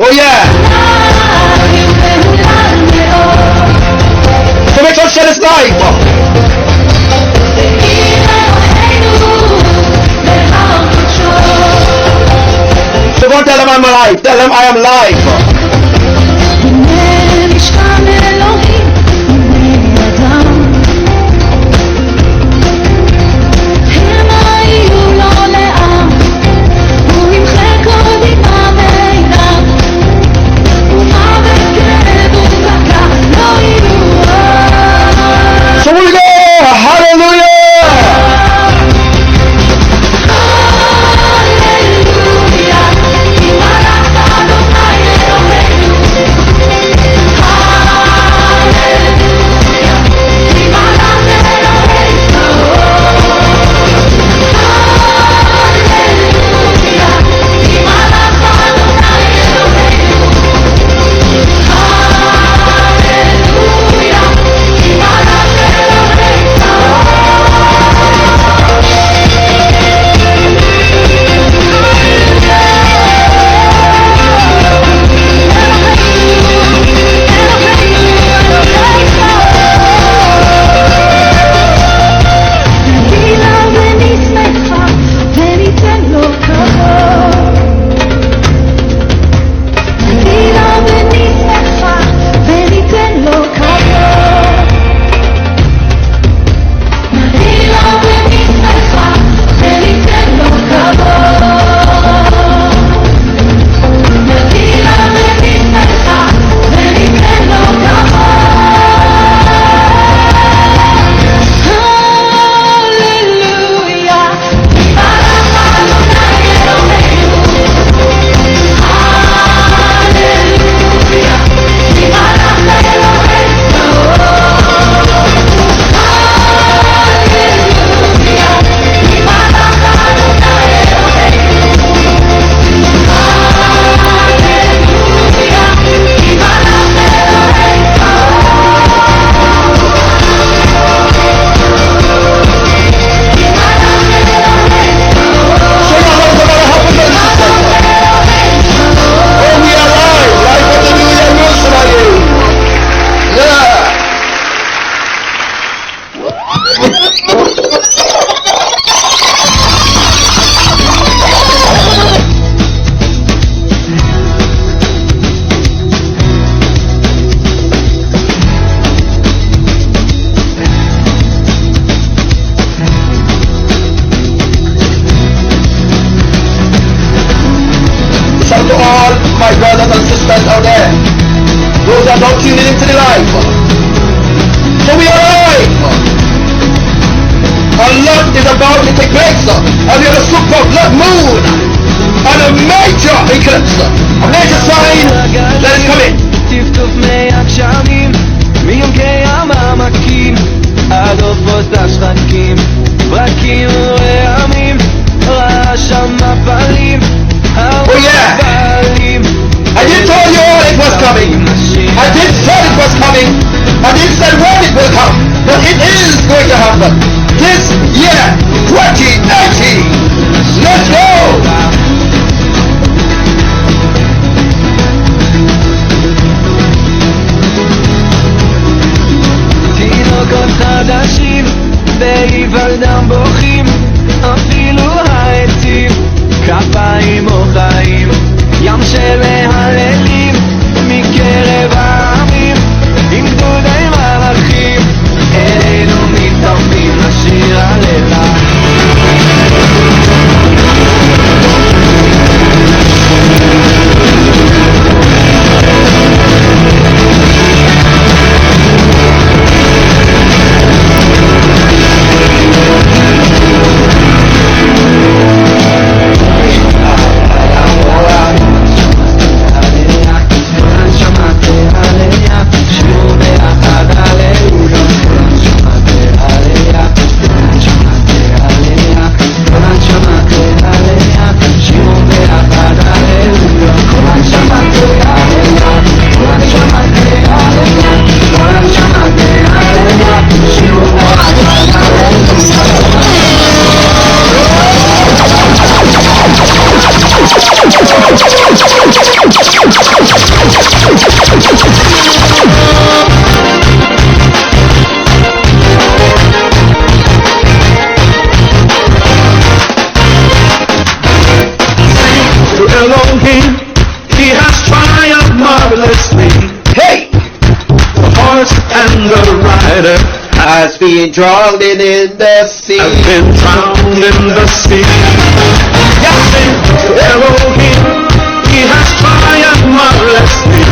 Oh yeah. So make sure it's live. So go and tell them I'm alive. Tell them I am live. So we go. Hallelujah. are now tuning into the life. So we are alive. A lot is about to take place. And we have a super blood moon. And a major eclipse. A major sign. Let it come in. טפטוף מי הגשמים, מיונקי המעמקים, עד עופות השחקים, ברקים ורעמים, רעש המפלים, המפלים. I did tell you all it was coming. I did say it was coming. I did say when it will come. But it is going to happen. This year, 2018. Let's go. תינוקות חדשים, בהיוולדם בוכים, אפילו העצים, כפיים מוחאים, ים של מהללים, מקרב העמים, עם גדודי מלאכים, אלינו מתאמים לשיר הלילה. Elohim, he has triumphed marvelously. Hey! The horse and the rider Has been drowned in the sea. has been drowned in the sea. Sing to Elohim, he has triumphed marvelously.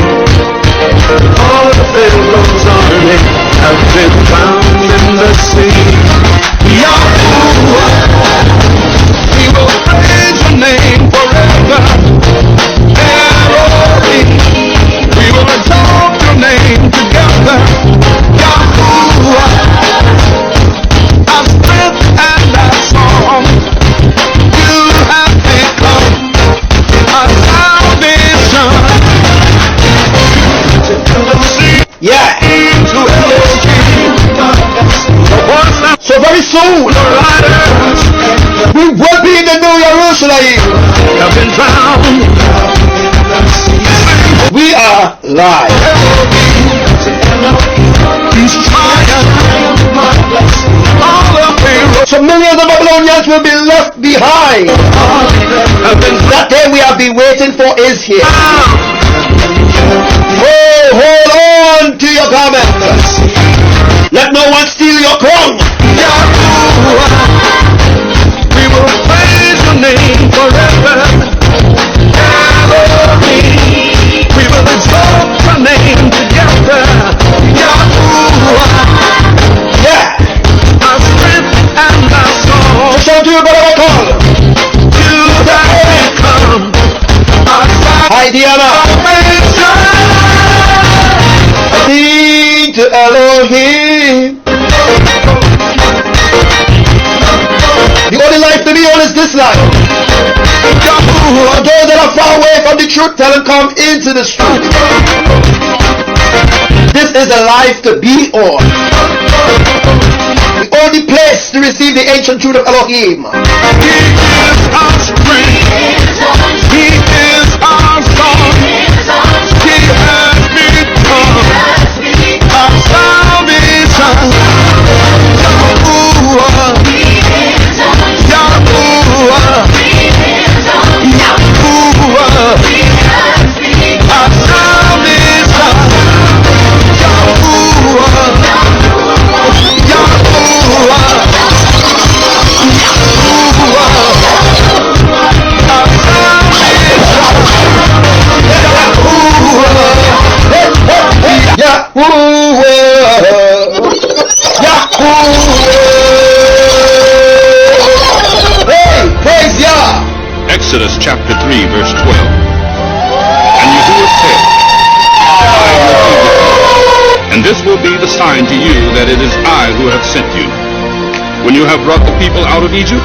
All the Pharaoh's army has been drowned in the sea. Yahuwah, we will praise your name forever. Elohim, we will exalt your name together. Yahuwah, our strength and our song, you have become our salvation. Yeah. To Elohim, the ones that So very soon, riders we will be in the new Yahrushalayim. have been drowned. We are live. He's trying. All the Pharaohs So millions of Babylonians will be left behind. have been That day we have been waiting for is here. drowned. Oh, hold on to your garment. Let no one steal your crown. Yahuwah, we will praise your name forever. Elohim, we will exalt your name together. Yahuwah, Yeah. our strength and our song, Shout to your brother call. you have become our Hi Diana. salvation. Sing to Elohim. The only life to be on is this life. For those that are far away from the truth, tell them come into the truth. This is the life to be on. The only place to receive the ancient truth of Elohim. He is our strength. He is our song. He has become our salvation. Yahuwah, Yahuwah, Yahuwah, our salvation. Yahuwah, Yahuwah, Yahuwah, our salvation. chapter 3, verse 12. And Yahuwah said, I will be with you, and this will be the sign to you that it is I who have sent you. When you have brought the people out of Egypt,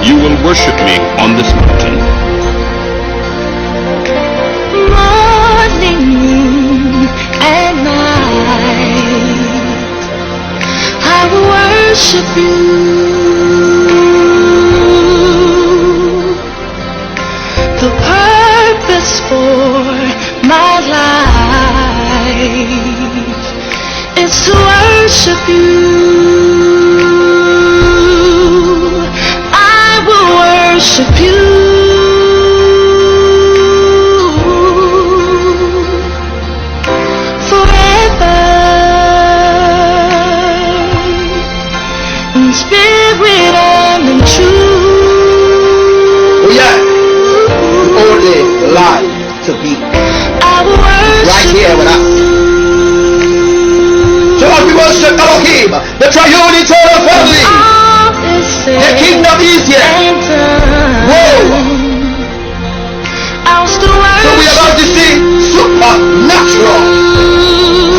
you will worship me on this mountain. Morning and night, I will worship you. The purpose for my life is to worship you. I will worship you forever in spirit and in truth. Oh yeah. Only life to be right here with us. So as we worship Elohim, the triune eternal family, the kingdom is here. Whoa! So we are about to see supernatural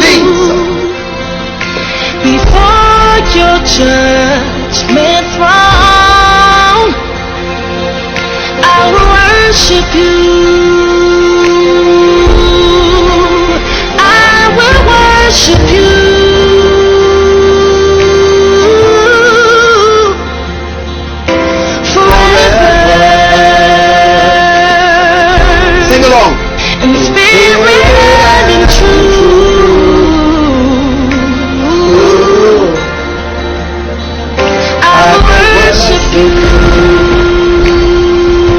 things before your judgment throne. I will worship you. I will worship you forever. Sing along. In spirit and in truth, I will worship you.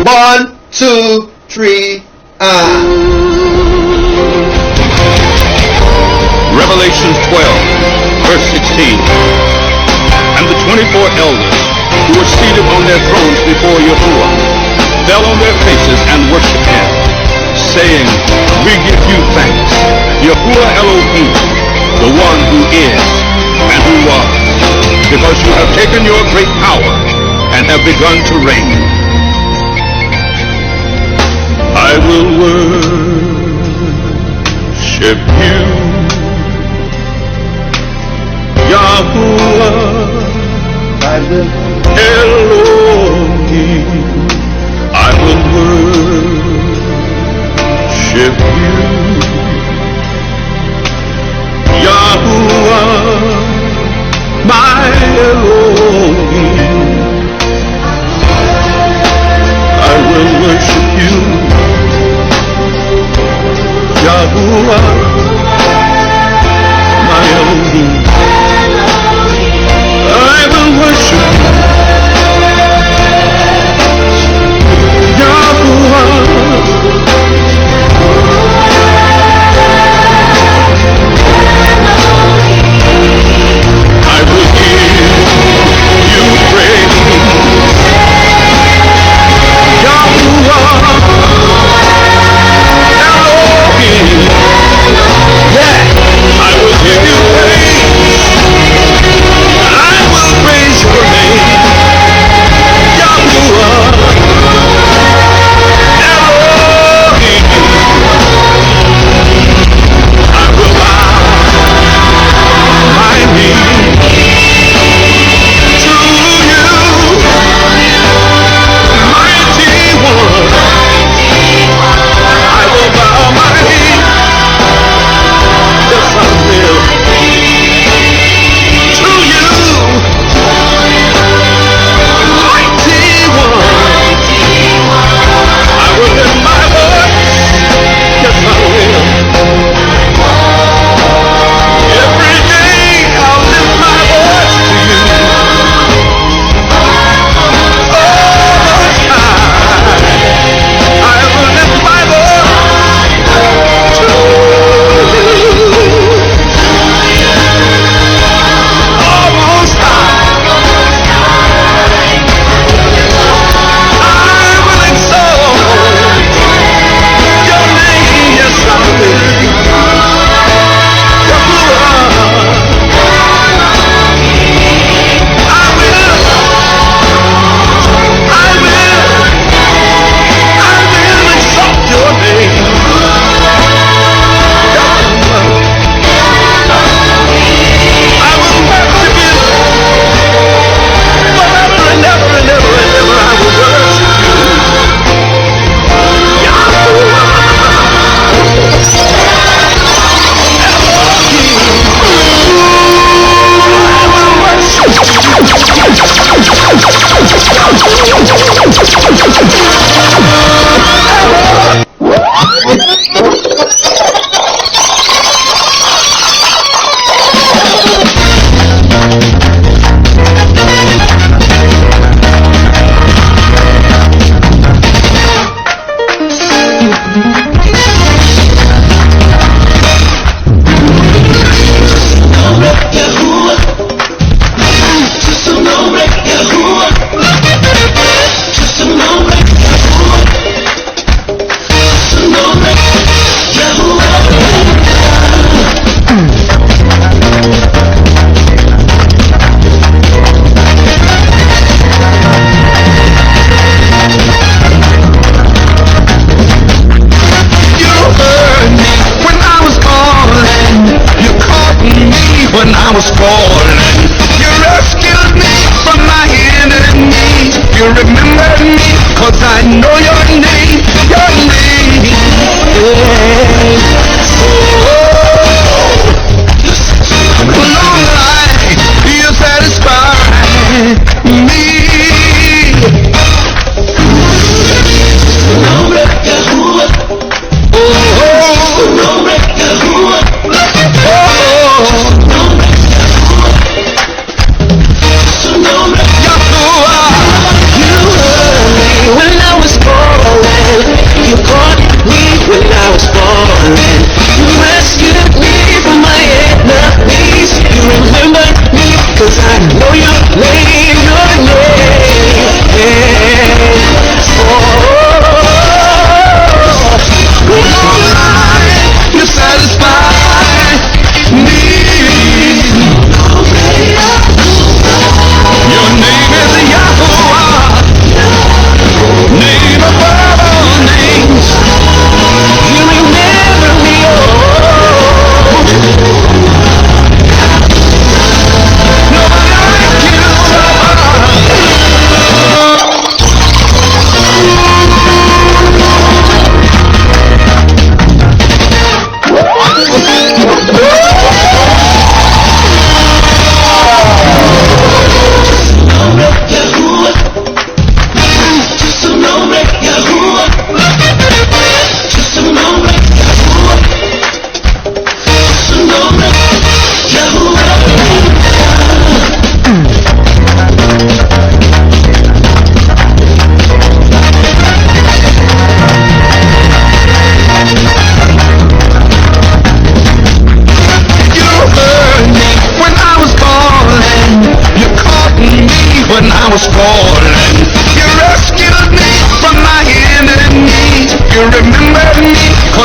1, 2, 3, Revelations 12, verse 16. And the 24 elders who were seated on their thrones before Yahuwah fell on their faces and worshipped him, saying, We give you thanks, Yahuwah Elohim, the one who is and who was, because you have taken your great power and have begun to reign. I will worship you, Yahuwah Elohim. I will worship you, Yahuwah, my Elohim. I will worship you, Yahuwah, my Elohim. I will worship you, Yahuwah. I will give you praise, Yahuwah Elohim.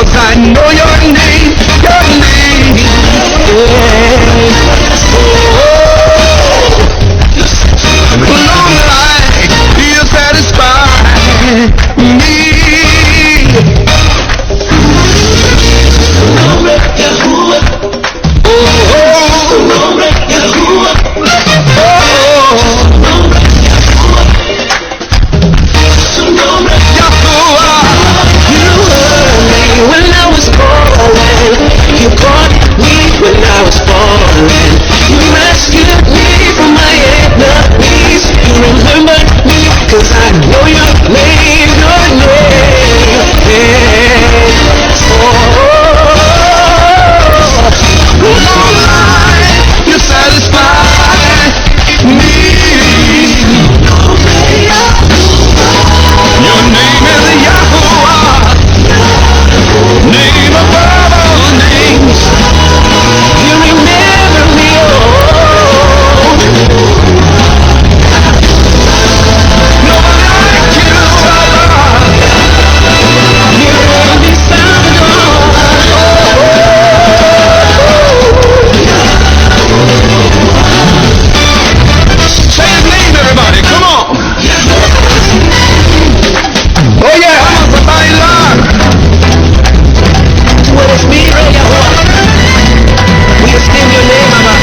'cause I know your name, your name. Long life, you satisfy me. Yahuwah. When I was falling, you caught me when I was falling. You rescued me from my enemies. You remembered me, 'cause I know your name, your name. Long life, you satisfy me. Your name is Yahuwah, name above all names. You remember me, oh. Nobody like you, Allah. You made me sound Say his name, everybody, come on. Oh yeah, I'm a bailar. Tú eres mi rey, Yahuwah. We esteem your name, Abba.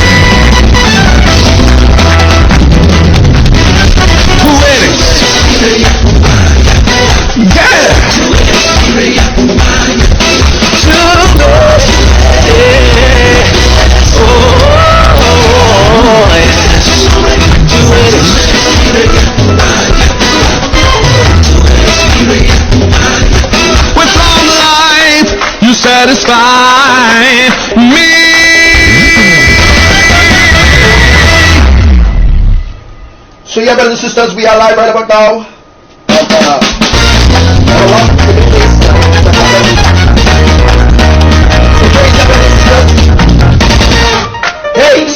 Tú eres. Yeah. With long life, you satisfy me. So yeah, brothers and sisters, we are live right about now. Hey!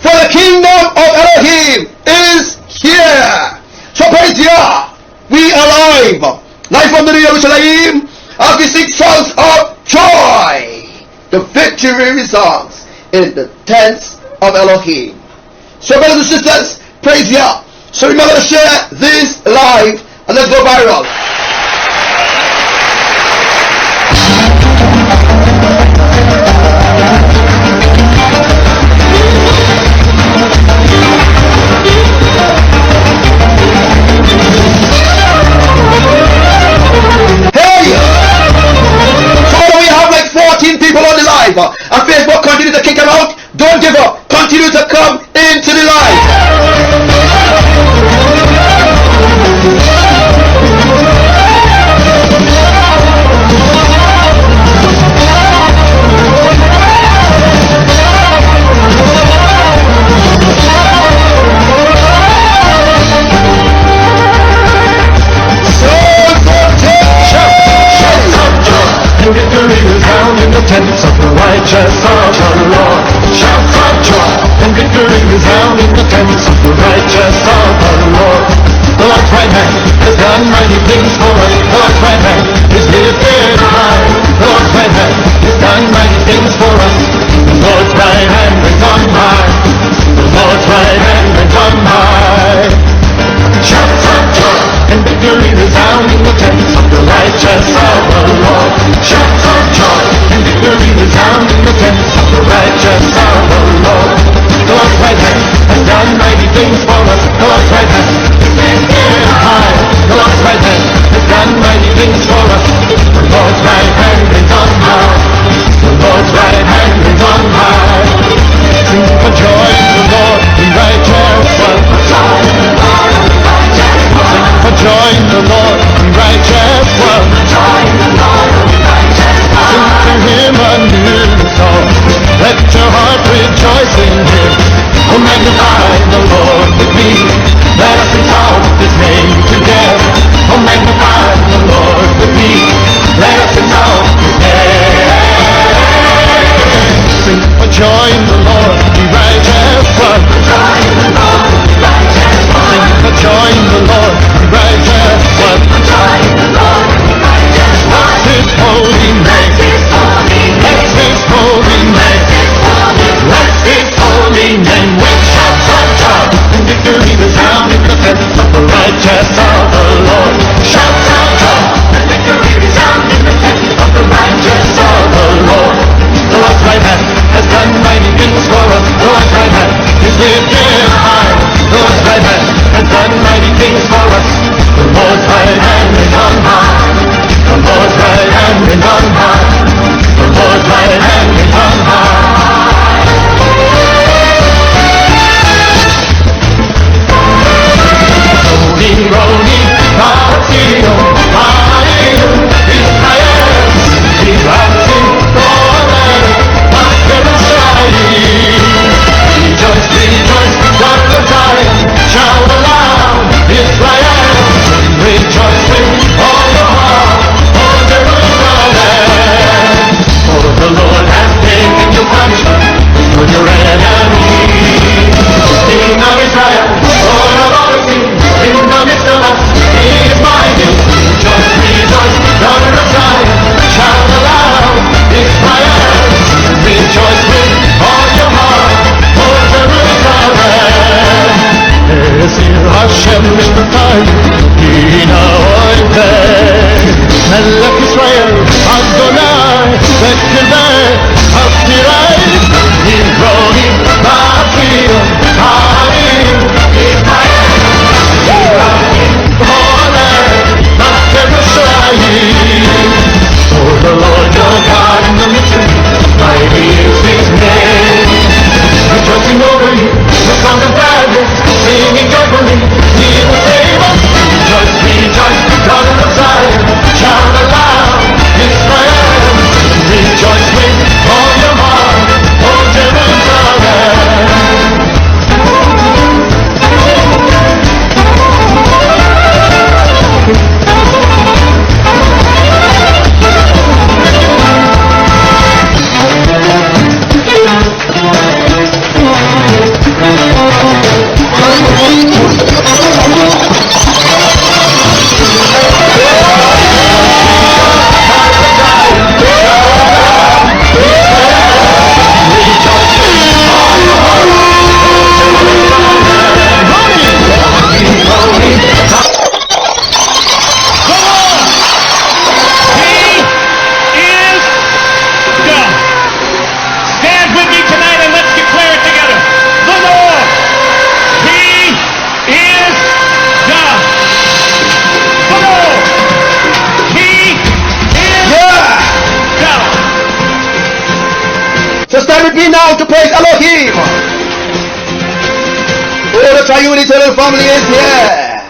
For the kingdom of Elohim is here. So praise Yah. We are live. Live from the Yahrushalayim as we sing songs of joy. The victory results in the tents of Elohim. So brothers and sisters, praise Yah. So remember to share this live and let's go viral. People on the live and Facebook continue to kick them out. Don't give up, continue to come into the live. Tents of the righteous of the Lord. Shout for joy, and victory is found in the tents of the righteous of the Lord. The Lord's right hand has done mighty things for us. The Lord's right hand is lifted high. The Lord's right hand has done mighty things for us. The Lord's right hand is on high. The Lord's right hand is on high. Shouts of joy and victory resound in the tents of the righteous of the Lord. Shouts of joy and victory resound in the tents of the righteous of the Lord. The Lord's right hand has done mighty things for us. The Lord's right hand is lifted high. The Lord's right hand has done mighty things for us. The Lord's right hand is on high. The Lord's right hand is on high. Sing for joy in the Lord, the righteous one. Sing for joy in the Lord, the righteous one. Sing to him a new song. Let your heart rejoice in him. Oh, magnify the Lord with me. Let us exalt his name together. Oh, magnify the Lord with me. Let us exalt his name. Sing for joy in the Lord, the righteous one. Sing for joy in the Lord, the righteous one. Bless his holy name. Bless his holy name. Bless his holy name. With shouts of joy and victory resound in the tents of the righteous of the Lord. Shouts of joy and victory resound in the tents of the righteous of the Lord. The Lord's right hand has done mighty things for us. The Lord's right hand is lifted high. The Lord's right hand has done mighty things for us. The Lord's right hand is on high. The Lord's right hand is on high. The Lord's right hand is on high. Rolling, rolling, Hamashiach, Israel, he's rising for them, Yahrushalayim. Rejoice, rejoice, God the Zion, shout aloud, Israel. Rejoice with all your heart, oh Jerusalem. For the Lord has taken your punishment for your enemies. King of Israel, Lord of all the kings, in the midst of us, he is mighty. Rejoice, rejoice, daughter of Zion, shout aloud, Israel. Rejoice with all your heart, oh Jerusalem. Esir Hashem Mishpatai, Ina Oiveh, Melech Israel, Adonai, Bekirveh, Haftirai, Nivronim, Ma'afiyah, Ha'arim, Israel, Nivronim, Holeh, Yahrushalayim. For the Lord your God in the midst, mighty is his name. Rejoicing over you, the song of gladness, singing joyfully, he will save us. Rejoice, rejoice, daughter of Zion, shout aloud, Israel. Rejoice with all your heart, oh Jerusalem. Stand with me now to praise Elohim. Oh, the triune eternal family is here.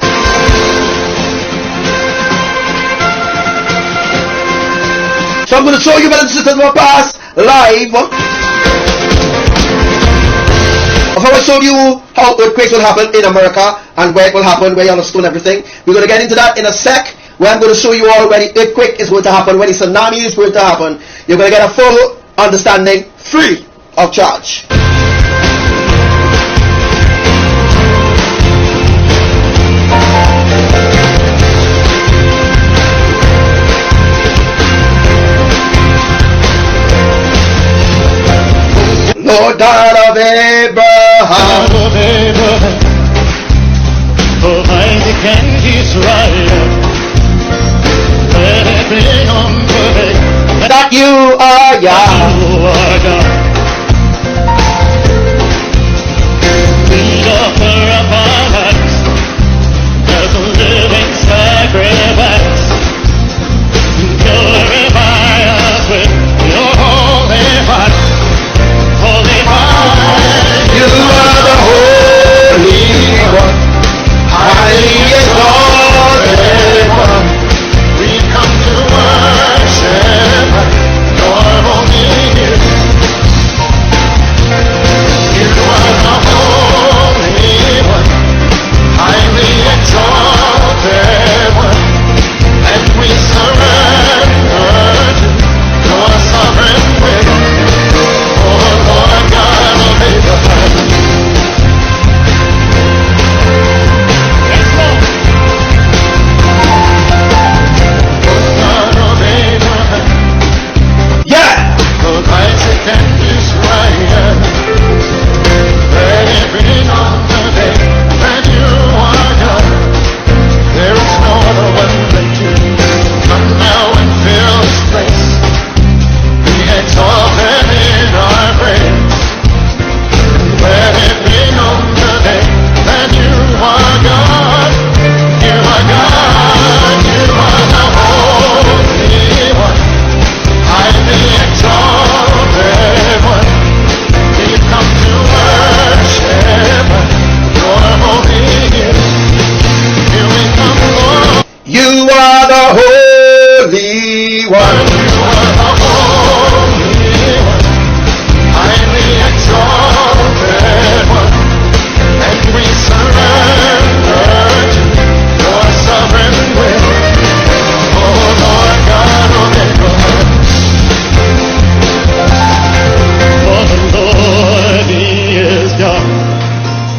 So I'm going to show you, brothers and sisters, my past live. Before I showed you how earthquakes will happen in America and where it will happen, where you understand everything, we're going to get into that in a sec, where I'm going to show you all where the earthquake is going to happen, where the tsunami is going to happen. You're going to get a full understanding free of charge. Lord God of Abraham, God of Abraham, of Isaac and Israel, let it be known today that you are Yah. you are God. We offer up our lives as a living sacrifice. Purify us with your holy heart. Holy heart. You are the Holy One, highly exalted One. We come to worship your holy name. You are the Holy One, highly exalted One, and we surrender to your sovereign will, oh Lord God of Abraham. Yes, Lord. God of Abraham, Yeah. of Isaac and Israel, let it be known today that you are God. There is no other one but you. Come now and fill this place. Be exalted in our praise. Let it be known today that you are God. You are God. You are the Holy One, highly exalted One. We've come to worship your holy name. Here we come, Lord. You are the Holy One. You are the Holy One, highly exalted One, and we surrender to your sovereign will, oh Lord God of Abraham. For the Lord, He is God.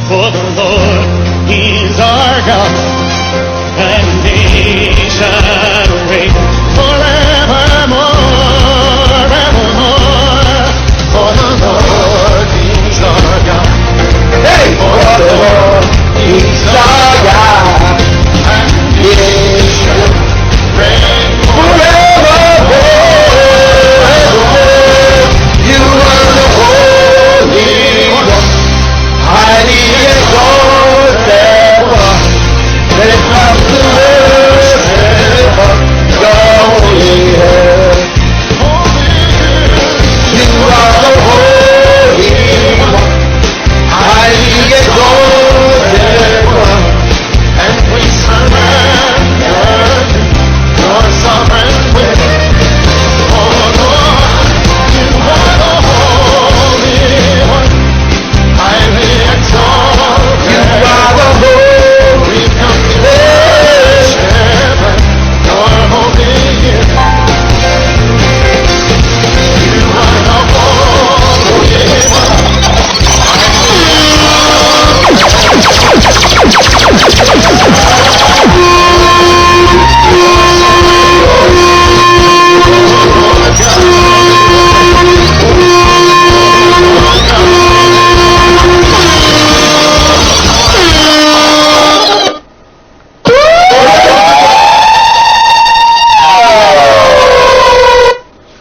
For the Lord, He's our God, and He shall reign forevermore, evermore. For the Lord, He's our God. Hey, for the Lord, He's our God, And He shall reign forevermore. You are the Holy One, highly exalted One. Let it come to worship your holy head. You are the Holy One, highly exalted One. and we surrender to your sovereign will. Oh Lord, you are the Holy One, highly exalted. You are the Holy We've come to worship your holy name. You are the Holy One.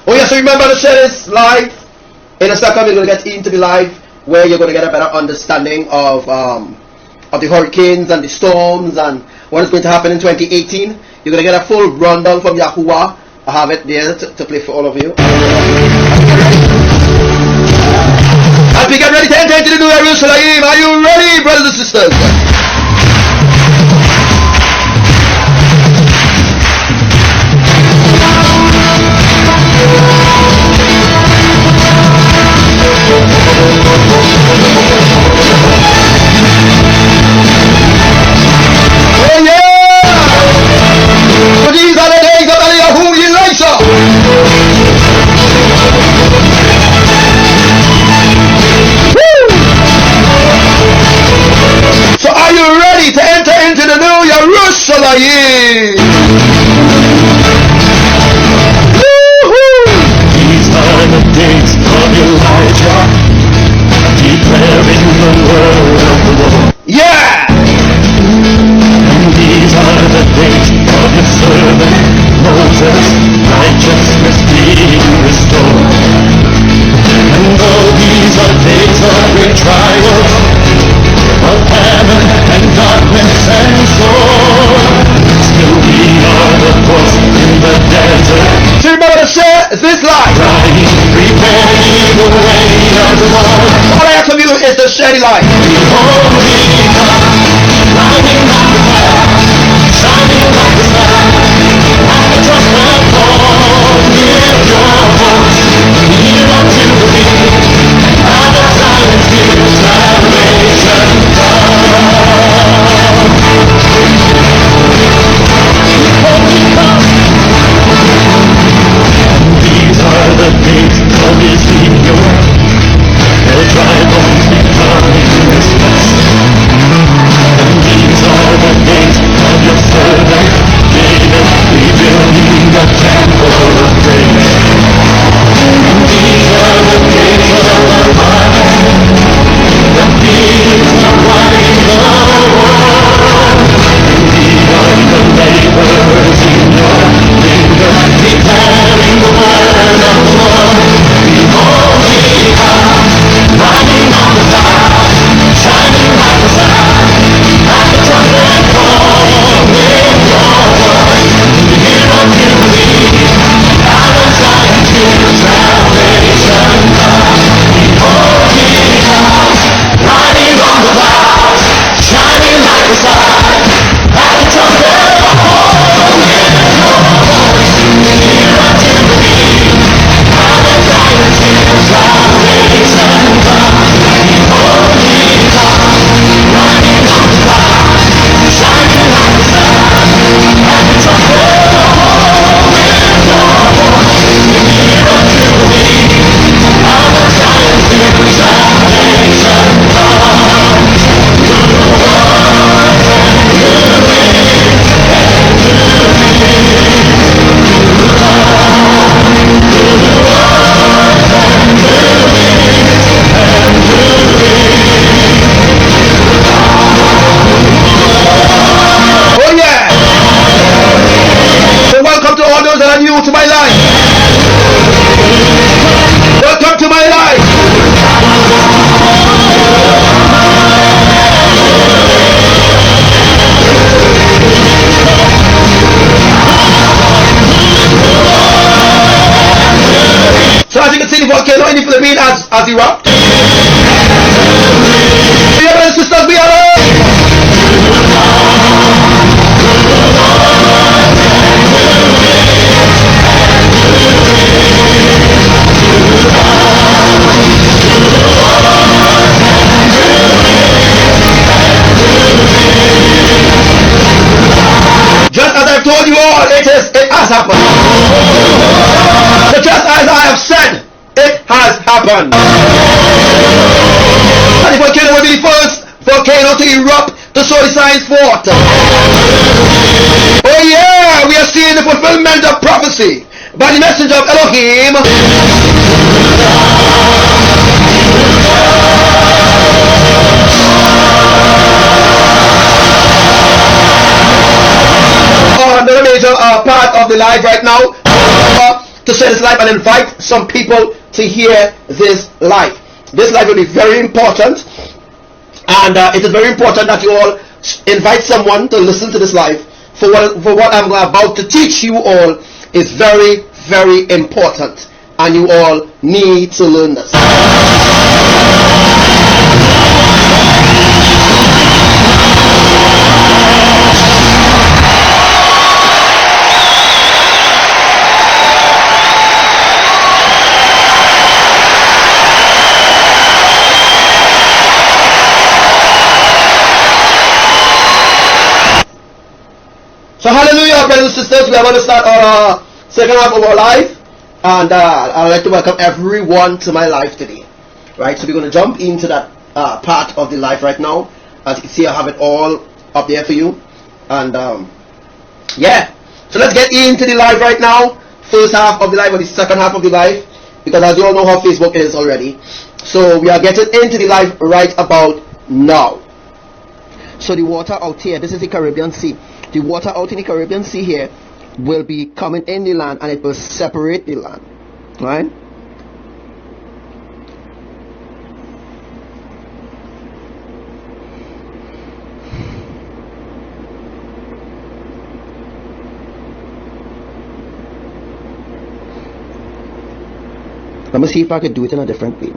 Oh yes, so remember to share this live. In a second, we're going to get into the live where you're going to get a better understanding of the hurricanes and the storms and what is going to happen in 2018. You're going to get a full rundown from Yahuwah. I have it there to play for all of you. As we get ready to enter into the new Yahrushalayim, are you ready, brothers and sisters? Oh yeah! For these are the days of Yahuwah Elisha. Woo! So are you ready to enter into the new Yahrushalayim? These are the days of Elijah. great trials of heaven and darkness and storm, still we are the voice in the desert. So remember to share this life. Crying, preparing the way of the Lord. All I have to do is to share the life. Behold, he comes, riding on the clouds, shining like the sun. At the trumpet call, lift your voice, hear unto the King. Out of silence, give salvation come. Behold, he comes. These are the days of Ezekiel, the dry bones becoming his flesh. And these are the days of your servant David, rebuilding the temple of praise. And these are the days of the harvest, the fields are white the world. And we are the laborers in your vineyard, declaring the word of the Lord. Behold, he comes, riding on the clouds, shining like the sun. At the trumpet call, lift your voice, hear unto me. Out of Zion, give salvation come. Behold, he comes, riding on the clouds, shining like the sun. At the trumpet call, lift your voice, hear unto me. Out of Zion, give salvation come. Behold, he comes, riding on the clouds, shining like the sun. At the trumpet call, lift your voice, hear unto me. Out of Zion, give salvation come. To the wars and to the winds and to the Oh yeah! So welcome to all those that are new to my life. Welcome to my life. So as you can see, the volcano in the Philippines has erupted. Dear brothers and sisters, we are just as I've told you all, it has happened. So just as I have said, it has happened. And the volcano will be the first volcano to erupt to show the signs forth. Oh yeah, we are seeing the fulfillment of prophecy by the Messenger of ELOHIM. Another major part of the live right now, to share this live and invite some people to hear this live. This live will be very important, and it is very important that you all invite someone to listen to this live. For what I'm about to teach you all is very, very important, and you all need to learn this. So hallelujah, brothers and sisters, we are going to start our second half of our life, and I'd like to welcome everyone to my life today. Right, so we're going to jump into that part of the life right now. As you can see, I have it all up there for you, and yeah, so let's get into the life right now. First half of the life or the second half of the life, because as you all know how Facebook is already. So we are getting into the life right about now. So the water out here, this is the Caribbean Sea. The water out in the Caribbean Sea here will be coming in the land, and it will separate the land, right? Let me see if I could do it in a different way.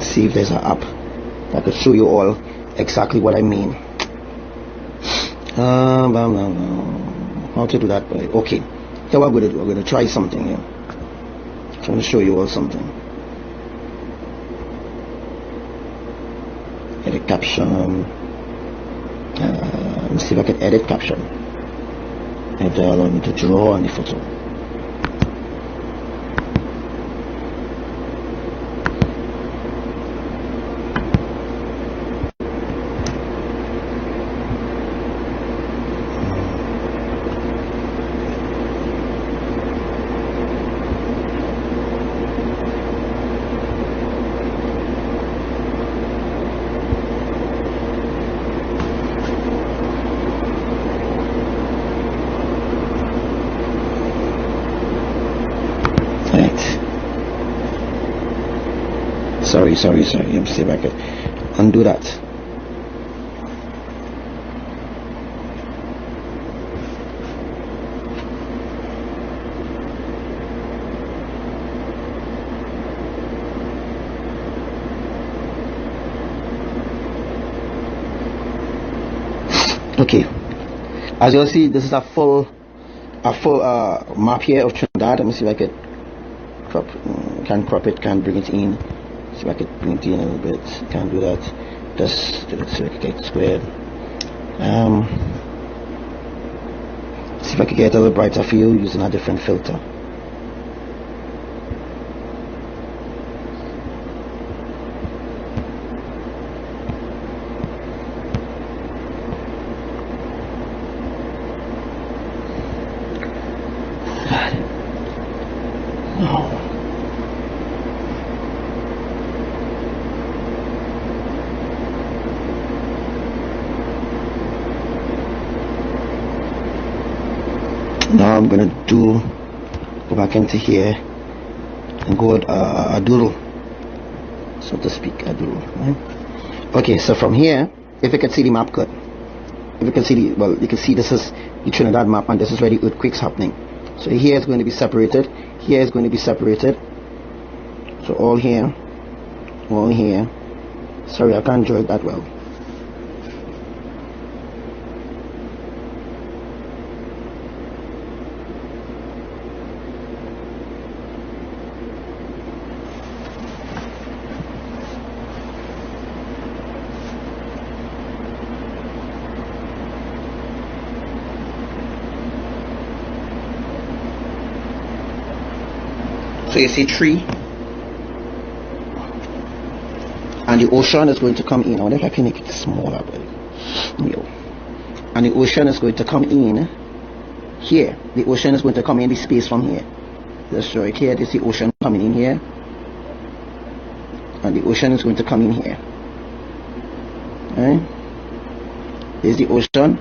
See if there's an app that could show you all exactly what I mean. How to do that? Okay, so what we're going to do, we're going to try something here. I'm going to show you all something. Edit caption. Let me see if I can edit caption. If they allow me to draw on the photo. Sorry. Let me see if I can undo that. Okay, as you'll see, this is a full map here of Trinidad. Let me see if I can crop it, can bring it in. See if I could bring it in a little bit. Can't do that. Just do it so I can get it squared. See if I could get a little brighter for you using a different filter. Now I'm gonna go back into here and go with a doodle, so to speak, a doodle. Right? Okay, so from here, if you can see the map good, if you can see you can see this is the Trinidad map, and this is where the earthquake's happening. So here is going to be separated, here is going to be separated. So all here. Sorry, I can't draw it that well. So you see tree, and the ocean is going to come in. I wonder if I can make it smaller, and the ocean is going to come in here. The ocean is going to come in the space from here. Let's show it here. This is the ocean coming in here, and the ocean is going to come in here. Right? There's the ocean,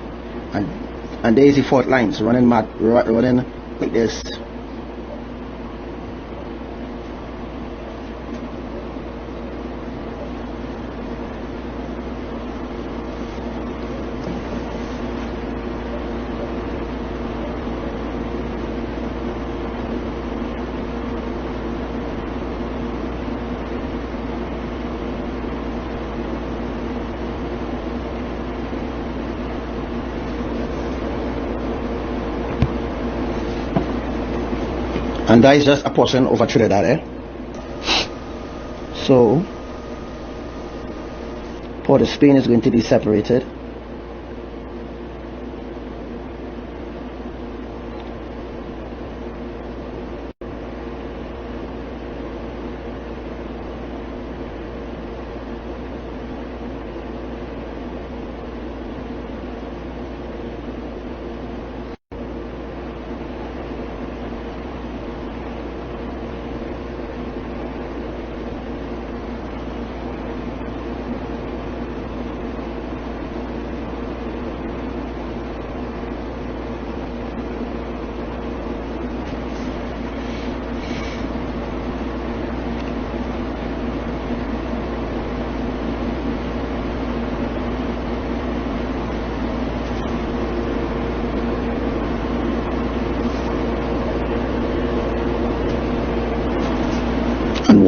and there is the fault lines running like this. And that is just a portion over Trinidad, So Port of Spain is going to be separated.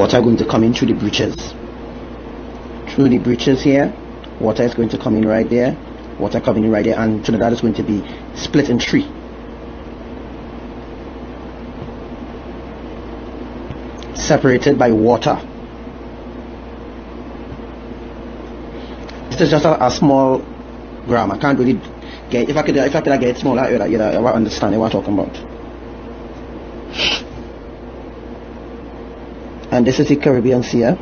water going to come in through the breaches. Through the breaches here, water is going to come in right there, water coming in right there, and Trinidad is going to be split in 3. Separated by water. This is just a small gram. I can't really get, if I could get it smaller, you'd understand what I'm talking about. And this is the Caribbean Sea.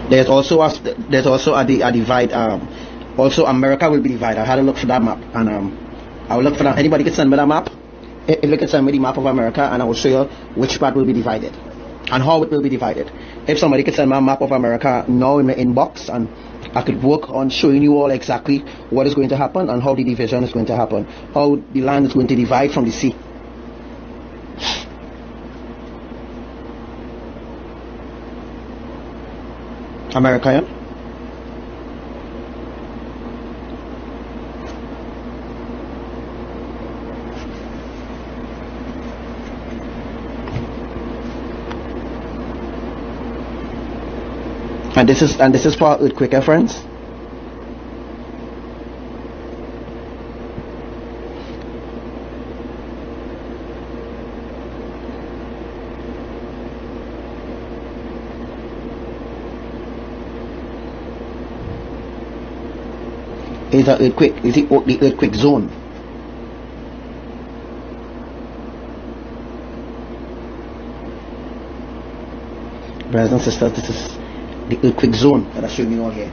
There's also a divide. Also, America will be divided. I had to look for that map, and I will look for that. Anybody can send me that map. If you can send me the map of America, and I will show you which part will be divided and how it will be divided. If somebody can send me a map of America now in my inbox, and I could work on showing you all exactly what is going to happen and how the division is going to happen, how the land is going to divide from the sea. America, yeah? And this is for earthquake, friends. Is the earthquake? Is the earthquake zone? Brothers and sisters, this is the earthquake zone that I'm showing you all here.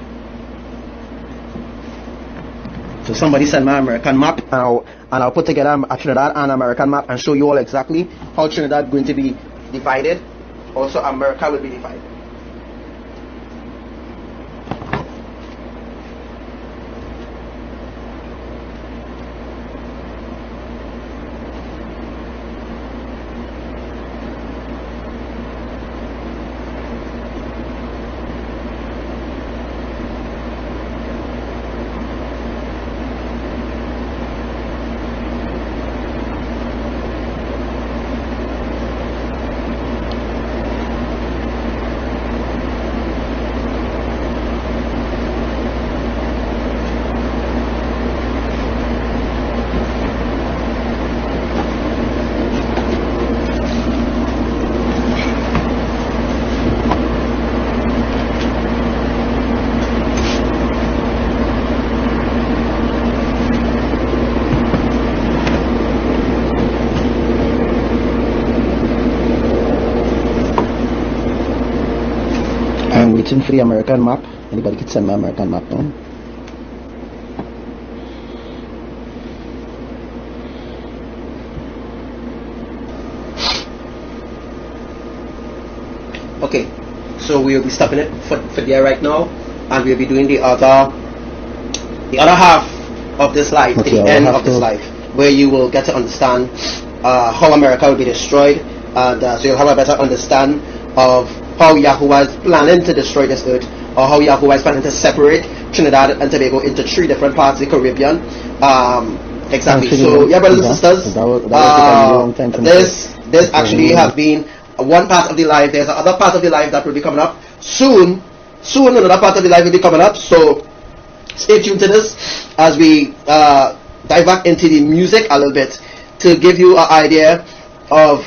So somebody send my American map, and I'll put together a Trinidad and American map and show you all exactly how Trinidad is going to be divided. Also, America will be divided. For the American map. Anybody can send my American map now. Okay, so we'll be stopping it for there right now, and we'll be doing the other half of this life, okay, the end of this life, where you will get to understand how America will be destroyed, and so you'll have a better understand of how Yahuwah is planning to destroy this earth, or how Yahuwah is planning to separate Trinidad and Tobago into 3 different parts of the Caribbean. Exactly. So, yeah, brothers and sisters, this actually has been one part of the life. There's another part of the life that will be coming up soon. Soon, another part of the life will be coming up. So, stay tuned to this as we dive back into the music a little bit to give you an idea of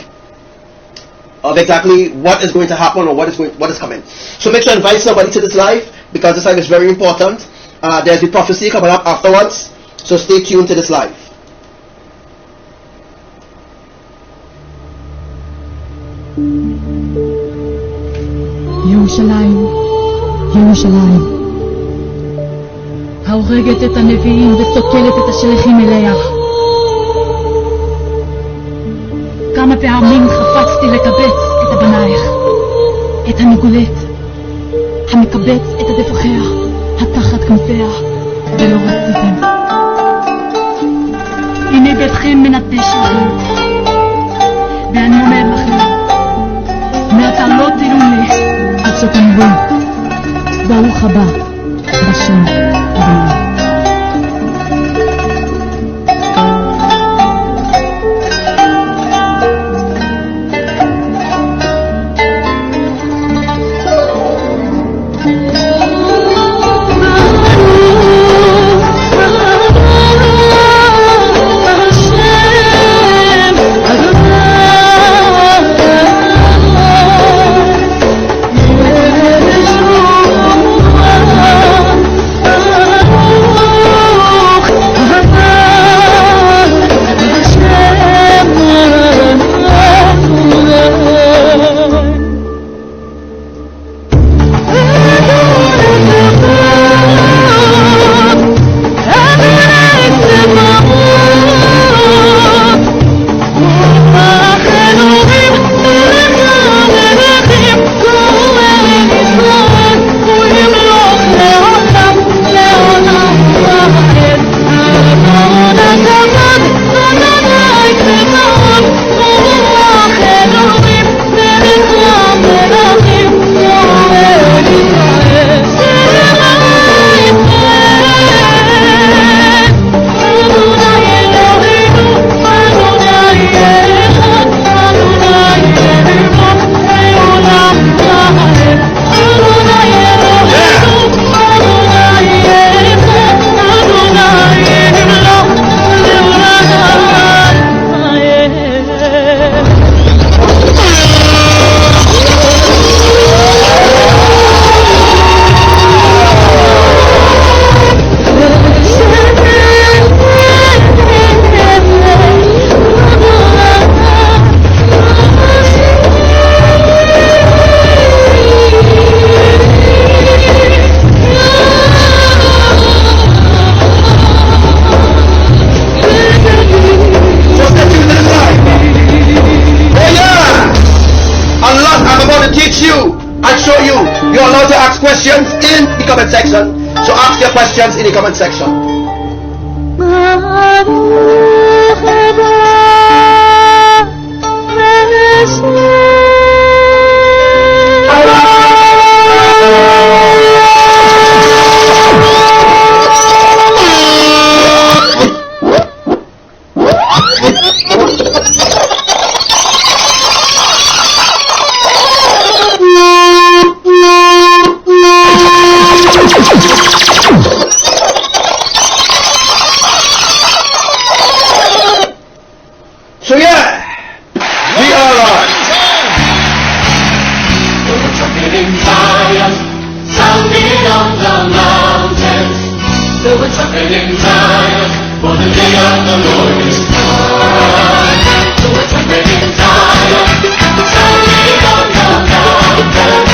exactly what is going to happen or what is coming. So make sure to invite somebody to this live, because this live is very important. There's the prophecy coming up afterwards, so stay tuned to this live. ירושלים, ירושלים, ההורגת את הנביאים וסוקלת את השליחים אליה. כמה פעמים חפצתי לקבץ את הבנייך, את המגולת, המקבץ את עדפחיה, התחת כנפיה, ולא רציתם. הנה ביתכם מנטש לכם, ואני אומר לכם, מעתה לא תראו לי עד שתאמרו, ברוך הבא בשם אדוני. Questions in the comment section. So ask your questions in the comment section. So yeah, we are on. Sounding on the mountains, there were trumpeting giants, for the day of the Lord is come. There were trumpeting giants, sounding on the mountains,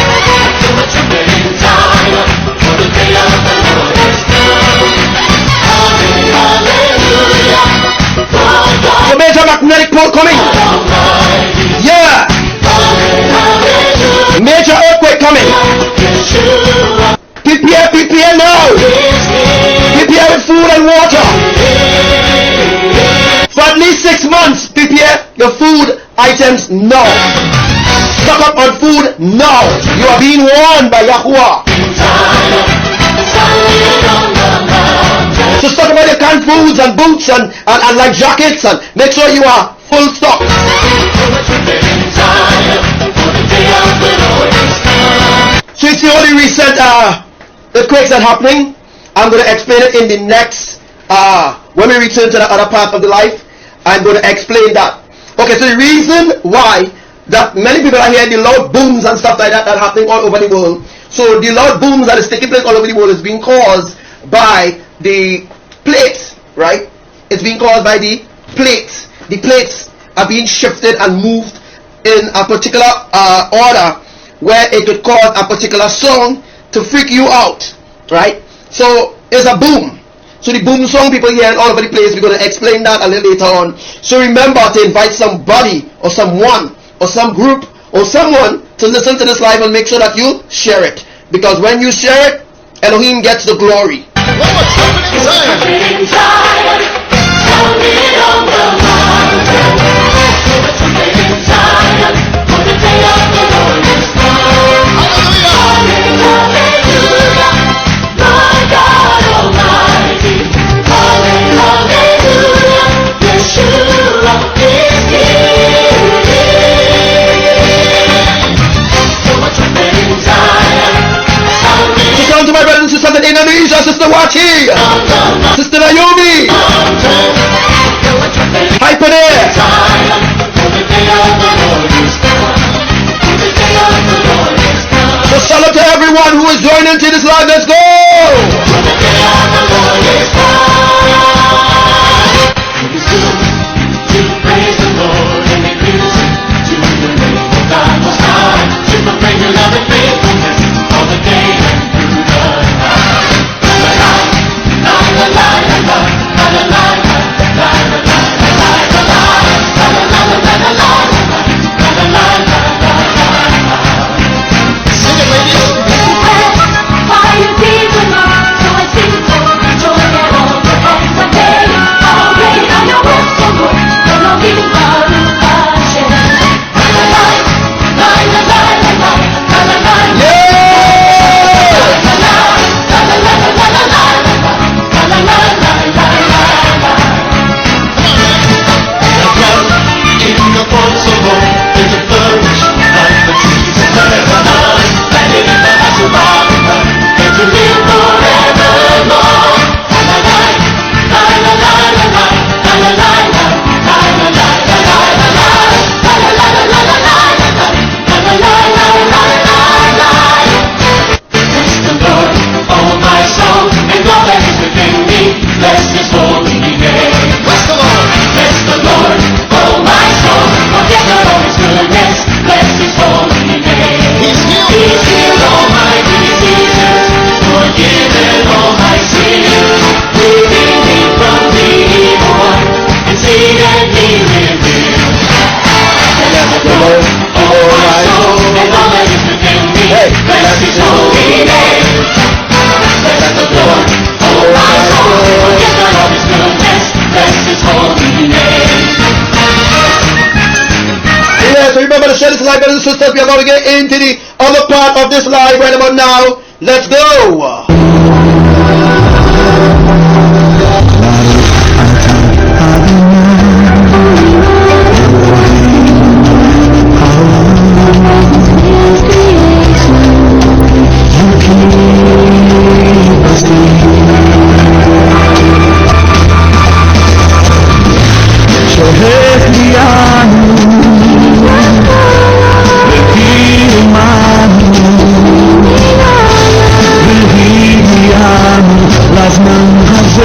there were trumpeting giants, for the day of the Lord is come. Hallelujah, The major magnetic pole coming. Yeah. Major earthquake coming. Prepare now. Prepare with food and water. For at least 6 months, prepare your food items now. Stock up on food now. You are being warned by Yahuwah. So stock up on your canned foods and boots and light jackets, and make sure you are full stock. So it's the only recent earthquakes that are happening. I'm going to explain it in the next, when we return to the other part of the life, I'm going to explain that. Okay, so the reason why that many people are hearing the loud booms and stuff like that are happening all over the world. So the loud booms that is taking place all over the world is being caused by the plates, right? It's being caused by the plates. The plates are being shifted and moved in a particular order where it could cause a particular song to freak you out, right? So it's a boom. So the boom song people hear all over the place, we're going to explain that a little later on. So remember to invite somebody or someone or some group or someone to listen to this live, and make sure that you share it. Because when you share it, Elohim gets the glory. To my brothers and sisters in Indonesia, Sister Wachi, Sister Naomi, hyper there. So salute to everyone who is joining to this live. Let's go. So remember to share this live, brothers and sisters. We are going to get into the other part of this live right about now. Let's go. Las manjas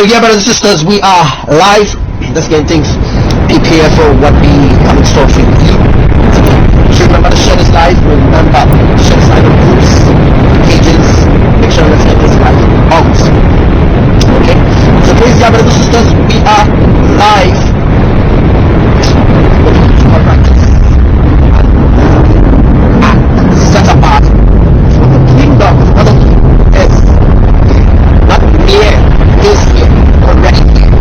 So yeah, brothers and sisters, we are live. Let's get things prepare for what we have in store for you. So remember to share this live. Remember to share this live in groups, pages. Make sure let's get this live out. Okay. So praise God, brothers and sisters, we are live. And set apart for the kingdom of Elohim is not mere, is here, already here.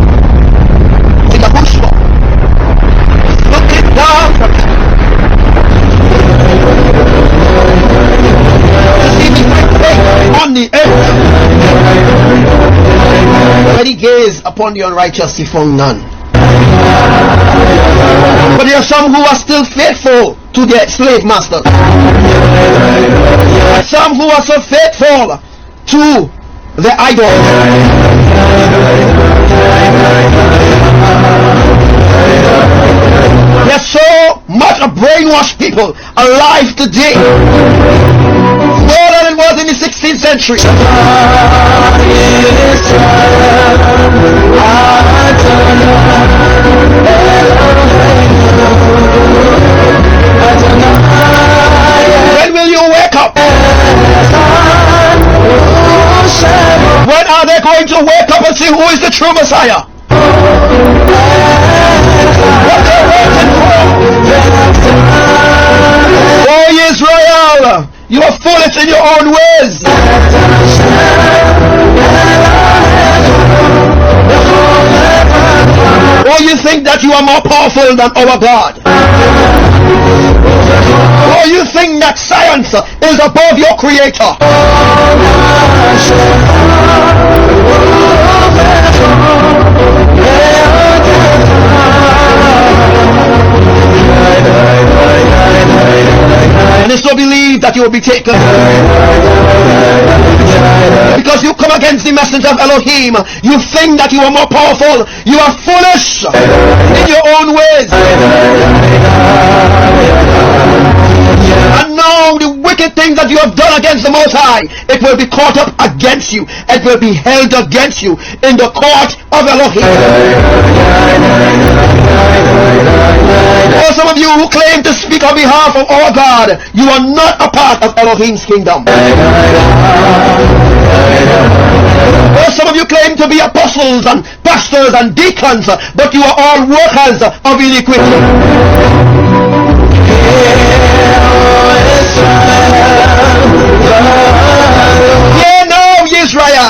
So Yahushua is looking down from heaven. To see me on the earth. When he gazed upon the unrighteous, he found none. But there are some who are still faithful to their slave masters. And some who are so faithful to the idols. There's so much of brainwashed people alive today, more than it was in the 16th century. When will you wake up? When are they going to wake up and see who is the true Messiah? What they're waiting for? Oh Israel, you are foolish in your own ways. Oh, you think that you are more powerful than our God. Oh, you think that science is above your Creator. And it's to believe that you will be taken. Because you come against the Messenger of Elohim, you think that you are more powerful. You are foolish in your own ways. And now the wicked things that you have done against the Most High, it will be caught up against you. It will be held against you in the court of Elohim. For some of you who claim to speak on behalf of our God, you are not a part of Elohim's kingdom. For some of you claim to be apostles and pastors and deacons, but you are all workers of iniquity. Hear now, Israel,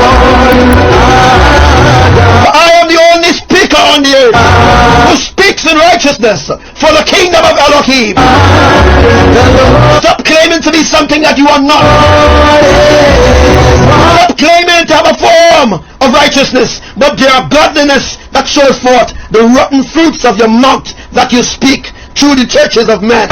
for I am the only speaker on the earth who speaks in righteousness for the kingdom of Elohim. Stop claiming to be something that you are not. Stop claiming to have a form of righteousness, but there are godliness that shows forth the rotten fruits of your mouth that you speak through the churches of men.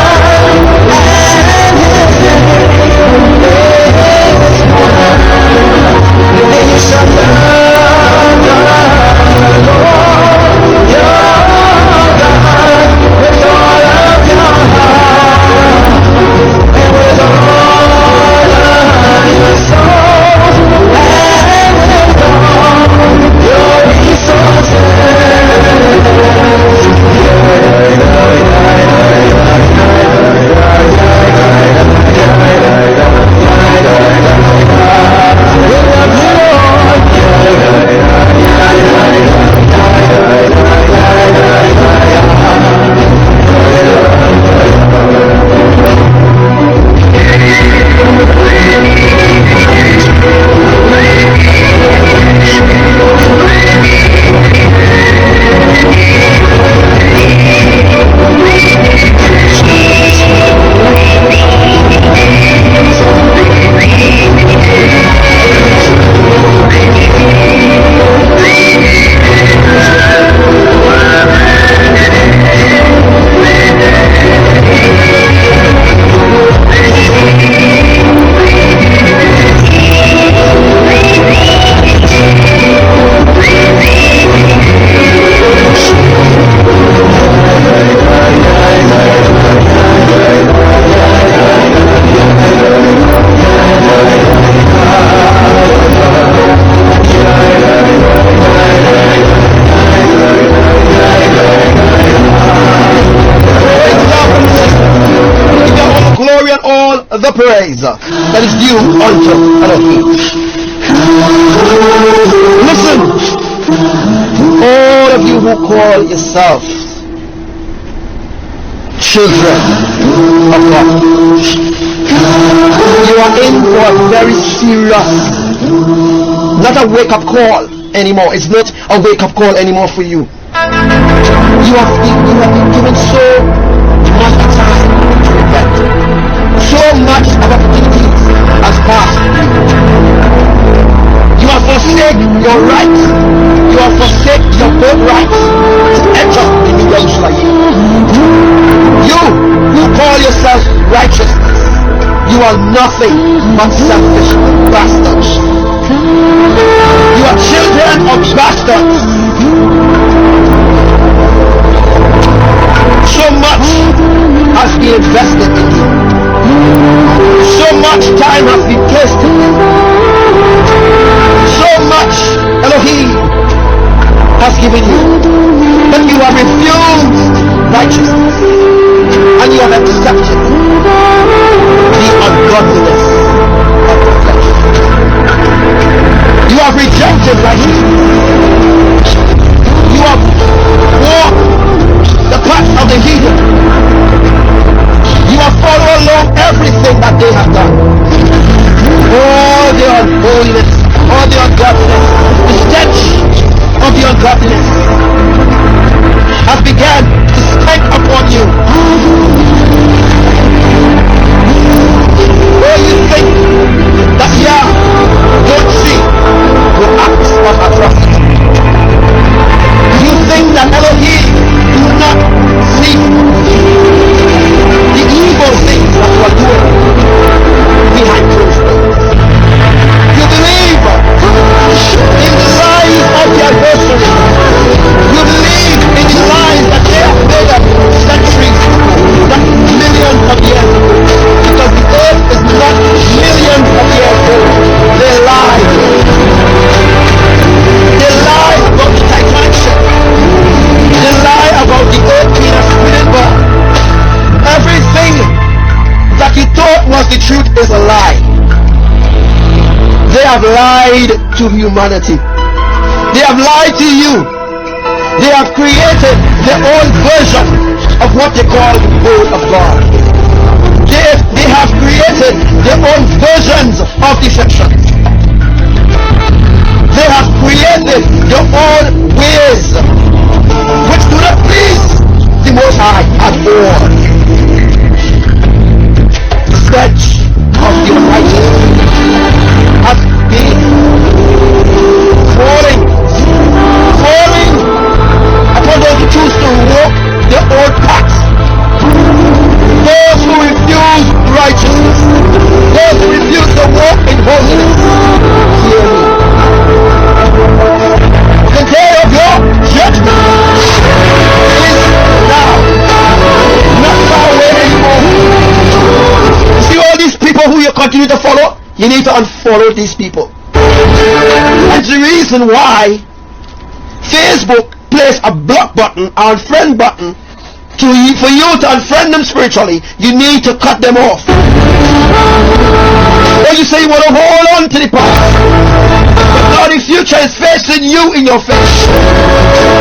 all the praise that is due unto Elohim. Listen, all of you who call yourselves children of God, you are in for a very serious, not a wake-up call anymore. It's not a wake-up call anymore for you. You have been given so much time to repent. So much of opportunities has passed you. You have forsaken your rights. You have forsaken your birthright to enter the new Yahushua. You who call yourself righteousness, you are nothing but selfish bastards. You are children of bastards. So much has been invested in you. So much time has been placed in you. So much Elohim has given you. But you have refused righteousness. And you have accepted the ungodliness of the flesh. You have rejected righteousness. You have walked the path of the heathen. You have followed along everything that they have done. All the unholiness, all the ungodliness, the stench of the ungodliness has begun to stank upon you. Oh, you think that Yah don't see your acts of atrocity? You think that Elohim do not see the evil things that you are doing behind closed doors? You believe in the lies of the adversary. You believe in the lies that they have made up centuries ago, not millions of years ago, because the earth is not millions of years old. They lie. They lie about the Titanic ship. They lie about the earth being a spinning ball. Everything that you thought was the truth is a lie. They have lied to humanity. They have lied to you. They have created their own version of what they call the word of God. They have created their own versions of deception. They have created their own ways which do not please the Most High at all. The stench of the unrighteous has been falling upon those who choose to walk their own paths. Those who refuse righteousness, those who refuse to walk in holiness, hear me. The day of your judgment is now, not far away anymore. See all these people who you continue to follow? You need to unfollow these people. That's the reason why Facebook plays a block button or unfriend button for you to unfriend them spiritually. You need to cut them off. Or you say you want to hold on to the past, but now the future is facing you in your face.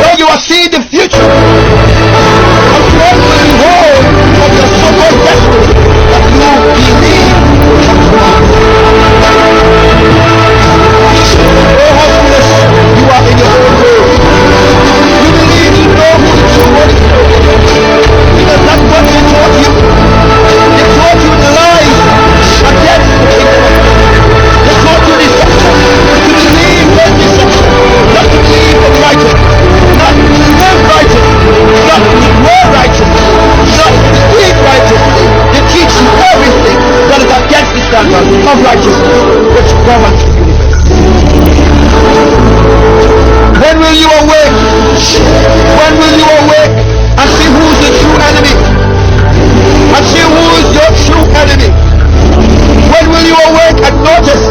Now you are seeing the future. And what will you hold of your so-called destiny that you believe will come to pass? Oh, hopeless, you are in your own way. You believe you know who the true one is. Because that's what they taught you. They taught you the lies against the kingdom. They taught you deception. To believe in deception. Not to believe in righteousness. Not to live righteously. Not to wear righteously. Not to speak righteously. They teach you everything that is against the standard of righteousness which governs the universe. When will you awake? When will you awake and see who is the true enemy? And see who is your true enemy? When will you awake and notice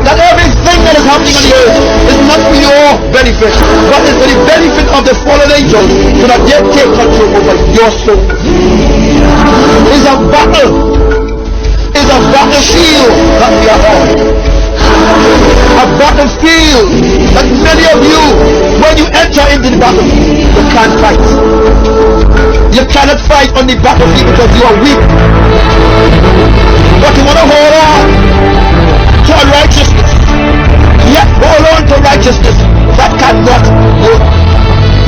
that everything that is happening on the earth is not for your benefit, but is for the benefit of the fallen angels, so that they take control over your soul? It's a battle. It's can't fight. You cannot fight on the battlefield because you are weak. But you want to hold on to righteousness. Yet hold on to righteousness that cannot work.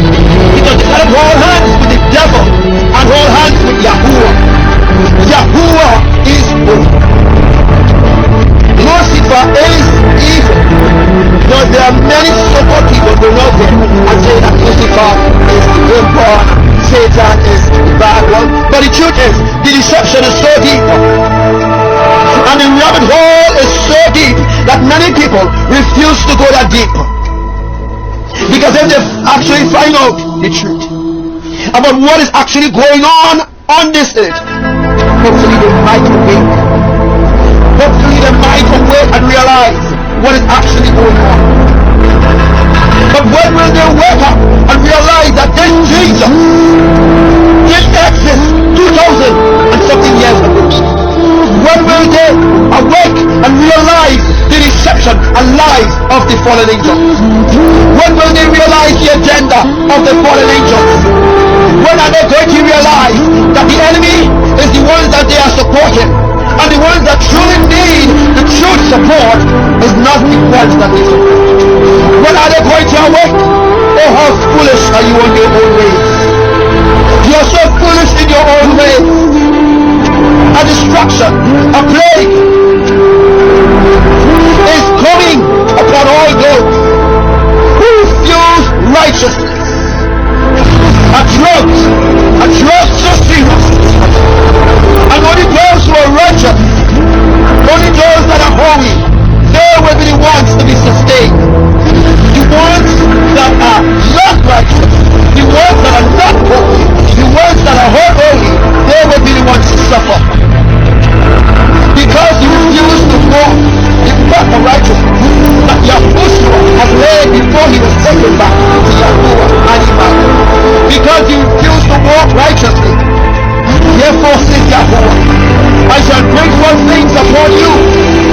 Because you cannot hold hands with the devil and hold hands with Yahuwah. Yahuwah is good. Lucifer is evil. Because there are many so-called people who know him and say that Lucifer is the good God, Satan is the bad one. But the truth is, the deception is so deep. And the rabbit hole is so deep that many people refuse to go that deep. Because if they actually find out the truth about what is actually going on this earth, hopefully they might awake. Hopefully they might awake and realize what is actually going on. But when will they wake up and realize that this Jesus didn't exist 2,000 and something years ago? When will they awake and realize the deception and lies of the fallen angels? When will they realize the agenda of the fallen angels? When are they going to realize that the enemy is the ones that they are supporting, and the ones that truly need the truth support is not the ones that they support? When are they going to awake? Oh, how foolish are you on your own ways? You are so foolish in your own ways. A destruction, a plague is coming upon all those who refuse righteousness. A drought so serious. And only those who are righteous, only those that are holy, they will be the ones to be sustained. The ones that are not righteous, the ones that are not holy, the ones that are holy, they will be the ones to suffer. Because you refuse to walk the path of righteousness that Yahushua has laid before he was taken back to Yahuwah El Elyon Abba. Because you refuse to walk righteously, therefore says Yahuwah, I shall bring forth things upon you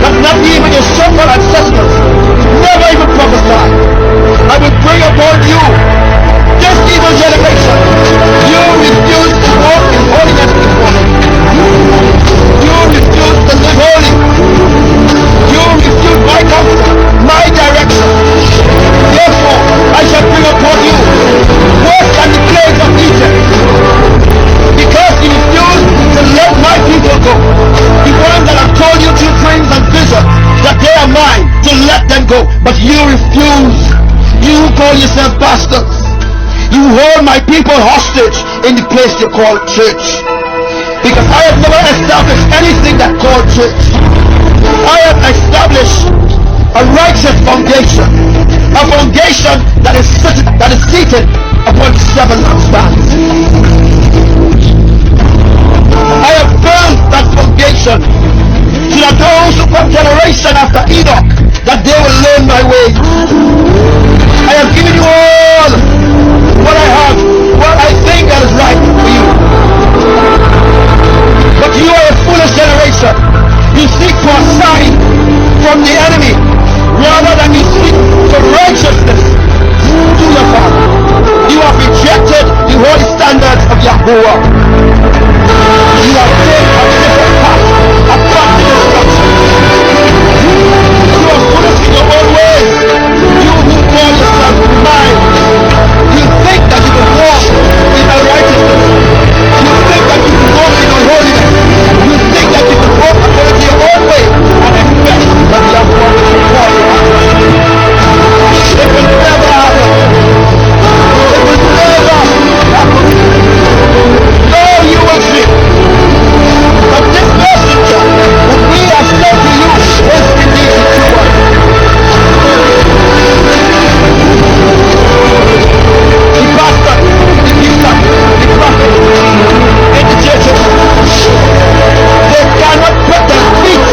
that not even your so-called ancestors never even prophesied. I will bring upon you this evil generation. You refuse to walk in holiness before me. You refuse to live holy. You refuse my counsel, my direction. Therefore, I shall bring upon you worse than the plagues of Egypt. Because you refuse to let my people go. The ones that have told you through dreams and visions that they are mine, to let them go. But you refuse. You call yourself pastors. You hold my people hostage in the place you call church. Because I have never established anything that called church. I have established a righteous foundation. A foundation that is seated upon 7 lampstands. I have built that foundation so that those who come generation after Enoch, that they will learn my ways. I have given you all what I have, what I think that is right for you. But you are a foolish generation. You seek for a sign from the enemy rather than you seek for righteousness to your Father. You have rejected the holy standards of Yahuwah. You have taken a different path, a path to destruction. You are foolish in your own ways. You who call yourself mine. You think that you can walk in unrighteousness. You think that you can walk in unholiness. You think that you can walk according to your own way and expect that Yahuwah will call you out. It will never happen. It will never happen. No, you will see. But this messenger, what we have said to you, is indeed the true one. The pastor, the teacher, the prophet, in the churches, they cannot put their feet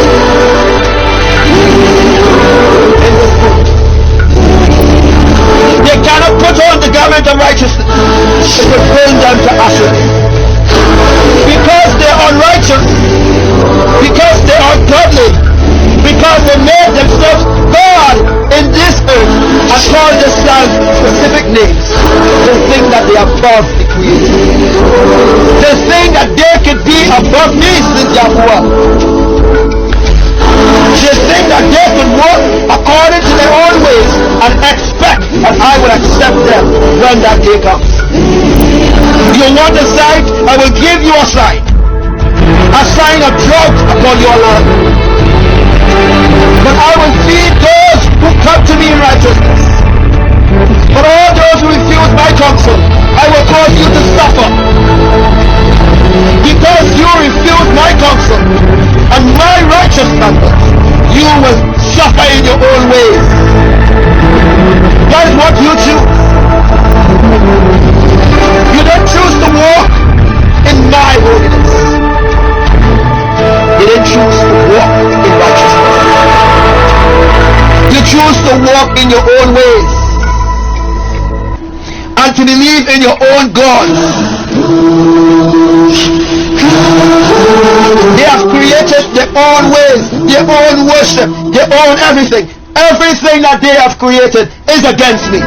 in this book. They cannot put on the garment of righteousness. It will bring them to ashes. Because they are unrighteous, because they are godly, because they made themselves God in this earth and call themselves specific names. They think that they above the creation. The thing that they could be above me, says Yahuwah. The thing that they could walk according to their own ways and expect that I will accept them when that day comes. You want a sign? I will give you a sign. A sign of drought upon your land. But I will feed those who come to me in righteousness. But all those who refuse my counsel, I will cause you to suffer. Because you refuse my counsel and my righteous standards, you will suffer in your own ways. That is what you choose. You don't choose to walk in my holiness. You didn't choose to walk in righteousness. You choose to walk in your own ways and to believe in your own God. They have created their own ways, their own worship, their own everything. Everything that they have created is against me.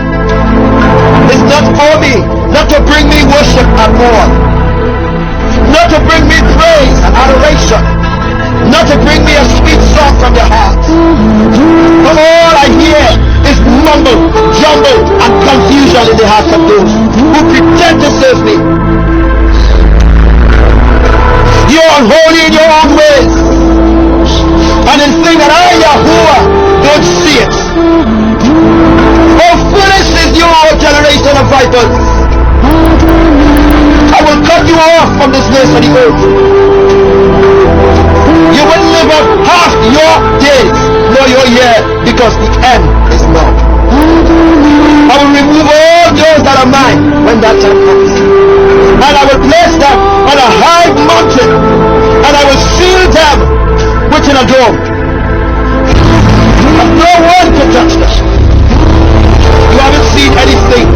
It's not for me, not to bring me worship and more, not to bring me praise and adoration, not to bring me a sweet song from the heart. But all I hear is mumble, jumble, and confusion in the hearts of those who pretend to serve me. You're unholy in your own ways, and in thing that I, Yahuwah, don't see it. Oh, foolish is you, O generation of vipers! I will cut you off from this place of the earth. You will live up half your days, nor your year, because the end is now. I will remove all those that are mine when that time comes, and I will place them on a high mountain, and I will seal them within a dome. And no one can touch them. You haven't seen anything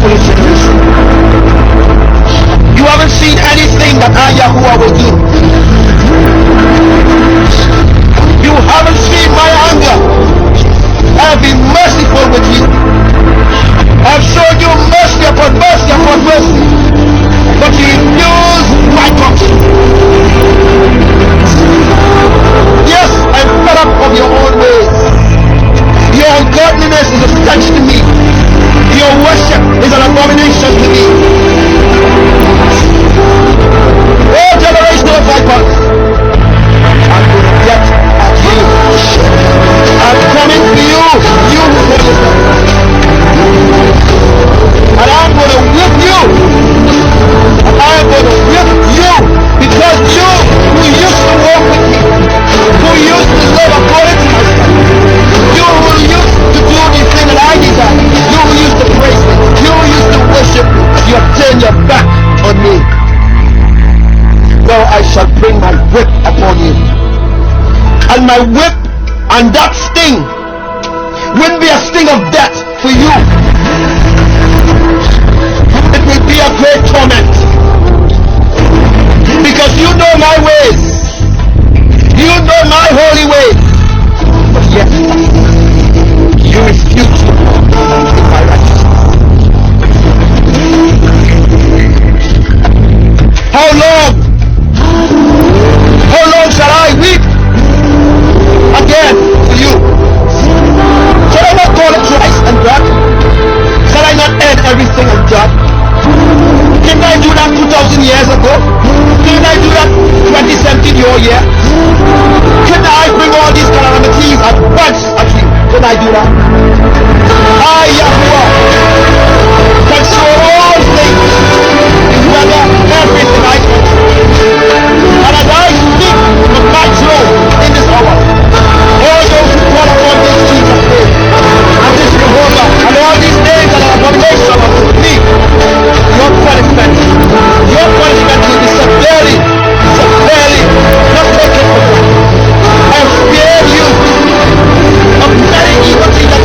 for this generation. You haven't seen anything that I, Yahuwah, will do. You haven't seen my anger. I have been merciful with you. I have shown you mercy upon mercy upon mercy. But you refuse my counsel. Yes, I'm fed up of your own ways. Your ungodliness is a stench to me. Your worship is an abomination to me. Oh, generation of vipers, I'm going to get at you. I'm coming for you, you who know yourself. And I'm going to whip you. And I'm going to whip you because you who used to walk with me, who used to live according to my standards, you who used to do the thing that I desire, you who used to praise me, you who used to worship me, you have turned your back on me. Now I shall bring my whip upon you. And my whip and that sting wouldn't be a sting of death for you. It will be a great torment. Because you know my ways. You know my holy ways. But yet, you refuse to walk in my righteousness. How long? How long shall I weep again for you? Shall I not call it twice and God? Shall I not end everything on God? Didn't I do that 2,000 years ago? Didn't I do that 2017 your year? Couldn't I bring all these calamities at once at you? Couldn't I do that? I, Yahuwah, can show all things, whether everything I can. And as I speak from my throne in this hour, all those who call upon this Jesus name, and this Jehovah, and all these names that are abomination unto me, your punishment will be severely, not taken for granted. I have spared you of many evil things that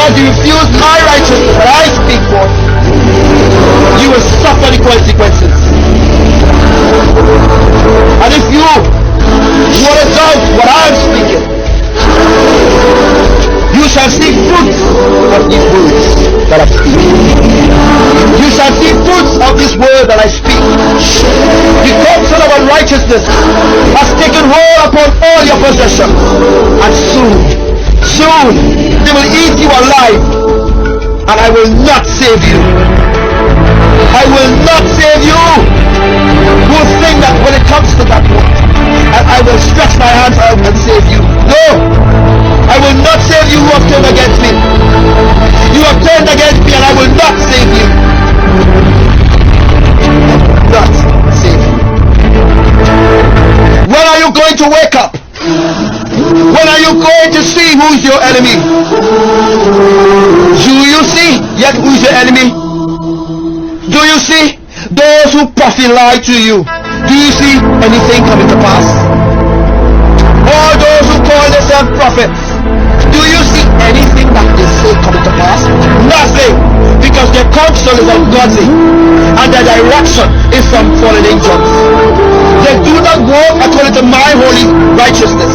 because you refuse my righteousness that I speak for, you will suffer the consequences. And if you want to doubt what I'm speaking, you shall see fruits of these words that I speak. You shall see fruits of this word that I speak. The counsel of unrighteousness has taken hold upon all your possessions, and soon they will eat you alive, and I will not save you. I will not save you. Who think that when it comes to that point, and I will stretch my hands out and save you? No, I will not save you who have turned against me. You have turned against me, and I will not save you. Not save you. When are you going to wake up? When are you going to see who's your enemy? Do you see yet who's your enemy? Do you see those who puffy lie to you? Do you see anything coming to pass? All those who call themselves prophets, do you see anything that they say coming to pass? Nothing, because their counsel is ungodly and their direction is from fallen angels. They do not walk according to my holy righteousness.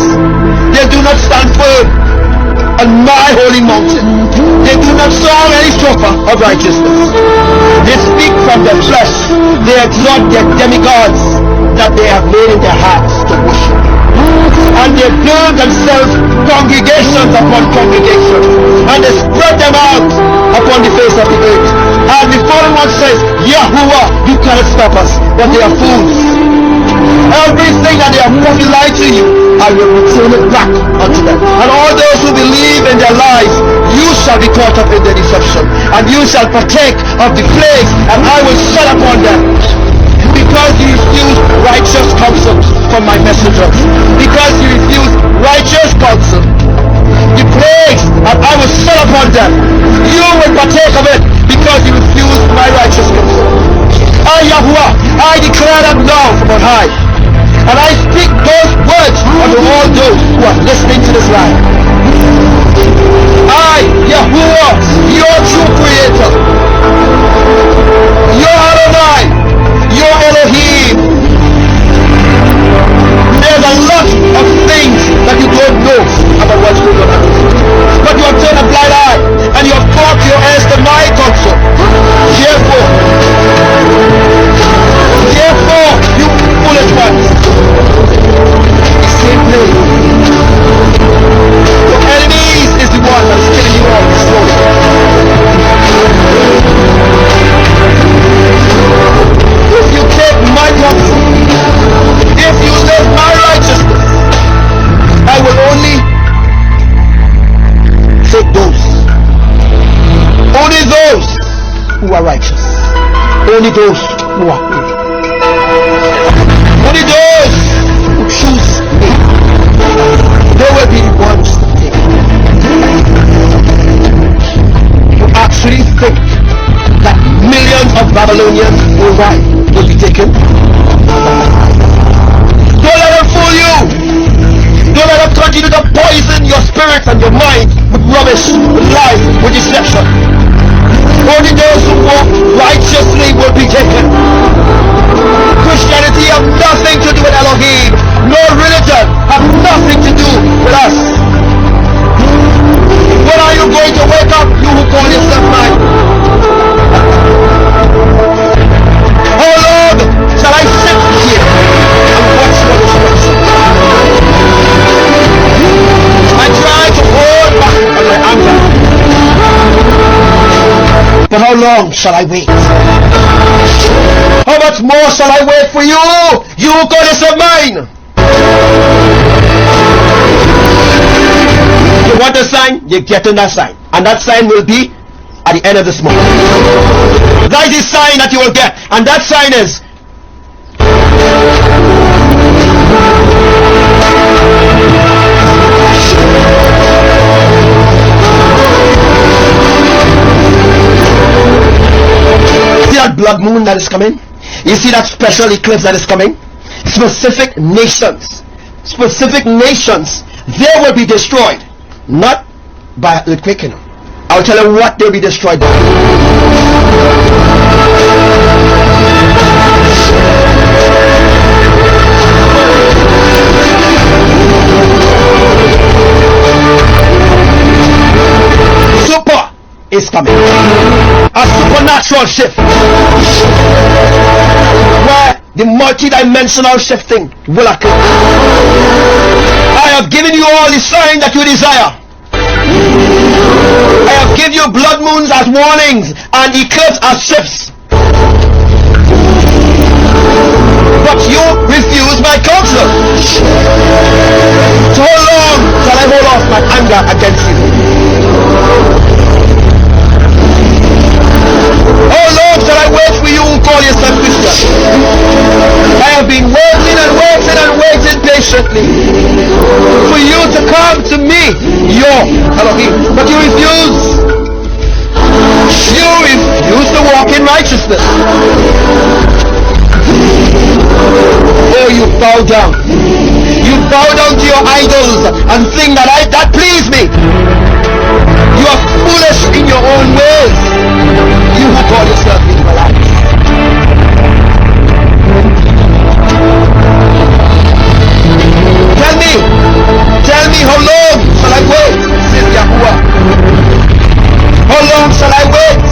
They do not stand firm on my holy mountain. They do not song any strophe of righteousness. They speak from their flesh. They exalt their demigods that they have made in their hearts to worship. And they build themselves congregations upon congregations, and they spread them out upon the face of the earth. And the fallen one says, Yahuwah, you cannot stop us, but they are fools. Everything that they have lied to you, I will return it back unto them. And all those who believe in their lies, you shall be caught up in their deception, and you shall partake of the plagues, and I will set upon them. Because you refuse righteous counsel from my messengers, because you refuse righteous counsel, the plagues, and I will set upon them. You will partake of it, because you refuse my righteous counsel. I, Yahuwah, I declare them now from on high, and I speak those words unto all those who are listening to this line. I, Yahuwah, your true creator, your Adonai, your Elohim. There's a lot of things that you don't know about what's going on, but you have turned a blind eye, and you have taught your ears to my counsel. Therefore, you foolish ones, the same thing. Your enemies is the one that's killing you all slowly. If you take my counsel, if you live my righteousness, I will only take those who are righteous, only those who are holy, only those who choose me. They will be the ones to take. You actually think that millions of Babylonians will be taken? Don't let them fool you. Don't let them continue to poison your spirit and your mind with rubbish, with lies, with deception. Only those who walk righteously will be taken. Christianity have nothing to do with Elohim. No religion have nothing to do with us. When are you going to wake up, you who call yourself mine? How long shall I sit here and watch your destruction? I try to hold back on my anger, but how long shall I wait? How much more shall I wait for you? You who call yourself mine? You want a sign? You get in that sign. And that sign will be at the end of this month. That is the sign that you will get. And that sign is see that blood moon that is coming? You see that special eclipse that is coming? Specific nations, they will be destroyed, not by earthquake, I'll tell you what they'll be destroyed by. Super is coming. A supernatural shift where the multi-dimensional shifting will occur. I have given you all the sign that you desire. I have given you blood moons as warnings and eclipse as shifts. But you refuse my counsel. So how long shall I hold off my anger against you? How long shall I wait for you who call yourself Christian? I have been waiting and waiting and waiting patiently for you to come to me, your Elohim. But you refuse. You refuse to walk in righteousness. Oh, you bow down. You bow down to your idols and think that please me. You are foolish in your own ways. You who call yourself Israelites. Tell me how long shall I wait, says Yahuwah. How long shall I wait?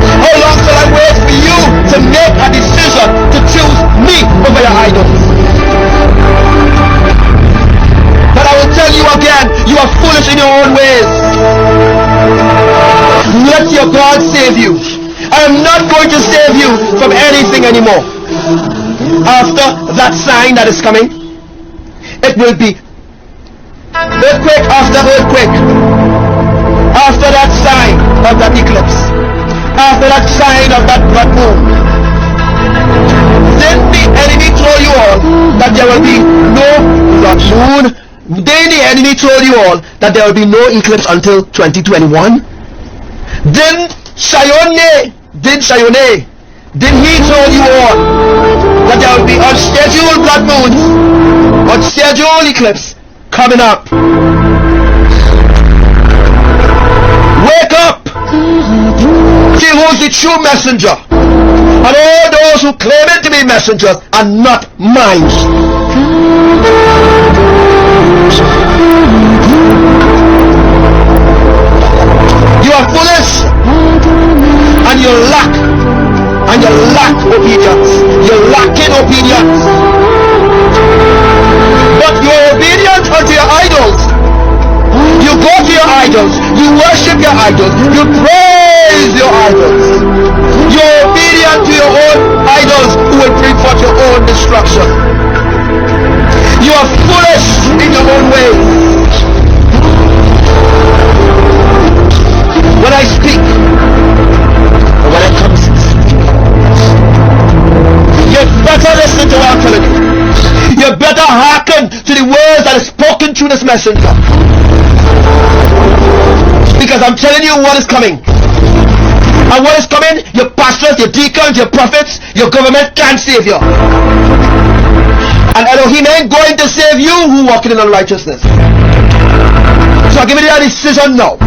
How long shall I wait for you to make a decision to choose me over your idols? But I will tell you again, you are foolish in your own ways. Let your God save you. I am not going to save you from anything anymore. After that sign that is coming, it will be earthquake after earthquake. After that sign of that eclipse, after that sign of that blood moon, then the enemy told you all that there will be no blood moon. Then the enemy told you all that there will be no eclipse until 2021. Then Shayone, then he told you all that there will be unscheduled blood moons, unscheduled eclipse coming up. Wake up! See who's the true messenger, and all those who claim it to be messengers are not mine. You are foolish, and you lack obedience. You're lacking obedience. But you're obedient unto your idols. You go to your idols. You worship your idols. You praise your idols. You're obedient to your own idols who will bring forth your own destruction. You are foolish in your own ways. When I speak, and when I come to speak, you better listen to what I'm telling you. You better hearken to the words that is spoken through this messenger. Because I'm telling you what is coming. And what is coming, your pastors, your deacons, your prophets, your government can't save you. And Elohim ain't going to save you who walking in unrighteousness. So I'll give you a decision now.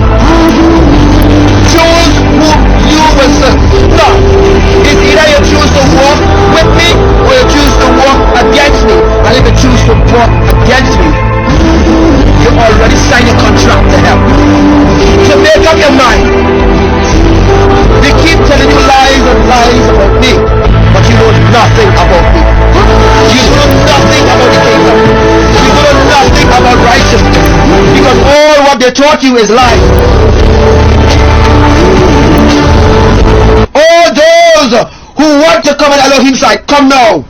Choose who you will serve. Now, it's either you choose to walk with me or you choose to walk against me. And if you choose to walk against me, you already signed a contract to hell. So make up your mind. They keep telling you lies and lies about me, but you know nothing about me. You know nothing about the kingdom. You know nothing about righteousness, because all what they taught you is lies. All those who want to come on Elohim's side, come now.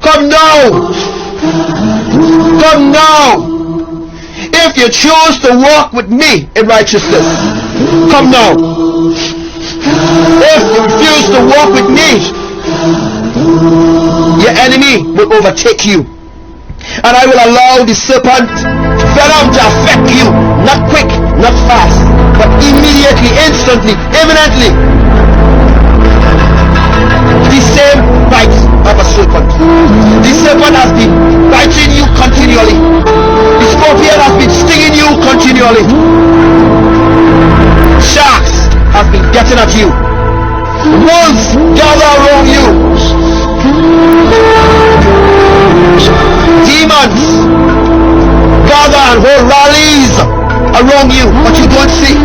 Come now. Come now. If you choose to walk with me in righteousness, come now. If you refuse to walk with me, your enemy will overtake you. And I will allow the serpent venom to affect you. Not quick, not fast, but immediately, instantly, imminently. The same bite of a serpent. The serpent has been biting you continually. The scorpion has been stinging you continually. looking at you. Wolves gather around you. Demons gather and hold rallies around you, but you don't see.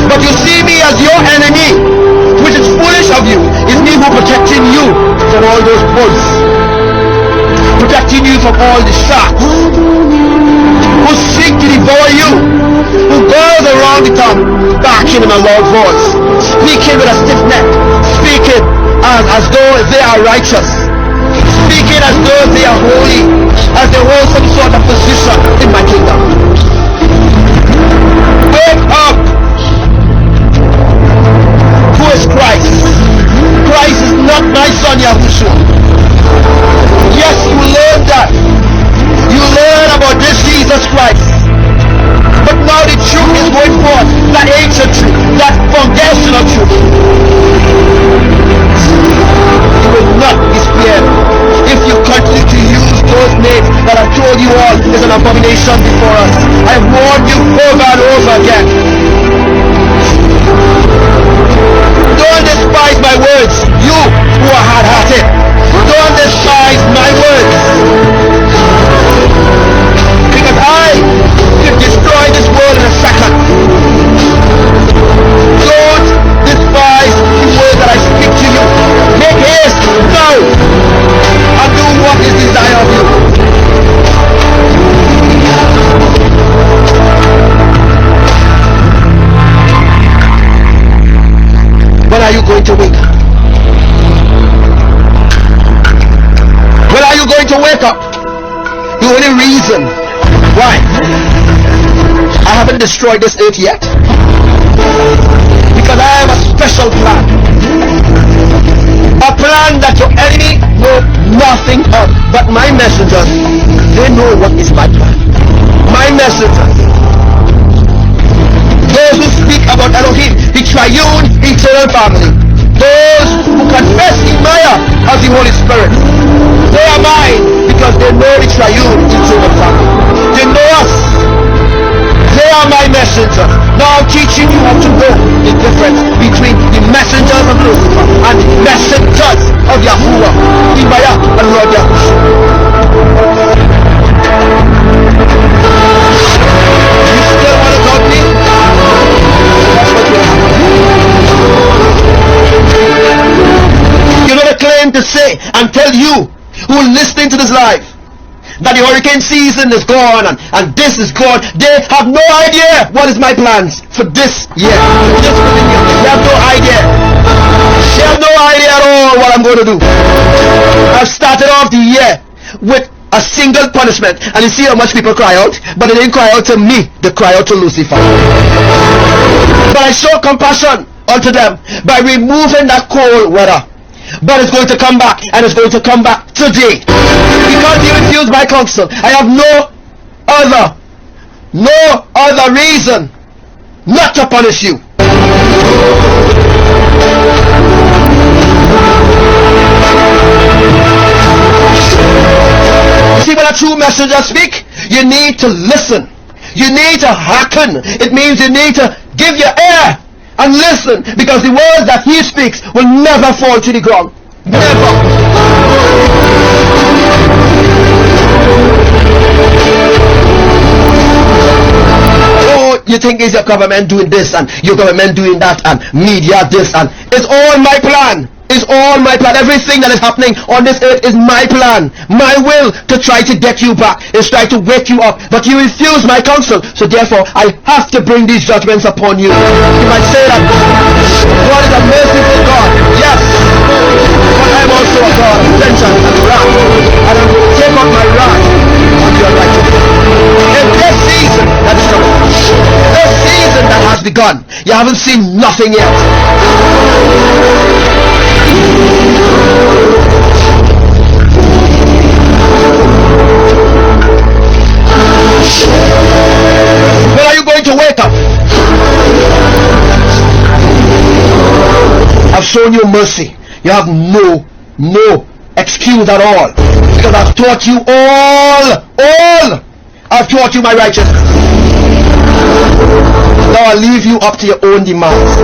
But you see me as your enemy, which is foolish of you. It's me who protecting you from all those wolves, protecting you from all the sharks who seek to devour you, who goes around the town barking in a loud voice, speaking with a stiff neck, speaking as though they are righteous, speaking as though they are holy, as they hold some sort of position in my kingdom. Wake up! Who is Christ? Christ is not my son Yahushua. Yes, you learned that. You learn about this Jesus Christ. But now the truth is going forth. That ancient truth, that foundational truth. You will not be spared. If you continue to use those names that I've told you all is an abomination before us. I have warned you over and over again. Don't despise my words, you who are hard-hearted. Don't despise my words. Because I can destroy this world in a second. Don't despise the words that I speak to you. Make haste now and do what is desired of you. When are you going to wake up? When are you going to wake up? The only reason why I haven't destroyed this earth yet, because I have a special plan. A plan that your enemy know nothing of. But my messengers, they know what is my plan. My messengers, those who speak about Elohim, the triune, eternal family, those who confess Imayah as the Holy Spirit, they are mine because they know the triune, eternal family. They know us. They are my messengers. Now I'm teaching you how to know the difference between the messengers of Lucifer and the messengers of Yahuwah, Imayah and Lord Yahushua. You still want to doubt me? That's what will happen. You know the claim to say and tell you who are listening to this live that the hurricane season is gone and this is gone. They have no idea what is my plans for this year. They have no idea. They have no idea at all what I'm going to do. I've started off the year with a single punishment, and you see how much people cry out, but they didn't cry out to me, they cry out to Lucifer. But I show compassion unto them by removing that cold weather. But it's going to come back, and it's going to come back today. Because you refuse my counsel, I have no other reason not to punish you. See, when a true messenger speak, you need to listen. You need to hearken. It means you need to give your ear and listen, because the words that he speaks will never fall to the ground. Never. Oh, you think it's your government doing this and your government doing that and media this, and it's all my plan. It's all my plan. Everything that is happening on this earth is my plan. My will to try to get you back, is try to wake you up. But you refuse my counsel. So therefore, I have to bring these judgments upon you. You might say that God is a merciful God. Yes. But I am also a God of vengeance and wrath. And I will take out my wrath on your righteousness. In this season that is coming, this season that has begun, you haven't seen nothing yet. When are you going to wake up? I've shown you mercy. You have no excuse at all, because I've taught you all. I've taught you my righteousness. Now I'll leave you up to your own demands.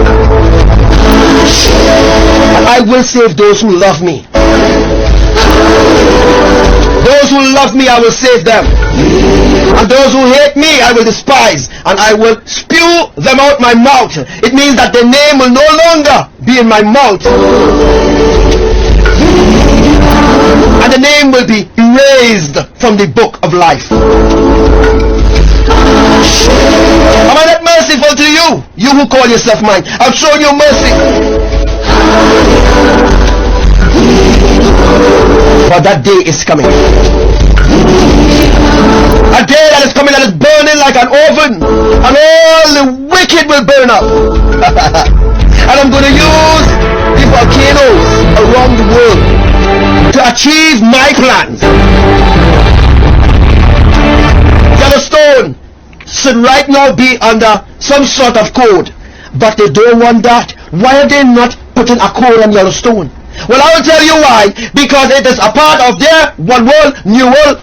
And I will save those who love me. Those who love me, I will save them. And those who hate me, I will despise. And I will spew them out my mouth. It means that their name will no longer be in my mouth. And the name will be erased from the book of life. Am I not merciful to you? You who call yourself mine. I've shown you mercy. But that day is coming. A day that is coming that is burning like an oven. And all the wicked will burn up. And I'm going to use the volcanoes around the world to achieve my plans. Yellowstone should right now be under some sort of code, but they don't want that. Why are they not putting a code on Yellowstone? Well, I will tell you why. Because it is a part of their one world, new world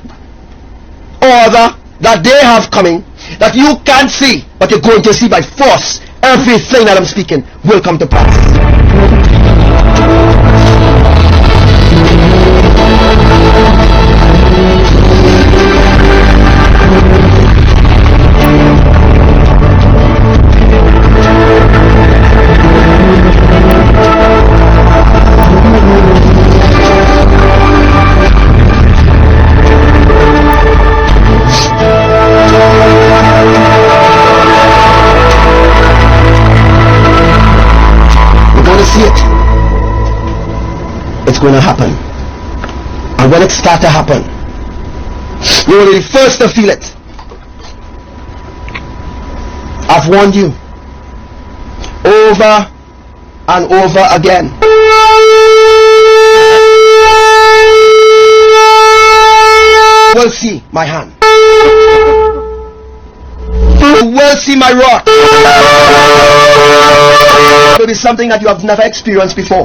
order that they have coming, that you can't see, but you're going to see by force. Everything that I'm speaking will come to pass. It's going to happen. And when it starts to happen, you will be the first to feel it. I've warned you over and over again. You will see my hand. You will see my rod. It will be something that you have never experienced before.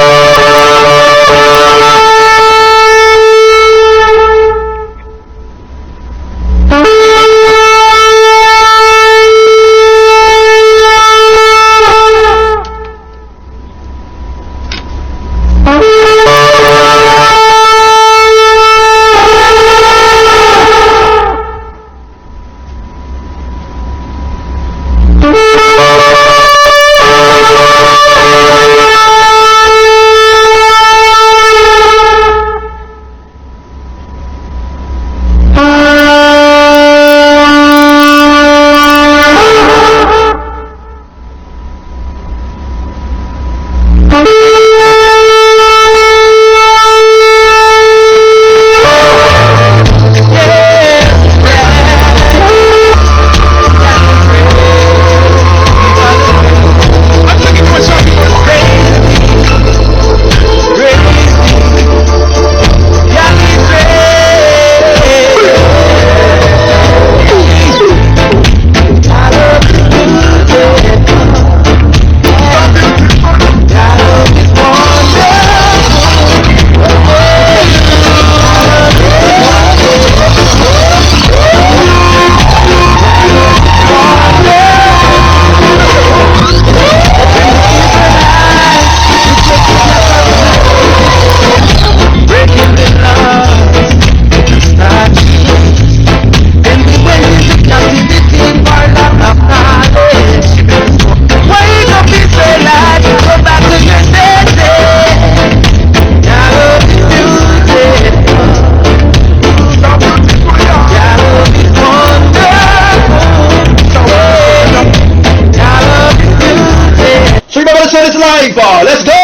Let's go!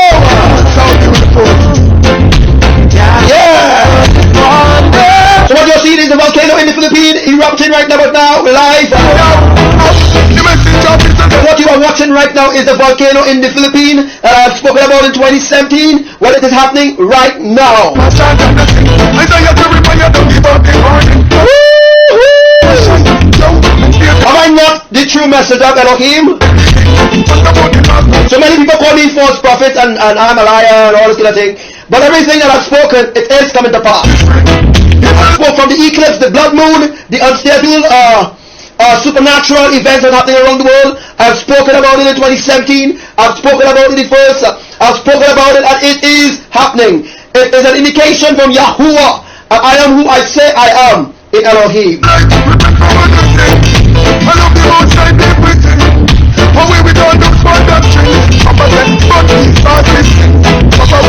So beautiful. Yeah! So what you're seeing is the volcano in the Philippines erupting right now, live. What you are watching right now is the volcano in the Philippines that I've spoken about in 2017. Well, it is happening right now. Am I not the true messenger of Elohim? So many people call me false prophet and I'm a liar and all this kind of thing. But everything that I've spoken, it is coming to pass. I spoke from the eclipse, the blood moon, the unstable supernatural events that are happening around the world. I've spoken about it in 2017. I've spoken about it in first. I've spoken about it, and it is happening. It is an indication from Yahuwah. And I am who I say I am in Elohim.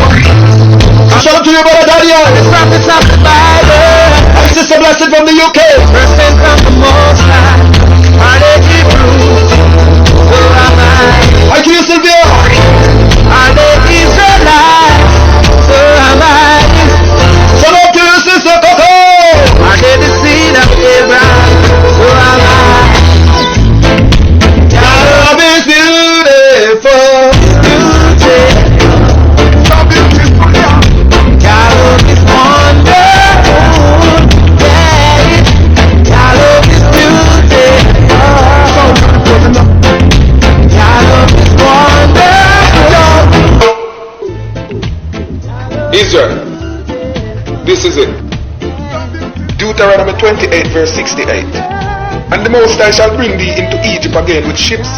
Shout out to your brother Daniel. It's not the Bible. And Sister Blessed from the UK. Blessed from the Most High. Are they Hebrews? Who am I? Thank you, Sylvia. Are they Israelites? Who am I? Shout out to your sister Coco. Are they the seed of Abraham? Who am I? Love is beautiful. Israel, this is it. Deuteronomy 28 verse 68. And the Most High shall bring thee into Egypt again with ships,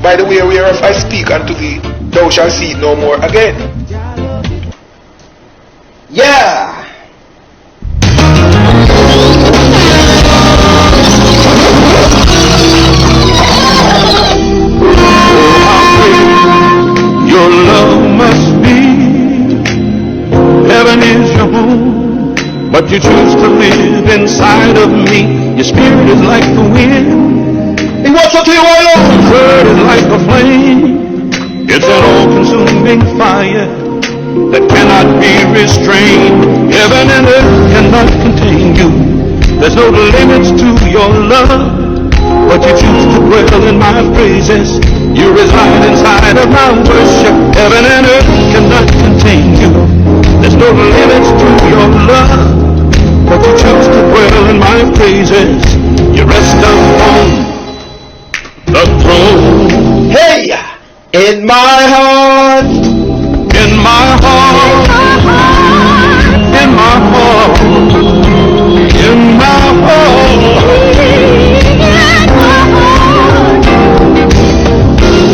by the way whereof I speak unto thee, thou shalt see it no more again. Yeah. Your love must be. Heaven is your home, but you choose to live inside of me. Your spirit is like the wind. He walks up to you, Your word is like a flame. It's an all-consuming fire that cannot be restrained. Heaven and earth cannot contain you. There's no limits to your love, but you choose to dwell in my praises. You reside inside of my worship. Heaven and earth cannot contain you. There's no limits to your love, but you choose to dwell in my praises. You rest upon the throne. Hey, in my heart, in my heart, in my heart, in my heart.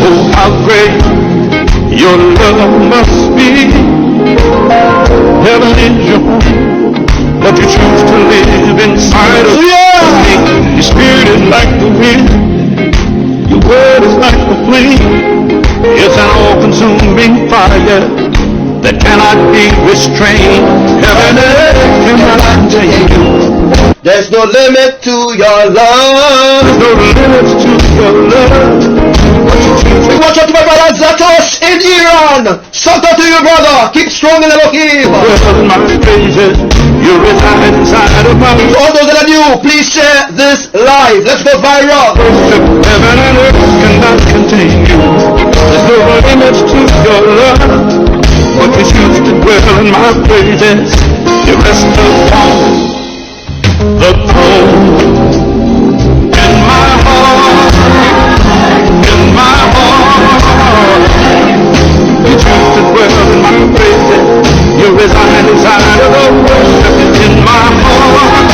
Oh, how great your love must be. Heaven is your home, but you choose to live inside of me. Your spirit is like the wind. Your word is like a flame. It's an all-consuming fire that cannot be restrained. Heaven and earth cannot contain you. There's no limit to your love. There's no limits to your love. Watch out to my brother Zatosh in Iran. Shout out to your brother. Keep strong in Elohim. Well, my praises, you reside inside of my To all those that are new, please share this live. Let's go viral. heaven and earth cannot contain you. There's no limits to your love, but you choose to dwell in my praises. You rest upon the throne. In my heart, in my heart, you choose to dwell in my praises. You reside inside of the worship. In my heart,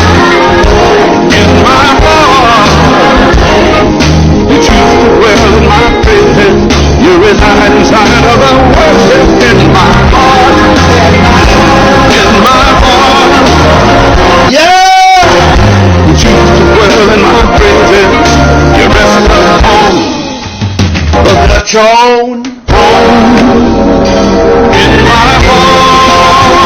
in my heart, you choose to dwell in my praises. You reside inside of the worship. In my heart, in my heart, Yeah. you choose to dwell in my praises. You rest upon The throne. in my heart.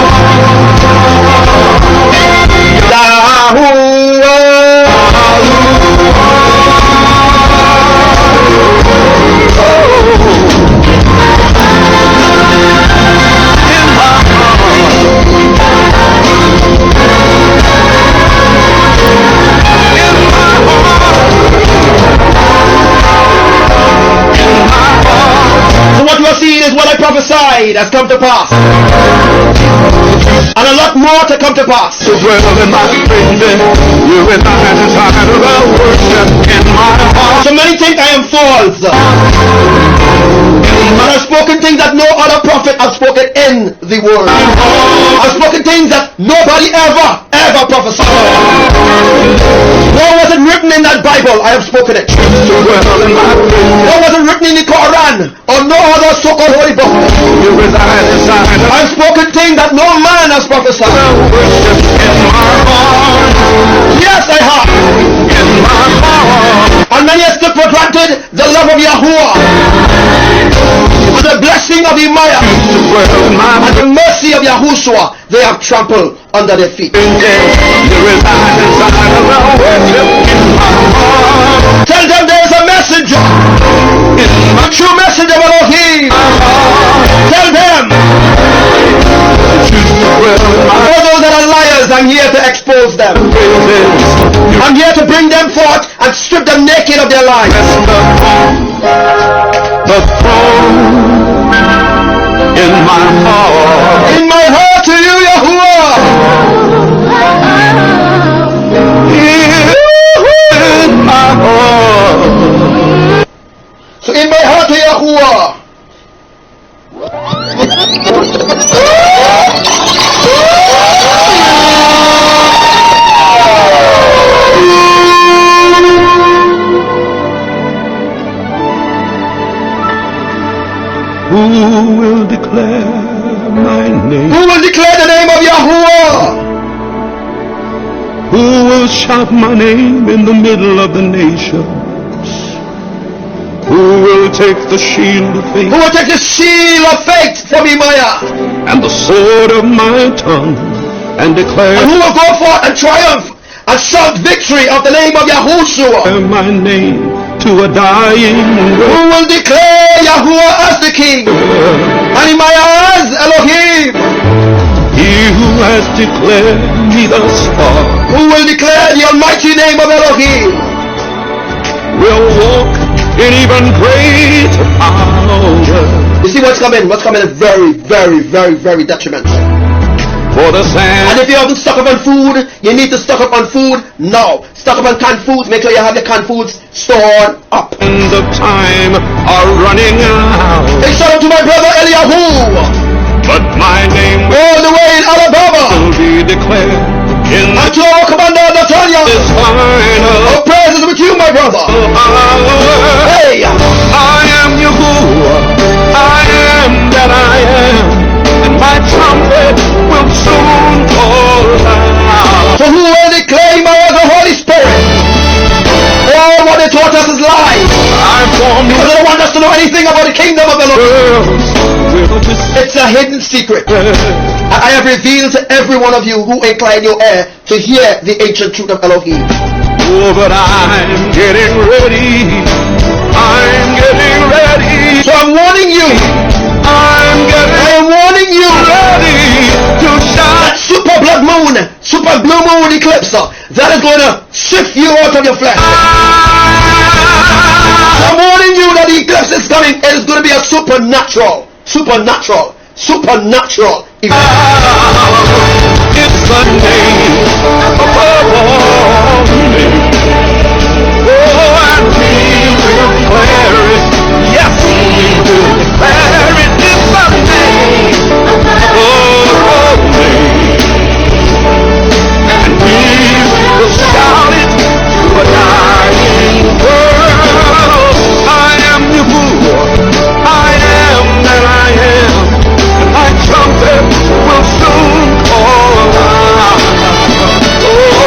So what you are seeing is what I prophesied has come to pass. And a lot more to come to pass. To dwell in my praises, you reside inside of the worship. In my heart, So many think I am false. And I've spoken things that no other prophet has spoken in the world. I've spoken things that nobody ever prophesied. Nor was it written in that Bible. I have spoken it. Nor was it written in the Quran or no other so-called holy book. I've spoken things that no man has prophesied. Yes, I have. And many have took for granted the love of Yahuwah, and the blessing of Imayah, and the mercy of Yahushua. They have trampled under their feet. Tell them there is a messenger, a true messenger of ELOHIM. Tell them, all those that are liars, I'm here to expose them. I'm here to bring them forth and strip them naked of their lives. The throne in my heart to you, Yahuwah. In my heart. So in my heart to Yahuwah. Who will declare my name? Who will declare the name of Yahuwah? Who will shout my name in the middle of the nations? Who will take the shield of faith? Who will take the shield of faith from Imayah? And the sword of my tongue, and declare. And who will go forth and triumph and shout victory of the name of Yahushua? My name to a dying world. Who will declare Yahuwah as the King and Imayah as Elohim? He who has declared me thus far. Who will declare the almighty name of Elohim? Will walk in even greater power. You see what's coming? What's coming is very, very, very, very detrimental. For the sand. And if you haven't stocked up on food, you need to stock up on food now. Stock up on canned foods. Make sure you have your canned foods stored up. And the time are running out. Hey, shout out to my brother Eliyahu. But my name all the way in Alabama will be declared in and to our commander Natalia. This final. Our prayers is with you, my brother. Hey, I am Yahuwah. I am that I am. And my trumpet will soon call out. So who will declare the Holy Spirit? All what they taught us is lies. Because they don't want us to know anything about the kingdom of Elohim. It's a hidden secret. I have revealed to every one of you who incline your ear to hear the ancient truth of Elohim. Oh, but I'm getting ready. I'm getting ready. So I'm warning you. I am warning you ready to shine. That super blue moon eclipse that is going to shift you out of your flesh. So I'm warning you that the eclipse is coming. It is going to be a supernatural event. It's the name above all names. Oh, and we will declare it. Yes, we will declare it. It's the name above all names. And we will shout it to a dying world. I am Yahuwah. I am that I am. And my trumpet will soon call out. Oh,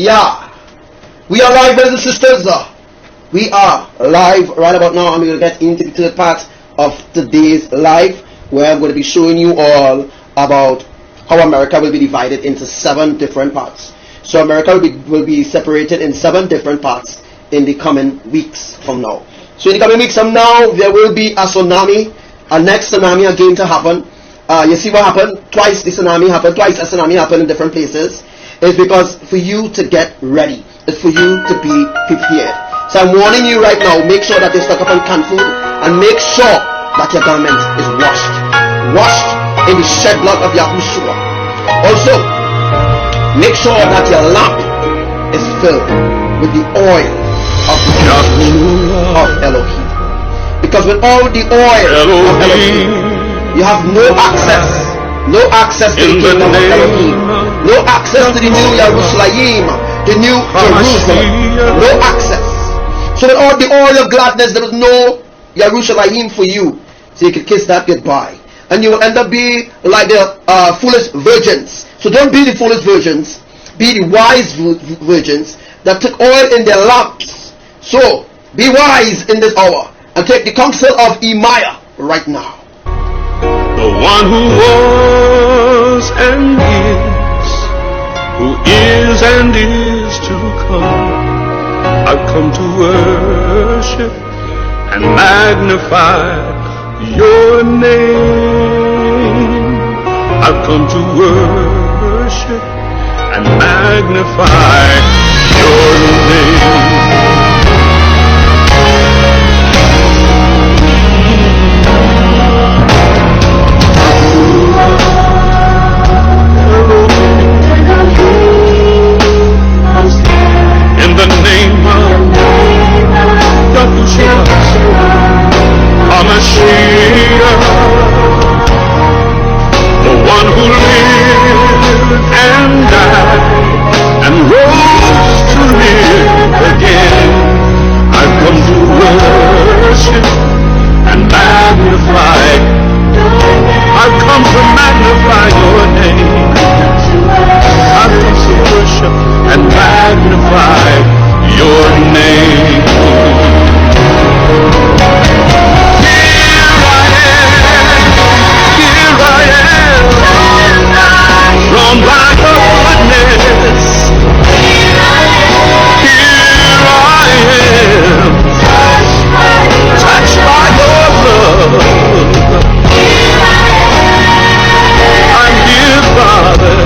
Yeah. We are live, brothers and sisters. We are live right about now. I'm going to get into the third part of today's live, where I'm going to be showing you all about how America will be divided into 7 different parts. So America will be separated in 7 different parts in the coming weeks from now. So in the coming weeks from now, there will be a tsunami, a next tsunami again to happen. You see what happened? Twice a tsunami happened in different places. It's because for you to get ready. It's for you to be prepared. So I'm warning you right now, make sure that you stock up on canned food, and make sure that your garment is washed in the shed blood of Yahushua. Also, make sure that your lamp is filled with the oil of Yahuwah of Elohim. Because without the oil of Elohim, you have no access to the kingdom of Elohim, no access to the new Yahrushalayim, the new Jerusalem, no access. So without the oil of gladness, there is no Yahrushalayim for you. So you can kiss that goodbye, and you will end up being like the foolish virgins. So don't be the foolish virgins, be the wise virgins that took oil in their lamps. So be wise in this hour and take the counsel of Imayah right now. The one who was and is to come. I've come to worship and magnify your name. I've come to worship and magnify your name. In the name of Yahushua, Hamashiach, the one who lived and died and rose to live again. I've come to worship and magnify. I've come to magnify your name. I've come to worship and magnify your name. Here I am, from thy goodness. Here I am, touched by your love. I'm here, Father,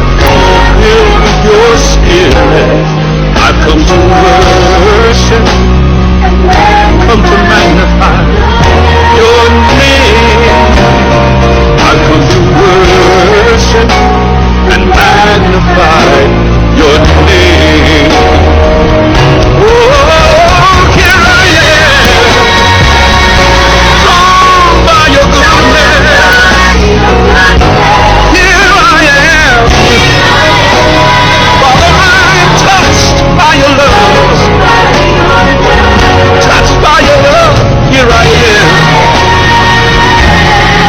filled with your Spirit. I've come to worship, come to magnify your name. I've come to worship and magnify your name. Oh, here I am, drawn by your goodness. Here I am, Father, I'm touched by your love. Touched by your love, here I am.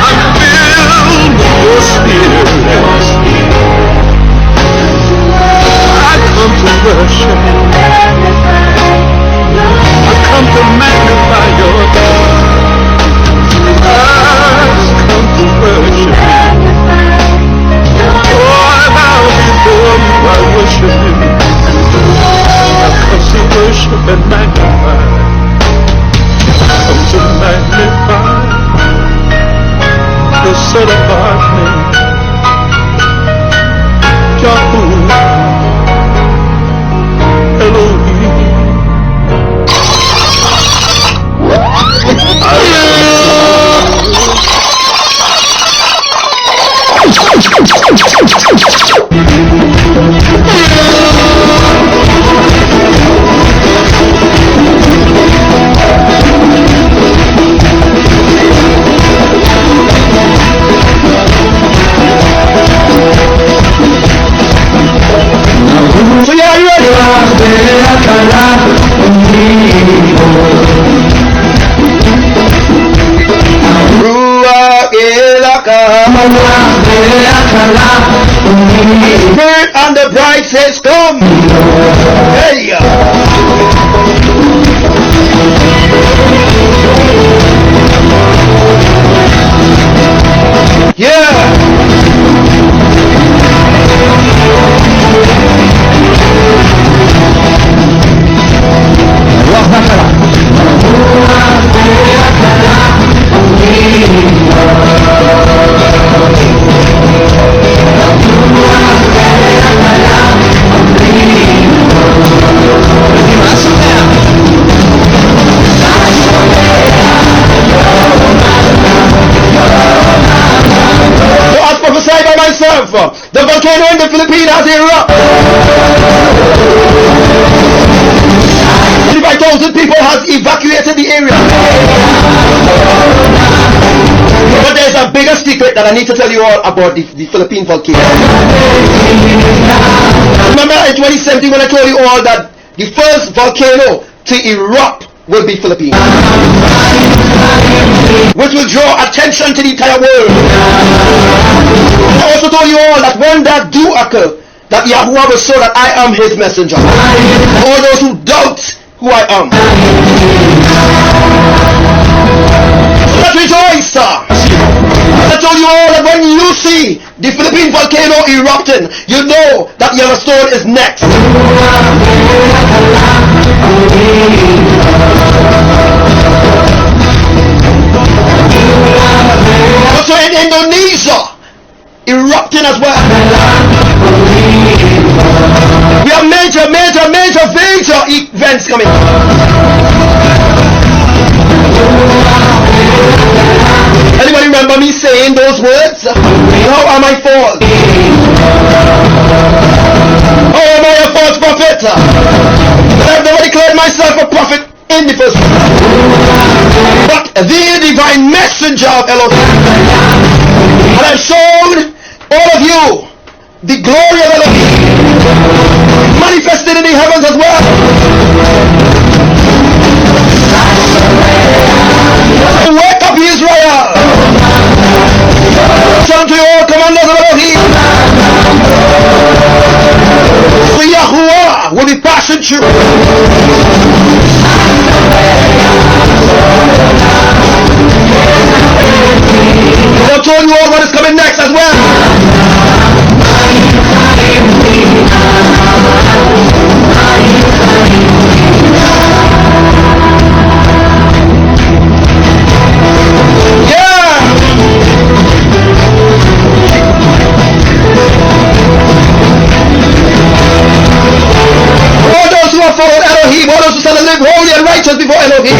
I'm filled with your Spirit. I've come to worship. I've come to magnify your name. I've come to worship. Oh, I bow before you, I worship you. I've come to worship and magnify. I've come to magnify the set apart name, Yahuwah Elohim. So yeah, are you ready? Ruach El Elyon Abba. Spirit and the bride says come. myself, the volcano in the Philippines has erupted. 35,000 people has evacuated the area. But there's a bigger secret that I need to tell you all about the Philippine volcano. Remember in 2017 when I told you all that the first volcano to erupt will be Philippines, which will draw attention to the entire world. I also told you all that when that do occur, that Yahuwah will show that I am his messenger. All those who doubt who I am, let's rejoice. I told you all that when you see the Philippine volcano erupting, you know that Yellowstone is next. Also in Indonesia, erupting as well. We have major events coming. Anybody remember me saying those words? How am I false? How am I a false prophet? I've never declared myself a prophet in the first place. But the divine messenger of Elohim. And I've shown all of you the glory of Elohim manifested in the heavens as well. Wake up, Israel! Shout to all commanders of Elohim. So Yahuwah will be passing through. I'll tell you all what is coming next as well. Followed Elohim, all those who shall live holy and righteous before Elohim.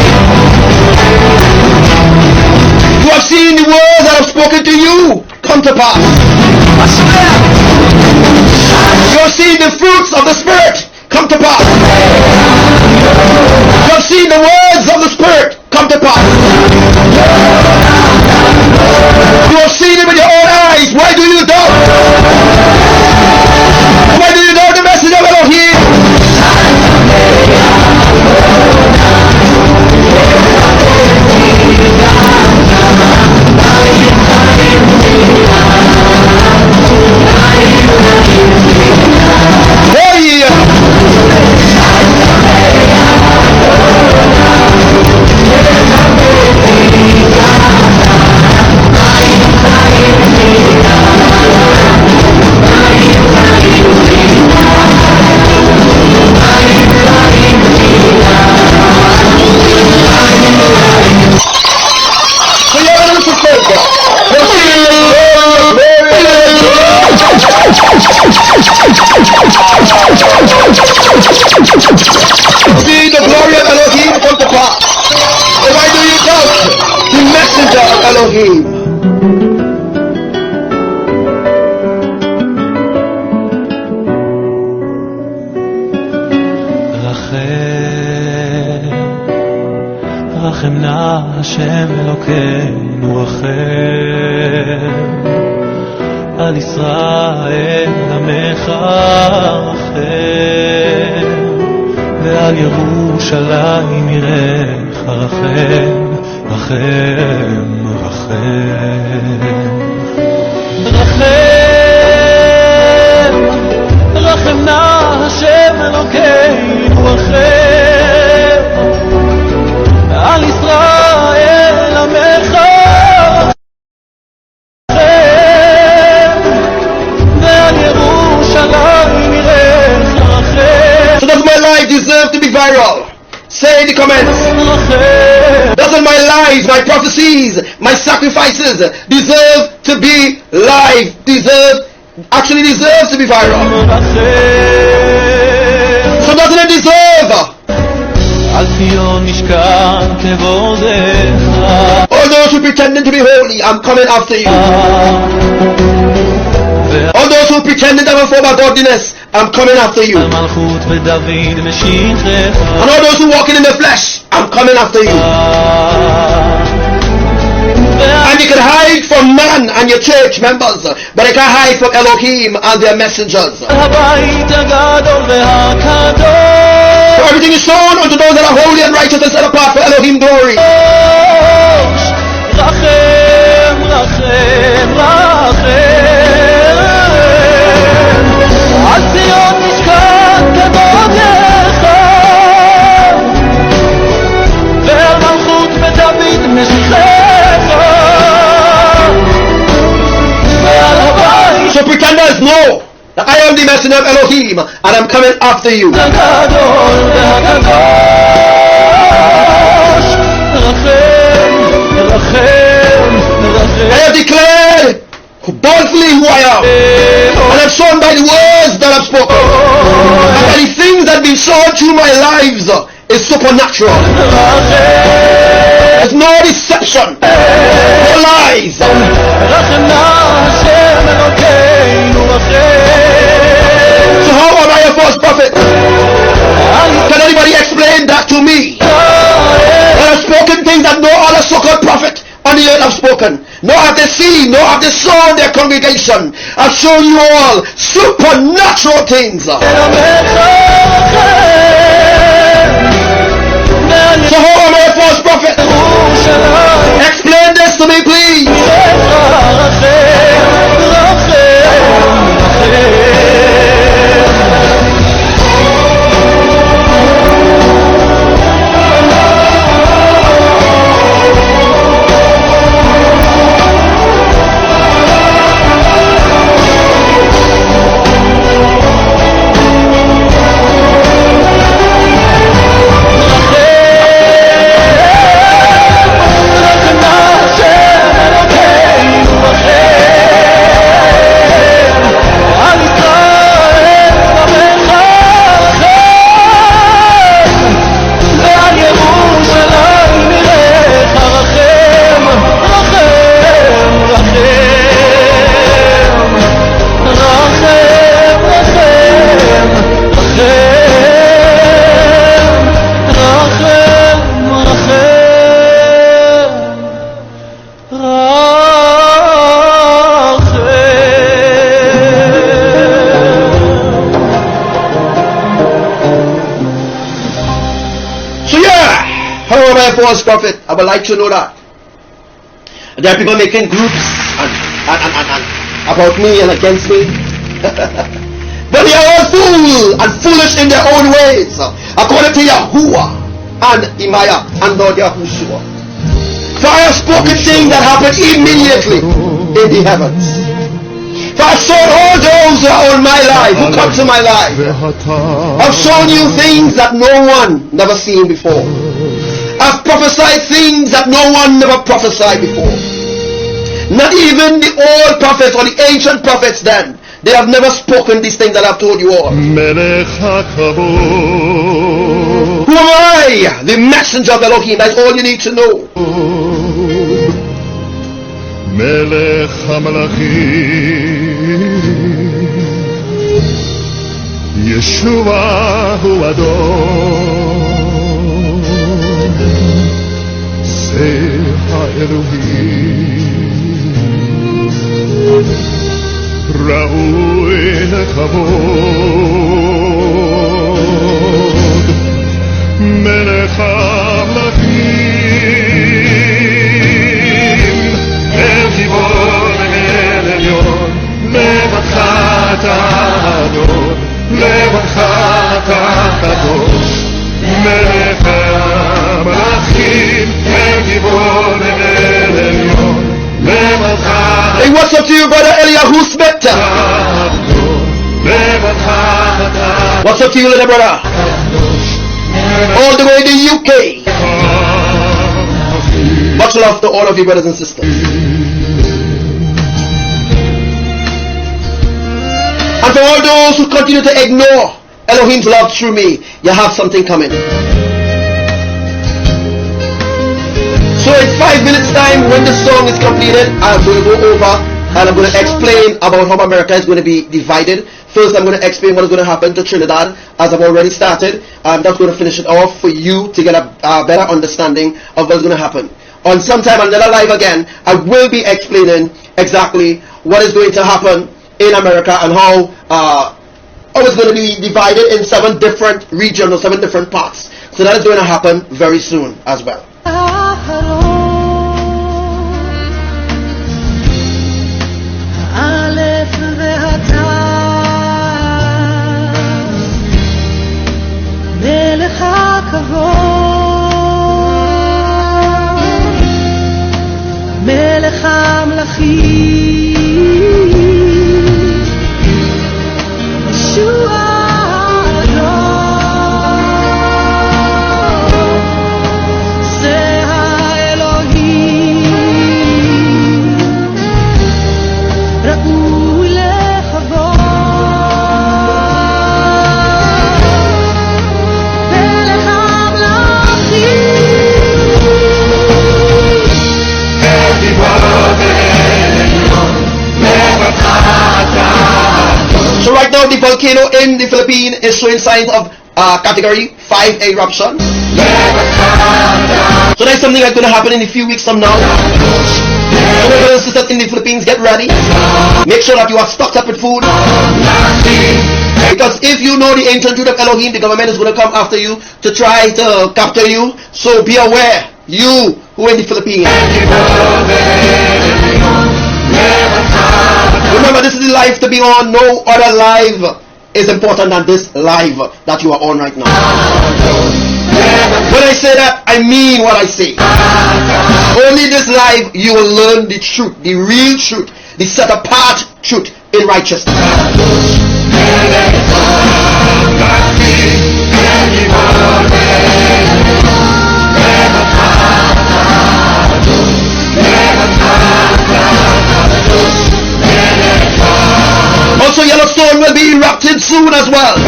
You have seen the words that have spoken to you come to pass. You have seen the fruits of the Spirit come to pass. You have seen the words of the Spirit come to pass. You have seen it with your own eyes. Why do you doubt? Why do you doubt the message of Elohim? See the glory of Elohim come to pass. And why do you doubt the messenger of Elohim? רחם נא השם אלוקינו רחם על ישראל עמך רחם ועל ירושלים יראך רחם רחם רחם רחם רחם נא השם אלוקינו רחם על ישראל עמך So does my life deserve to be viral? Say in the comments. Doesn't my lives, my prophecies, my sacrifices deserve to be live? Actually deserve to be viral? So doesn't it deserve? All those who pretending to be holy, I'm coming after you. who pretended to have a form of godliness, I'm coming after you. And all those who walking in the flesh, I'm coming after you. And you can hide from man and your church members, but you can't hide from Elohim and their messengers. For everything is shown unto those that are holy and righteous and set apart for Elohim glory. So pretenders know that I am the messenger of Elohim and I'm coming after you. I have declared boldly who I am, and I've shown by the words that I've spoken, and by the things that have been shown through my lives is supernatural. There's no deception, no lies. So how am I a false prophet? Can anybody explain that to me? I have spoken things that no other so-called prophet on the earth have spoken. Nor have they seen, nor have they shown their congregation. I've shown you all supernatural things. So how am I a false prophet? Explain this to me, please. False prophet, I would like to know that. There are people making groups and about me and against me. But they are all fool and foolish in their own ways, according to Yahuwah and Imayah and Lord Yahushua. For I have spoken things that happen immediately in the heavens. For I have shown all those who are on my life, who come to my life. I've shown you things that no one never seen before. I've prophesied things that no one never prophesied before. Not even the old prophets or the ancient prophets then. They have never spoken these things that I've told you all. Who am I? The messenger of Elohim. That's all you need to know. Melech HaMelachim Yeshua Hu Adon Elohim Ra'ui Lekavod Melech HaMelachim El Gibor El Elyon Levadcha Adon Levadcha Kadosh Melech HaMelachim Hey, what's up to you, brother Eliyahu Smith? What's up to you, little brother? All the way to UK. Much love to all of you, brothers and sisters. And for all those who continue to ignore Elohim's love through me, you have something coming. So in 5 minutes time, when the song is completed, I'm going to go over and I'm going to explain about how America is going to be divided. First, I'm going to explain what is going to happen to Trinidad, as I've already started. I'm just going to finish it off for you to get a better understanding of what's going to happen. On sometime another live again, I will be explaining exactly what is going to happen in America and how it's going to be divided in 7 different regions or 7 different parts. So that is going to happen very soon as well. מלך המלכים ישוע זה האלוהים ראוי לכבוד מלך המלכים. So right now the volcano in the Philippines is showing signs of category 5 eruption. So that's something that's going to happen in a few weeks from now. So brothers and sisters in the Philippines, get ready. Make sure that you are stocked up with food. Because if you know the ancient truth of Elohim, the government is going to come after you to try to capture you. So be aware, you who are in the Philippines. Remember, this is the life to be on. No other life is important than this life that you are on right now. When I say that, I mean what I say. Only this life you will learn the truth, the real truth, the set apart truth in righteousness. Also, Yellowstone will be erupted soon as well.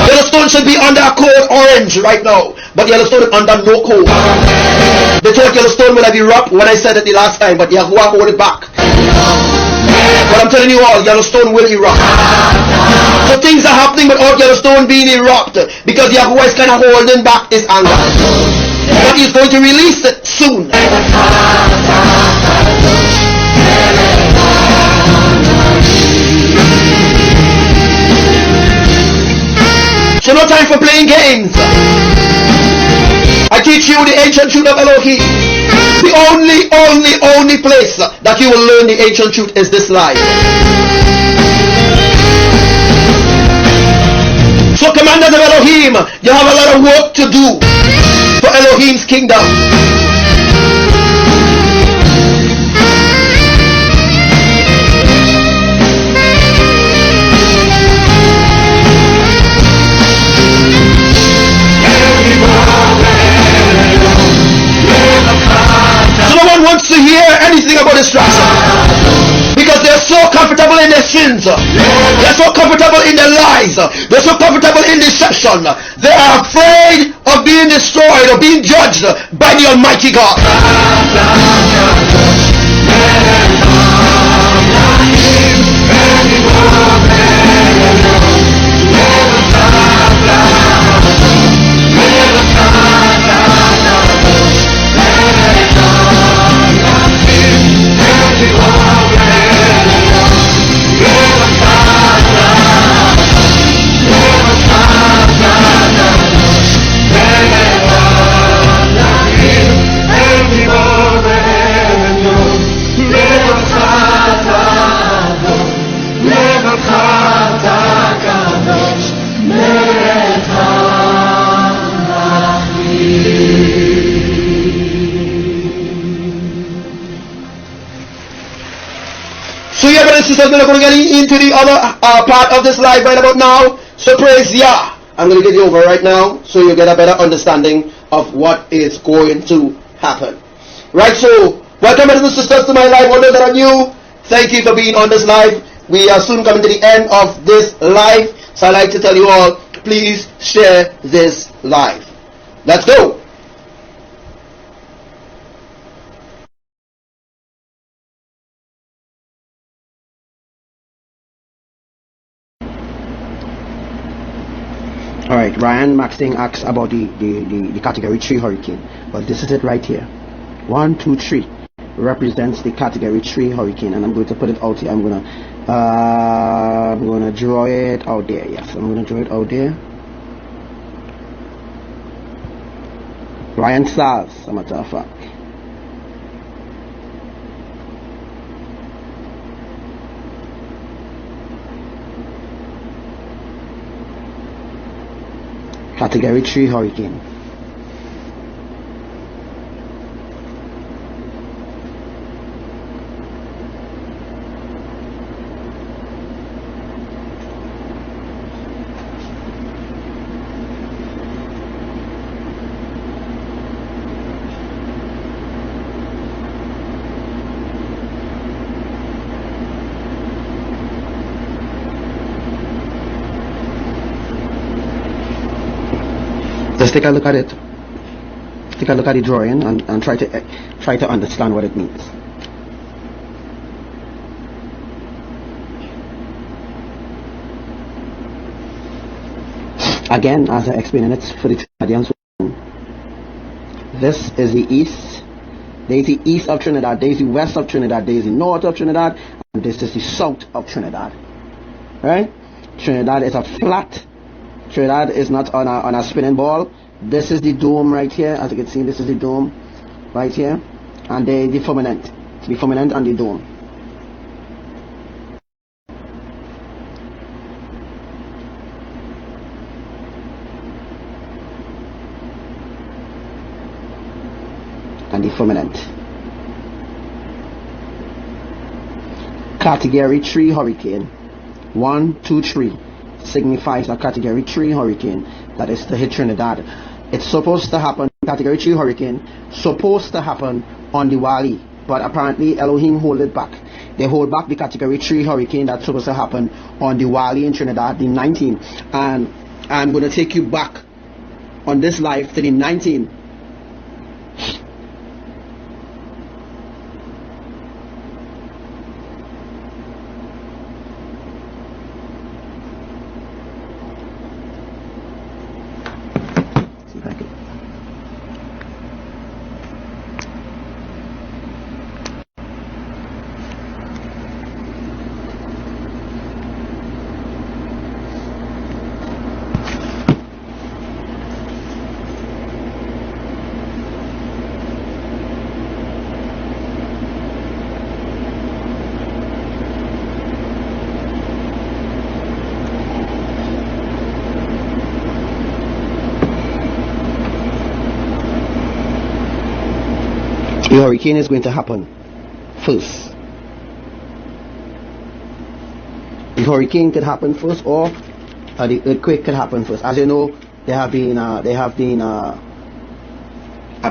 Yellowstone should be under a code orange right now, but Yellowstone is under no code. They thought Yellowstone will have erupted when I said it the last time, but Yahuwah hold it back. But I'm telling you all, Yellowstone will erupt. So things are happening without Yellowstone being erupted, because Yahuwah is kind of holding back his anger. But he's going to release it soon. So no time for playing games. I teach you the ancient truth of Elohim. The only place that you will learn the ancient truth is this life. So commanders of Elohim, you have a lot of work to do for Elohim's kingdom. Wants to hear anything about destruction because they're so comfortable in their sins, they're so comfortable in their lies, they're so comfortable in deception, they are afraid of being destroyed or being judged by the Almighty God. So yeah, brothers and sisters, we're going to get into the other part of this live right about now. So praise Yah. I'm going to get you over right now so you get a better understanding of what is going to happen. Right, so welcome brothers and sisters to my live. Wonders that are new, thank you for being on this live. We are soon coming to the end of this live. So I'd like to tell you all, please share this live. Let's go. Alright, Ryan Maxting asks about the category 3 hurricane. But this is it right here. 1, 2, 3 represents the category 3 hurricane, and I'm going to put it out here. I'm gonna draw it out there. Yes, I'm gonna draw it out there. Ryan Stars, as a matter of fact. Category 3 hurricane. Just take a look at it. Take a look at the drawing and try to understand what it means. Again, as I explained it for the Trinidadians, this is the east. There is the east of Trinidad, there is the west of Trinidad, there is the north of Trinidad, and this is the south of Trinidad. Right? Trinidad is a flat. Trinidad is not on a spinning ball. This is the dome right here. As you can see, this is the dome right here, and the firmament and the dome. And the firmament. Category 3 hurricane. 1, 2, 3 signifies a category 3 hurricane that is to hit Trinidad. It's supposed to happen, category 3 hurricane, supposed to happen on Diwali, but apparently Elohim hold it back. They hold back the category 3 hurricane that's supposed to happen on Diwali in Trinidad, the 19th. And I'm going to take you back on this live to the 19th. The hurricane is going to happen first. The hurricane could happen first, or the earthquake could happen first. As you know, there have been a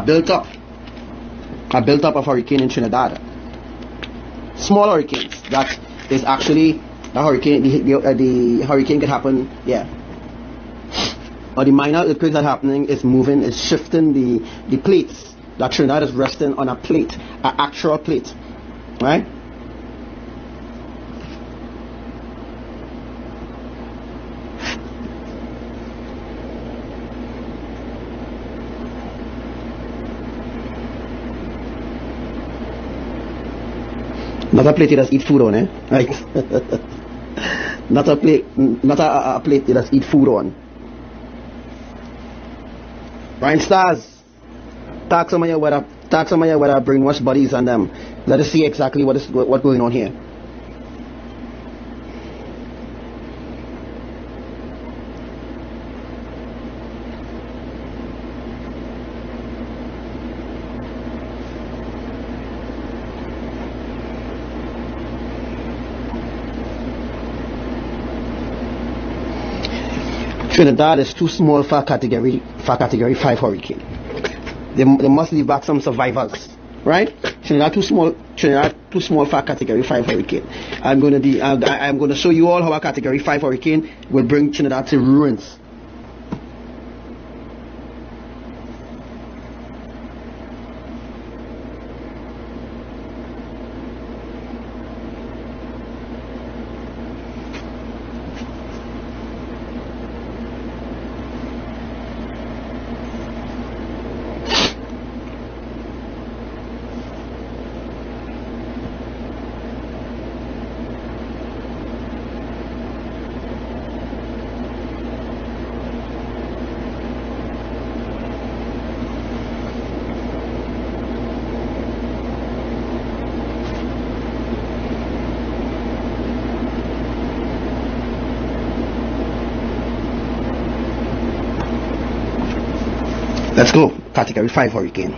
built up of hurricane in Trinidad. Small hurricanes. That is actually the hurricane. The hurricane could happen. Yeah. Or the minor earthquakes that are happening is moving, is shifting the plates. That Trinidad is resting on a plate, an actual plate, right? Not a plate you just eat food on, right? Not a plate, not a plate you just eat food on. Ryan Stars. Talk some of your weather brainwash buddies and them. Let us see exactly what's going on here. Trinidad is too small for category 5 hurricane. They must leave back some survivors, right? Trinidad too small for a category 5 hurricane. I'm going to show you all how a category 5 hurricane will bring Trinidad to ruins. Let's go. Category 5 hurricane.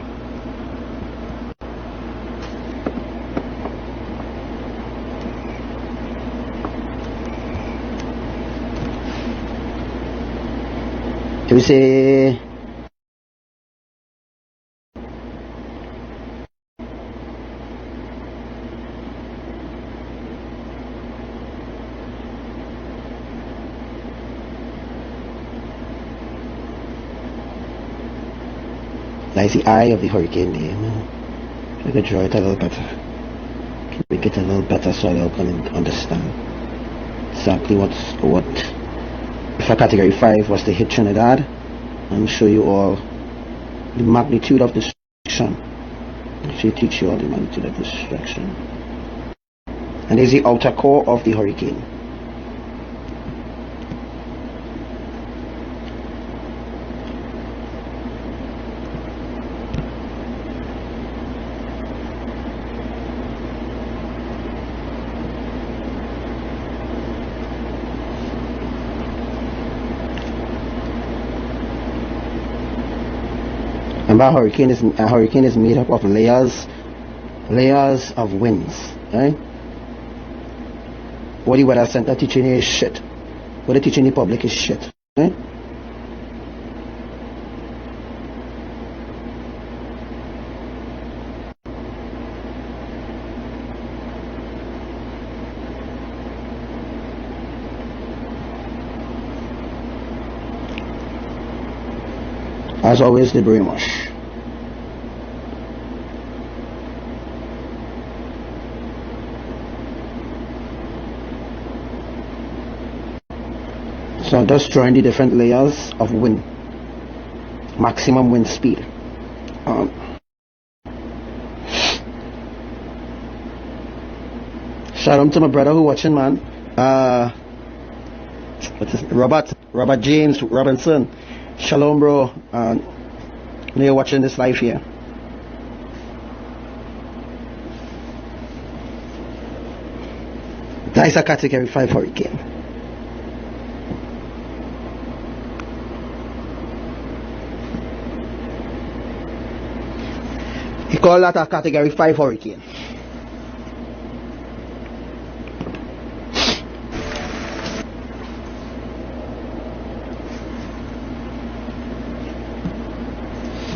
Can we say that's the eye of the hurricane there, man. I could draw it a little better. Make it a little better so y'all can understand exactly what if a category 5 was to hit Trinidad, and show you all the magnitude of destruction. Actually teach you all the magnitude of destruction. And there's the outer core of the hurricane. Remember, a hurricane is made up of layers of winds, right? What the weather center teaching you is shit. What they teaching the public is shit, right? As always, the brainwash. So just drawing the different layers of wind, maximum wind speed. Shout out to my brother who watching, man. What's his name? Robert James Robinson. Shalom, bro. You're watching this live here. That is a category 5 hurricane. You call that a category 5 hurricane.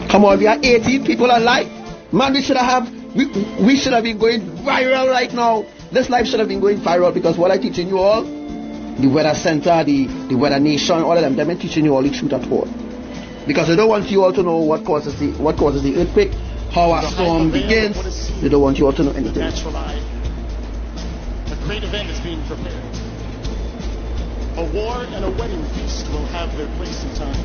Come on, we are 18 people alive. Man, we should have been going viral right now. This life should have been going viral because what I'm teaching you all, the weather center, the weather nation, all of them, they've been teaching you all the truth at all. Because they don't want you all to know what causes the earthquake, how a storm begins. They don't want you all to know anything. Natural eye. A great event is being prepared. A war and a wedding feast will have their place in time.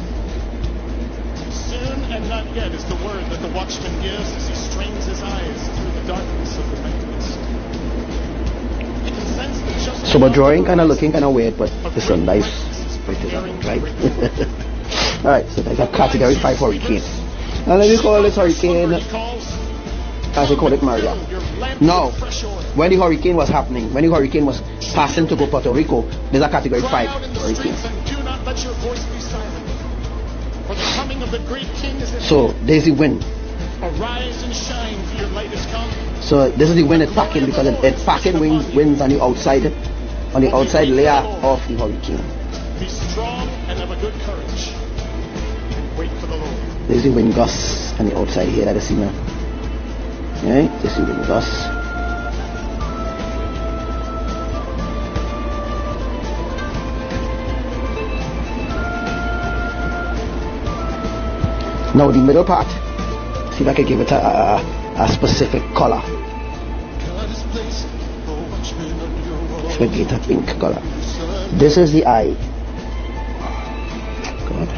Soon and not yet is the word that the watchman gives as he strains his eyes through the darkness of the night mist. So my drawing kind of looking kind of weird, but it's a nice right? Alright, so that's a category 5 hurricane. Now let me call this hurricane, as they call it, Maria. Now, when the hurricane was happening, when the hurricane was passing to go Puerto Rico, there's a category 5 hurricane. So there's the wind. Arise and shine, for your light has come. So this is the wind it's packing because it's packing winds on the outside layer of the hurricane. Be strong and have a good courage. And wait for the Lord. There's the wind gusts on the outside here that I see now. Right? There's the wind gusts. Now the middle part, see if I can give it a specific color. If I get a pink color. This is the eye. God.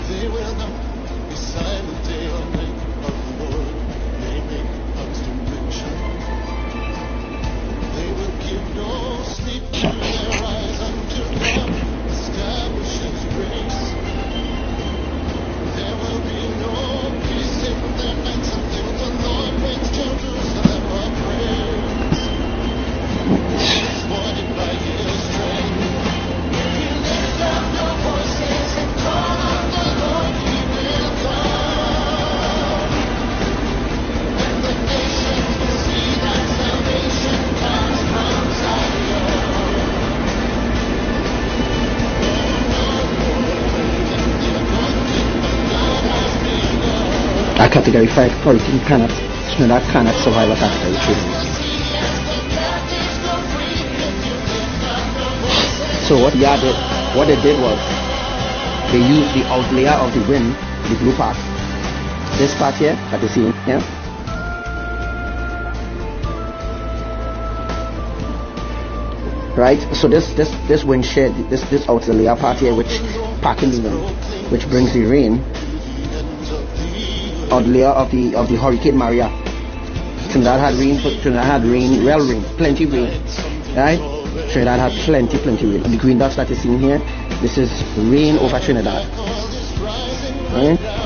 Category 5 hurricane cannot, Trinidad cannot survive a Category 3. So what they did was they used the out layer of the wind, the blue part. This part here that you see here. Right, so this wind shed, this outer layer part here, which packing the wind, which brings the rain. Outer layer of the Hurricane Maria. Trinidad had rain, real rain, plenty rain, right? Trinidad had plenty rain. The green dots that you see here, this is rain over Trinidad, right?